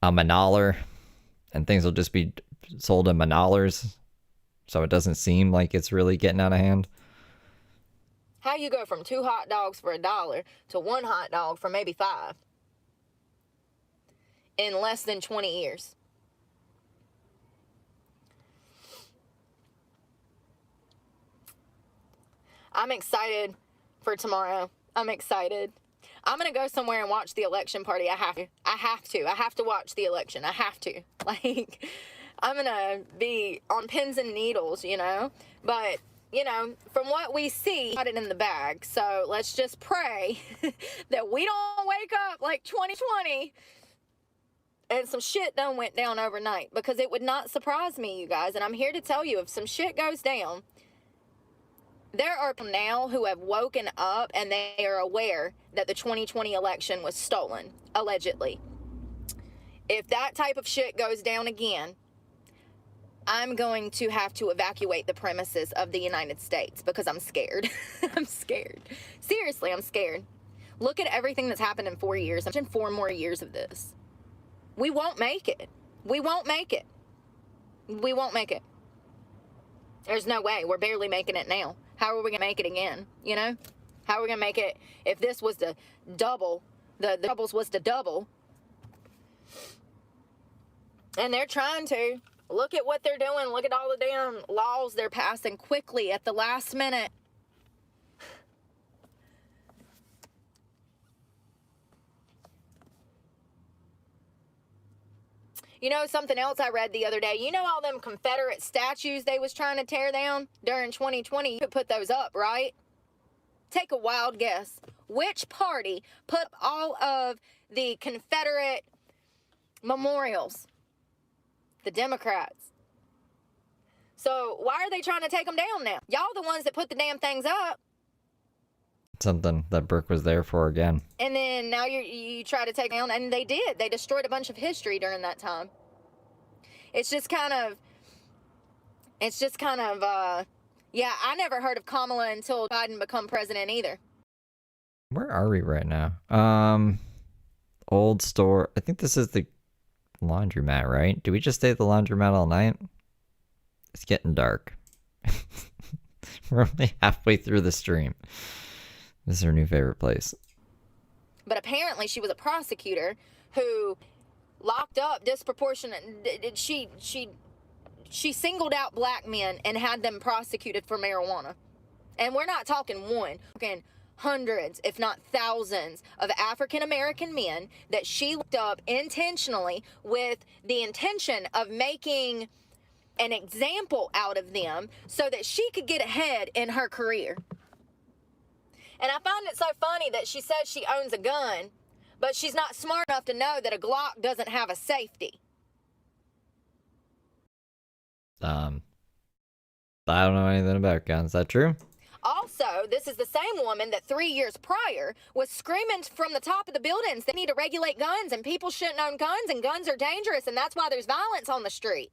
A: manollar, and things will just be sold in manolars, so it doesn't seem like it's really getting out of hand.
B: How you go from 2 hot dogs for $1 to 1 hot dog for maybe 5 in less than 20 years? I'm excited for tomorrow. I'm excited. I'm going to go somewhere and watch the election party. I have to. I have to watch the election. I have to. Like, I'm going to be on pins and needles, you know? But, you know, from what we see, got it in the bag. So let's just pray that we don't wake up like 2020 and some shit done went down overnight, because it would not surprise me, you guys. And I'm here to tell you, if some shit goes down, there are people now who have woken up and they are aware that the 2020 election was stolen, allegedly. If that type of shit goes down again, I'm going to have to evacuate the premises of the United States, because I'm scared. I'm scared. Seriously, I'm scared. Look at everything that's happened in 4 years. Imagine 4 more years of this. We won't make it. We won't make it. We won't make it. There's no way. We're barely making it now. How are we going to make it again? You know? How are we going to make it if this was to double, the doubles was to double? And they're trying to. Look at what they're doing. Look at all the damn laws they're passing quickly at the last minute. You know something else I read the other day? You know all them Confederate statues they was trying to tear down during 2020? You could put those up, right? Take a wild guess. Which party put up all of the Confederate memorials? The Democrats. So why are they trying to take them down now? Y'all the ones that put the damn things up.
A: Something that Brooke was there for again.
B: And then now you try to take down, and they did. They destroyed a bunch of history during that time. It's just kind of, yeah, I never heard of Kamala until Biden become president either.
A: Where are we right now? Old store. I think this is the laundromat, right? Do we just stay at the laundromat all night? It's getting dark. We're only halfway through the stream. This is her new favorite place.
B: But apparently she was a prosecutor who locked up disproportionate. She singled out black men and had them prosecuted for marijuana. And we're not talking one, we're talking hundreds, if not thousands, of African American men that she looked up intentionally with the intention of making an example out of them so that she could get ahead in her career. And I find it so funny that she says she owns a gun, but she's not smart enough to know that a Glock doesn't have a safety.
A: I don't know anything about guns. Is that true?
B: Also, this is the same woman that 3 years prior was screaming from the top of the buildings they need to regulate guns and people shouldn't own guns and guns are dangerous and that's why there's violence on the street.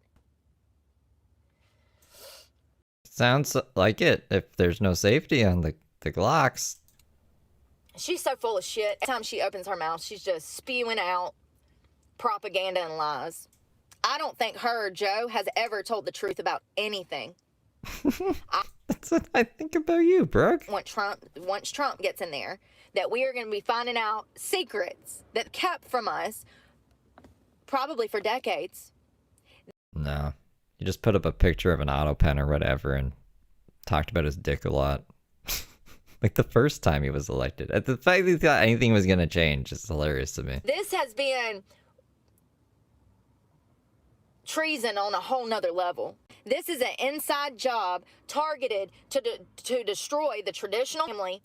A: Sounds like it. If there's no safety on the Glocks.
B: She's so full of shit. Every time she opens her mouth, she's just spewing out propaganda and lies. I don't think her, Joe, has ever told the truth about anything.
A: That's what I think about you, Brooke.
B: Once Trump gets in there, that we are going to be finding out secrets that kept from us probably for decades.
A: No. You just put up a picture of an auto pen or whatever and talked about his dick a lot. Like the first time he was elected. The fact that he thought anything was going to change is hilarious to me.
B: This has been treason on a whole nother level. This is an inside job targeted to destroy the traditional family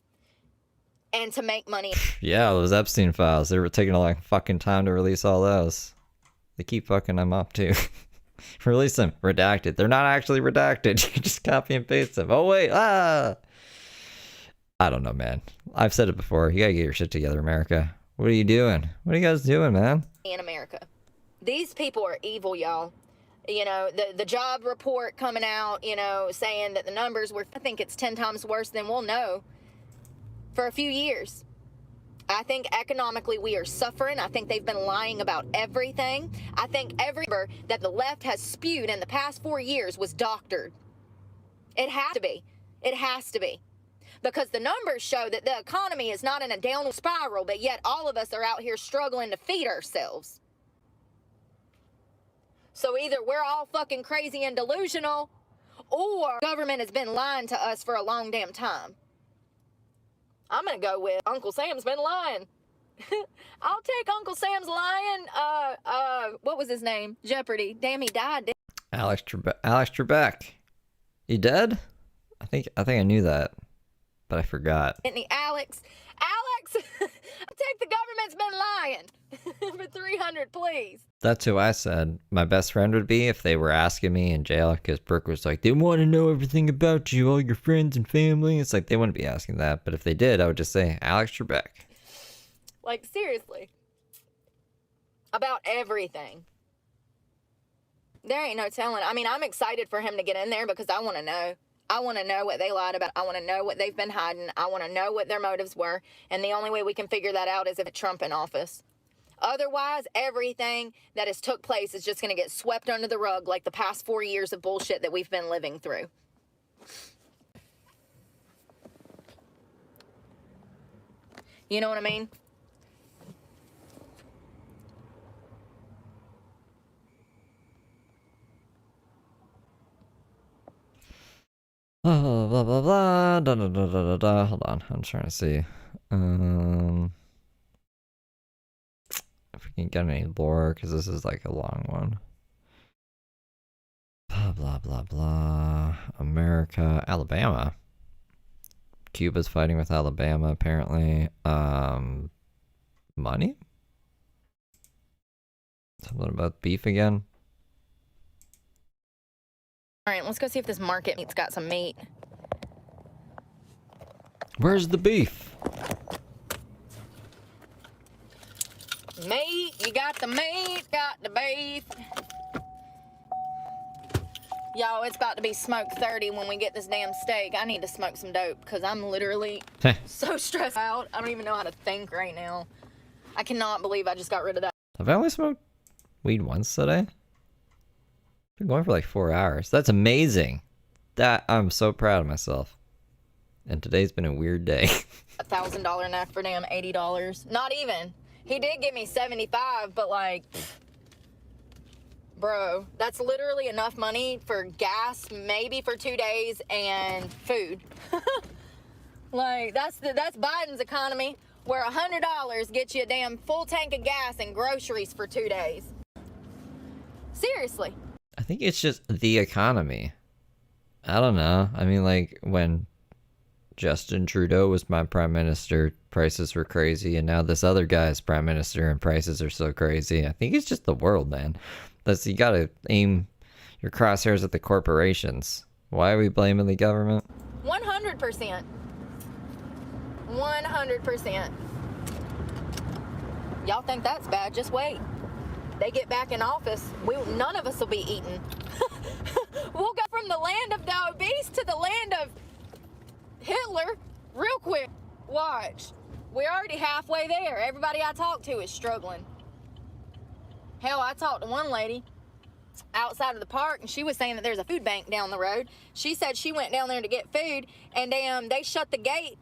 B: and to make money.
A: Yeah, those Epstein files. They were taking a long fucking time to release all those. They keep fucking them up too. Release them. Redacted. They're not actually redacted. You just copy and paste them. Oh, wait. I don't know, man. I've said it before. You gotta get your shit together, America. What are you doing? What are you guys doing, man?
B: In America. These people are evil, y'all. You know, the job report coming out, you know, saying that the numbers were, I think it's 10 times worse than we'll know for a few years. I think economically we are suffering. I think they've been lying about everything. I think every number that the left has spewed in the past 4 years was doctored. It has to be. It has to be. Because the numbers show that the economy is not in a downward spiral, but yet all of us are out here struggling to feed ourselves. So either we're all fucking crazy and delusional, or government has been lying to us for a long damn time. I'm gonna go with Uncle Sam's been lying. I'll take Uncle Sam's lying. What was his name? Jeopardy. Damn, he died.
A: Alex Trebek. He dead? I think I knew that, but I forgot.
B: Didn't he? Alex, I'll take the government's been lying for 300, please.
A: That's who I said my best friend would be if they were asking me in jail, because Brooke was like, they want to know everything about you, all your friends and family. It's like, they wouldn't be asking that, but if they did, I would just say Alex Trebek.
B: Like, seriously. About everything. There ain't no telling. I mean, I'm excited for him to get in there because I want to know. I want to know what they lied about. I want to know what they've been hiding. I want to know what their motives were. And the only way we can figure that out is if it's Trump in office. Otherwise, everything that has took place is just going to get swept under the rug like the past 4 years of bullshit that we've been living through. You know what I mean?
A: Oh, blah, blah, blah, da, da, da, da, da, da. Hold on, I'm trying to see. If we can get any lore, because this is like a long one. Blah, blah, blah, blah. America, Alabama. Cuba's fighting with Alabama, apparently. Money? Something about beef again?
B: All right, let's go see if this market meat's got some meat.
A: Where's the beef?
B: Meat, you got the meat, got the beef. Y'all, it's about to be smoke 30 when we get this damn steak. I need to smoke some dope because I'm literally so stressed out. I don't even know how to think right now. I cannot believe I just got rid of that.
A: Have I only smoked weed once today? Been going for like 4 hours. That's amazing. That I'm so proud of myself. And today's been a weird day.
B: $1,000 neck for damn $80. Not even. He did give me 75, but like, bro, that's literally enough money for gas, maybe for 2 days, and food. Like, that's Biden's economy, where $100 gets you a damn full tank of gas and groceries for 2 days. Seriously.
A: I think it's just the economy. I don't know. I mean, like, when Justin Trudeau was my prime minister, prices were crazy, and now this other guy is prime minister and prices are so crazy. I think it's just the world, man. You gotta aim your crosshairs at the corporations. Why are we blaming the government?
B: 100%. 100%. Y'all think that's bad? Just wait. They get back in office, none of us will be eating. We'll go from the land of the obese to the land of Hitler real quick. Watch. We're already halfway there. Everybody I talk to is struggling. Hell, I talked to one lady outside of the park, and she was saying that there's a food bank down the road. She said she went down there to get food, and they shut the gate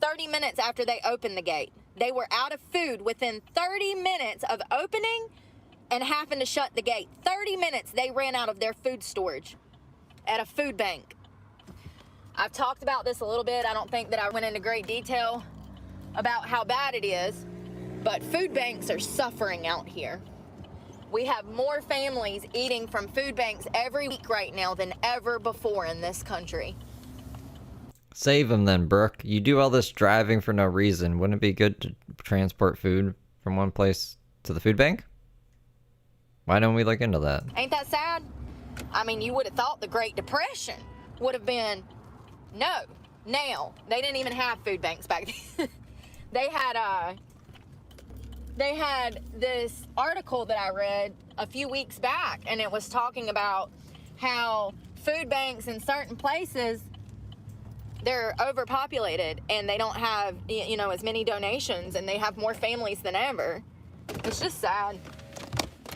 B: 30 minutes after they opened the gate. They were out of food within 30 minutes of opening and having to shut the gate. 30 minutes they ran out of their food storage at a food bank. I've talked about this a little bit. I don't think that I went into great detail about how bad it is, but food banks are suffering out here. We have more families eating from food banks every week right now than ever before in this country.
A: Save them then, Brooke. You do all this driving for no reason. Wouldn't it be good to transport food from one place to the food bank? Why don't we look into that?
B: Ain't that sad? I mean, you would have thought the Great Depression would have been, no, now. They didn't even have food banks back then. They had this article that I read a few weeks back, and it was talking about how food banks in certain places, they're overpopulated and they don't have, you know, as many donations, and they have more families than ever. It's just sad.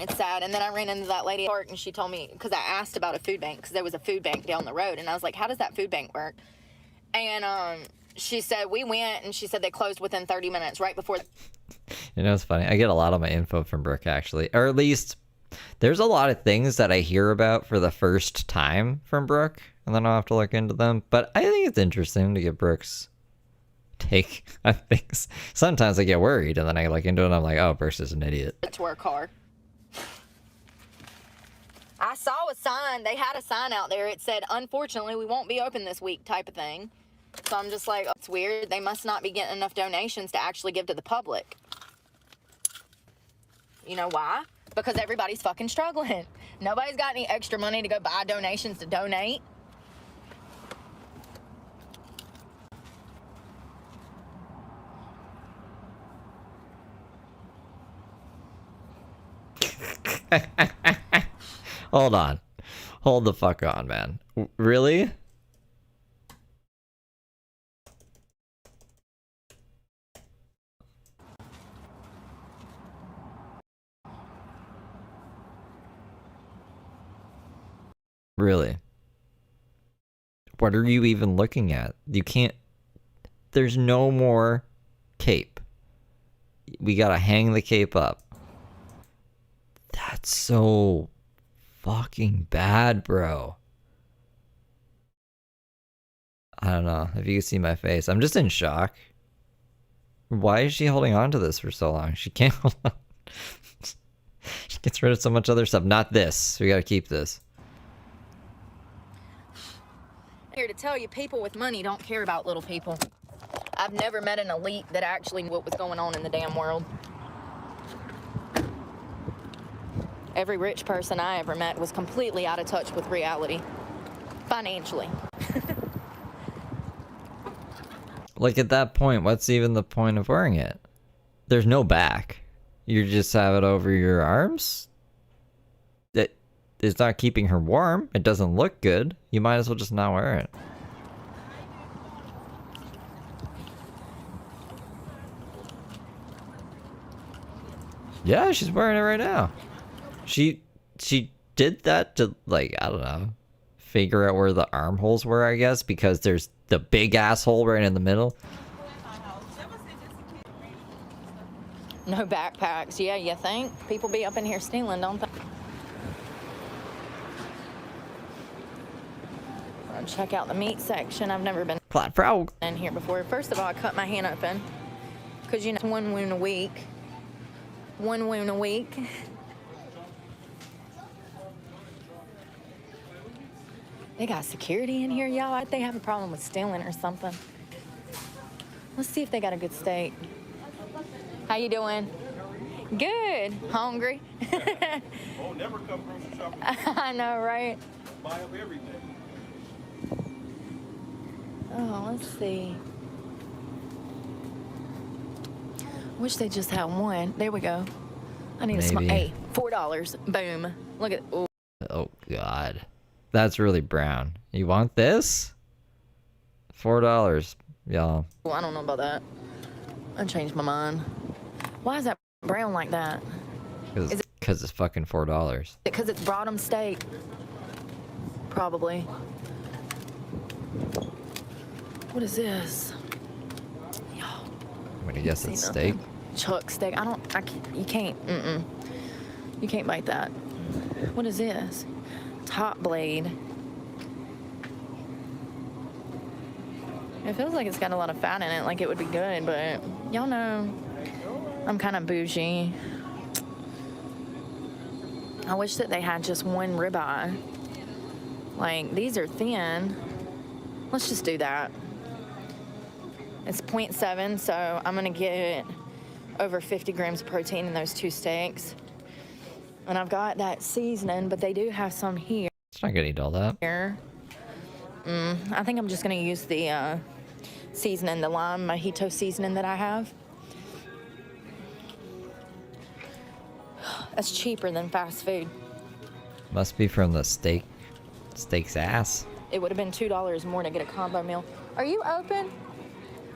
B: It's sad. And then I ran into that lady at work, and she told me, because I asked about a food bank, because there was a food bank down the road, and I was like, how does that food bank work? And she said, we went, and she said they closed within 30 minutes right before.
A: You know, it's funny. I get a lot of my info from Brooke, actually. Or at least, there's a lot of things that I hear about for the first time from Brooke, and then I'll have to look into them. But I think it's interesting to get Brooke's take on things. Sometimes I get worried, and then I look into it, and I'm like, oh, Brooke's is an idiot.
B: To her car. I saw a sign. They had a sign out there. It said, unfortunately, we won't be open this week, type of thing. So I'm just like, oh, it's weird. They must not be getting enough donations to actually give to the public. You know why? Because everybody's fucking struggling. Nobody's got any extra money to go buy donations to donate.
A: Hold on. Hold the fuck on, man. Really? Really? What are you even looking at? You can't... There's no more cape. We gotta hang the cape up. That's so fucking bad, bro. I don't know if you can see my face. I'm just in shock. Why is she holding on to this for so long? She can't hold on. She gets rid of so much other stuff. Not this. We gotta keep this.
B: Here to tell you, people with money don't care about little people. I've never met an elite that actually knew what was going on in the damn world. Every rich person I ever met was completely out of touch with reality. Financially.
A: Like, at that point, what's even the point of wearing it? There's no back. You just have it over your arms? It's not keeping her warm. It doesn't look good. You might as well just not wear it. Yeah, she's wearing it right now. She did that to, like, I don't know, figure out where the armholes were, I guess, because there's the big asshole right in the middle.
B: No backpacks. Yeah, you think? People be up in here stealing, don't they? I'll check out the meat section. I've never been in here before. First of all, I cut my hand open. Because, you know, it's one wound a week. One wound a week. They got security in here, y'all. I think they have a problem with stealing or something. Let's see if they got a good steak. How you doing? Good. Hungry?
G: Oh, never come grocery shopping.
B: I know, right?
G: Buy up everything.
B: Oh, let's see. Wish they just had one. There we go. I need a small. Hey, $4. Boom. Look at. Ooh.
A: Oh God, that's really brown. You want this? $4, y'all.
B: Well, I don't know about that. I changed my mind. Why is that brown like that?
A: Because it's fucking $4.
B: Because it's bottom steak. Probably. What is this? Y'all.
A: I'm gonna guess it's steak.
B: Chuck steak. You can't. You can't bite that. What is this? Top blade. It feels like it's got a lot of fat in it, like it would be good, but y'all know I'm kind of bougie. I wish that they had just one ribeye. Like, these are thin. Let's just do that. It's 0.7, so I'm gonna get over 50 grams of protein in those two steaks. And I've got that seasoning, but they do have some here.
A: It's not gonna eat all that.
B: I think I'm just gonna use the seasoning, the lime mojito seasoning that I have. That's cheaper than fast food.
A: Must be from the steak's ass.
B: It would have been $2 more to get a combo meal. Are you open?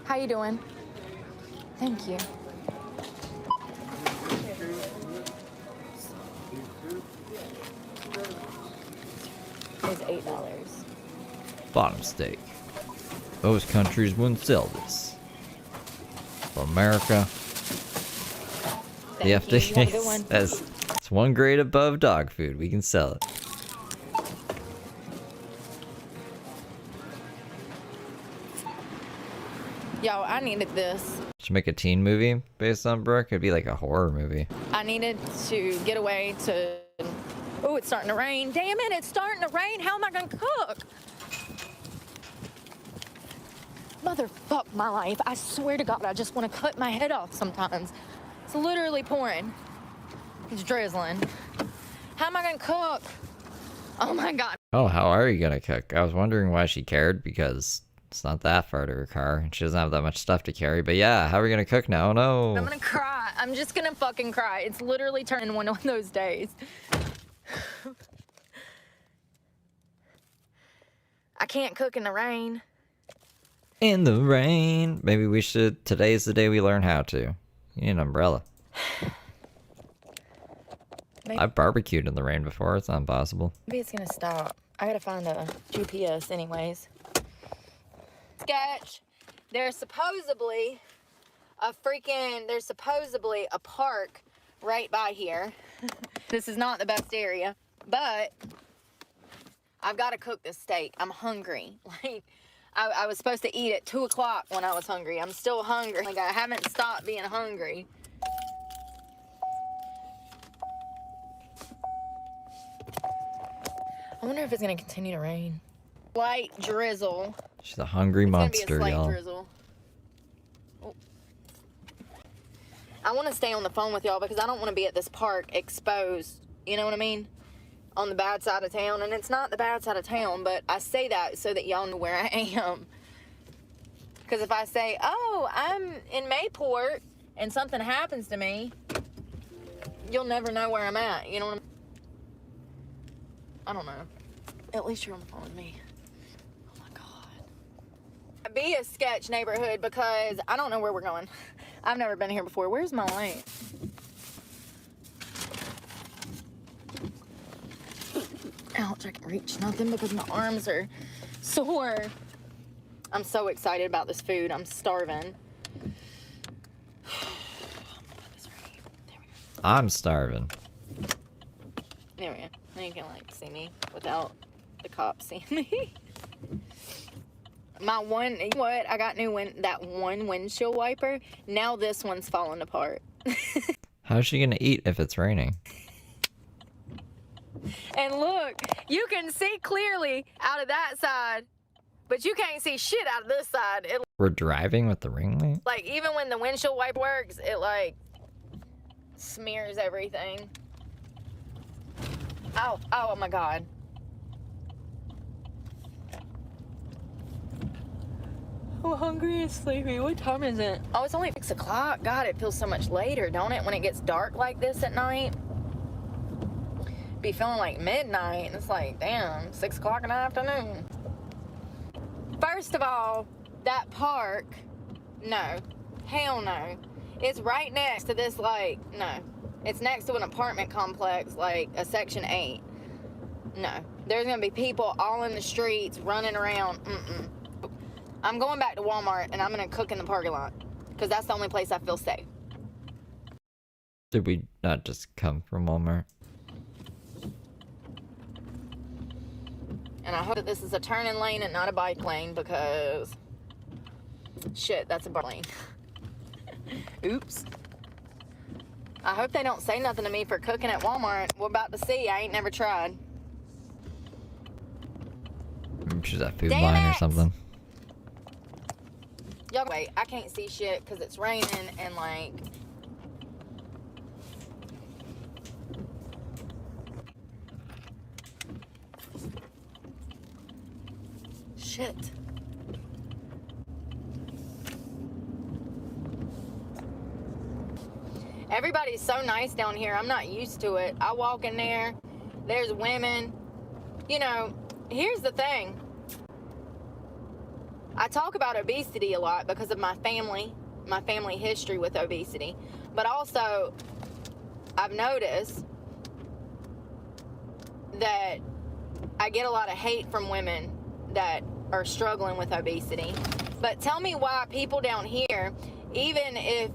B: How you doing? Thank you. It's $8.
A: Bottom steak. Most countries wouldn't sell this. But America, the
B: Thank you. You have a good one.
A: FDA says it's one grade above dog food. We can sell it.
B: Yo, I needed this.
A: Should make a teen movie based on Brooke. It'd be like a horror movie.
B: I needed to get away to... Oh, it's starting to rain. Damn it, it's starting to rain. How am I gonna cook? Motherfuck my life. I swear to God, I just want to cut my head off sometimes. It's literally pouring. It's drizzling. How am I gonna cook? Oh my God.
A: Oh, how are you gonna cook? I was wondering why she cared, because it's not that far to her car and she doesn't have that much stuff to carry. But yeah, how are we gonna cook now? No.
B: I'm gonna cry. I'm just gonna fucking cry. It's literally turning one of those days. I can't cook in the rain.
A: In the rain. Maybe we should. Today's the day we learn how to. You need an umbrella. I've barbecued in the rain before. It's not impossible.
B: Maybe it's gonna stop. I gotta find a GPS anyways. Sketch. There's supposedly a park right by here. This is not the best area, but I've got to cook this steak. I'm hungry. Like, I was supposed to eat at 2 o'clock when I was hungry. I'm still hungry. Like, I haven't stopped being hungry. I wonder if it's gonna continue to rain. Light drizzle.
A: She's a hungry monster,
B: Slight
A: y'all.
B: drizzle. Oh. I want to stay on the phone with y'all because I don't want to be at this park exposed. You know what I mean? On the bad side of town. And it's not the bad side of town, but I say that so that y'all know where I am. Because if I say, oh, I'm in Mayport and something happens to me, you'll never know where I'm at. You know what I mean? I don't know. At least you're on the phone with me. Oh my God. Be a sketch neighborhood because I don't know where we're going. I've never been here before. Where's my light? Ouch, I can't reach nothing because my arms are sore. I'm so excited about this food. I'm starving.
A: I'm starving.
B: There we go. Now you can like see me without the cops seeing me. My one, you know what? I got that one windshield wiper. Now this one's falling apart.
A: How's she gonna eat if it's raining?
B: And look, you can see clearly out of that side, but you can't see shit out of this side.
A: We're driving with the ring light?
B: Like, even when the windshield wiper works, it like smears everything. Oh my God. I'm hungry and sleepy. What time is it? Oh, it's only 6 o'clock. God, it feels so much later, don't it? When it gets dark like this at night. Be feeling like midnight. And it's like, damn, 6 o'clock in the afternoon. First of all, that park, no. Hell no. It's right next to this, like, no. It's next to an apartment complex, like a Section 8. No. There's going to be people all in the streets, running around. I'm going back to Walmart, and I'm going to cook in the parking lot. Because that's the only place I feel safe.
A: Did we not just come from Walmart?
B: And I hope that this is a turning lane and not a bike lane, because... shit, that's a bike lane. Oops. I hope they don't say nothing to me for cooking at Walmart. We're about to see. I ain't never tried.
A: She's at Food
B: Damn
A: Line or
B: it!
A: something.
B: Y'all wait, I can't see shit because it's raining and like... shit. Everybody's so nice down here. I'm not used to it. I walk in there, there's women. You know, here's the thing. I talk about obesity a lot because of my family history with obesity. But also, I've noticed that I get a lot of hate from women that are struggling with obesity. But tell me why people down here, even if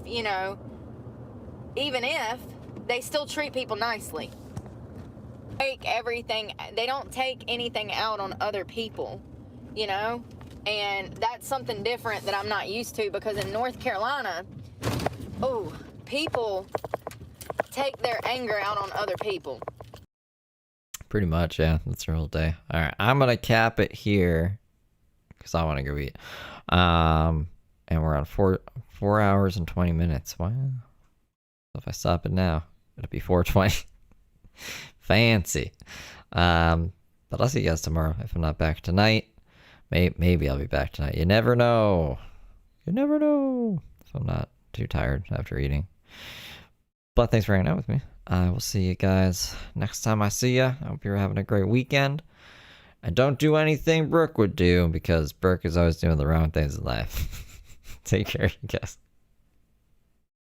B: they still treat people nicely. They don't take anything out on other people, you know? And that's something different that I'm not used to, because in North Carolina, people take their anger out on other people.
A: Pretty much, yeah. That's your whole day. All right, I'm gonna cap it here because I want to go eat. And we're on 4 hours and 20 minutes. Wow. So if I stop it now, it'll be 4:20. Fancy. But I'll see you guys tomorrow if I'm not back tonight. Maybe I'll be back tonight. You never know. You never know. If I'm not too tired after eating. But thanks for hanging out with me. I will see you guys next time I see you. I hope you're having a great weekend. And don't do anything Brooke would do, because Brooke is always doing the wrong things in life. Take care, you guys.